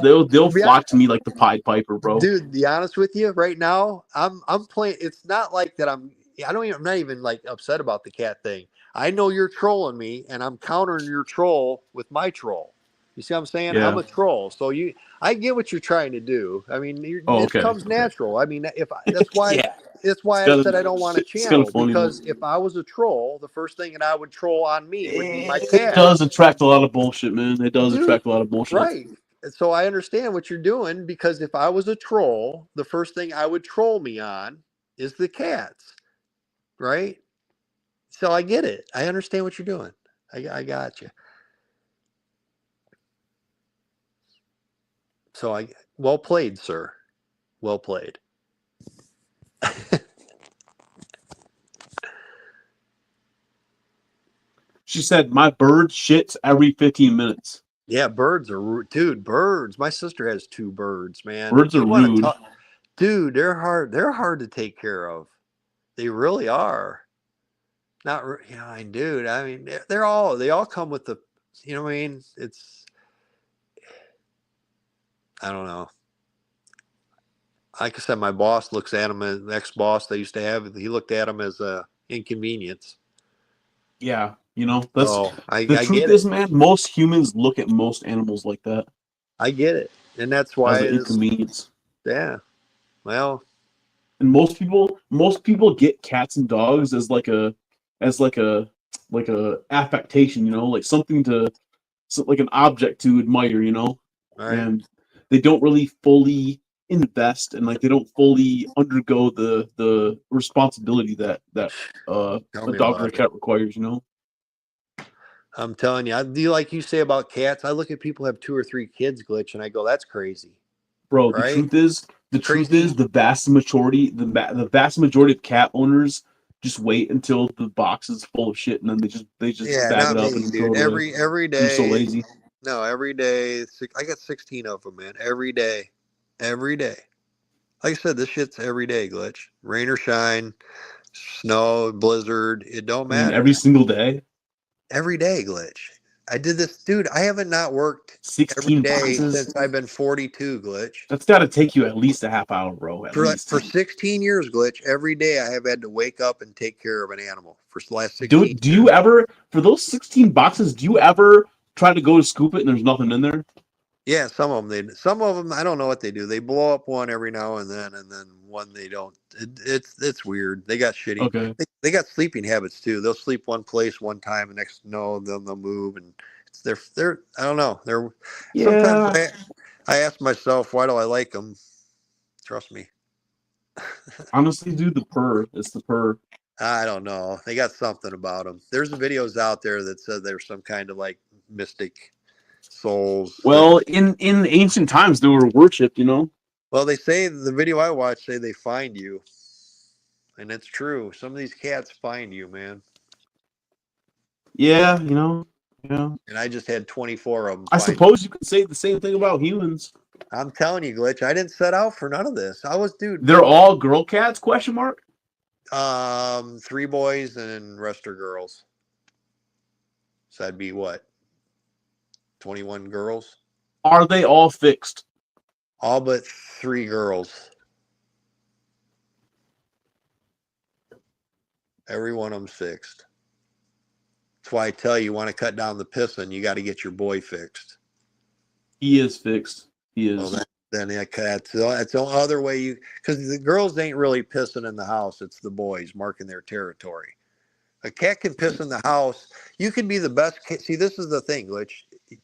they'll to be flock to me like the Pied Piper, bro. Dude, to be honest with you, right now, I'm playing. It's not like that. I'm not even like upset about the cat thing. I know you're trolling me, and I'm countering your troll with my troll. You see what I'm saying? I'm Yeah. a troll, so I get what you're trying to do. I mean, Oh, it okay. comes natural. I mean, that's why Yeah. that's why I said I don't want a It's kinda channel funny, because if I was a troll, the first thing that I would troll on me would be my It cat. does attract a lot of bullshit, man. It does Dude, attract a lot of bullshit. right. So I understand what you're doing because if I was a troll, the first thing I would troll me on is the cats, right? So I get it. I understand what you're doing. I got you. So well played, sir. Well played. She said my bird shits every 15 minutes. Yeah, birds are birds. My sister has 2 birds, man. Birds are rude. Dude, they're hard. They're hard to take care of. They really are. Dude. I mean, they all come with the, you know what I mean? I don't know. Like I said, my boss looks at him as the ex-boss they used to have. He looked at him as a inconvenience. Yeah, that's the truth is, man. Most humans look at most animals like that. I get it, and that's why as an inconvenience. Yeah, well, and most people get cats and dogs as like a affectation, like something like an object to admire, right. And they don't really fully invest and like they don't fully undergo the responsibility that a dog or a cat requires, I'm telling you, like you say about cats, I look at people who have 2 or 3 kids, Glitch, and I go, that's crazy. Bro, right? The truth is the vast majority of cat owners just wait until the box is full of shit and then they just bag it up and throw it away. Every day. They're so lazy. No, every day. I got 16 of them, man. Every day. Like I said, this shit's every day, Glitch. Rain or shine, snow, blizzard, it don't matter. Every single day? Every day, Glitch. I did this, dude. I haven't not worked 16 every day boxes? since I've been 42, Glitch. That's got to take you at least a half hour, bro. For 16 years, Glitch, every day I have had to wake up and take care of an animal for the last 16 years. Do you ever, for those 16 boxes, do you ever try to go to scoop it and there's nothing in there? Yeah, some of them, I don't know what they do. They blow up one every now and then one they don't. It's weird. They got shitty. Okay. They got sleeping habits too. They'll sleep one place one time, and then they'll move, and they're I don't know. Sometimes I ask myself, why do I like them? Trust me. Honestly, dude, the purr. It's the purr. I don't know. They got something about them. There's videos out there that said there's some kind of like mystic souls. Well, in ancient times, they were worshipped, Well, they say the video I watched say they find you, and it's true. Some of these cats find you, man. Yeah, yeah. And I just had 24 of them. I suppose you could say the same thing about humans. I'm telling you, Glitch. I didn't set out for none of this. Dude. They're all girl cats? Question mark. 3 boys and rest are girls. So that'd be what? 21 girls. Are they all fixed? All but 3 girls. Every one of them's fixed. That's why I tell you want to cut down the pissing, you got to get your boy fixed. He is fixed. He is. Well, then that's the other way because the girls ain't really pissing in the house. It's the boys marking their territory. A cat can piss in the house. You can be the best cat. See, this is the thing, Glitch.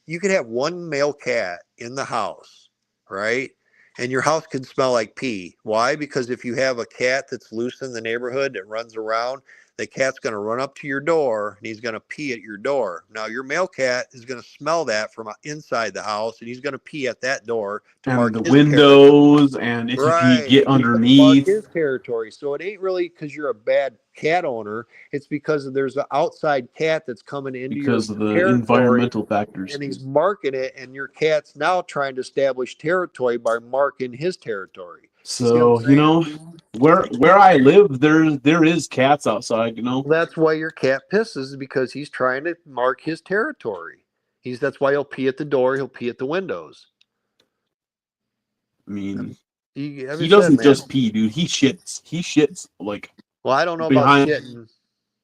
You could have one male cat in the house, right? And your house could smell like pee. Why? Because if you have a cat that's loose in the neighborhood that runs around, the cat's going to run up to your door and he's going to pee at your door. Now, your male cat is going to smell that from inside the house and he's going to pee at that door to mark And the his territory. windows, and if you Right. get He's gonna mark underneath. his territory. So it ain't really because you're a bad cat owner. It's because there's an outside cat that's coming into Because your of the territory, environmental factors. and he's marking it, and your cat's now trying to establish territory by marking his territory. See what So, I'm saying? where I live, there is cats outside, That's why your cat pisses, because he's trying to mark his territory. That's why he'll pee at the door, he'll pee at the windows. I mean, He doesn't just pee, dude. He shits. He shits like Well, I don't know behind. about shitting.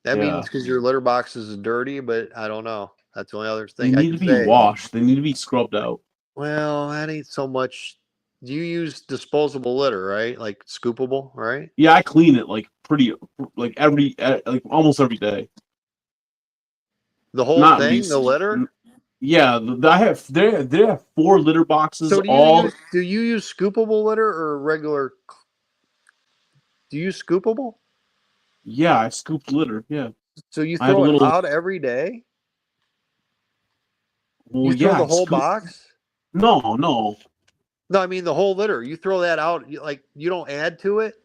That Yeah. means because your litter box is dirty, but I don't know. That's the only other They thing I need can to be say. washed. They need to be scrubbed out. Well, that ain't so much. You use disposable litter, right? Like scoopable, right? Yeah, I clean it like almost every day. The whole Not thing, least. the litter. Yeah, they have 4 litter boxes. So do you use scoopable litter or regular? Do you use scoopable? Yeah, I scoop litter. Yeah. So you I have throw a it little- out every day? Well, You throw yeah, the whole scoop- box? No. No, I mean the whole litter. You throw that out. You don't add to it.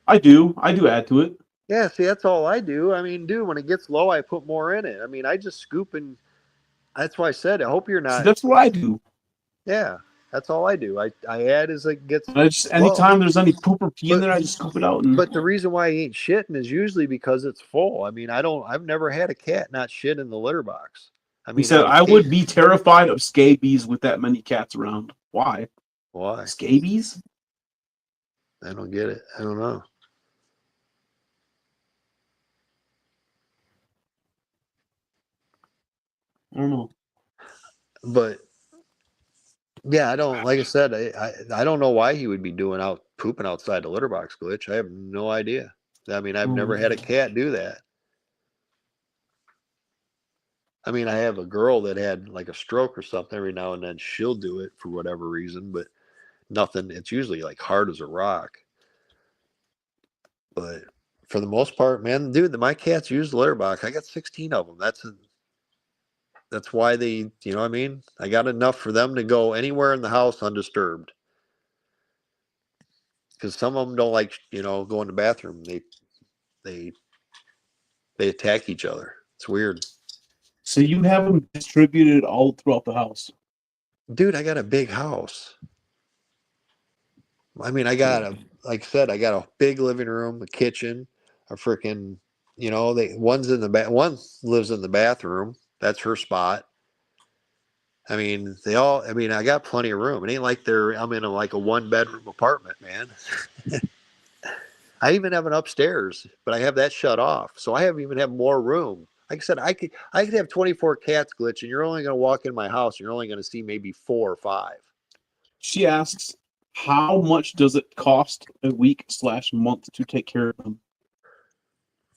I do add to it. Yeah, see, that's all I do. I mean, dude, when it gets low, I put more in it. I mean, I just scoop and that's why I said, I hope you're See, not. that's what I do. Yeah, that's all I do. I add as it gets. I just anytime there's any poop or pee in But- there, I just scoop it out. And But the reason why he ain't shitting is usually because it's full. I mean, I've never had a cat not shit in the litter box. I mean, he said I've I would seen- be terrified of scabies with that many cats around. Why? Why? Scabies? I don't get it. I don't know. I don't know. But yeah, I don't. Like I said, I don't know why he would be pooping outside the litter box, Glitch. I have no idea. I mean, I've never had a cat do that. I mean, I have a girl that had like a stroke or something. Every now and then she'll do it for whatever reason, but nothing. It's usually like hard as a rock. But for the most part, man, dude, my cats use the litter box. I got 16 of them. That's why they, you know what I mean? I got enough for them to go anywhere in the house undisturbed. Because some of them don't like, go in the bathroom. They attack each other. It's weird. So you have them distributed all throughout the house? Dude, I got a big house. I mean, like I said, I got a big living room, a kitchen, a freaking, one lives in the bathroom. That's her spot. I mean, I got plenty of room. It ain't like I'm in a 1-bedroom apartment, man. I even have an upstairs, but I have that shut off. So I even have more room. Like I said, I could have 24 cats, Glitch, and you're only going to walk in my house and you're only going to see maybe 4 or 5. She asks, how much does it cost a week/month to take care of them?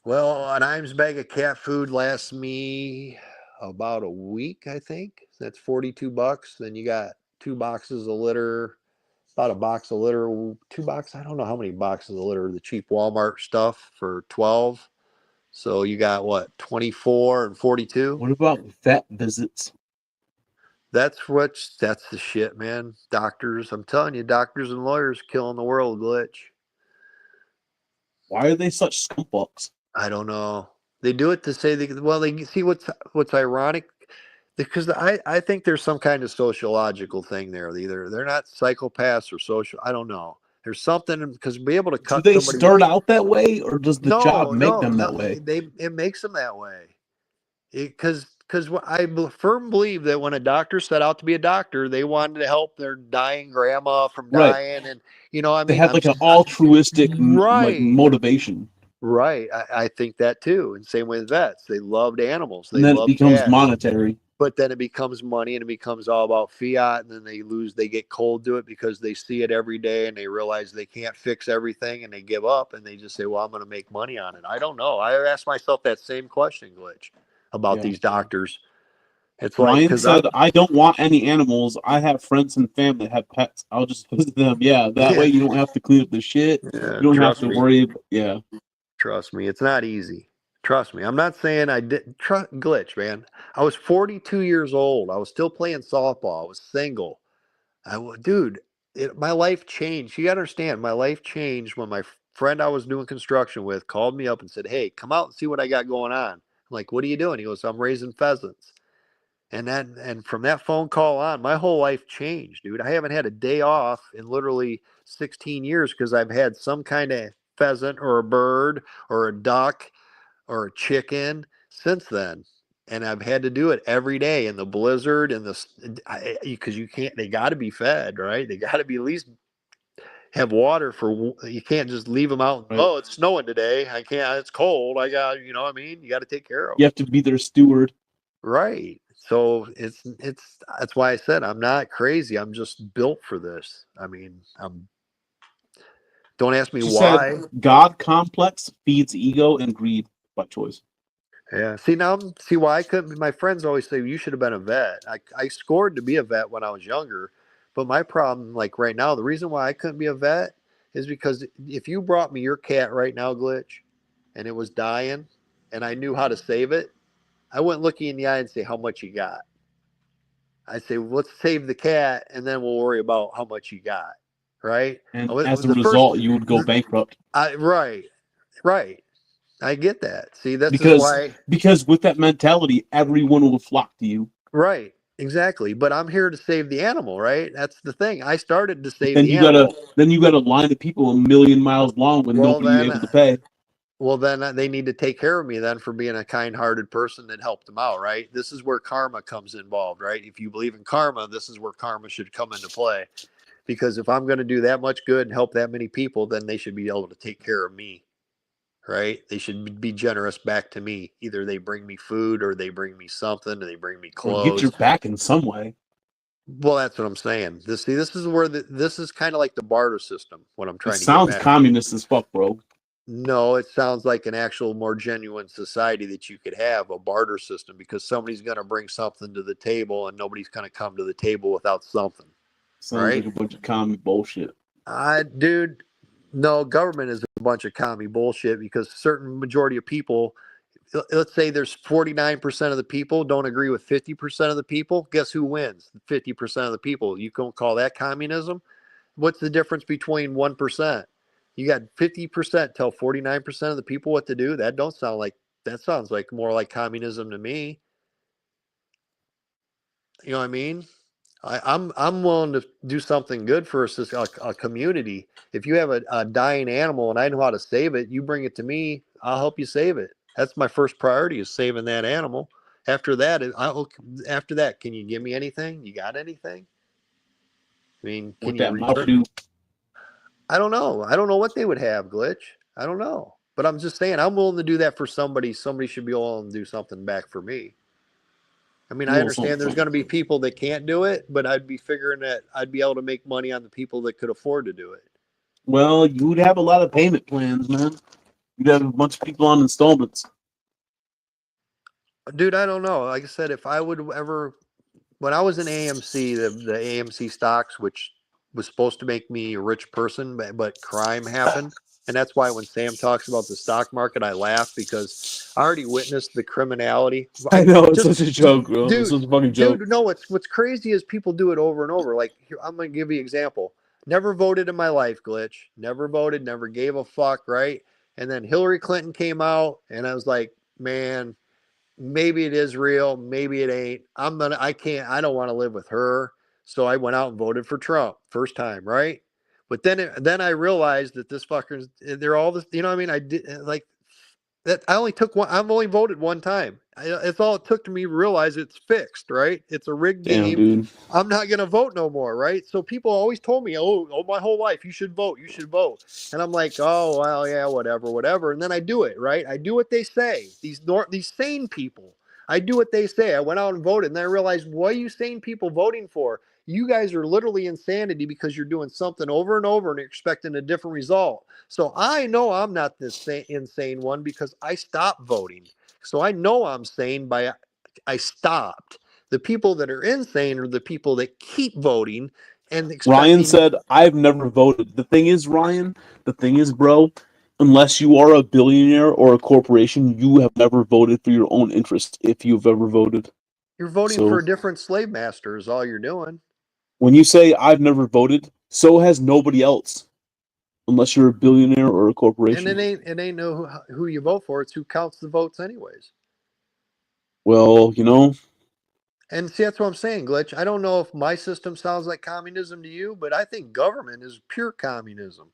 Well, an Iams bag of cat food lasts me about a week, I think. That's $42. Then you got 2 boxes of litter, about a box of litter, 2 boxes. I don't know how many boxes of litter, the cheap Walmart stuff for $12. So you got what, 24 and 42? What about vet visits? That's the shit, man. Doctors, I'm telling you, doctors and lawyers killing the world, Glitch. Why are they such scumfucks? I don't know. They do it to say they see what's ironic, because I think there's some kind of sociological thing there. Either they're not psychopaths or social. I don't know. There's something, because be able to cut. Do they somebody start out that way, or does the job make them that way? It makes them that way. Because I firmly believe that when a doctor set out to be a doctor, they wanted to help their dying grandma from dying, and they had an altruistic motivation. Right, I think that too. And same with vets, they loved animals. And then it becomes monetary. But then it becomes money, and it becomes all about fiat, and then they get cold to it because they see it every day and they realize they can't fix everything and they give up and they just say, well, I'm going to make money on it. I don't know. I asked myself that same question, Glitch, about these doctors. It's Ryan said, I don't want any animals. I have friends and family that have pets. I'll just visit them. Yeah, that way you don't have to clean up the shit. You don't have to worry. Yeah. Trust me, it's not easy. Trust me. I'm not saying I did glitch, man. I was 42 years old. I was still playing softball. I was single. Dude, my life changed. You gotta understand, my life changed when my friend I was doing construction with called me up and said, "Hey, come out and see what I got going on." I'm like, "What are you doing?" He goes, "I'm raising pheasants." And from that phone call on, my whole life changed, dude. I haven't had a day off in literally 16 years because I've had some kind of pheasant or a bird or a duck or a chicken since then. And I've had to do it every day in the blizzard and because you can't, they got to be fed, right? They got to be at least have water you can't just leave them out. Right. Oh, it's snowing today. I can't, it's cold. I got, you know what I mean? You got to take care of them. You have to be their steward. Right. So that's why I said I'm not crazy. I'm just built for this. I mean, don't ask me She why. said God complex feeds ego and greed by choice. Yeah. See why I couldn't. My friends always say you should have been a vet. I scored to be a vet when I was younger, but my problem, like right now, the reason why I couldn't be a vet is because if you brought me your cat right now, Glitch, and it was dying, and I knew how to save it, I wouldn't look you in the eye and say how much you got. I'd say, well, let's save the cat, and then we'll worry about how much you got, right? And as a result, you would go bankrupt. Right. I get that. See, that's because with that mentality, everyone will flock to you. Right. Exactly. But I'm here to save the animal, right? That's the thing. I started to save the animal. Then you got a line of people 1,000,000 miles long with nobody able to pay. Well, then they need to take care of me then for being a kind-hearted person that helped them out, right? This is where karma comes involved, right? If you believe in karma, this is where karma should come into play. Because if I'm going to do that much good and help that many people, then they should be able to take care of me, right? They should be generous back to me. Either they bring me food or they bring me something or they bring me clothes. Or get your back in some way. Well, that's what I'm saying. This is where this is kind of like the barter system. What I'm trying to sounds get back communist as fuck, bro. No, it sounds like an actual more genuine society that you could have, a barter system, because somebody's going to bring something to the table and nobody's going to come to the table without something. Sounds right? like a bunch of commie bullshit. Dude, no, government is a bunch of commie bullshit because certain majority of people, let's say there's 49% of the people don't agree with 50% of the people. Guess who wins? 50% of the people. You don't call that communism? What's the difference between 1%? You got 50% tell 49% of the people what to do. That sounds like more like communism to me. You know what I mean? I'm willing to do something good for a community. If you have a dying animal and I know how to save it, you bring it to me, I'll help you save it. That's my first priority is saving that animal. After that, can you give me anything? You got anything? I mean, can you? I don't know. I don't know what they would have, Glitch. I don't know. But I'm just saying, I'm willing to do that for somebody. Somebody should be willing to do something back for me. I mean, I understand there's going to be people that can't do it, but I'd be figuring that I'd be able to make money on the people that could afford to do it. Well, you would have a lot of payment plans, man. You'd have a bunch of people on installments. Dude, I don't know. Like I said, if I would ever, when I was in AMC, the AMC stocks, which was supposed to make me a rich person, but crime happened. And that's why when Sam talks about the stock market, I laugh because I already witnessed the criminality. I know, it's such a joke, bro. Dude, it's such a fucking joke. Dude, no, what's crazy is people do it over and over. Like, I'm going to give you an example. Never voted in my life, Glitch. Never voted, never gave a fuck, right? And then Hillary Clinton came out, and I was like, man, maybe it is real, maybe it ain't. I don't want to live with her. So I went out and voted for Trump first time, right? But then I realized that this fuckers, they're all this, you know what I mean? I did like that. I've only voted one time. It's all it took to me to realize it's fixed, right? It's a rigged game. Dude. I'm not going to vote no more, right? So people always told me, oh, my whole life, you should vote. And I'm like, oh, well, yeah, whatever. And then I do it, right? I do what they say. These sane people, I do what they say. I went out and voted, and then I realized, what are you sane people voting for? You guys are literally insanity because you're doing something over and over and you're expecting a different result. So I know I'm not this insane one because I stopped voting. So I know I'm sane I stopped. The people that are insane are the people that keep voting and Ryan said, I've never voted. The thing is, Ryan, bro, Unless you are a billionaire or a corporation, you have never voted for your own interest if you've ever voted. You're voting So- for a different slave master is all you're doing. When you say I've never voted, so has nobody else. Unless you're a billionaire or a corporation. And it ain't no who you vote for. It's who counts the votes anyways. Well, you know, And see, that's what I'm saying, Glitch. I don't know if my system sounds like communism to you, but I think government is pure communism.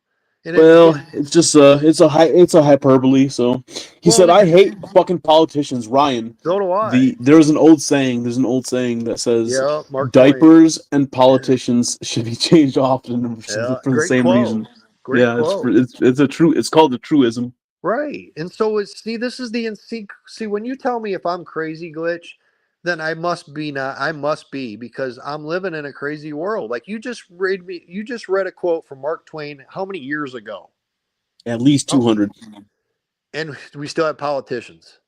And well, it's just it's a hyperbole. So he Well, said, "I hate fucking politicians." Ryan, so do I. there's an old saying. There's an old saying that says, Yeah, Mark Twain. "Diapers and politicians should be changed often Yeah, for the great same quote. reason." Great Yeah, quote. it's a true. It's called the truism. Right. And so this is the see when you tell me if I'm crazy, Glitch, then I must be because I'm living in a crazy world. Like you just read a quote from Mark Twain how many years ago? At least 200. And we still have politicians.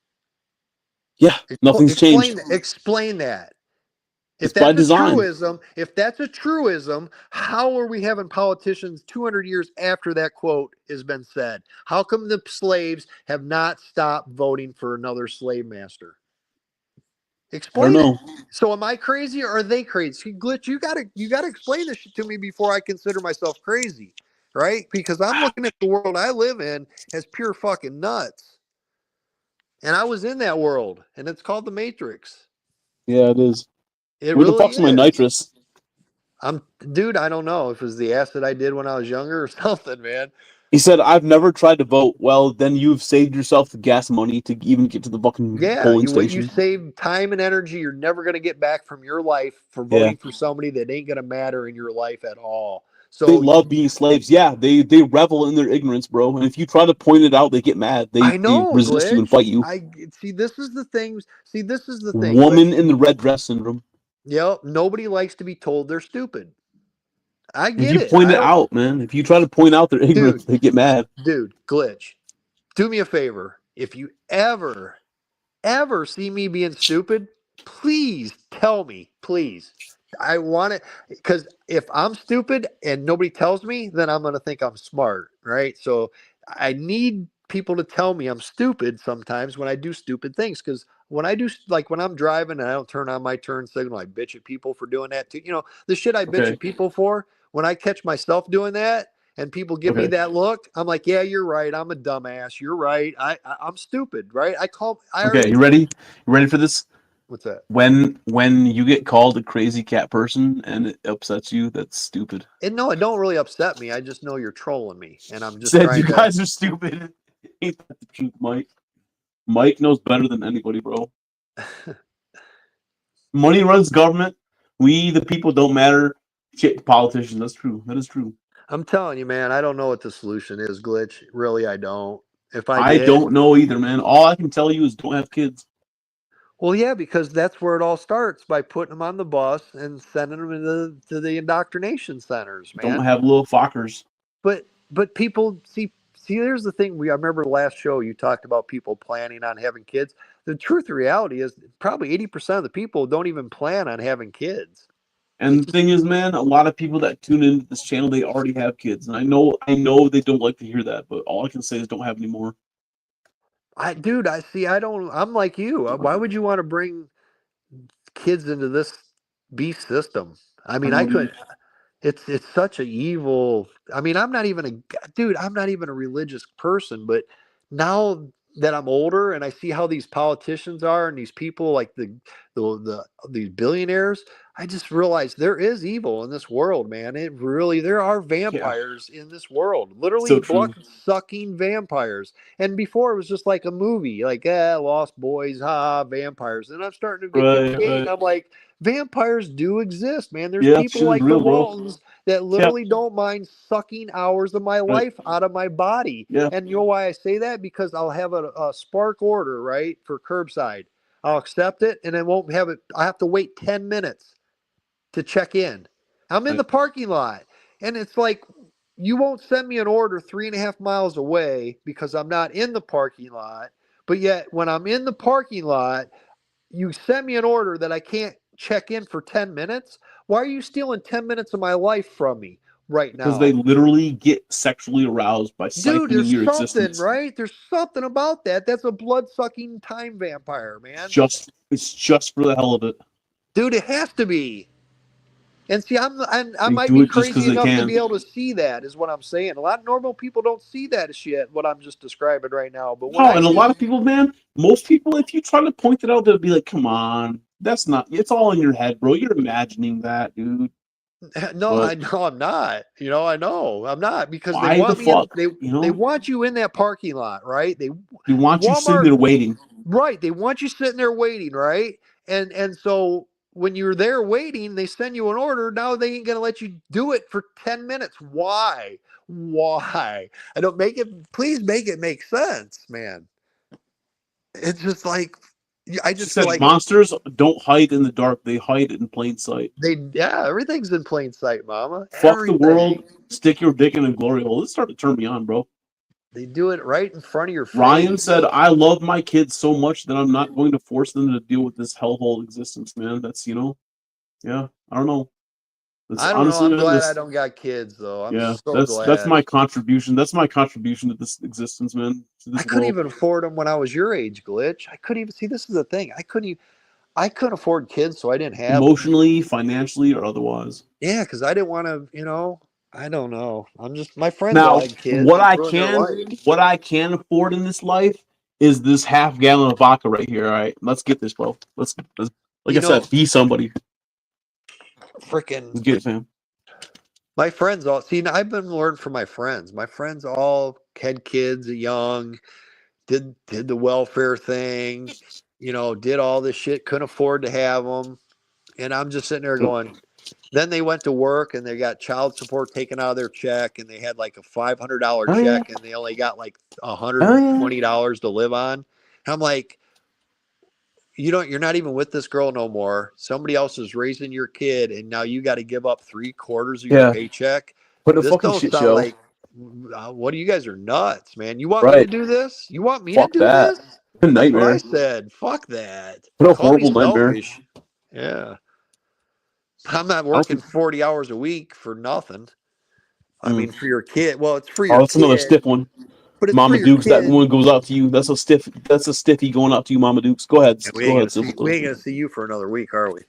Yeah, nothing's changed. Explain that. It's If that's by a design. truism, how are we having politicians 200 years after that quote has been said? How come the slaves have not stopped voting for another slave master? Explain I don't it. So am I crazy or are they crazy? Glitch, you gotta explain this shit to me before I consider myself crazy, right? Because I'm looking at the world I live in as pure fucking nuts. And I was in that world, and it's called the Matrix. Yeah, it is. It Where the really fuck's my is. nitrous? Dude, I don't know if it was the acid I did when I was younger or something, man. He said, "I've never tried to vote." Well, then you've saved yourself the gas money to even get to the fucking Yeah, polling you station. save time and energy you're never going to get back from your life for voting for somebody that ain't going to matter in your life at all. So They love being slaves. Yeah, they revel in their ignorance, bro. And if you try to point it out, they get mad. I know, they resist you and fight you. I see. This is the thing. See, this is the thing. Woman in the red dress syndrome. Yep. Nobody likes to be told they're stupid. I If get you it. point it out, man. If you try to point out their ignorance, they get mad. Dude, Glitch, do me a favor. If you ever see me being stupid, please tell me, please. I want it because if I'm stupid and nobody tells me, then I'm going to think I'm smart, right? So I need people to tell me I'm stupid sometimes when I do stupid things because when I do like when I'm driving and I don't turn on my turn signal, I bitch at people for doing that too. You know, the shit I bitch at people for, when I catch myself doing that and people give me that look, I'm like, yeah, you're right. I'm a dumbass. You're right. I'm stupid, right? You ready? You ready for this? What's that? When you get called a crazy cat person and it upsets you, that's stupid. No, it don't really upset me. I just know you're trolling me, and I'm just said you guys are stupid. Ain't that the truth, Mike? Mike knows better than anybody, bro. Money runs government. We, the people, don't matter. Shit, politicians. That's true. That is true. I'm telling you, man. I don't know what the solution is, Glitch. Really, I don't. If I don't know either, man. All I can tell you is don't have kids. Well, yeah, because that's where it all starts by putting them on the bus and sending them to the indoctrination centers, man. Don't have little fuckers. But people see. Here's the thing. I remember the last show you talked about people planning on having kids. The truth, the reality is, probably 80% of the people don't even plan on having kids. And the thing is, man, a lot of people that tune into this channel, they already have kids, and I know they don't like to hear that, but all I can say is don't have any more. Dude, I'm like you. Why would you want to bring kids into this beast system? I mean, I couldn't. It's such an evil. I mean, I'm not even a religious person, but now that I'm older and I see how these politicians are and these people like these billionaires, I just realized there is evil in this world, man. There are vampires in this world, literally blood-sucking vampires. And before it was just like a movie, like Lost Boys, vampires. And I'm starting to get and I'm like, vampires do exist, man. There's people like the Waltons that literally don't mind sucking hours of my life out of my body. And you know why I say that? Because I'll have a Spark order, right, for curbside. I'll accept it, and I won't have it. I have to wait 10 minutes to check in. I'm in the parking lot, and it's like you won't send me an order 3.5 miles away because I'm not in the parking lot. But yet, when I'm in the parking lot, you send me an order that I can't check in for 10 minutes. Why are you stealing 10 minutes of my life from me? right because now. they literally get sexually aroused by Dude, siphoning there's your something, existence. right? There's something about that. That's a blood-sucking time vampire, man. It's just for the hell of it. Dude, it has to be. And see, I They might do be it just 'cause crazy they enough to can. be able to see that, is what I'm saying. A lot of normal people don't see that shit, what I'm just describing right now. But when No, I and a see, lot of people, man, most people, if you try to point it out, they'll be like, "Come on, that's not. It's all in your head, bro. You're imagining that, dude." no, But I know I'm not. I know I'm not, because they why the want me. fuck? They want you in that parking lot, right? They want you sitting Walmart, there waiting. right? They want you sitting there waiting, right? And so when you're there waiting, they send you an order. Now they ain't gonna let you do it for 10 minutes. Why? Why? I don't make it. Please make it make sense, man. It's just like I She just feel said, like "Monsters don't hide in the dark; they hide in plain sight." everything's in plain sight, Mama. Fuck the world. Everything. Stick your dick in a glory hole. This started to turn me on, bro. They do it right in front of your Ryan face. said, "I love my kids so much that I'm not going to force them to deal with this hellhole existence, man." That's yeah. I don't know. That's I don't know. honestly, I'm man, glad I this, don't got kids, though. I'm yeah. so That's glad. my contribution. That's my contribution to this existence, man. To I this couldn't world. even afford them when I was your age, Glitch. I couldn't even see. This is the thing. I couldn't afford kids, so I didn't have them. Emotionally, financially, or otherwise. Yeah, because I didn't want to. I don't know. I'm just my friends Now, all had kids. It ruined their life. what I can afford in this life is this half gallon of vodka right here. All right, let's get this, bro. Let's like You I said, be somebody. freaking Let's get it, fam. my friends all see. I've been learning from my friends. My friends all had kids young, did the welfare thing, did all this shit. Couldn't afford to have them, and I'm just sitting there going. Then they went to work and they got child support taken out of their check, and they had like a $500 Oh yeah, check, and they only got like oh yeah. $120 to live on. And I'm like, you're not even with this girl no more. Somebody else is raising your kid, and now you got to give up 3/4 of your Yeah. paycheck. Put a This fucking don't shit sound show. like what you guys are nuts, man. You want me to Right. do this? You want me to Fuck do that. this? A That's what I nightmare. said. Fuck that. What a Call me horrible nightmare. selfish. Yeah. I'm not I don't working think. 40 hours a week for nothing. I Mm. mean, for your kid. Well, it's for Oh, your that's another kid, stiff one. but it's for Mama your Dukes, that kid. one goes out to you. That's a stiff. That's a stiffy going out to you, Mama Dukes. Go ahead. And Go ahead, Silver we Toe. ain't gonna see you for another week, are we?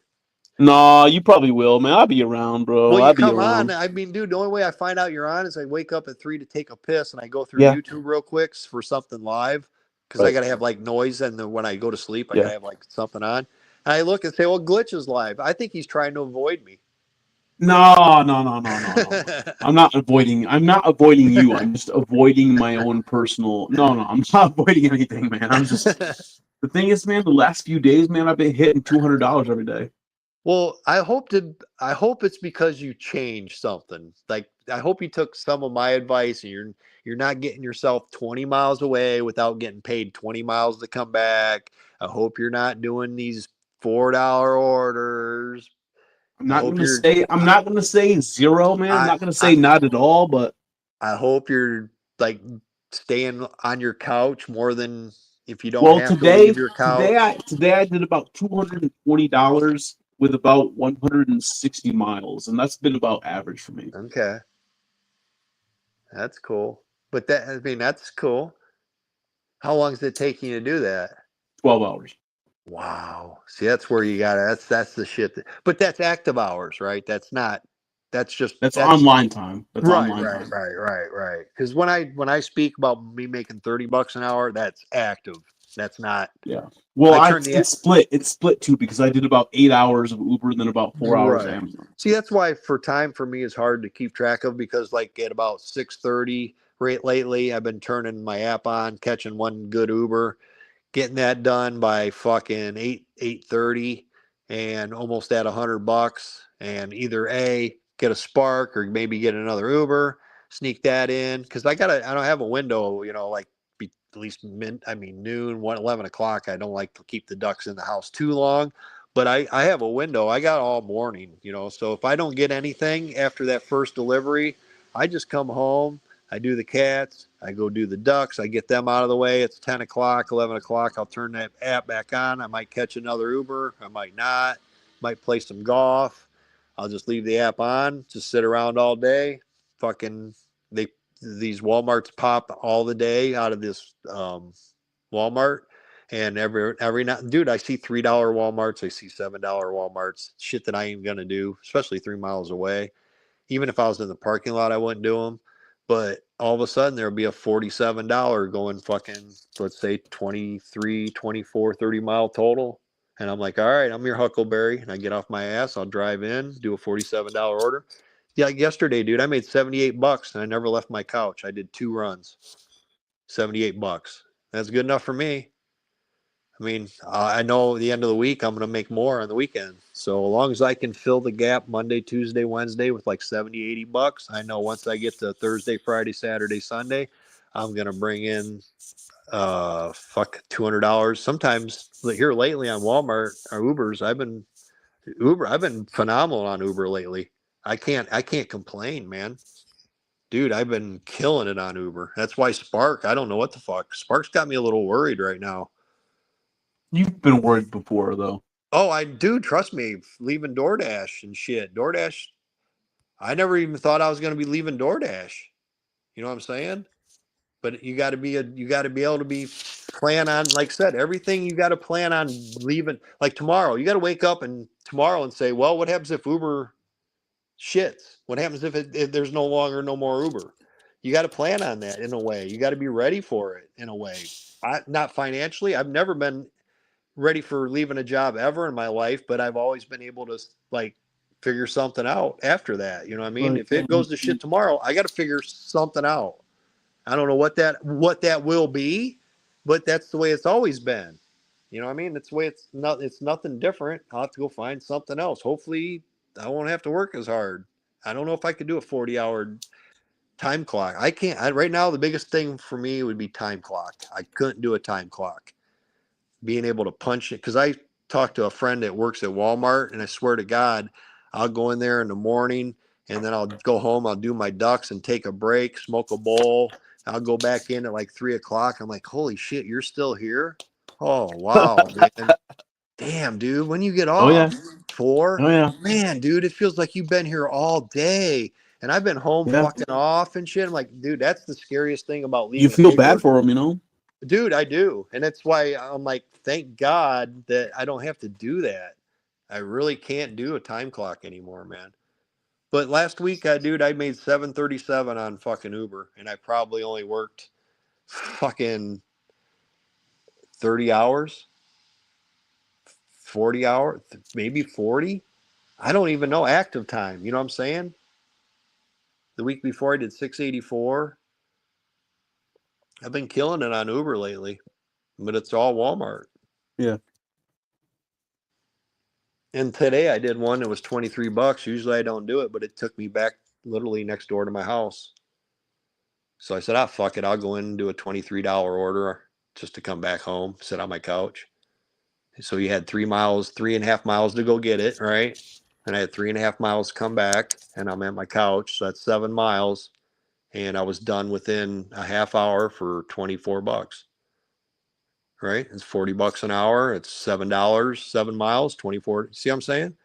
Nah, you probably will, man. I'll be around, bro. Well, I'll you be come on. around. I mean, dude, the only way I find out you're on is I wake up at 3 to take a piss, and I go through Yeah. YouTube real quick for something live because I Right. gotta have like noise, and then when I go to sleep, I Yeah. gotta have like something on. And I look and say, "Well, Glitch is live." I think he's trying to avoid me. No. I'm not avoiding you. I'm just avoiding my own personal. No, I'm not avoiding anything, man. I'm just. The thing is, man, the last few days, man, I've been hitting $200 every day. Well, I hope it's because you changed something. Like I hope you took some of my advice, and you're not getting yourself 20 miles away without getting paid 20 miles to come back. I hope you're not doing these $4 orders. I'm I not hope gonna you're say. I'm not gonna say zero, man. I'm I not gonna I, say not at all, but I hope you're like staying on your couch more than if you don't well, have to leave your today couch. I did about $220 with about 160 miles, and that's been about average for me. Okay. That's cool. But that's cool. How long is it taking you to do that? 12 hours. Wow. See, that's where you got it. That's the shit. But that's active hours, right? That's not. That's Online time. That's right, online time. right. Because when I speak about me making $30 an hour, that's active. That's not. Yeah. Well, I turn the it's split. It's split too because I did about 8 hours of Uber and then about 4 hours of right. Amazon. See, that's why time for me is hard to keep track of because like at about 6:30 right lately, I've been turning my app on, catching one good Uber, getting that done by fucking 8:30 and almost at $100 and either get a Spark or maybe get another Uber, sneak that in because I don't have a window, like at least noon, 11 o'clock. I don't like to keep the ducks in the house too long, but I have a window. I got all morning, so if I don't get anything after that first delivery, I just come home. I do the cats. I go do the ducks. I get them out of the way. It's 10 o'clock, 11 o'clock. I'll turn that app back on. I might catch another Uber. I might not. Might play some golf. I'll just leave the app on, just sit around all day. fucking these Walmarts pop all the day out of this Walmart. And every night, dude, I see $3 Walmarts, I see $7 Walmarts, shit that I ain't gonna do, especially 3 miles away. Even if I was in the parking lot, I wouldn't do them. But all of a sudden, there'll be a $47 going fucking, let's say 23, 24, 30 mile total. And I'm like, all right, I'm your Huckleberry. And I get off my ass. I'll drive in, do a $47 order. Yeah, like yesterday, dude, I made $78 and I never left my couch. I did 2 runs, $78. That's good enough for me. I mean, I know the end of the week I'm going to make more on the weekend. So as long as I can fill the gap Monday, Tuesday, Wednesday with like 70, $80, I know once I get to Thursday, Friday, Saturday, Sunday, I'm going to bring in $200. Sometimes here lately on Walmart or Ubers, I've been phenomenal on Uber lately. I can't complain, man. Dude, I've been killing it on Uber. That's why Spark, I don't know what the fuck. Spark's got me a little worried right now. You've been worried before, though. Oh, I do. Trust me, leaving DoorDash and shit. DoorDash, I never even thought I was going to be leaving DoorDash. You know what I'm saying? But you got to be able to plan on, like I said, everything you got to plan on leaving. Like tomorrow, you got to wake up tomorrow and say, well, what happens if Uber shits? What happens if there's no more Uber? You got to plan on that in a way. You got to be ready for it in a way. Not financially. I've never been ready for leaving a job ever in my life, but I've always been able to like figure something out after that. You know what I mean? Right. If it goes to shit tomorrow, I got to figure something out. I don't know what that will be, but that's the way it's always been. You know what I mean? It's the way it's nothing different. I'll have to go find something else. Hopefully I won't have to work as hard. I don't know if I could do a 40-hour time clock. I can't. Right now, the biggest thing for me would be time clock. I couldn't do a time clock. Being able to punch it, because I talked to a friend that works at Walmart, and I swear to God, I'll go in there in the morning and then I'll go home, I'll do my ducks and take a break, smoke a bowl. I'll go back in at like 3:00. I'm like, holy shit, you're still here? Oh wow, man. Damn, dude, when you get off? Oh, yeah. 4? Oh, yeah. Man, dude, it feels like you've been here all day. And I've been home Yeah. fucking off and shit. I'm like, dude, that's the scariest thing about leaving. You feel bad for them, you know? Dude, I do. And that's why I'm like, thank God that I don't have to do that. I really can't do a time clock anymore, man. But last week, dude, I made $737 on fucking Uber, and I probably only worked fucking 30 hours, 40 hours, maybe 40. I don't even know active time. You know what I'm saying? The week before I did 684. I've been killing it on Uber lately, but it's all Walmart. Yeah. And today I did one that was $23. Usually I don't do it, but it took me back literally next door to my house. So I said, fuck it. I'll go in and do a $23 order just to come back home, sit on my couch. So you had 3.5 miles to go get it, right? And I had 3.5 miles to come back, and I'm at my couch. So that's 7 miles. And I was done within a half hour for $24. Right? It's $40 an hour. It's $7, 7 miles, 24. See what I'm saying?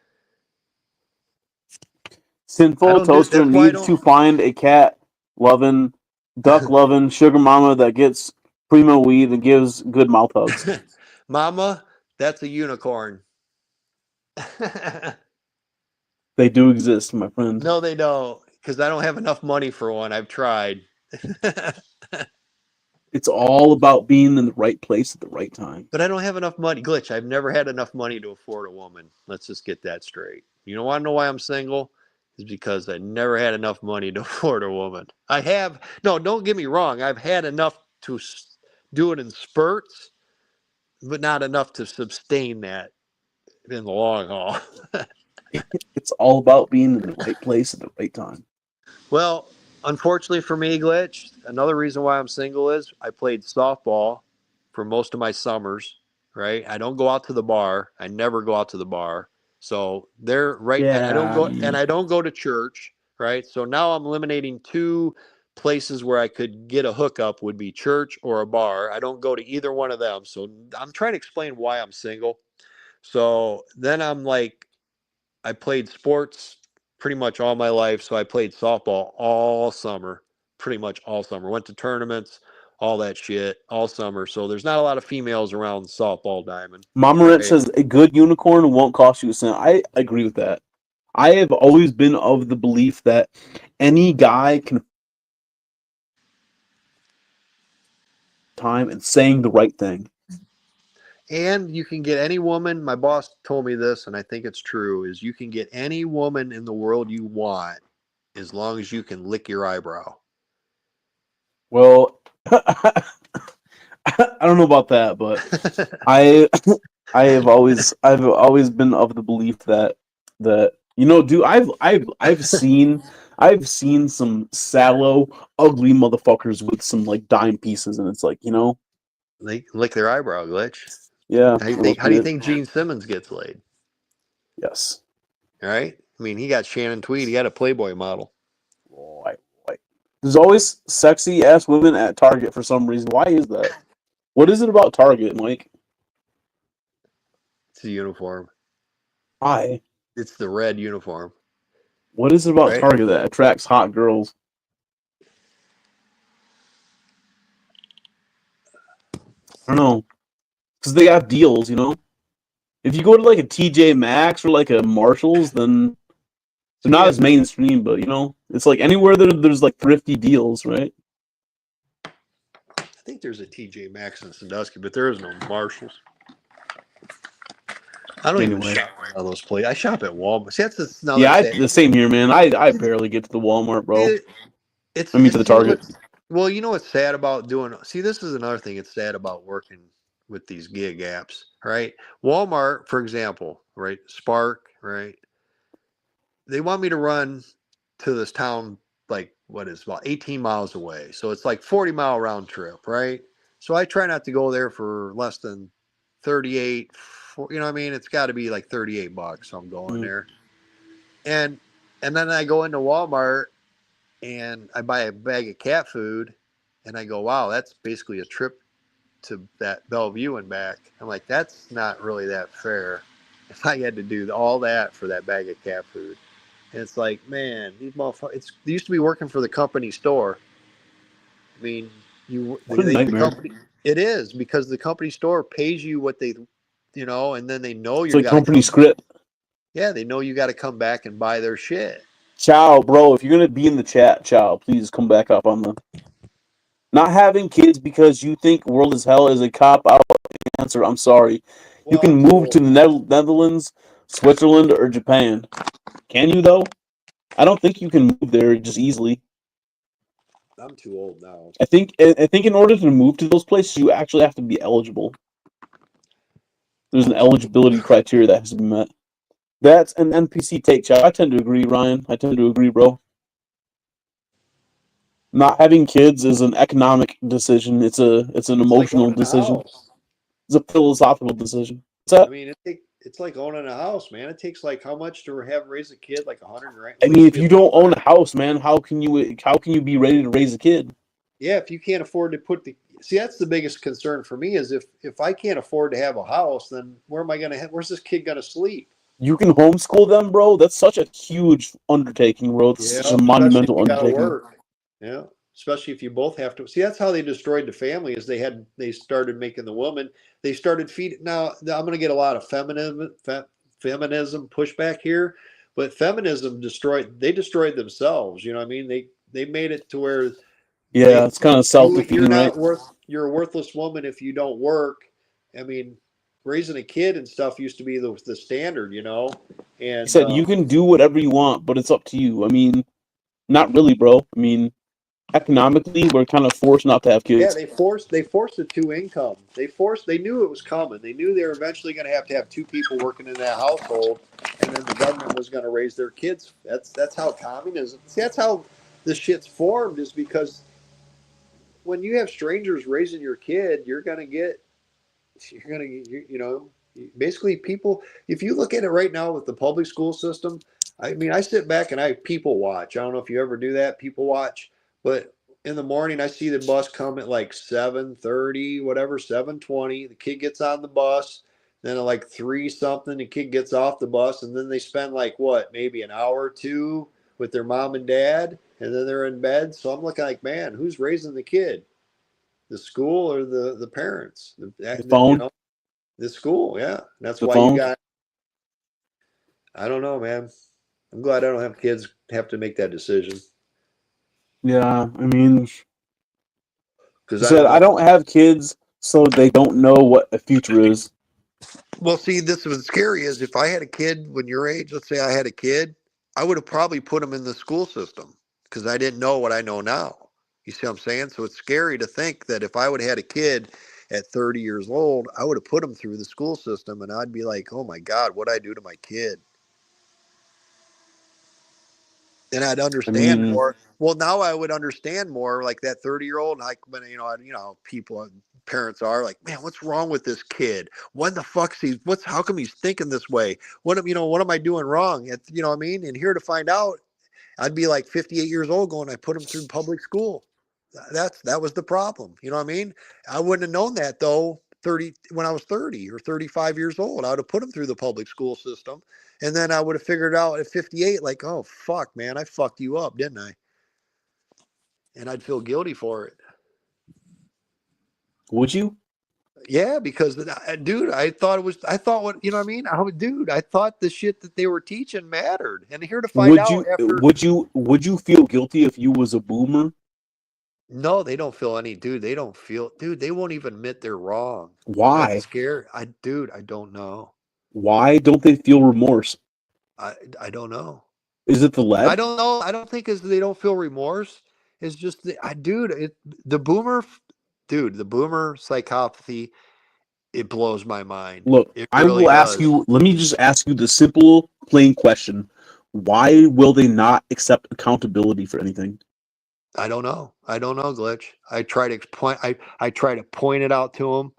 Sinful Toaster needs to find a cat loving, duck loving sugar mama that gets primo weed and gives good mouth hugs. Mama, that's a unicorn. They do exist, my friend. No, they don't, because I don't have enough money for one. I've tried. It's all about being in the right place at the right time. But I don't have enough money. Glitch, I've never had enough money to afford a woman. Let's just get that straight. You want to know why I'm single? It's because I never had enough money to afford a woman. No, don't get me wrong. I've had enough to do it in spurts, but not enough to sustain that in the long haul. It's all about being in the right place at the right time. Well, unfortunately for me, Glitch, another reason why I'm single is I played softball for most of my summers, right? I don't go out to the bar. I never go out to the bar. So and I don't go to church, right? So now I'm eliminating 2 places where I could get a hookup would be church or a bar. I don't go to either one of them. So I'm trying to explain why I'm single. So then I'm like, I played sports pretty much all my life. So I played softball all summer, pretty much all summer. Went to tournaments, all that shit, all summer. So there's not a lot of females around softball diamond. Mama Rich says a good unicorn won't cost you a cent. I agree with that. I have always been of the belief that any guy can time and saying the right thing. And you can get any woman, my boss told me this, and I think it's true, is you can get any woman in the world you want as long as you can lick your eyebrow. Well, I don't know about that, but I've always been of the belief that dude, I've seen some sallow, ugly motherfuckers with some like dime pieces, and it's like, They lick their eyebrow, Glitch. yeah. How do you think Gene Simmons gets laid? Yes. All right. I mean, he got Shannon Tweed. He had a Playboy model. Boy. There's always sexy ass women at Target for some reason. Why is that? What is it about Target, Mike? It's a uniform. Why? It's the red uniform. What is it about Right? Target that attracts hot girls? I don't know. Because they have deals, If you go to like a TJ Maxx or like a Marshalls, then they're not as mainstream, but it's like anywhere there's like thrifty deals, right? I think there's a TJ Maxx in Sandusky, but there is no Marshalls. I don't even shop at all those places. I shop at Walmart. See, that's the same here, man. I barely get to the Walmart, bro. To the Target. Well, you know what's sad about doing? See, this is another thing. It's sad about working with these gig apps, right? Walmart, for example, right? Spark, right? They want me to run to this town, like what is about 18 miles away. So it's like 40-mile round trip, right? So I try not to go there for less than 38. You know what I mean? It's got to be like $38. So I'm going there, and then I go into Walmart and I buy a bag of cat food, and I go, wow, that's basically a trip to that Bellevue and back. I'm like, that's not really that fair if I had to do all that for that bag of cat food. And it's like, man, these motherfuckers, they used to be working for the company store. I mean, the company, it is, because the company store pays you what they, and then they know you're like company script. Yeah, they know you got to come back and buy their shit. Chow, bro, if you're gonna be in the chat, Chow, please come back up on the. Not having kids because you think world is hell is a cop-out answer. I'm sorry. You can move to the Netherlands, Switzerland, or Japan. Can you, though? I don't think you can move there just easily. I'm too old now. I think in order to move to those places, you actually have to be eligible. There's an eligibility criteria that has to be met. That's an NPC take, Chow. I tend to agree, Ryan. I tend to agree, bro. Not having kids is an economic decision. It's an emotional decision. It's a philosophical decision. I mean, it's like owning a house, man. It takes like how much to raise a kid? Like $100 grand. I mean, if you don't own a house, man, how can you be ready to raise a kid? Yeah, if you can't afford to that's the biggest concern for me is if I can't afford to have a house, then where's this kid gonna sleep? You can homeschool them, bro. That's such a huge undertaking, bro. It's such a monumental undertaking. Yeah, especially if you both have to. See, that's how they destroyed the family. Is they started making the woman. They started feeding. Now I'm going to get a lot of feminism pushback here, but feminism destroyed themselves. You know what I mean? They made it to where. Yeah, it's kind of self-defeating, right? You're a worthless woman if you don't work. I mean, raising a kid and stuff used to be the standard, And he said you can do whatever you want, but it's up to you. I mean, not really, bro. I mean, economically, we're kind of forced not to have kids. Yeah, they forced the two income. They knew it was coming. They knew they were eventually going to have two people working in that household, and then the government was going to raise their kids. That's how communism. See, that's how this shit's formed. Is because when you have strangers raising your kid, basically people. If you look at it right now with the public school system, I mean, I sit back and I people watch. I don't know if you ever do that, people watch. But in the morning, I see the bus come at like 7:30, whatever, 7:20. The kid gets on the bus. Then at like 3 something, the kid gets off the bus, and then they spend like what, maybe an hour or two with their mom and dad, and then they're in bed. So I'm looking like, man, who's raising the kid? The school or the parents? The phone. The school, yeah. That's The why phone. you got. I don't know, man. I'm glad I don't have kids have to make that decision. Yeah, I mean, Because I don't have kids, so they don't know what the future is. Well, see, this was scary. Is if I had a kid when your age, let's say I had a kid, I would have probably put him in the school system because I didn't know what I know now. You see what I'm saying? So it's scary to think that if I would have had a kid at 30 years old, I would have put him through the school system, and I'd be like, oh my God, what'd I do to my kid? And I'd understand more. Well, now I would understand more, like that 30-year-old. Like when people, parents are like, man, what's wrong with this kid? What the fuck's he? How come he's thinking this way? What am I doing wrong? You know what I mean? And here to find out, I'd be like 58 years old going, I put him through public school. That was the problem. You know what I mean? I wouldn't have known that though. When I was 30 or 35 years old, I would have put him through the public school system. And then I would have figured out at 58, like, oh, fuck, man, I fucked you up, didn't I? And I'd feel guilty for it. Would you? Yeah, because, dude, I thought what, you know what I mean? I thought the shit that they were teaching mattered. And here to find out after. Would you feel guilty if you was a boomer? No, they don't feel dude, they won't even admit they're wrong. Why? That's scary. I don't know. Why don't they feel remorse? I don't know. Is it the lead? I don't know. I don't think they don't feel remorse. It's just the boomer psychopathy. It blows my mind. Look, I will ask you. Let me just ask you the simple, plain question: why will they not accept accountability for anything? I don't know. Glitch. I try to point it out to them.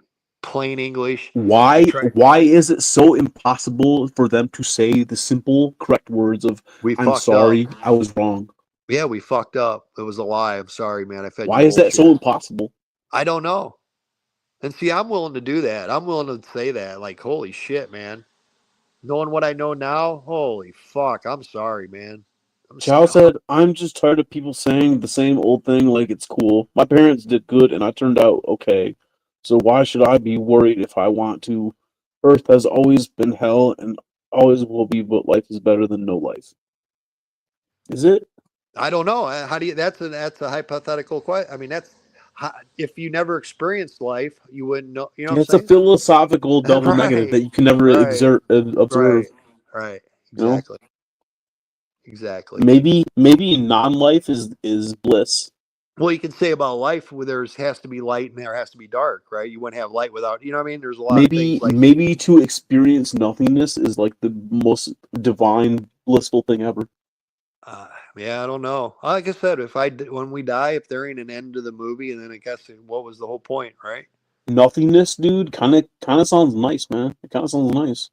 Plain English. Why is it so impossible for them to say the simple, correct words of "I'm sorry, I was wrong"? Yeah, we fucked up. It was a lie. I'm sorry, man. Why is that so impossible? I don't know. And see, I'm willing to do that. I'm willing to say that. Like, holy shit, man. Knowing what I know now, holy fuck. I'm sorry, man. Chow said, I'm just tired of people saying the same old thing like it's cool. My parents did good and I turned out okay. So why should I be worried if I want to? Earth has always been hell and always will be, but life is better than no life. Is it? I don't know. How do you? That's a hypothetical question. I mean, if you never experienced life, you wouldn't know. You know, it's a philosophical double negative that you can never observe. Right. Exactly. You know? Exactly. Maybe non-life is bliss. Well, you can say about life where there has to be light and there has to be dark, right? You wouldn't have light without, you know what I mean? There's a lot of things like maybe to experience nothingness is like the most divine, blissful thing ever. Yeah, I don't know. Like I said, when we die, if there ain't an end to the movie, and then I guess what was the whole point, right? Nothingness, dude, kind of sounds nice, man. It kind of sounds nice.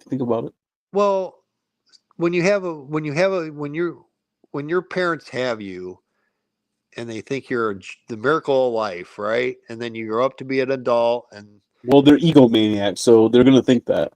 Think about it. Well, when your parents have you, and they think you're the miracle of life, right? And then you grow up to be an adult, and they're egomaniacs, so they're gonna think that.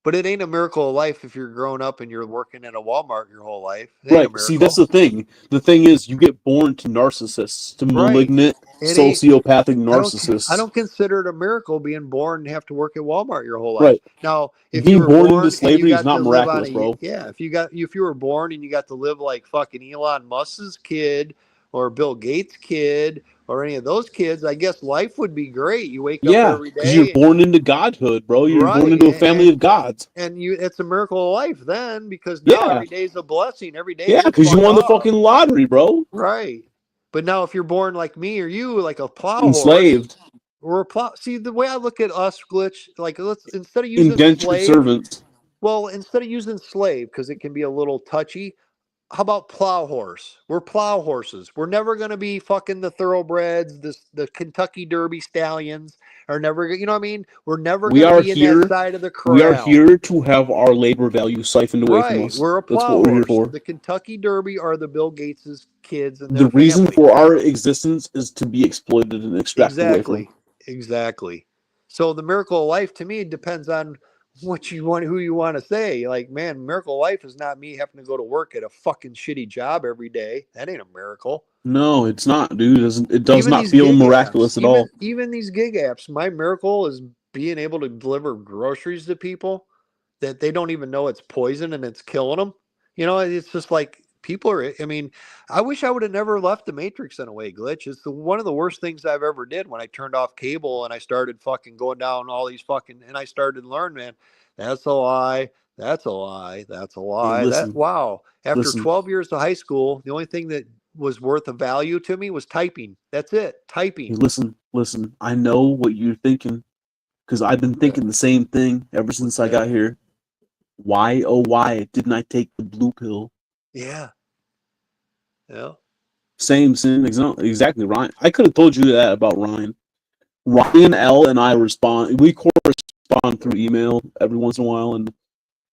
But it ain't a miracle of life if you're growing up and you're working at a Walmart your whole life. Right. See, that's the thing. The thing is, you get born to narcissists, to malignant, sociopathic narcissists. I don't consider it a miracle being born and have to work at Walmart your whole life. Right. Now, if being you were born into slavery is not miraculous, bro. Yeah. If you were born and you got to live like fucking Elon Musk's kid or Bill Gates' kid or any of those kids, I guess life would be great. You wake up every day. Because you're born into godhood, bro. You're born into a family of gods. And it's a miracle of life then, because now every day is a blessing. Every day. Yeah, because you won the fucking lottery, bro. Right. But now if you're born like me or you, like a plow enslaved. Or a plow. See, the way I look at us, Glitch, like instead of using indentured servants. Well, instead of using slave, because it can be a little touchy, how about plow horse? We're plow horses. We're never going to be fucking the thoroughbreds. The Kentucky Derby stallions are never. You know what I mean? We're never going to be in that side of the corral. We are here to have our labor value siphoned away from us. We're a plow That's what horse. we're here for. The Kentucky Derby are the Bill Gates's kids, and the reason for our existence is to be exploited and extracted away from. Exactly. So the miracle of life to me depends on what you want, who you want to say. Like, man, miracle of life is not me having to go to work at a fucking shitty job every day. That ain't a miracle. No, it's not, dude. It does Even not these feel gig miraculous apps, at all. even these gig apps, my miracle is being able to deliver groceries to people that they don't even know it's poison and it's killing them. You know, it's just like people are. I mean, I wish I would have never left the Matrix in a way. Glitch. It's one of the worst things I've ever did when I turned off cable and I started fucking going down all these fucking and I started to learn, man. That's a lie. That's a lie. That's a Hey, lie. listen, Wow. After listen. 12 years of high school, the only thing that was worth of value to me was typing. That's it. Hey, Typing. listen. I know what you're thinking because I've been thinking the same thing ever since I got here. Why, oh, why didn't I take the blue pill? Yeah. Yeah. Same, exactly, Ryan. I could have told you that about Ryan. Ryan L and I we correspond through email every once in a while, and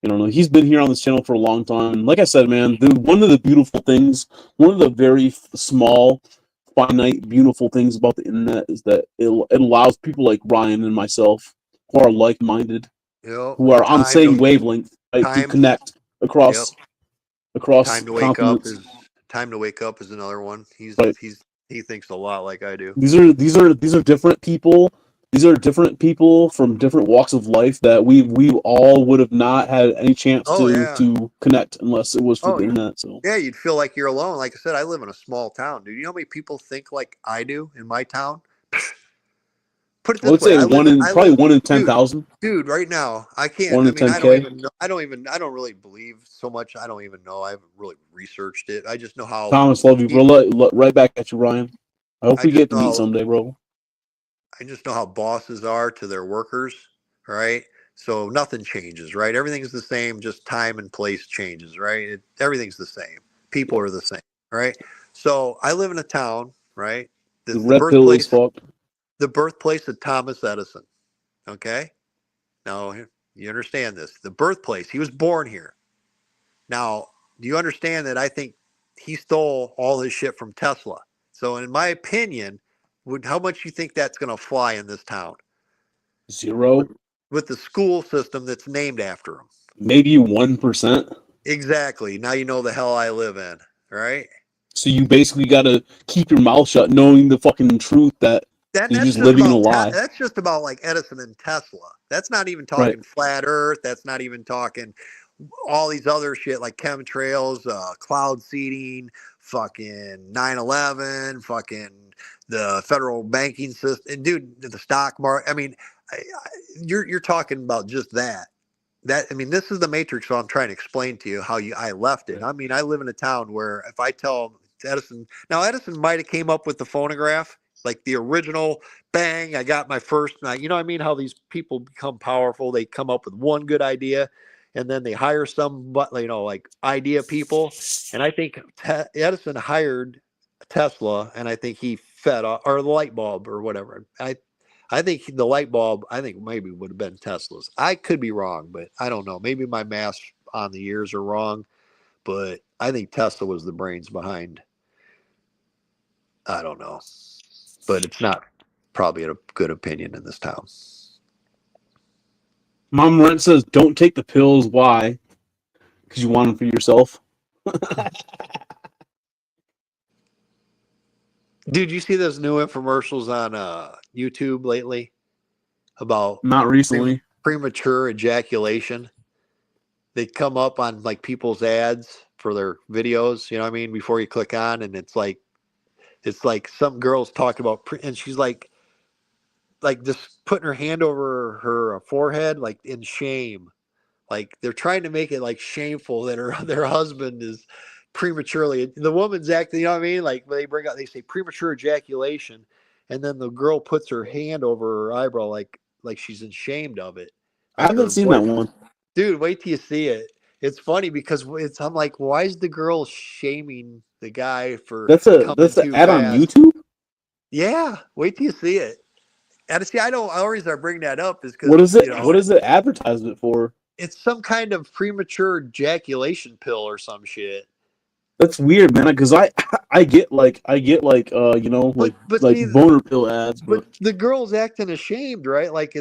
you know, he's been here on this channel for a long time. Like I said, man, one of the beautiful things, one of the very small, finite, beautiful things about the internet is that it allows people like Ryan and myself, who are like-minded, Yep. who are on the Time same to wavelength, right, to time. connect Yep. across Time to wake up continents. is another one. Right. He thinks a lot like I do. These are different people. These are different people from different walks of life that we all would have not had any chance Oh yeah. to connect unless it was for Oh the yeah. internet. So Yeah, you'd feel like you're alone. Like I said, I live in a small town, dude. You know how many people think like I do in my town? Put it I this would way, say probably one in 10,000, dude, right now, I can't. 1 I in mean, I don't 10K. even know. I don't really believe so much. I don't even know. I haven't really researched it. I just know how Thomas, love you, bro. Right back at you, Ryan. I hope I we just get to know meet how someday, bro. I just know how bosses are to their workers, right? So nothing changes, right? Everything's the same, just time and place changes, right? Everything's the same. People are the same, right? So I live in a town, right? The That's red pill is fucked. the birthplace of Thomas Edison. Okay. Now you understand this. The birthplace, he was born here. Now, do you understand that I think he stole all his shit from Tesla? So in my opinion, how much you think that's going to fly in this town? 0. With the school system that's named after him. Maybe 1%. Exactly. Now you know the hell I live in, right? So you basically got to keep your mouth shut, knowing the fucking truth that you're That's just living in a about lie. that's just about like Edison and Tesla. That's not even Right. talking flat Earth. That's not even talking all these other shit like chemtrails, cloud seeding, fucking 9/11, fucking the federal banking system, and dude, the stock market. I mean, you're talking about just that. I mean, this is the matrix. So I'm trying to explain to you how I left it. I mean, I live in a town where if I tell Edison, now Edison might have came up with the phonograph, like the original bang. I got my first. You know what I mean? How these people become powerful. They come up with one good idea, and then they hire some, like idea people. And I think Edison hired Tesla, and I think he fed or the light bulb or whatever. I think the light bulb, I think maybe would have been Tesla's. I could be wrong, but I don't know. Maybe my math on the years are wrong, but I think Tesla was the brains behind. I don't know, but it's not probably a good opinion in this town. Mom Rent says, don't take the pills. Why? Because you want them for yourself. Dude, you see those new infomercials on YouTube lately about Not recently. Premature ejaculation? They come up on like people's ads for their videos, you know what I mean, before you click on, and it's like some girl's talking about and she's like just putting her hand over her forehead like in shame. Like they're trying to make it like shameful that their husband is prematurely. The woman's acting, you know what I mean? Like they say premature ejaculation, and then the girl puts her hand over her eyebrow like she's ashamed of it. I Like haven't seen that one. Dude, wait till you see it. It's funny because I'm like, why is the girl shaming the guy for That's coming the too ad on fast? YouTube? Yeah, wait till you see it. And see, I always bring that up is because what is it? What is it advertisement for? It's some kind of premature ejaculation pill or some shit. That's weird, man. Because I get like you know But like see, boner pill ads, but but the girl's acting ashamed, right? Like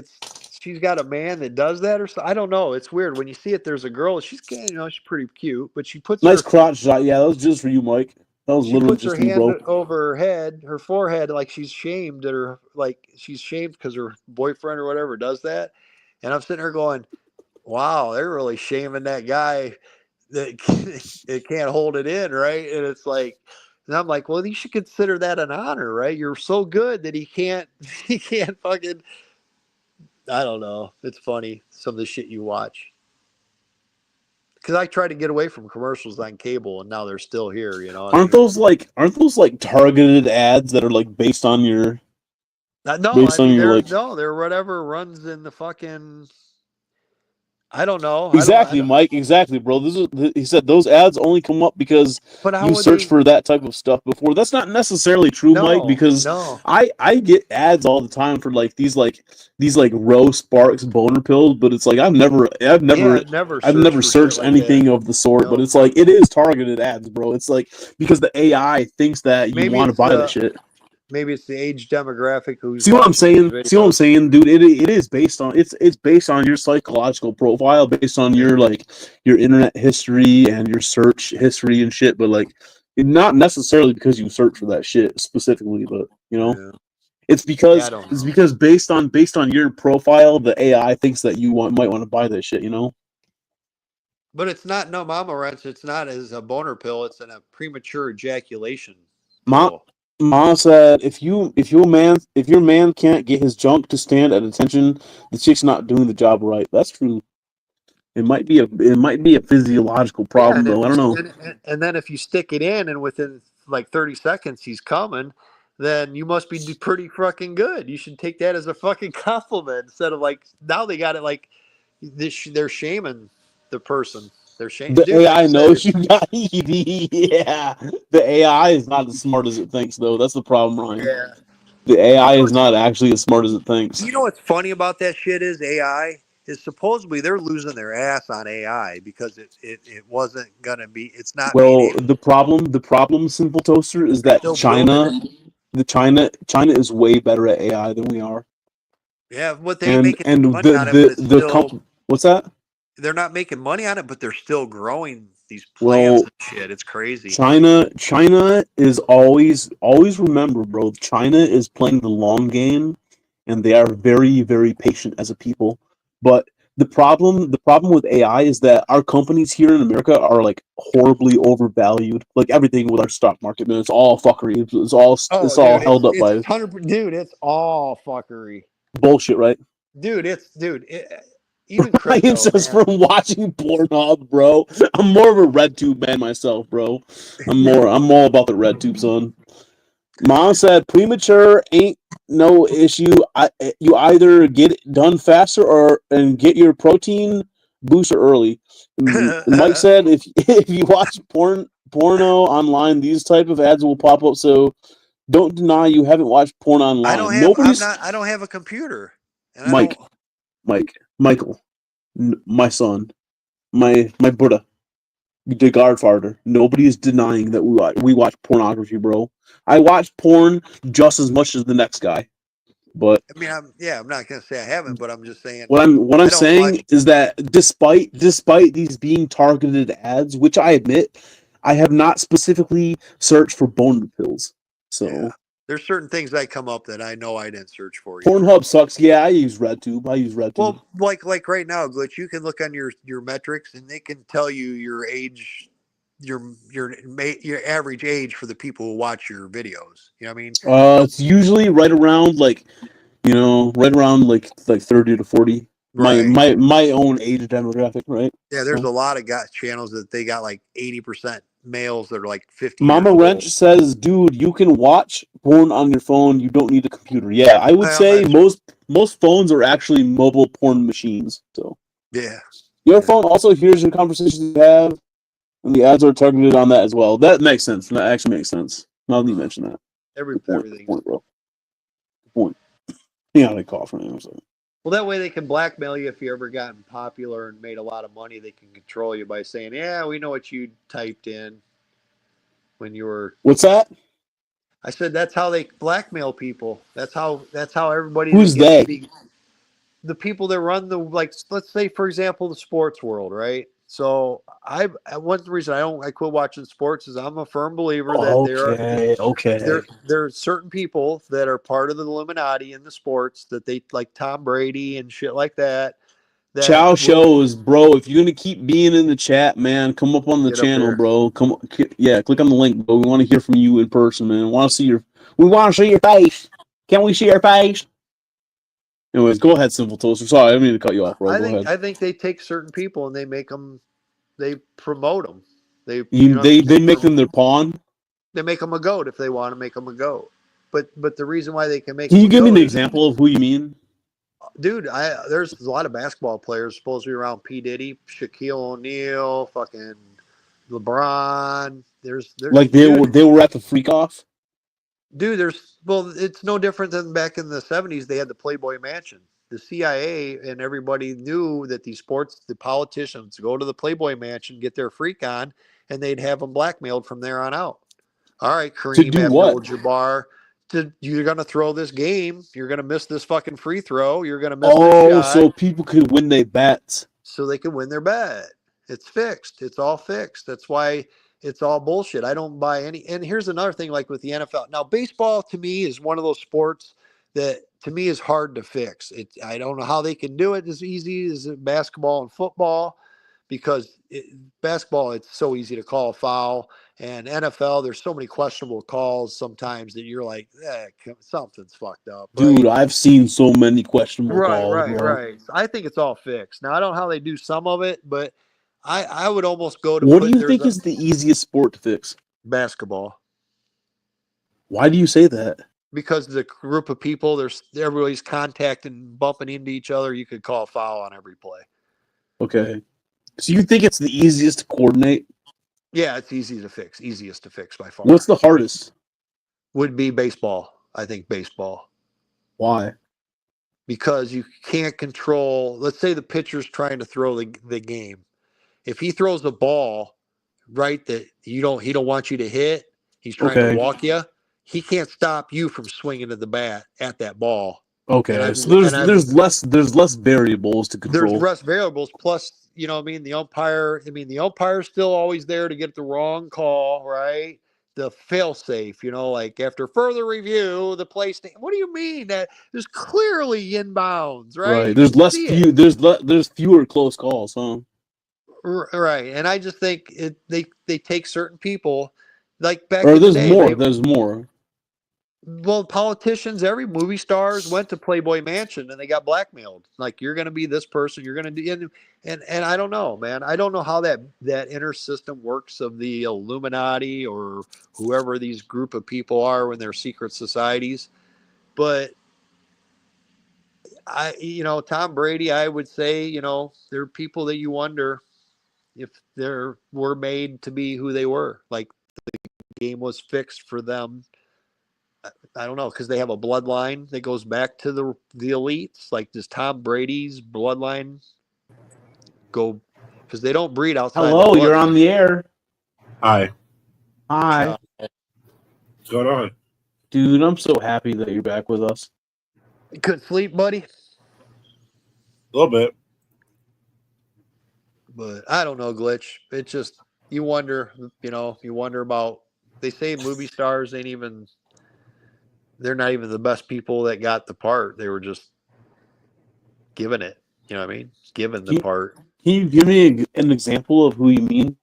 she's got a man that does that or so. I don't know. It's weird when you see it. There's a girl. She's she's pretty cute, but nice crotch shot. Yeah, that was just for you, Mike. That was she literally puts her just for you, hand bro. over her head, her forehead, like she's shamed at her, like she's shamed because her boyfriend or whatever does that. And I'm sitting there going, "Wow, they're really shaming that guy that it can't hold it in, right?" And it's like, and I'm like, well, you should consider that an honor, right? You're so good that he can't fucking. I don't know. It's funny some of the shit you watch. Because I tried to get away from commercials on cable, and now they're still here. You know what I Aren't mean? those like targeted ads that are like based on your No, I based on mean your like they're whatever runs in the fucking. I don't know. I exactly, don't. Mike. Exactly, bro. He said those ads only come up because But how you would search they? for that type of stuff before. That's not necessarily true, Mike. No, Because no. I get ads all the time for like these like Roe Sparks boner pills, but it's like Yeah, I've never I've searched never for shit searched like that. anything of the sort. But No. it's like it is targeted ads, bro. It's like because the AI thinks that you Maybe want to it's buy that shit. maybe it's the age demographic who's See what I'm watching these saying? See what I'm videos. saying, dude? It is based on it's based on your psychological profile, based on your like your internet history and your search history and shit. But like, not necessarily because you search for that shit specifically, but you know, Yeah. it's Yeah, I because don't it's know. because based on your profile, the AI thinks that you might want to buy that shit. You know, But it's not no mama wrench. It's not as a boner pill. It's a premature ejaculation Ma pill. Ma said if your man can't get his junk to stand at attention, the chick's not doing the job right. That's true. It might be a physiological Yeah, problem though. I don't know. and then if you stick it in and within like 30 seconds he's coming, then you must be pretty fucking good. You should take that as a fucking compliment instead of like now they got it like this. They're shaming the person. They're shaming, The dude. Like I AI said, knows you got ED. Yeah, the AI is not as smart as it thinks though. That's the problem, Ryan. yeah. The AI is not actually as smart as it thinks. You know what's funny about that shit is AI is supposedly they're losing their ass on AI because it wasn't gonna be. It's not being Well, able. the problem, Simple Toaster, is They're that still building it. China is way better at AI than we are. Yeah, what they ain't making And money on it, but it's the still comp what's that? they're not making money on it, but they're still growing these plants Well, and shit. It's crazy. China is always remember, bro. China is playing the long game, and they are very patient as a people. But the problem with AI is that our companies here in America are like horribly overvalued. Like everything with our stock market, man, it's all fuckery. Oh, It's all dude, held up it's by 100. Dude, it's all fuckery. bullshit, right? Dude. Even Ryan crypto, says man. from watching Pornhub, bro. I'm more of a RedTube man myself, bro. I'm all about the RedTube, son. Mom said premature ain't no issue. You either get it done faster or and get your protein booster early. Mike said if if you watch porno online, these type of ads will pop up. So don't deny you haven't watched porn I don't online. have. I'm Nobody's not. I don't have a computer, and I don't. Mike, Michael, my son, my brother, the Godfather. Nobody is denying that we watch pornography, bro. I watch porn just as much as the next guy. But I mean, I'm not gonna say I haven't, but I'm just saying what I'm I don't saying watch. is that despite these being targeted ads, which I admit, I have not specifically searched for boner pills. Yeah, So there's certain things that come up that I know I didn't search for either. Pornhub sucks. Yeah, I use RedTube. Well, like right now, Glitch, you can look on your metrics, and they can tell you your age, your average age for the people who watch your videos. You know what I mean? It's usually right around like right around like 30 to 40. Right. My own age demographic, right? Yeah, there's So a lot of guys channels that they got like 80% males that are like 50 years Mama old. Wrench says, "Dude, you can watch porn on your phone. You don't need a computer." Yeah, I would Well, say that's most phones are actually mobile porn machines. So yeah. your phone also hears your conversations you have, and the ads are targeted on that as well. That makes sense. That actually makes sense. Now that you mention that, good point. Good Everything's point, bro. Good point. Yeah, they call for him. So. well. That way they can blackmail you if you ever gotten popular and made a lot of money. They can control you by saying, "Yeah, we know what you typed in." when you were. What's that? I said that's how they blackmail people. That's how everybody. Who's they? The people that run the, like, let's say for example the sports world, right? So one reason I quit watching sports is I'm a firm believer that there are certain people that are part of the Illuminati in the sports that they like Tom Brady and shit like that. Chow shows, bro. If you're gonna keep being in the chat, man, come up on the channel, bro. Click on the link, bro. We want to hear from you in person, man. We want to see your face. Can we see your face? Anyways, go ahead, Simple Toaster. Sorry, I didn't mean to cut you off, bro. I think they take certain people and they make them, they promote them. They make them their pawn. They make them a goat if they want to make them a goat. But the reason why they can make. Can you give me an example of who you mean? Dude, there's a lot of basketball players supposed to be around P. Diddy, Shaquille O'Neal, fucking LeBron. There's like they were at the freak off. Dude, it's no different than back in the 70s. They had the Playboy Mansion. The CIA and everybody knew that the politicians go to the Playboy Mansion, get their freak on, and they'd have them blackmailed from there on out. All right, Kareem Abdul-Jabbar. You're going to throw this game. You're going to miss this fucking free throw. You're going to miss this shot. So people could win their bets. So they can win their bet. It's fixed. It's all fixed. That's why it's all bullshit. I don't buy any. And here's another thing, like with the NFL. Now, baseball to me is one of those sports that to me is hard to fix. I don't know how they can do it as easy as basketball and football, because basketball, it's so easy to call a foul. And NFL, there's so many questionable calls sometimes that you're like, something's fucked up. Right? Dude, I've seen so many questionable calls. Right. I think it's all fixed. Now, I don't know how they do some of it, but I would almost go to. What do you think is the easiest sport to fix? Basketball. Why do you say that? Because the group of people, everybody's contacting, bumping into each other. You could call a foul on every play. Okay. So you think it's the easiest to coordinate? Yeah, it's easiest to fix by far. What's the hardest? Would be baseball. I think baseball. Why? Because you can't control. Let's say the pitcher's trying to throw the game. If he throws the ball, right, that he don't want you to hit, he's trying to walk you. He can't stop you from swinging at the bat at that ball. Okay, so there's less variables to control. There's less variables. Plus, you know what I mean? The umpire's still always there to get the wrong call, right? The fail-safe, like after further review, the play what do you mean? That there's clearly inbounds, right? There's fewer close calls, huh? Right. And I just think they take certain people, like back in the day. There's more. Well, politicians, every movie stars went to Playboy Mansion and they got blackmailed. Like, you're going to be this person. You're going to do, and I don't know, man. I don't know how that inner system works of the Illuminati or whoever these group of people are in their secret societies. But Tom Brady, I would say, there are people that you wonder if they were made to be who they were. Like, the game was fixed for them. I don't know, because they have a bloodline that goes back to the elites. Like, does Tom Brady's bloodline go? Because they don't breed outside. Hello, you're on the air. Hi. What's going on? Dude, I'm so happy that you're back with us. Good sleep, buddy? A little bit. But I don't know, Glitch. It's just, you wonder about, they say movie stars they're not even the best people that got the part. They were just given it. You know what I mean? Given the part. Can you give me an example of who you mean?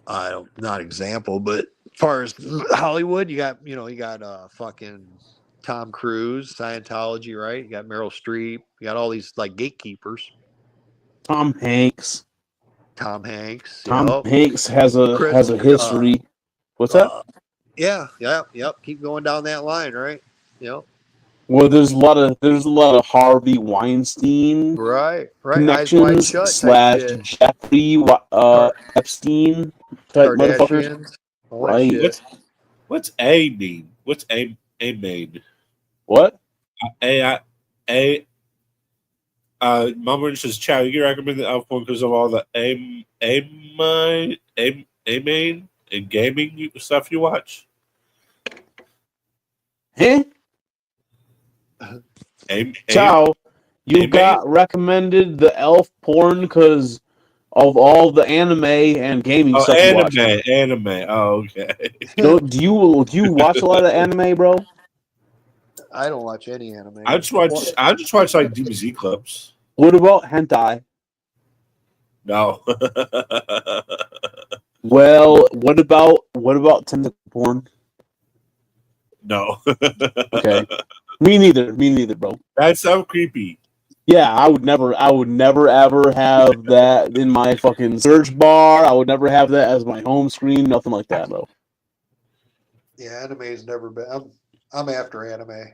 Not example, but as far as Hollywood, you got fucking Tom Cruise, Scientology, right? You got Meryl Streep. You got all these like gatekeepers. Tom Hanks. Tom Hanks has a history. What's that? Yeah. Keep going down that line, right? Yep. Well, there's a lot of Harvey Weinstein, right, connections / Jeffrey Epstein type motherfuckers. Right. What's A mean? What's A mean? What? Mama says, "Chow, you recommend the Elf one because of all the A main." in gaming stuff you watch? Hey, Chow, you got recommended the elf porn because of all the anime and gaming stuff you watch. Anime. Oh, okay. Do you watch a lot of anime, bro? I don't watch any anime. I just watch like DBZ clips. What about hentai? No. Well, what about tentacle porn? No. Okay. Me neither, bro. That's so creepy. Yeah, I would never ever have that in my fucking search bar. I would never have that as my home screen, nothing like that, bro. Yeah, anime's never been. I'm after anime.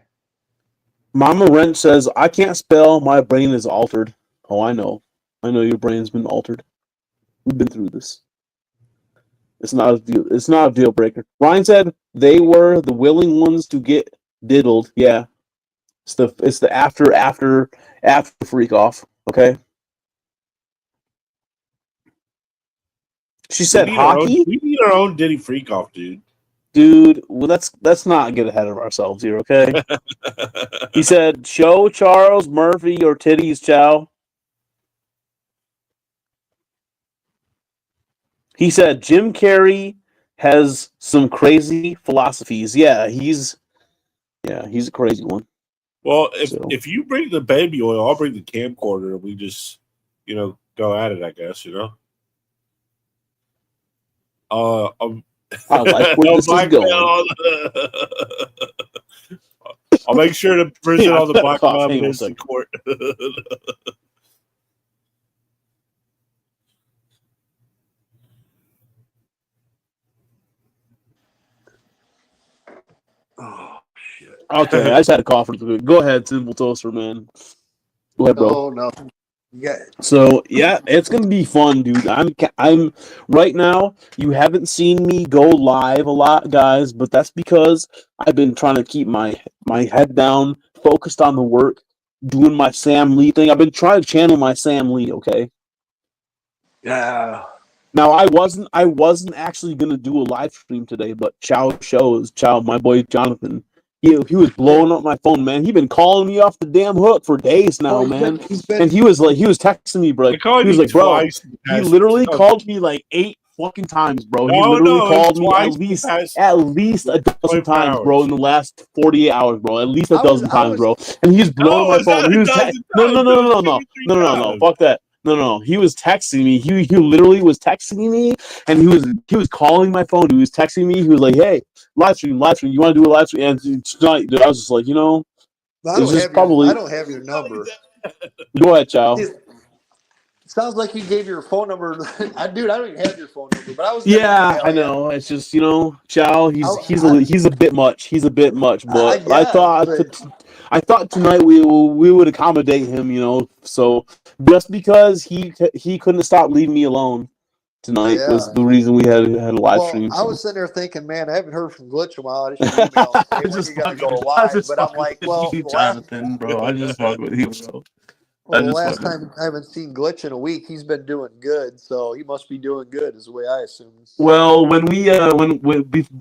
Mama Wrench says, I can't spell, my brain is altered. Oh, I know. I know your brain's been altered. We've been through this. It's not a deal breaker. Ryan said they were the willing ones to get diddled. Yeah. It's the after freak off. Okay. She said hockey. We need our own Diddy freak off, dude. Dude, well, let's not get ahead of ourselves here, okay? He said, show Charles Murphy your titties, Chow. He said Jim Carrey has some crazy philosophies. Yeah, he's a crazy one. Well, if you bring the baby oil, I'll bring the camcorder and we just, go at it, I guess, I like where this is going. I'll make sure to present all the black evidence in court. Oh shit. Okay, I just had a cough. Go ahead, Simple Toaster, man. Go ahead, bro. Oh no. Yeah. So yeah, it's gonna be fun, dude. I'm right now. You haven't seen me go live a lot, guys, but that's because I've been trying to keep my head down, focused on the work, doing my Sam Lee thing. I've been trying to channel my Sam Lee. Okay. Yeah. Now I wasn't actually gonna do a live stream today, but Chow, my boy Jonathan. He was blowing up my phone, man. He been calling me off the damn hook for days now, man. And he was texting me, bro. He was like, bro, he literally called me like 8 fucking times, bro. He literally called me at least a dozen times, bro, in the last 48 hours, bro. At least a dozen times, bro. And he's blowing my phone. He was no, fuck that. No. He was texting me. He literally was texting me, and he was calling my phone. He was texting me. He was like, "Hey, live stream. You want to do a live stream?" And tonight, dude, I was just like, I don't have your number. Go ahead, Chow. It sounds like you gave your phone number. Dude, I don't even have your phone number. But I was. Yeah, I know. It's just Chow. He's a bit much. He's a bit much. But I thought tonight we would accommodate him. So just because he couldn't stop leaving me alone tonight was the reason we had a live stream. I was sitting there thinking, man, I haven't heard from Glitch in a while. I just email and say, when you gotta go live. But I'm like, well, Jonathan, bro, I just fuck with you, bro. Well, the last time I haven't seen Glitch in a week, he's been doing good, so he must be doing good, is the way I assume. Well, when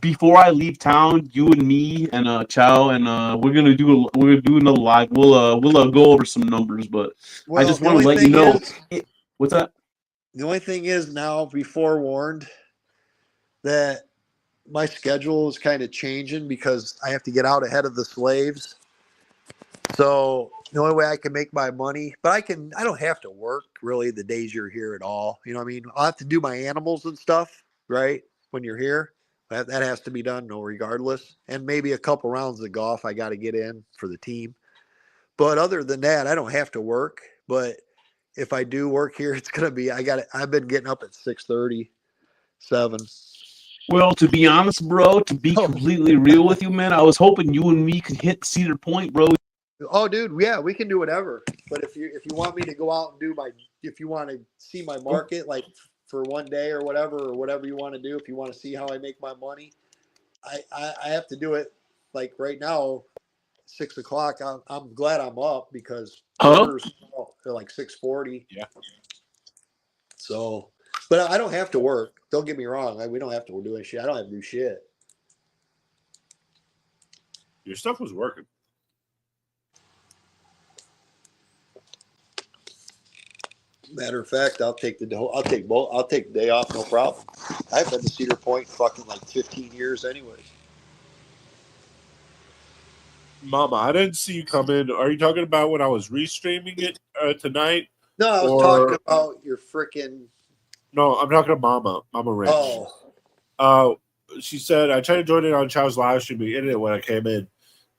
before I leave town, you and me and Chow and we're gonna do another live. We'll go over some numbers, but I just want to let you know. What's that? The only thing is now, be forewarned that my schedule is kind of changing because I have to get out ahead of the slaves. So the only way I can make my money, but I don't have to work really the days you're here at all. You know what I mean? I'll have to do my animals and stuff, right? When you're here, that has to be done, regardless. And maybe a couple rounds of golf I got to get in for the team. But other than that, I don't have to work. But if I do work here, it's going to be, I've been getting up at 6:30, 7. Well, to be honest, bro, to be completely real with you, man, I was hoping you and me could hit Cedar Point, bro. Oh, dude, yeah, we can do whatever. But if you want me to go out and if you want to see my market, like for one day or whatever you want to do, if you want to see how I make my money, I have to do it like right now, 6 o'clock. I'm glad I'm up because orders are like 6:40. Yeah. So, but I don't have to work. don't get me wrong. We don't have to do any shit. I don't have to do shit. Your stuff was working. Matter of fact, I'll take the day off, no problem. I've been to Cedar Point fucking like 15 years anyways. Mama, I didn't see you come in. Are you talking about when I was restreaming it tonight? No, I was talking about your freaking. No, I'm talking to Mama Rich. Oh. She said I tried to join in on Chow's live stream, but it ended when I came in.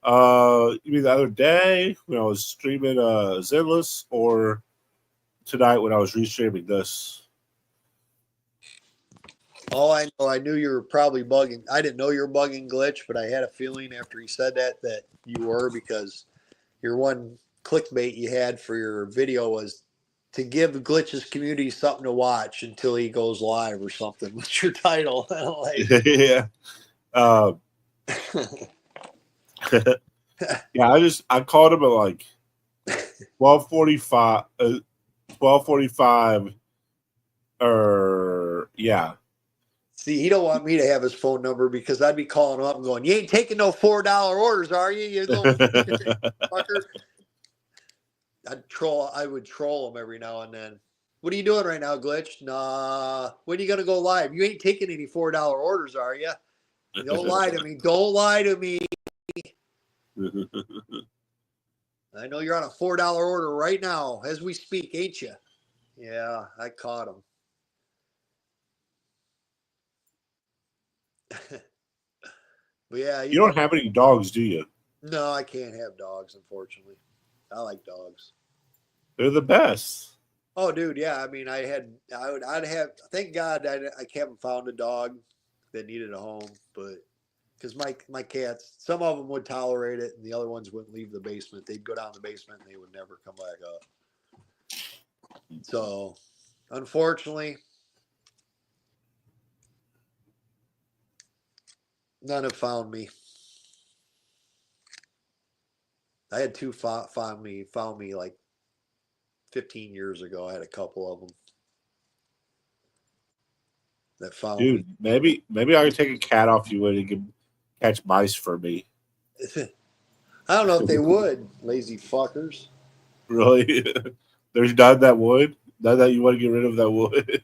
You mean the other day when I was streaming Zenless, or tonight when I was restreaming this? All I know, I knew you were probably bugging. I didn't know you were bugging Glitch, but I had a feeling after he said that you were, because your one clickbait you had for your video was to give Glitch's community something to watch until he goes live or something. What's your title? Yeah. Yeah, I called him at like 12:45. 12:45. Yeah. See, he don't want me to have his phone number because I'd be calling him up and going, "You ain't taking no $4 orders, are you? You little fucker." I would troll him every now and then. What are you doing right now, Glitch? Nah. When are you gonna go live? You ain't taking any $4 orders, are you? Don't lie to me. Don't lie to me. I know you're on a $4 order right now as we speak, ain't you? Yeah, I caught him. But yeah, you don't have any dogs, do you? No, I can't have dogs, unfortunately. I like dogs. They're the best. Oh, dude, yeah. I mean, I'd have. Thank God I haven't found a dog that needed a home, but because my cats, some of them would tolerate it, and the other ones wouldn't leave the basement. They'd go down the basement, and they would never come back up. So, unfortunately, none have found me. I had two found me like 15 years ago. I had a couple of them that found me. Dude, maybe I could take a cat off you and you can catch mice for me. I don't know if they would, lazy fuckers. Really? There's none that would? None that you want to get rid of that would?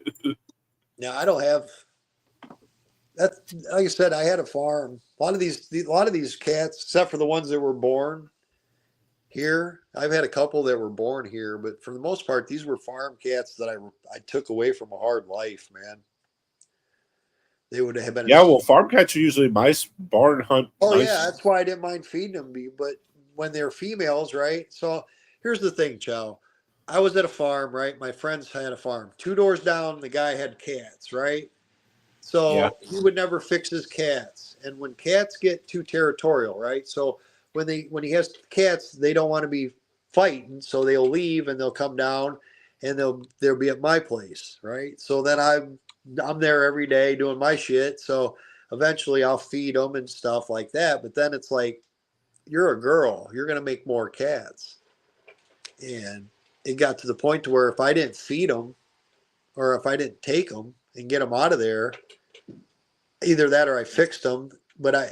Now, I don't have. That's like I said. I had a farm. A lot of these cats, except for the ones that were born here. I've had a couple that were born here, but for the most part, these were farm cats that I took away from a hard life, man. They would have been. Yeah, well, farm cats are usually mice, barn hunt. Oh mice. yeah, that's why I didn't mind feeding them. But when they're females, right? So here's the thing, Chow. I was at a farm, right? My friends had a farm. 2 doors down, the guy had cats, right? So he would never fix his cats. And when cats get too territorial, right? So when he has cats, they don't want to be fighting, so they'll leave and they'll come down and they'll be at my place, right? So then I'm there every day doing my shit. So eventually I'll feed them and stuff like that. But then it's like, you're a girl, you're gonna make more cats. And it got to the point to where if I didn't feed them or if I didn't take them and get them out of there, either that or I fixed them. But I,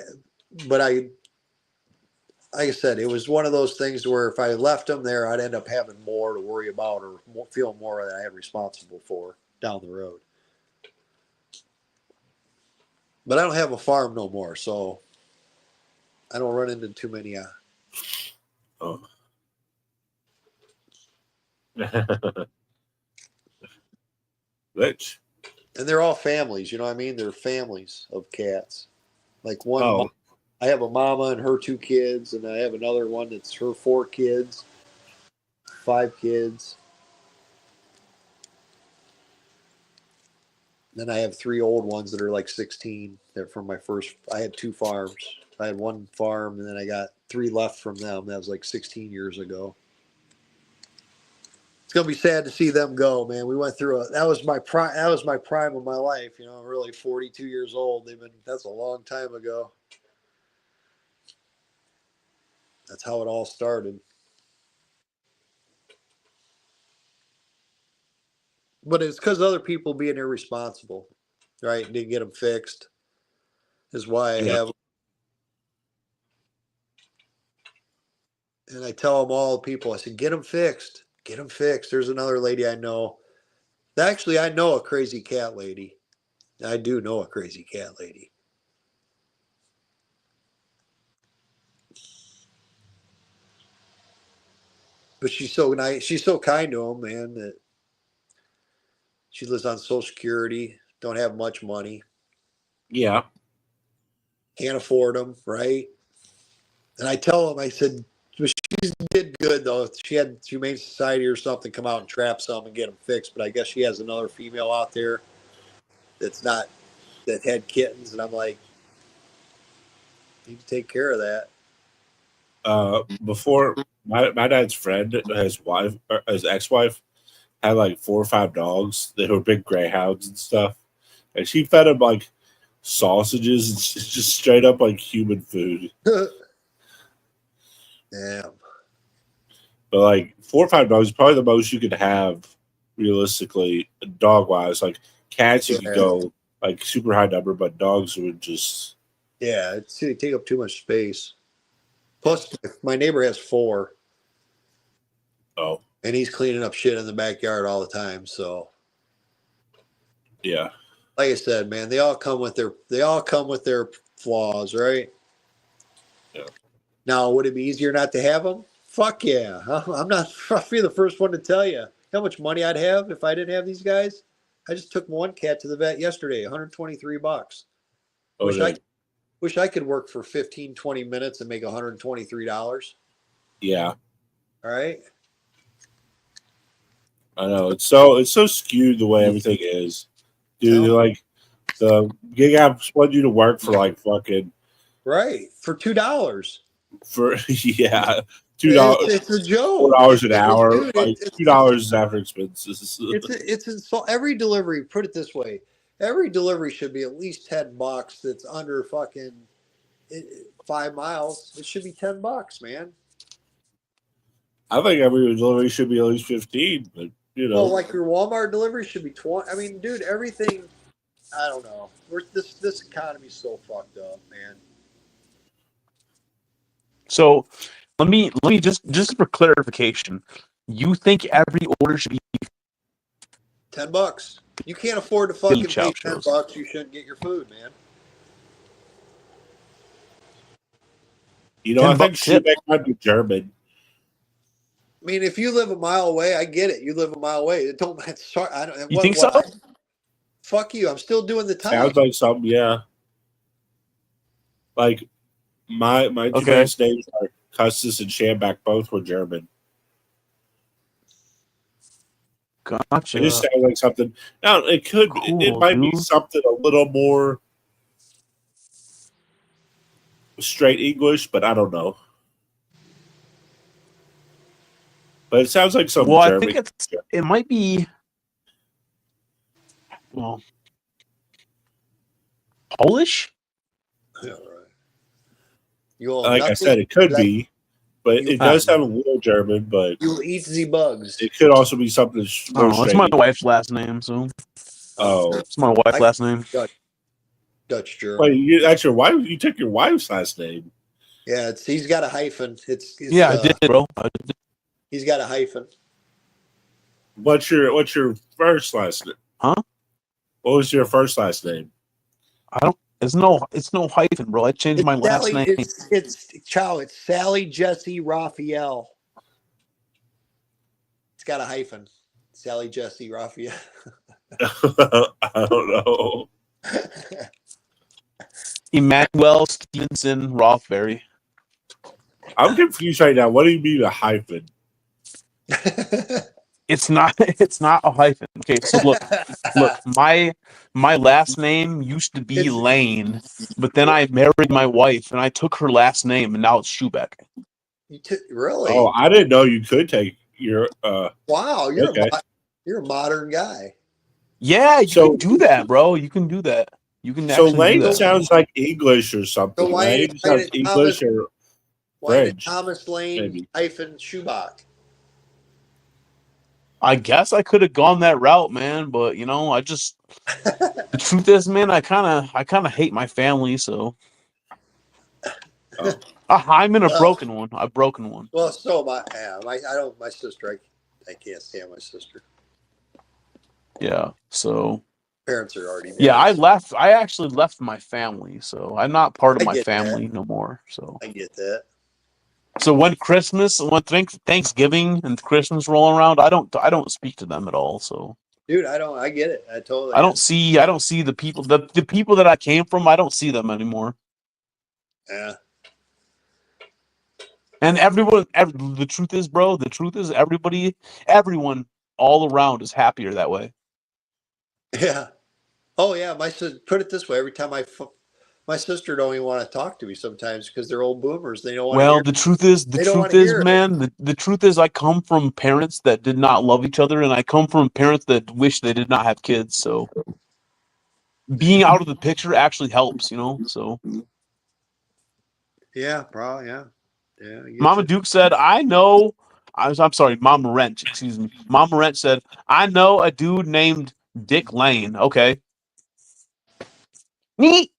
like I said, it was one of those things where if I left them there, I'd end up having more to worry about or feel more that I had responsible for down the road. But I don't have a farm no more, so I don't run into too many. Oh. Rich. And they're all families, you know what I mean? They're families of cats. Like one, I have a mama and her 2 kids, and I have another one that's her 4 kids, 5 kids. Then I have 3 old ones that are like 16. They're from my first. I had 2 farms. I had 1 farm, and then I got 3 left from them. That was like 16 years ago. It's gonna be sad to see them go, man. We went through that was my prime. That was my prime of my life. You know, I'm really 42 years old. That's a long time ago. That's how it all started. But it's because other people being irresponsible. right? And didn't get them fixed. Is why I Yeah. have. And I tell them all people, I said, get them fixed. Get them fixed. There's another lady I know. Actually, I know a crazy cat lady. I do know a crazy cat lady. But she's so nice. She's so kind to them, man, that she lives on Social Security, don't have much money, Yeah. can't afford them, right? And I tell them, I said, well, she did good, though. She had Humane Society or something come out and trap some and get them fixed. But I guess she has another female out there that's not, that had kittens. And I'm like, you can take care of that. Before my dad's friend, his wife, or his ex-wife, had like 4 or 5 dogs that were big greyhounds and stuff, and she fed them like sausages and just straight up like human food. Damn. But like 4 or 5 dogs is probably the most you could have realistically, dog wise. Like cats, you could go like super high number, but dogs would just They take up too much space. Plus, my neighbor has 4. oh And he's cleaning up shit in the backyard all the time. So, yeah. like I said, man, they all come with their flaws, right? Yeah. Now, would it be easier not to have them? Fuck yeah. I'm not. I'll be the first one to tell you how much money I'd have if I didn't have these guys. I just took one cat to the vet yesterday, $123. Oh, Wish I could work for 15, 20 minutes and make $123. yeah. All right. I know it's so skewed the way everything is, dude. Yeah. Like the gig apps want you to work for like fucking Right. For $2. for $2. It's a joke. $4 an hour. Dude, Like $2 is after expenses. It's insult. Every delivery, put it this way, every delivery should be at least $10 that's under fucking 5 miles. It should be $10, man. I think every delivery should be at least 15, but you know. Well, like your Walmart delivery should be 20. I mean, dude, everything. I don't know. This economy's so fucked up, man. So let me just for clarification, you think every order should be $10. You can't afford to fucking chow pay shows. $10. You shouldn't get your food, man. You know, I think $10 tip. Schubeck might be German. I mean, if you live a mile away, I get it. You live a mile away. It don't. Sorry, I don't. You think so? Fuck you. I'm still doing the time. Sounds like something, yeah. Like my two Okay. parents' names are Custis and Schambach. Both were German. Gotcha. It just sounds like something. Now it could. Cool, it might be dude. something a little more straight English, but I don't know. But it sounds like some Well, German. I think it might be. Well, Polish. Yeah, right. You will Like I nothing said, it could like- be, but it does have a little German. But You will eat the bugs. it could also be something more Oh, it's straight. my wife's last name, so Oh, it's my wife's last name. Dutch German. wait, that's your wife? You took your wife's last name? Yeah, he's got a hyphen. It's Yeah, I did, bro. I did. He's got a hyphen. What's your first last name? Huh? What was your first last name? I don't. It's no hyphen, bro. I changed my last Sally, name. It's Sally Jesse Raphael. It's got a hyphen. Sally Jesse Raphael. I don't know. Emmanuel Stevenson Rothberry. I'm confused right now. What do you mean a hyphen? It's not a hyphen. Okay, so look, my last name used to be Lane, but then I married my wife and I took her last name and now it's Schubeck. Really? Oh, I didn't know you could take your. Wow, you're Okay. you're a modern guy. Yeah, you So- can do that, bro. You can do that. You can So actually do Lane that. sounds like English or something. So why Lane did sounds English Thomas- or Why did French, Thomas Lane maybe. hyphen Schubach? I guess I could have gone that route, man, but you know, the truth is, man, I kind of hate my family, so Oh. I'm in a Well- broken one. I've broken one. Well, so my sister, I can't stand my sister. Yeah, so Parents are already dead. yeah, I actually left my family, so I'm not part of I my get that. family no more. So I get that. so when Thanksgiving and Christmas roll around, I don't speak to them at all. So Dude, I get it. I totally. I don't see the people the people that I came from. I don't see them anymore. Yeah. And the truth is, bro, the truth is everyone all around is happier that way. Yeah. Oh yeah. My sister. Put it this way: every time my sister don't even want to talk to me sometimes because they're old boomers. They don't want to Well, hear. the truth is, They don't wanna hear it. man, the truth is, I come from parents that did not love each other, and I come from parents that wish they did not have kids. So being out of the picture actually helps, you know. So Yeah, probably. Yeah. Yeah. I get Mama you. Duke said, "I know." I'm sorry, Mama Wrench. Excuse me. Mama Wrench said, "I know a dude named Dick Lane." Okay. Neat.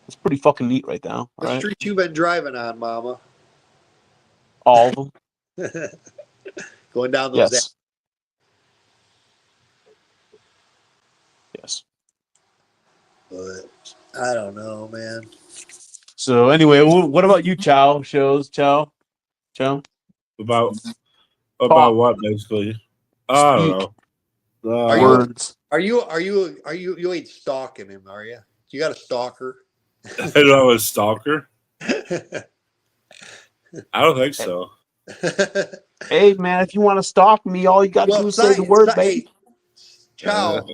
It's pretty fucking neat right now. All What right. street you been driving on, Mama? All of them. Going down those. Yes. Yes. But I don't know, man. So anyway, what about you, Chow? Chow? About Talk. what basically? I don't know. Are you- Words. Are you ain't stalking him, are you? You got a stalker? I don't know a stalker. I don't think so. Hey man, if you want to stalk me, all you got to do is say the word, baby. Chow,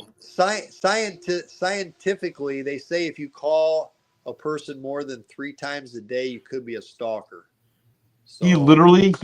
scientifically, they say if you call a person more than 3 times a day, you could be a stalker. So, He literally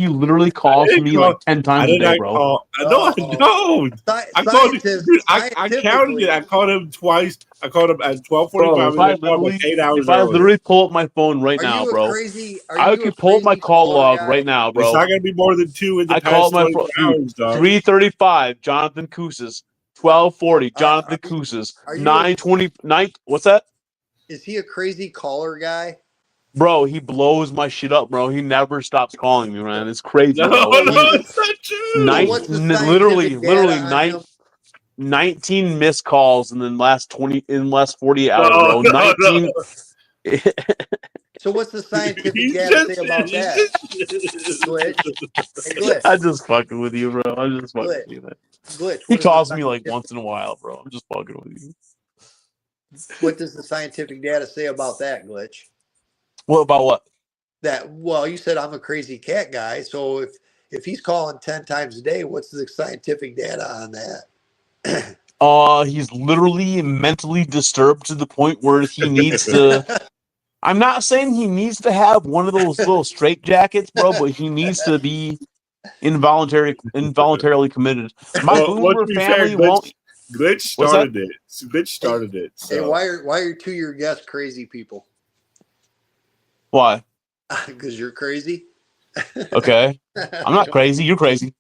calls didn't me call- like 10 I times a did day, not bro. call. No, no. I called. Dude, I counted it. I called him twice. I called him at 12:45. Bro, if I and I called him like 8 hours if I earlier. literally pull up my phone right are now, you a bro, crazy? Are I you a could pull up my crazy call caller log guy? right now, It's bro. not going to be more than 2 in the I called past my 24 phone. hours, dog. 3:35, Jonathan Kousas. 12:40, Jonathan Kousas. are you- 9:20. What's that? Is he a crazy caller guy? Bro, he blows my shit up, bro. He never stops calling me, man. It's crazy, No, bro. no, it's not true. what's the Literally scientific data on nine, him? 19 missed calls in the last 48 hours, No, bro. no, 19. no. So what's the scientific He's data just- say about he's that? just- Glitch. Hey, Glitch. I'm just fucking with you, bro. I'm just fucking Glitch. with you, man. Glitch. He What is the calls me like scientific- once in a while, bro. I'm just fucking with you. What does the scientific data say about that, Glitch? What about what? That well, you said I'm a crazy cat guy. So if he's calling 10 times a day, what's the scientific data on that? He's literally mentally disturbed to the point where he needs to. I'm not saying he needs to have one of those little straight jackets, bro, but he needs to be involuntarily committed. My Well, boomer to be fair, family won't. Glitch What's that? started it. Glitch started it. Hey, So. why are 2 of your guests crazy people? Why? Because you're crazy. Okay, I'm not crazy. You're crazy.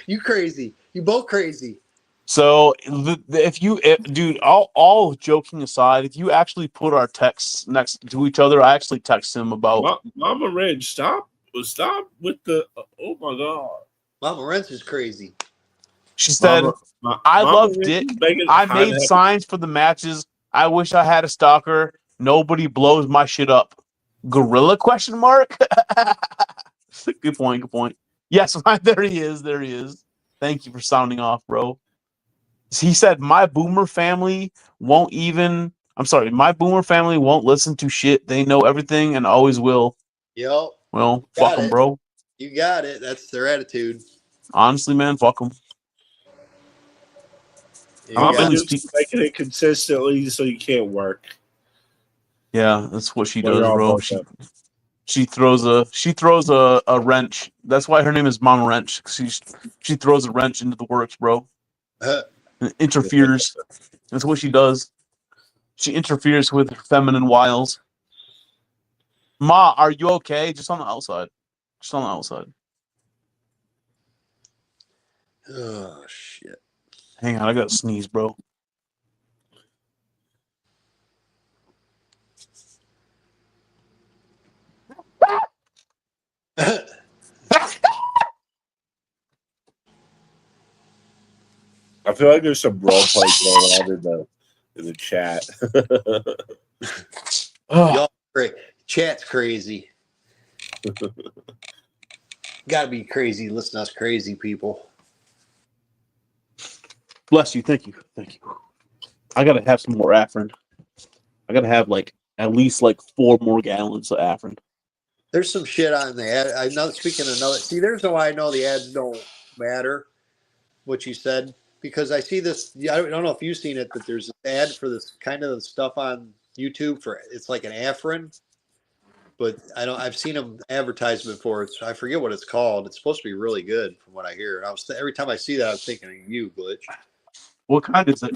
You crazy. You both crazy. So dude, all joking aside, if you actually put our texts next to each other, I actually text him about. Mama Red, stop with the. Oh my god. Mama Rents is crazy. She said, I Mama love Red Dick. is making I hot made head- signs for the matches. I wish I had a stalker. Nobody blows my shit up. Gorilla question mark? Good point. Yes, there he is. Thank you for sounding off, bro. He said, my boomer family won't listen to shit. They know everything and always will. Yep. Well, Got fuck them, it. bro. You got it. That's their attitude. Honestly, man, fuck them. You Mama got Duke's speak- making it consistently so you can't work. Yeah, that's what she Well, does, you're all bro. fucked up. She throws a wrench. That's why her name is Mama Wrench. She throws a wrench into the works, bro. And interferes. That's what she does. She interferes with her feminine wiles. Ma, are you okay? Just on the outside. Oh shit. Hang on, I gotta sneeze, bro. I feel like there's some role play going on in the chat. Y'all great. Chat's crazy. Gotta be crazy. Listen to us crazy people. Bless you. Thank you. Thank you. I gotta have some more Afrin. I gotta have like at least like 4 more gallons of Afrin. There's some shit on the ad. I know. Speaking of another, see, there's no why I know the ads don't matter. What you said, because I see this. I don't know if you've seen it, but there's an ad for this kind of stuff on YouTube for it's like an Afrin, but I don't. I've seen them advertisement for it. I forget what it's called. It's supposed to be really good, from what I hear. Every time I see that, I'm thinking of you, Glitch. What kind is it?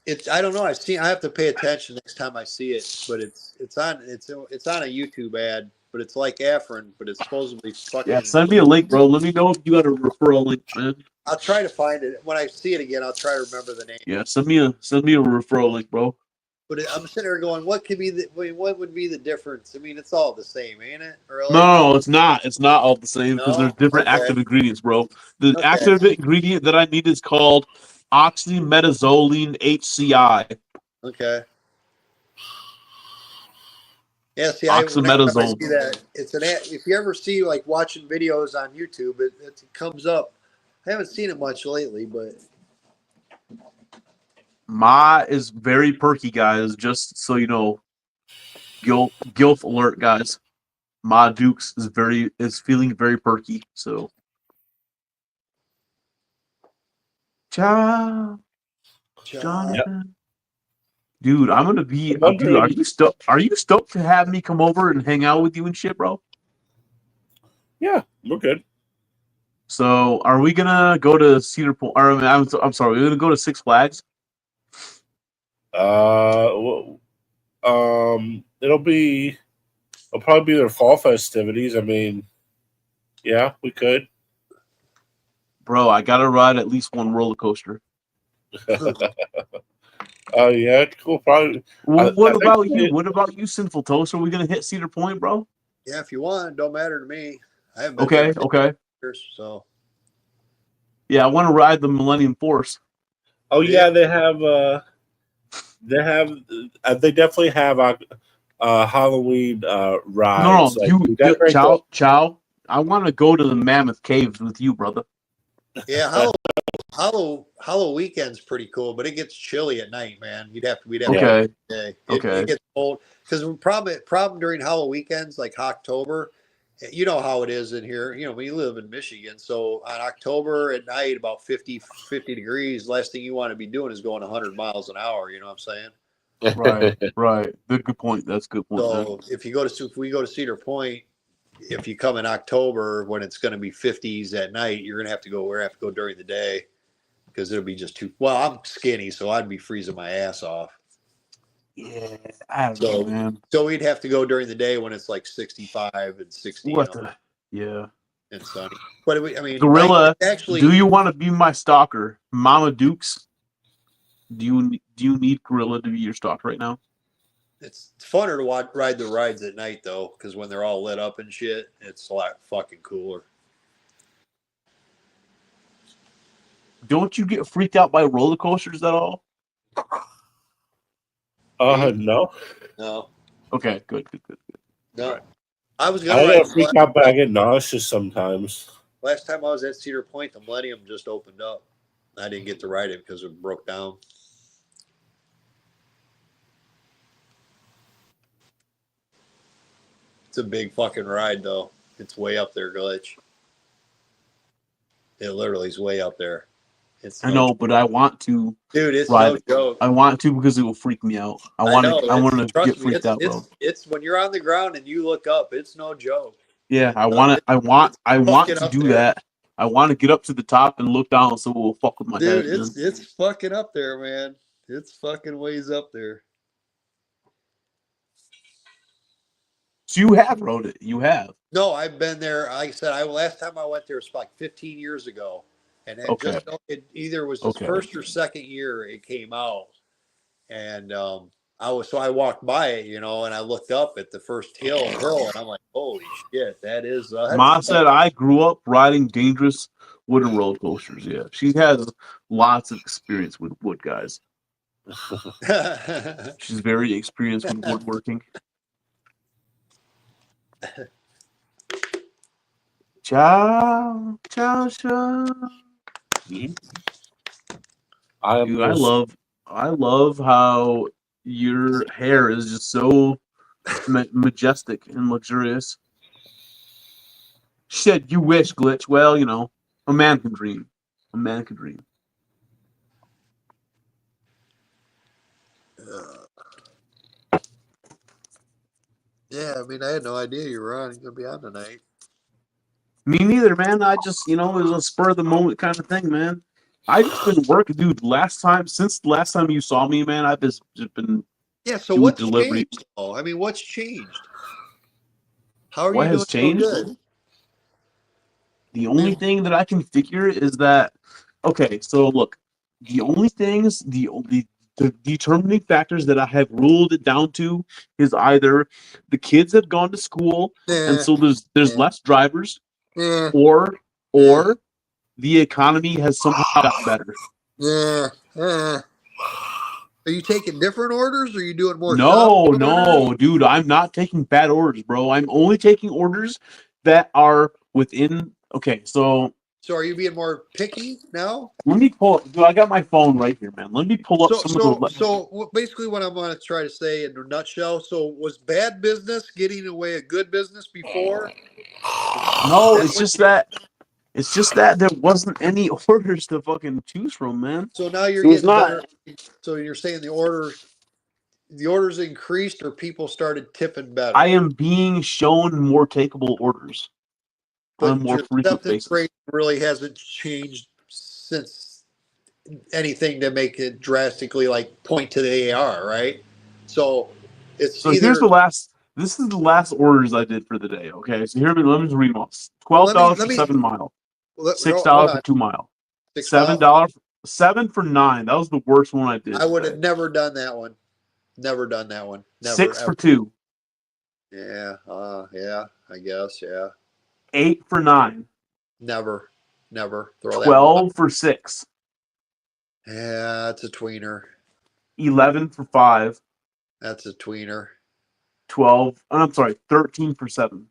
It's I don't know. I have to pay attention next time I see it, but it's on a YouTube ad, but it's like Afrin, but it's supposedly fucking. Yeah, send me a link, bro. Let me know if you got a referral link, man. I'll try to find it when I see it again. I'll try to remember the name. Yeah, send me a referral link, bro. But I'm sitting there going, what would be the difference? I mean, it's all the same, ain't it? Or like, No, it's not. It's not all the same because No? there's different Okay. active ingredients, bro. The Okay. active ingredient that I need is called oxymetazoline HCI. Okay. Yeah, see, when I Oxymetazoline. see that, it's an ad. If you ever see like watching videos on YouTube, it comes up. I haven't seen it much lately, but Ma is very perky, guys. Just so you know, Gilf alert, guys. Ma Dukes is feeling very perky. So, ciao, Jonathan. Dude, I'm gonna be. Dude, are you stoked? Are you stoked to have me come over and hang out with you and shit, bro? Yeah, we're good. So, are we gonna go to Cedar Point? Or I'm sorry, we're gonna go to Six Flags. It'll probably be their fall festivities. I mean, yeah, we could. Bro, I gotta ride at least one roller coaster. Oh yeah, cool. Probably. Well, what about you? What about you, Sinful Toast? Are we gonna hit Cedar Point, bro? yeah, if you want, don't matter to me. I haven't been Okay, there okay. years, so Yeah, I want to ride the Millennium Force. Oh yeah, they definitely have Halloween rides. No, Chow. I want to go to the Mammoth Caves with you, brother. yeah. Hollow weekend's pretty cool, but it gets chilly at night, man. We'd have Okay. to Okay. It gets cold because the problem during Hollow weekends, like October, you know how it is in here. You know, we live in Michigan, so on October at night, about 50 degrees. Last thing you want to be doing is going 100 miles an hour. You know what I'm saying? Right. Good point. That's a good point. So Man. if we go to Cedar Point, if you come in October when it's going to be 50s at night, you're going to have to go. We're going to have to go during the day because it'll be just too. Well, I'm skinny, so I'd be freezing my ass off. Yeah, I don't know, man. So we'd have to go during the day when it's like 65 and 60. Yeah. And sunny. But I mean, Gorilla, actually, do you want to be my stalker, Mama Dukes? Do you need Gorilla to be your stalker right now? It's funner to ride the rides at night though, because when they're all lit up and shit, it's a lot fucking cooler. Don't you get freaked out by roller coasters at all? No. No. Okay, good. No. I was I gonna get freaked out, but I get nauseous sometimes. Last time I was at Cedar Point, the Millennium just opened up. I didn't get to ride it because it broke down. It's a big fucking ride though. It's way up there, Glitch. It literally is way up there. I know, but I want to. Dude, it's ride no it. joke. I want to because it will freak me out. I want to get freaked out, bro. It's when you're on the ground and you look up. It's no joke. Yeah, I want to do that. I want to get up to the top and look down so it will fuck with my head. Dude, it's fucking up there, man. It's fucking ways up there. So you have rode it. You have. No, I've been there. Like I said, last time I went there was like 15 years ago. and it Okay. just it either was his Okay. first or second year it came out, and I walked by it, and I looked up at the first hill, and I'm like, holy shit, that is Ma said I grew up riding dangerous wooden roller coasters. Yeah, she has lots of experience with wood, guys. She's very experienced with woodworking. Ciao, ciao, ciao. Dude, I love how your hair is just so majestic and luxurious. She said, "You wish, Glitch." Well, a man can dream. A man can dream. Yeah, I mean, I had no idea you were on. You're gonna be on tonight. Me neither, man. I just, it was a spur of the moment kind of thing, man. I just been working, dude. Since the last time you saw me, man, I've just been Yeah. So doing what's delivery. changed? Oh, I mean, what's changed? How are What you has doing changed? so good? The only thing that I can figure is that, okay, so look, the only things, the determining factors that I have ruled it down to is either the kids have gone to school and so there's less drivers, or the economy has somehow gotten better. Are you taking different orders, or are you doing more? No, dude, I'm not taking bad orders, bro. I'm only taking orders that are within. Okay, so are you being more picky now? let me pull up. Dude, I got my phone right here, man. Let me pull up some of the. So basically, what I'm going to try to say in a nutshell. So, was bad business getting away a good business before? No, it's just that there wasn't any orders to fucking choose from, man. So now you're It was getting not. better. So you're saying the orders increased, or people started tipping better? I am being shown more takeable orders on a more your frequent acceptance basis. rate really hasn't changed since anything to make it drastically point to the AR, right? So it's So either. here's the last. This is the last orders I did for the day. Okay, so let me just read them off. $12 for 7 mile. $6 for 2 mile. $7 for 9. That was the worst one I did. I would have never done that one. Never done that one. Never. 6 for 2. Yeah. Yeah. I guess. Yeah. 8 for 9. Never. Throw 12 for 6. Yeah, that's a tweener. 11 for 5. That's a tweener. 13 for 7.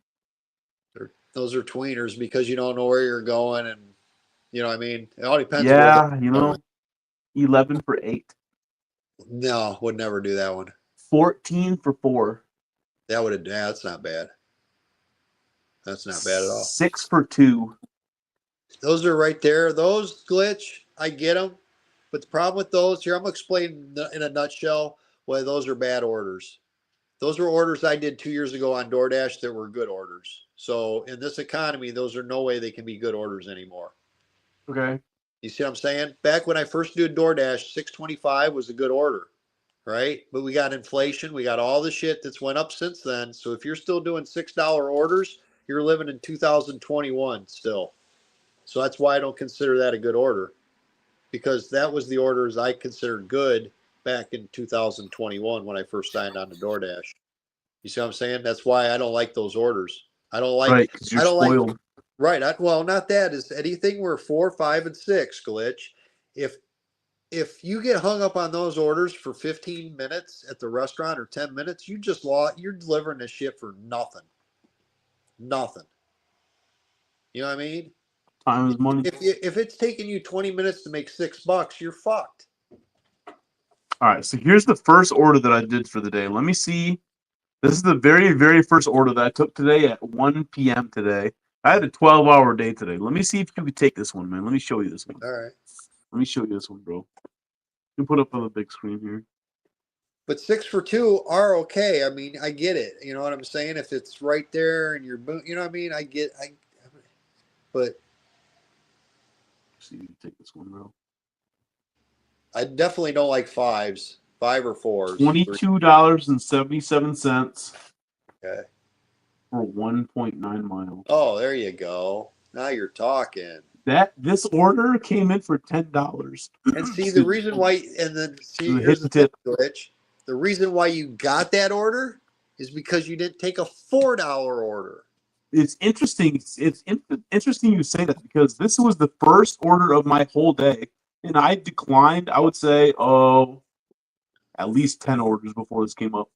Those are tweeners because you don't know where you're going, and you know what I mean. It all depends. Yeah, 11 for 8. No, would never do that one. 14 for 4. That would have. Yeah, that's not bad. That's not bad at all. 6 for 2. Those are right there. Those Glitch, I get them, but the problem with those here, I'm gonna explain in a nutshell why those are bad orders. Those were orders I did 2 years ago on DoorDash that were good orders. So in this economy, those are no way they can be good orders anymore. Okay. You see what I'm saying? Back when I first did DoorDash, $6.25 was a good order, right? But we got inflation. We got all the shit that's went up since then. So if you're still doing $6 orders, you're living in 2021 still. So that's why I don't consider that a good order, because that was the orders I considered good back in 2021 when I first signed on to DoorDash. You see what I'm saying? That's why I don't like those orders. I don't like. Right, because you're spoiled. Right. Well, not that. Is anything where 4, 5, and 6 Glitch. If you get hung up on those orders for 15 minutes at the restaurant or 10 minutes, you just lost. You're delivering this shit for nothing. Nothing. You know what I mean? Time is money. If it's taking you 20 minutes to make $6, you're fucked. All right, so here's the first order that I did for the day. Let me see. This is the very, very first order that I took today at 1 p.m. today. I had a 12-hour day today. Let me see if you can take this one, man. Let me show you this one. All right. Let me show you this one, bro. You can put up on the big screen here. But 6 for 2 are okay. I mean, I get it. You know what I'm saying? If it's right there and you're, you know what I mean? But see, you can take this one, bro. I definitely don't like 5s. 5 or 4s. $22.77. Okay. For 1.9 miles. Oh, there you go. Now you're talking. This order came in for $10. And see the reason why, and then see here's the thing, Glitch. The reason why you got that order is because you didn't take a $4 order. It's interesting. It's interesting you say that because this was the first order of my whole day, and I declined. I would say, at least 10 orders before this came up.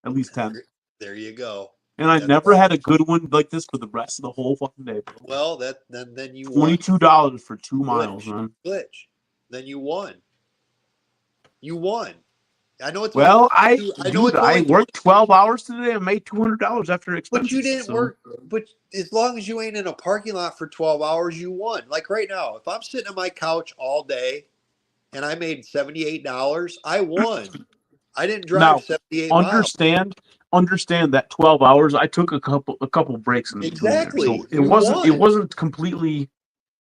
At least 10. There you go. And I never had a good one like this for the rest of the whole fucking day, bro. Well, then you $22 for 2 miles, man. Glitch. Then you won. You won. I know it's I worked 12 hours today and made $200 after expenses. But you didn't work. But as long as you ain't in a parking lot for 12 hours, you won. Like right now, if I'm sitting on my couch all day and I made $78, I won. I didn't drive 78 miles. Understand that 12 hours. I took a couple breaks in exactly. There, so it wasn't completely.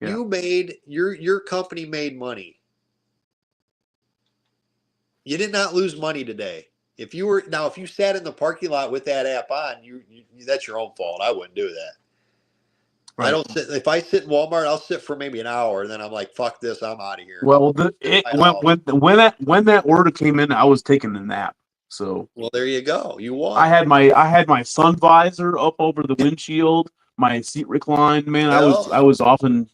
Yeah. You made your company made money. You did not lose money today. If you sat in the parking lot with that app on, you that's your own fault. I wouldn't do that. Right. I don't sit. If I sit in Walmart, I'll sit for maybe an hour, and then I'm like, "Fuck this, I'm out of here." Well, when that order came in, I was taking a nap. So well, there you go. You won. I had my sun visor up over the windshield. My seat reclined. Man, well, I was often,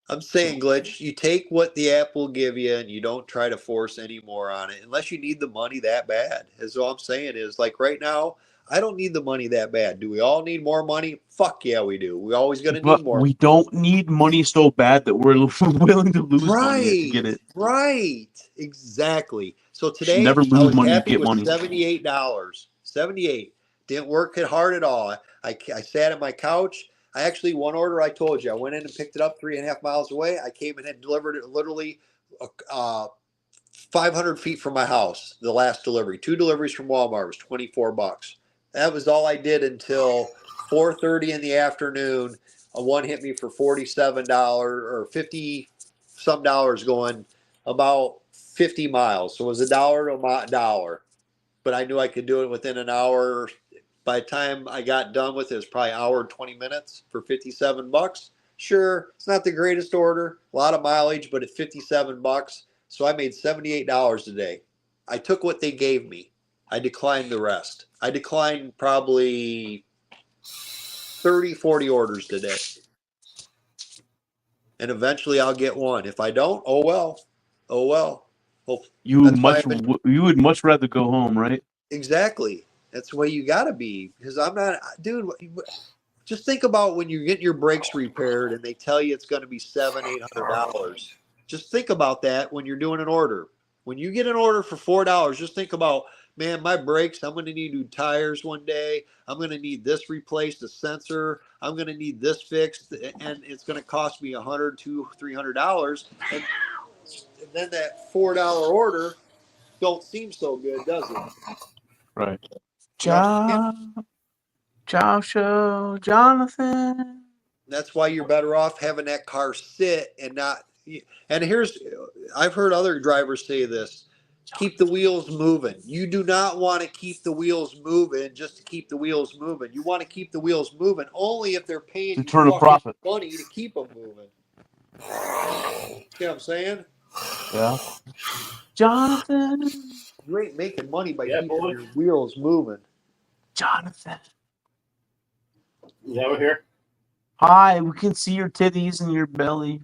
I'm saying, Glitch, you take what the app will give you and you don't try to force any more on it unless you need the money that bad. As all I'm saying is, like right now, I don't need the money that bad. Do we all need more money? Fuck yeah, we do. We're always going to need more. We don't need money so bad that we're willing to lose money to get it. Right. Exactly. So today, never lose money to get money. $78. $78. Didn't work hard at all. I sat at my couch. I actually, one order I told you, I went in and picked it up 3.5 miles away. I came in and delivered it literally 500 feet from my house. The last delivery, 2 deliveries from Walmart was $24. That was all I did until 4:30 in the afternoon. One hit me for $47 or 50 some dollars going about 50 miles. So it was $1 to $1. But I knew I could do it within an hour. By the time I got done with it, it was probably an hour and 20 minutes for $57. Sure, it's not the greatest order, a lot of mileage, but at $57, so I made $78 today. I took what they gave me. I declined the rest. I declined probably 30, 40 orders today. And eventually I'll get one. If I don't, oh well. Oh well. You would much rather go home, right? Exactly. That's the way you got to be, because I'm not, dude. Just think about when you get your brakes repaired and they tell you it's going to be $700-800. Just think about that when you're doing an order. When you get an order for $4, just think about, man, my brakes. I'm going to need new tires one day. I'm going to need this replaced, the sensor. I'm going to need this fixed, and it's going to cost me $100, $200, $300. And then that $4 order don't seem so good, does it? Right. Joshua, Jonathan. That's why you're better off having that car sit and not. And I've heard other drivers say this: keep the wheels moving. You do not want to keep the wheels moving just to keep the wheels moving. You want to keep the wheels moving only if they're paying you turn a profit money to keep them moving. See what I'm saying? Yeah. Jonathan. You ain't making money by keeping your wheels moving. Jonathan. Is that over here? Hi, we can see your titties and your belly.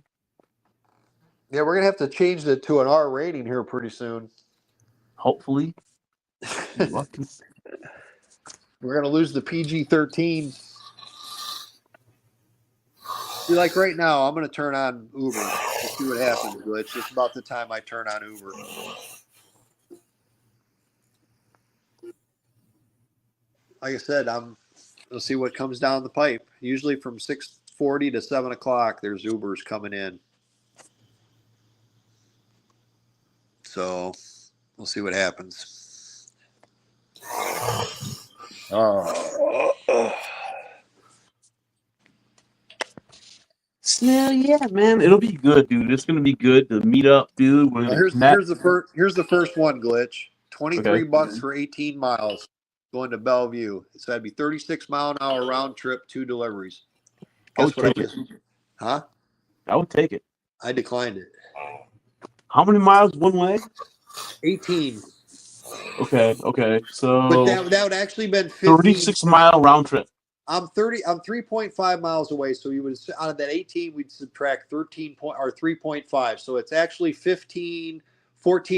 Yeah, we're going to have to change it to an R rating here pretty soon. Hopefully. We're going to lose the PG-13. See, like right now, I'm going to turn on Uber to see what happens. It's just about the time I turn on Uber. Like I said, we'll see what comes down the pipe. Usually from 6:40 to 7 o'clock, there's Ubers coming in. So we'll see what happens. Still, yeah, man, it'll be good, dude. It's gonna be good to meet up, dude. Here's the first one, Glitch. $23 for 18 miles. Going to Bellevue. So that'd be 36 mile an hour round trip, 2 deliveries. Guess what I get? Huh? I would take it. I declined it. How many miles one way? 18. Okay. But So that would actually been 15. 36-mile round trip. I'm 3.5 miles away. So you would, out of that 18, we'd subtract 3.5. So it's actually 14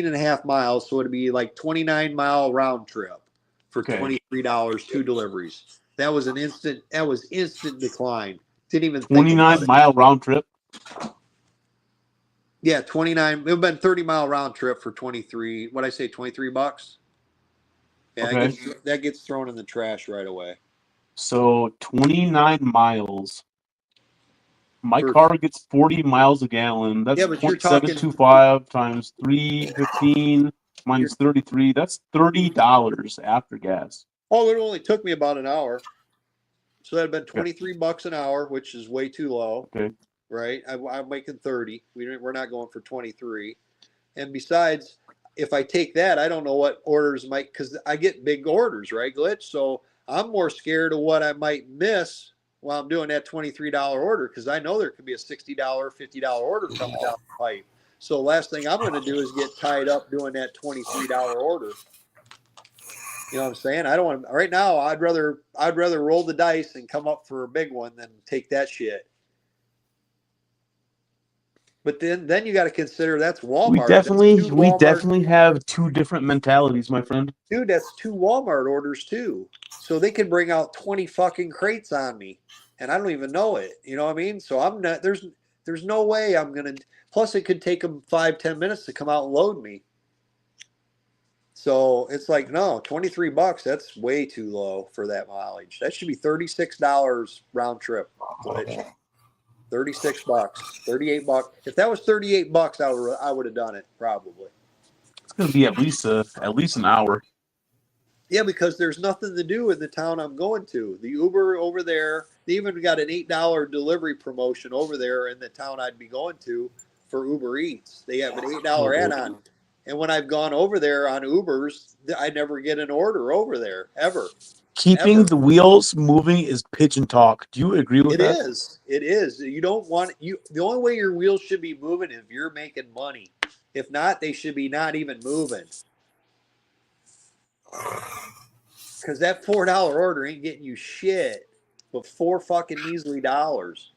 and a half miles. So it'd be like 29-mile round trip for $23, 2 deliveries. That was instant decline. Didn't even think about it. 29-mile round trip. Yeah, 29. It would have been 30-mile round trip for 23. What'd I say, $23? Yeah, Okay. that gets thrown in the trash right away. So 29 miles. My car gets 40 miles a gallon. That's but you're talking 0.725 times 315 minus 33. That's $30 after gas. Oh, it only took me about an hour. So that'd been $23 an hour, which is way too low. Okay. Right? I'm making 30. We're not going for 23. And besides, if I take that, I don't know what orders might, because I get big orders, right, Glitch? So I'm more scared of what I might miss while I'm doing that $23 order, because I know there could be a $60, $50 order coming down the pipe. So last thing I'm going to do is get tied up doing that $23 order. You know what I'm saying? I don't want to, right now. I'd rather roll the dice and come up for a big one than take that shit. But then you got to consider that's Walmart. We definitely have two different mentalities, my friend. Dude, that's 2 Walmart orders too. So they can bring out 20 fucking crates on me, and I don't even know it. You know what I mean? So I'm not. There's no way I'm gonna. Plus, it could take them 5-10 minutes to come out and load me. So it's like, no, $23. That's way too low for that mileage. That should be $36 round trip. $36, $38. If that was $38, I would have done it probably. It's gonna be at least an hour. Yeah, because there's nothing to do in the town I'm going to. The Uber over there, they even got an $8 delivery promotion over there in the town I'd be going to for Uber Eats. They have an $8 add-on. And when I've gone over there on Ubers, I never get an order over there, ever. Keeping the wheels moving is pigeon talk. Do you agree with that? It is. You don't want the only way your wheels should be moving is if you're making money. If not, they should be not even moving. Because that $4 order ain't getting you shit, but $4 fucking measly dollars.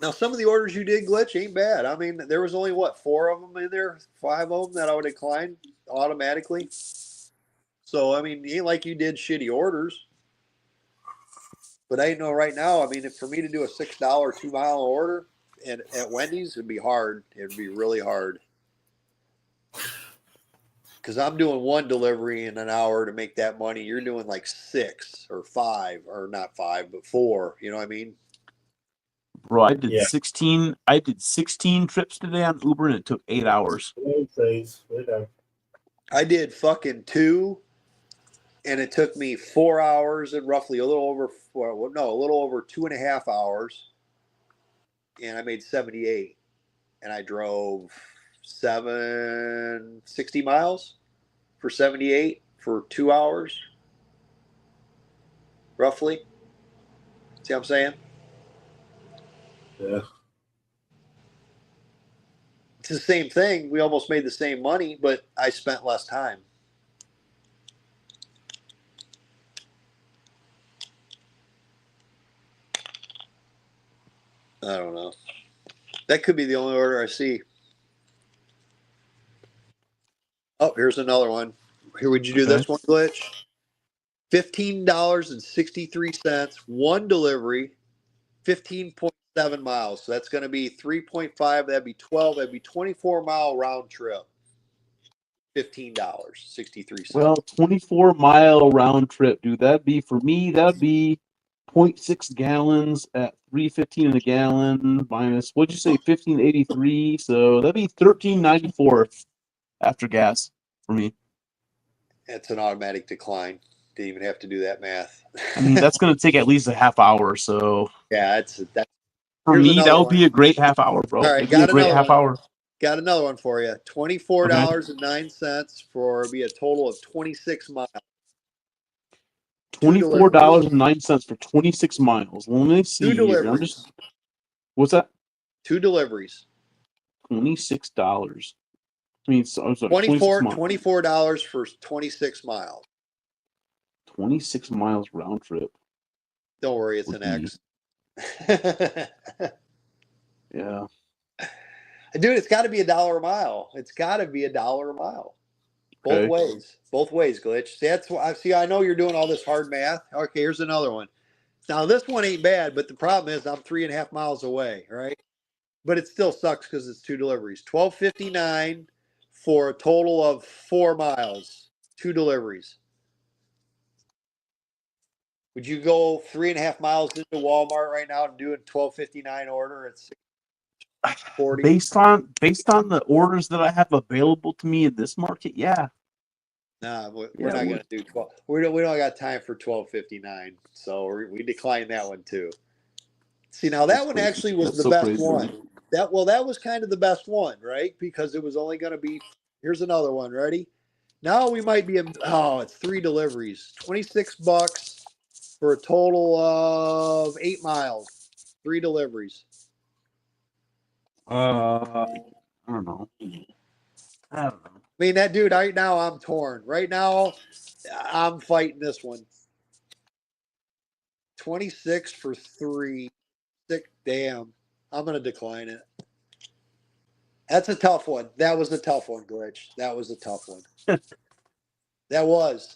Now, some of the orders you did, Glitch, ain't bad. I mean, there was only, 4 of them in there? 5 of them that I would decline automatically. So, I mean, it ain't like you did shitty orders. But I know right now, I mean, for me to do a $6 2-mile order at Wendy's, it'd be hard. It'd be really hard. Because I'm doing 1 delivery in an hour to make that money. You're doing like 6 or 5, or not 5, but 4. You know what I mean? Bro, I did 16. I did 16 trips today on Uber, and it took 8 hours. I did fucking 2, and it took me 4 hours and roughly a little over 2.5 hours, and I made 78, and I drove 60 miles for 78 for 2 hours, roughly. See what I'm saying? Yeah. It's the same thing. We almost made the same money, but I spent less time. I don't know. That could be the only order I see. Oh, here's another one. Here, would you do this one, Glitch? $15.63, 1 delivery, 15.7 miles. So that's going to be 3.5. That'd be 12. That'd be 24-mile round trip. $15.63. Well, 24-mile round trip, dude. That'd be, for me, that'd be 0.6 gallons at $3.15 a gallon minus, what'd you say, $15.83? So that'd be $13.94 after gas for me. That's an automatic decline. Didn't even have to do that math. I mean, that's going to take at least a half hour. So yeah, that's for me, that would be a great half hour, bro. All right, got a great half hour. Got another one for you. $24.09 for be a total of 26 miles. $24.09 for 26 miles. Let me see Two here. deliveries. What's that? 2 deliveries. $26. I mean, I'm sorry, 24 26 miles. $24 for 26 miles. 26 miles round trip. Don't worry, it's Would an be- X. Yeah. Dude, it's got to be $1 a mile. It's got to be $1 a mile. Both Okay. ways. Both ways, Glitch. See, that's why I see. I know you're doing all this hard math. Okay, here's another one. Now this one ain't bad, but the problem is I'm 3.5 miles away, right? But it still sucks because it's 2 deliveries. $12.59 for a total of 4 miles. 2 deliveries. Would you go 3.5 miles into Walmart right now and do a $12.59 order at $6.40? Based on the orders that I have available to me in this market, yeah. Nah, we're Yeah, not going to do 12. We don't got time for $12.59, so we declined that one too. See, now that That's one crazy. actually was That's the so best crazy. one. That was kind of the best one, right? Because it was only going to be. Here's another one. Ready? Now we might be. It's 3 deliveries, $26 for a total of 8 miles. 3 deliveries. I don't know. I don't know. I mean, that dude. Right now, I'm torn. Right now, I'm fighting this one. 26 for 3. Damn. I'm going to decline it. That's a tough one. That was a tough one, Glitch. That was a tough one. That was.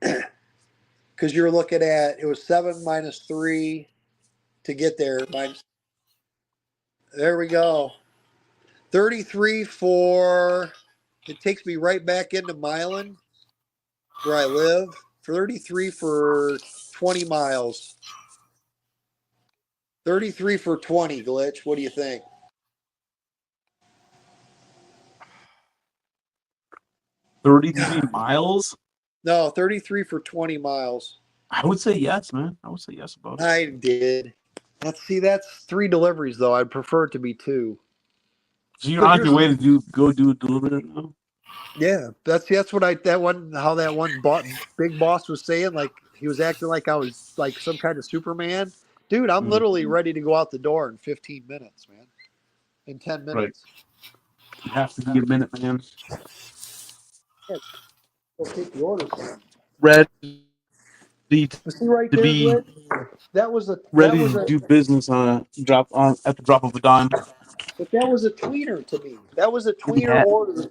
Because you're looking at, it was 7 minus 3 to get there. There we go. 33 for, it takes me right back into Milan, where I live. 33 for 20 miles. 33 for 20, Glitch. What do you think? $33 miles? No, 33 for 20 miles. I would say yes, man. I would say yes about it. I did. That's 3 deliveries, though. I'd prefer it to be 2. So you're on your way to go do a delivery now? Yeah, that's what that one big boss was saying. Like he was acting like I was like some kind of Superman. Dude, I'm literally ready to go out the door in 15 minutes, man. In 10 minutes. Right. You have to be a minute, man. We'll take the order. Ready See right to there, be Glitch? That was a ready to do business at the drop of a dime. But that was a tweener to me. That was a tweener Yeah. order,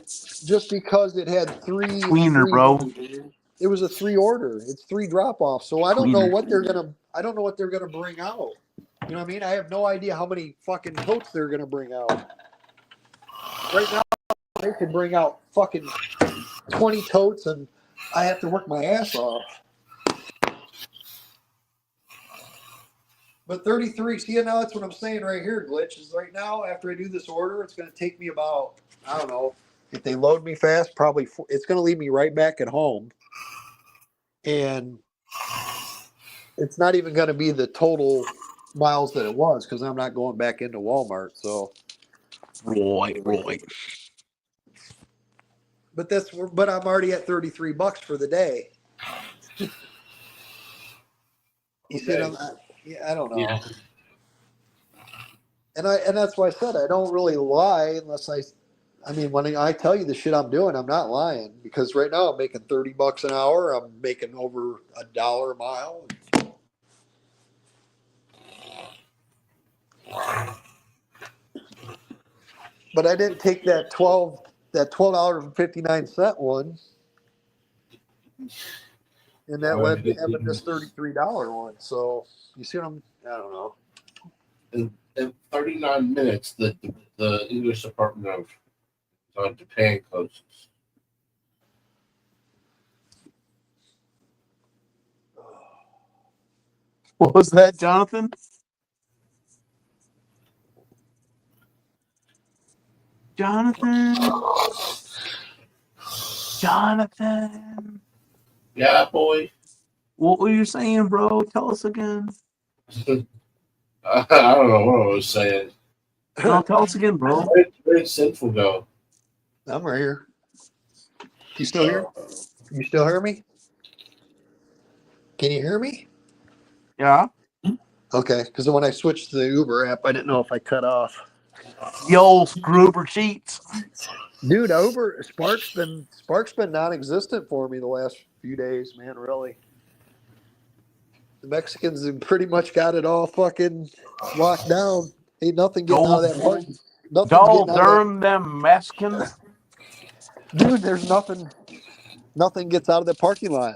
just because it had 3. Tweener, bro. It was a 3 order. It's 3 drop offs. So I don't know Tweener. what they're gonna. I don't know what they're gonna bring out. You know what I mean? I have no idea how many fucking totes they're gonna bring out. Right now, they could bring out fucking 20 totes, and I have to work my ass off. But 33, see, now that's what I'm saying right here, Glitch, is right now, after I do this order, it's going to take me about, I don't know, if they load me fast, probably, it's going to leave me right back at home. And it's not even going to be the total miles that it was, because I'm not going back into Walmart, so. Right. But I'm already at $33 for the day. You see what I don't know. Yeah. And that's why I said I don't really lie unless I mean, when I tell you the shit I'm doing, I'm not lying, because right now I'm making $30 an hour. I'm making over $1 a mile. But I didn't take that $12.59 one, and that led to having this $33 one. So you see what I don't know. In 39 minutes, the English Department of Japan closes. What was that, Jonathan? Jonathan. Yeah, boy. What were you saying, bro? Tell us again. I don't know what I was saying. No, tell us again, bro. Where did Sinful go? I'm right here. You still here? You still hear me? Can you hear me? Yeah. Okay, because when I switched to the Uber app, I didn't know if I cut off. The old Gruber cheats. Dude, Spark's been non-existent for me the last few days, man. Really, the Mexicans have pretty much got it all fucking locked down. Ain't nothing getting out of that park. Nothing's Go getting out of Durham, them Mexicans. that. Dude, there's nothing. Nothing gets out of the parking lot.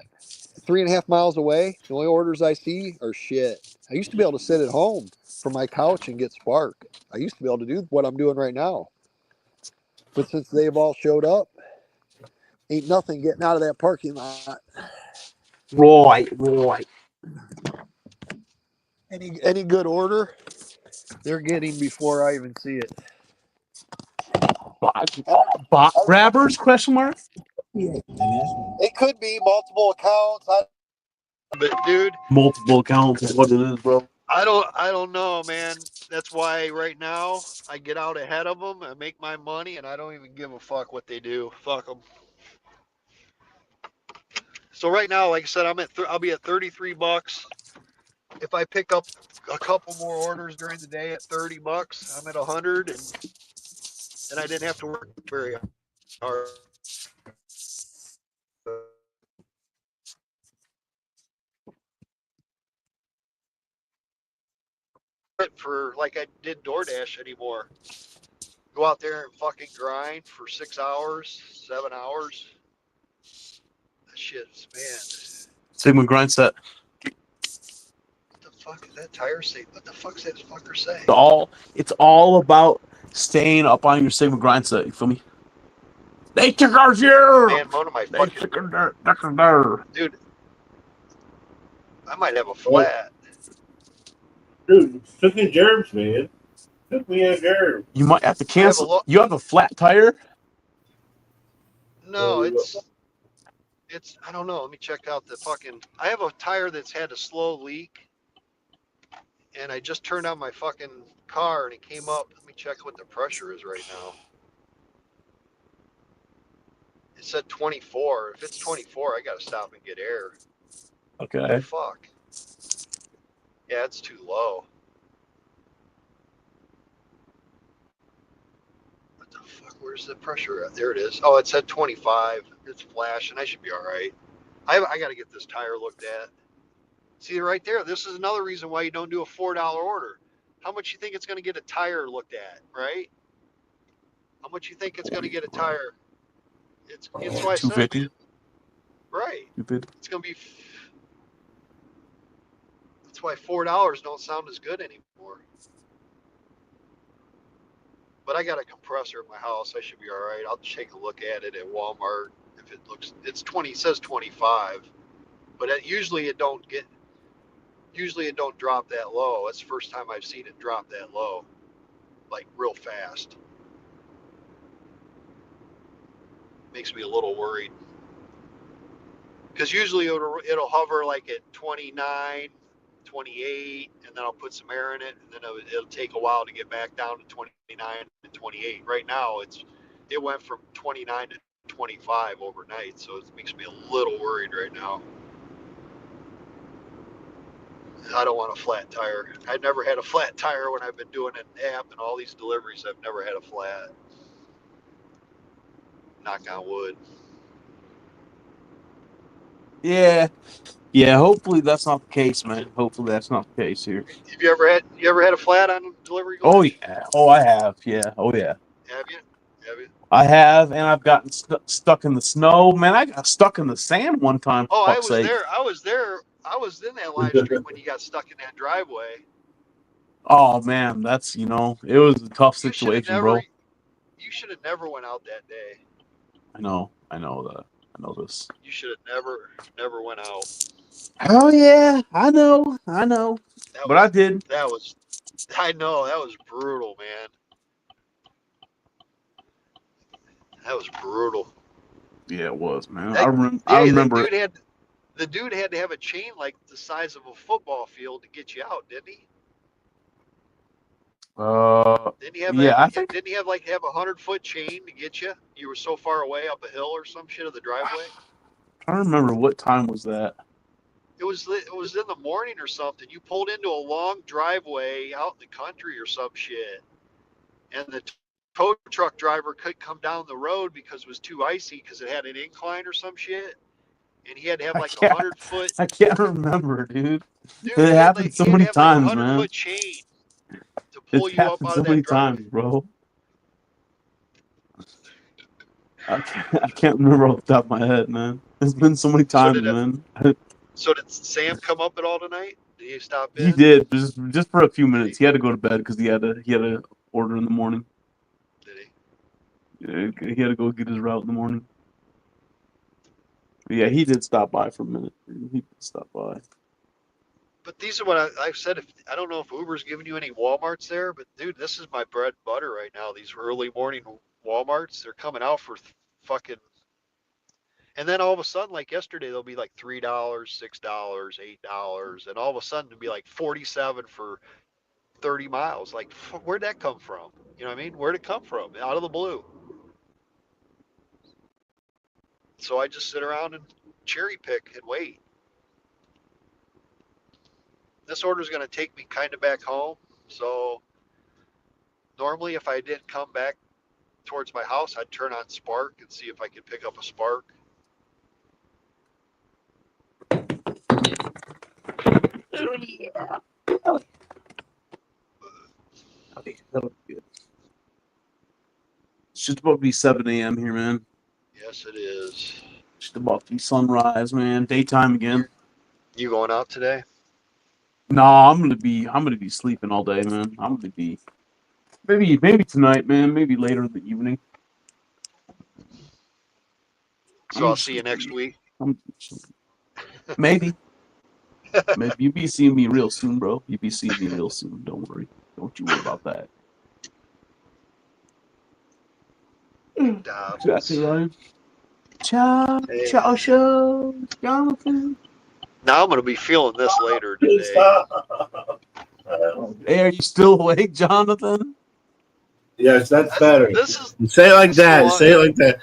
3.5 miles away, the only orders I see are shit. I used to be able to sit at home from my couch and get Spark. I used to be able to do what I'm doing right now. But since they've all showed up, ain't nothing getting out of that parking lot. Right. Any good order, they're getting before I even see it. Bot grabbers? Question mark. It could be multiple accounts, but dude, Multiple accounts is what it is, bro. I don't know, man. That's why right now I get out ahead of them. I make my money, and I don't even give a fuck what they do. Fuck them. So right now, like I said, I'll be at $33. If I pick up a couple more orders during the day at $30, I'm at 100, and I didn't have to work very hard. For like I did DoorDash anymore. Go out there and fucking grind for 6 hours, 7 hours. That shit's, man. Sigma grind set. What the fuck is that tire say? What the fuck's that fucker say? It's all about staying up on your Sigma grind set. You feel me? They took our share. Man, one of my They fucking took our dude. I might have a flat. Dude, fucking germs, man. Took me a germ. You might have to cancel. You have a flat tire? No, it's I don't know. Let me check out the fucking. I have a tire that's had a slow leak, and I just turned on my fucking car and it came up. Let me check what the pressure is right now. It said 24. If it's 24, I gotta stop and get air. Okay. What the fuck? Yeah, it's too low. What the fuck? Where's the pressure at? There it is. Oh, it said 25. It's flashing. I should be all right. I got to get this tire looked at. See right there. This is another reason why you don't do a $4 order. How much you think it's going to get a tire looked at, right? How much you think it's going to get a tire? It's why I said, $250. right. $250. It's going to be. That's why $4 don't sound as good anymore. But I got a compressor in my house. I should be all right. I'll take a look at it at Walmart. If it looks, it's 20. It says 25, but usually it don't drop that low. That's the first time I've seen it drop that low, like real fast. Makes me a little worried because usually it'll hover like at 29, 28, and then I'll put some air in it, and then it'll take a while to get back down to 29 and 28. Right now, it went from 29 to 25 overnight, so it makes me a little worried right now. I don't want a flat tire. I never had a flat tire when I've been doing an app and all these deliveries. I've never had a flat. Knock on wood. Yeah. Yeah, hopefully that's not the case, man. Hopefully that's not the case here. Have you ever had a flat on delivery? Oh yeah. Oh, I have. Yeah. Oh yeah. Have you? I have, and I've gotten stuck in the snow. Man, I got stuck in the sand one time. Oh, I was there. I was in that live stream when you got stuck in that driveway. Oh man, that's it was a tough situation, bro. You should have never went out that day. I know this. You should have never went out. Oh yeah, I know. I did. I know that was brutal, man. That was brutal. Yeah, it was, man. I remember. The dude had to have a chain like the size of a football field to get you out, didn't he? Didn't he have a 100-foot chain to get you? You were so far away up a hill or some shit of the driveway. I don't remember what time was that. It was in the morning or something. You pulled into a long driveway out in the country or some shit, and the tow truck driver couldn't come down the road because it was too icy because it had an incline or some shit, and he had to have like 100-foot. I can't remember, dude. Dude, It happened so many times, like a man. 100-foot chain to pull It's you up happened out so of many that driveway. times, bro. I can't remember off the top of my head, man. It's been so many times, man. So did Sam come up at all tonight? Did he stop in? He did, just for a few minutes. He had to go to bed because he had to order in the morning. Did he? Yeah, he had to go get his route in the morning. But yeah, he did stop by for a minute. He did stop by. But these are what I've said. I don't know if Uber's giving you any Walmarts there, but dude, this is my bread and butter right now. These early morning Walmarts, they're coming out for fucking. And then all of a sudden, like yesterday, they'll be like $3, $6, $8, and all of a sudden it'll be like 47 for 30 miles. Like, where'd that come from? You know what I mean? Where'd it come from? Out of the blue. So I just sit around and cherry pick and wait. This order is going to take me kind of back home. So normally, if I didn't come back towards my house, I'd turn on Spark and see if I could pick up a Spark. Okay, that'll be good. It's just about to be 7 a.m. here, man. Yes, it is. Just about to be sunrise, man. Daytime again. You going out today? No, I'm gonna be sleeping all day, man. I'm gonna be maybe tonight, man. Maybe later in the evening. So I'll see you next week. Maybe. Maybe you'll be seeing me real soon, bro. You'll be seeing me real soon. Don't worry. Don't you worry about that. Exactly right. Ciao, Hey. ciao, show, Jonathan. Now I'm going to be feeling this later today. Hey, are you still awake, Jonathan? Yes, that's better. Say it like this that. is Say it like that.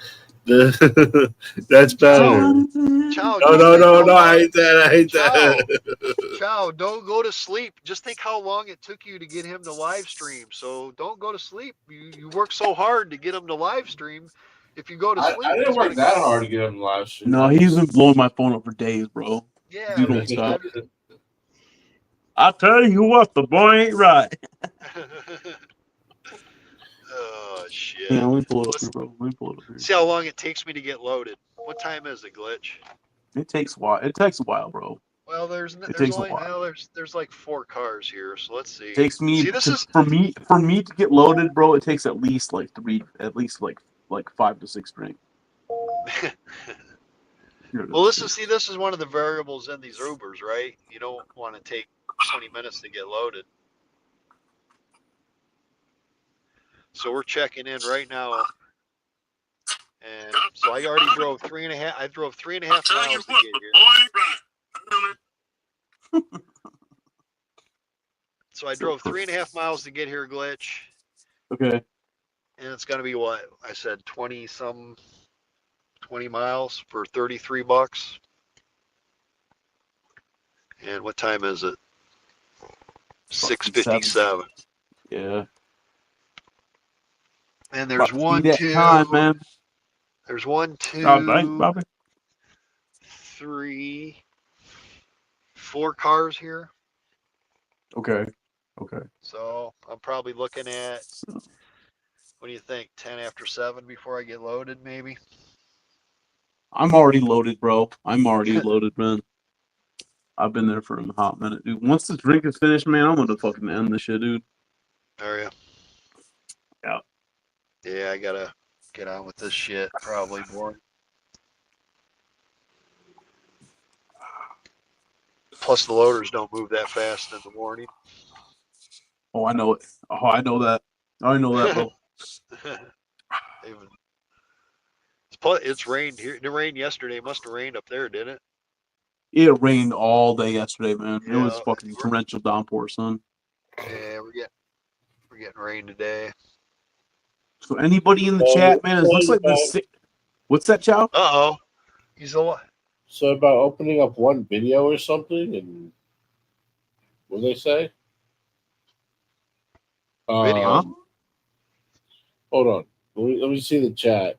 That's better. Chow, No, I hate that. I hate that. Chow, don't go to sleep. Just think how long it took you to get him to live stream. So don't go to sleep. You work so hard to get him to live stream. If you go to sleep, I didn't work that hard to get him live stream. No, he's been blowing my phone up for days, bro. Yeah, you don't stop. I tell you what, the boy ain't right. Oh shit! Yeah, let me pull it up here, bro. Let me pull it up here. See how long it takes me to get loaded. What time is it, Glitch? It takes a while. It takes a while, bro. Well, there's like 4 cars here, so let's see. It takes me. See, this is for me to get loaded, bro. It takes at least like 5 to 6 drinks. Well, this is one of the variables in these Ubers, right? You don't want to take 20 minutes to get loaded. So we're checking in right now, and so I already drove 3.5. I drove 3.5 miles to get here. So I drove 3.5 miles to get here, Glitch. Okay. And it's gonna be what I said, 20 miles for $33. And what time is it? 6:57. Yeah. And there's time, man. There's 1, 2, Bobby. 3, 4 cars here. Okay. So I'm probably looking at, what do you think, 10 after 7 before I get loaded, maybe? I'm already loaded, bro. I'm already loaded, man. I've been there for a hot minute, dude. Once the drink is finished, man, I'm gonna fucking end this shit, dude. Are you? Yeah. Yeah, I gotta get on with this shit. Probably more. Plus, the loaders don't move that fast in the morning. Oh, I know it. Oh, I know that. I know that, bro. It's rained here. It rained yesterday. It must have rained up there, didn't it? It rained all day yesterday, man. Yeah. It was fucking torrential downpour, son. Yeah, we're getting rain today. So anybody in the chat, man, it looks like this. What's that, Chow? Uh-oh. He's alive. So about opening up one video or something, and what do they say? Video? Hold on. Let me see the chat.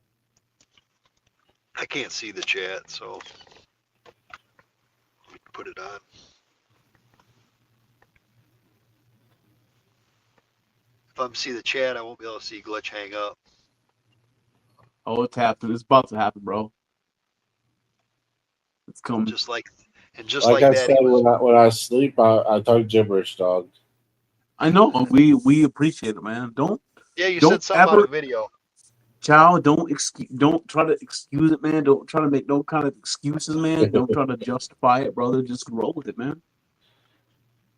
I can't see the chat, so let me put it on. If I'm see the chat, I won't be able to see Glitch hang up. Oh, it's happening. It's about to happen, bro. It's coming. Just like Like I I that, said, he was, when I sleep, I talk gibberish, dog. I know. We appreciate it, man. Don't you don't said something about ever, a video. child. Don't try to excuse it, man. Don't try to make no kind of excuses, man. Don't try to justify it, brother. Just roll with it, man.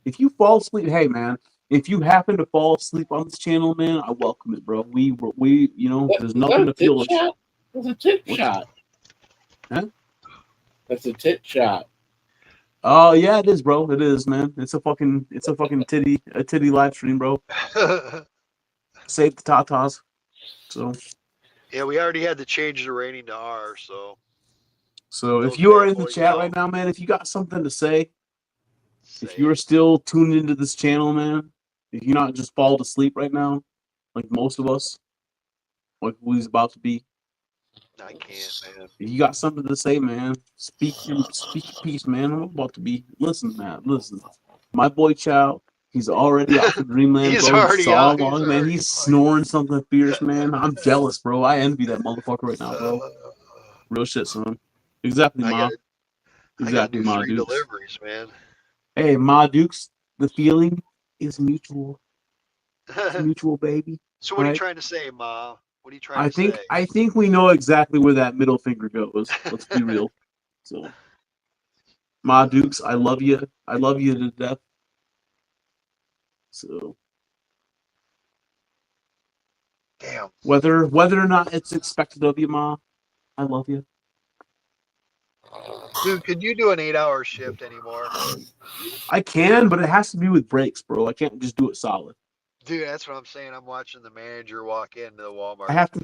If you fall asleep, hey, man. If you happen to fall asleep on this channel, man, I welcome it, bro. We you know, there's nothing to feel. That's a tit shot. Huh? That's a tit shot. Oh yeah, it is, bro. It is, man. It's a fucking titty live stream, bro. Save the tatas. So Yeah, we already had to change the rating to R, so if those you are bad in the boys chat out. right now, man, if you got something to say, if Say you're it. still tuned into this channel, man, if you're not just falling asleep right now, like most of us, like who's about to be, I can't, man. if you got something to say, man, speak your piece, man. I'm about to be. Listen, man, listen. My boy Chow, he's already off of Dreamland, He's bro. already Saw out. along, man. He's snoring something fierce, man. I'm jealous, bro. I envy that motherfucker right now, bro. Real shit, son. Exactly, I Ma. gotta Exactly, do Ma 3 Dukes. deliveries, man. Hey, Ma Dukes, the feeling is mutual. It's mutual, baby. So what are you Right? trying to say, Ma? What are you trying to say? I think we know exactly where that middle finger goes. Let's be real. So, Ma Dukes, I love you. I love you to death. So, Damn. whether or not it's expected of you, Ma, I love you. Dude, could you do an 8-hour shift anymore? I can, but it has to be with breaks, bro. I can't just do it solid. Dude, that's what I'm saying. I'm watching the manager walk into the Walmart. I have to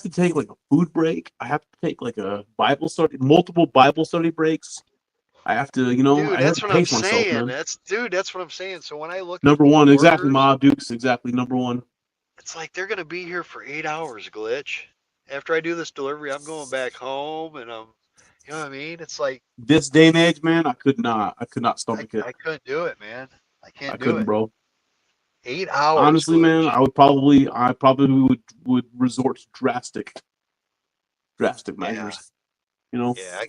take like a food break. I have to take like a Bible study, multiple Bible study breaks. I have to, you know, Dude, I have that's to what I'm pace myself, saying. man. That's what I'm saying. So when I look Number at these one, exactly, orders, Ma Dukes, exactly, number one. it's like they're gonna be here for 8 hours, Glitch. After I do this delivery, I'm going back home, and you know what I mean? It's like This day and age, man, I could not stomach it. I couldn't do it, man. I can't I do couldn't, it. bro. 8 hours, Honestly, man, Glitch. I probably would resort to drastic measures. You know, Yeah,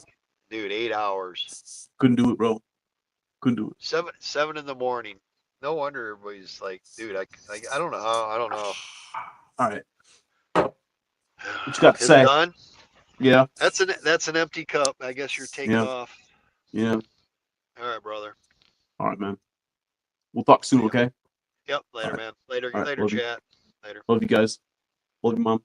dude, 8 hours. couldn't do it, bro. Couldn't do it. 7 in the morning. No wonder everybody's like, dude, I don't know. I don't know. All right, what you got to It's say? done. Yeah, That's an empty cup. I guess you're taking off. yeah. All right, brother. All right, man. We'll talk soon, okay? Yep. Later, All right. man. Later, All right, later, love you. chat. Later. Love you guys. Love you, Mom.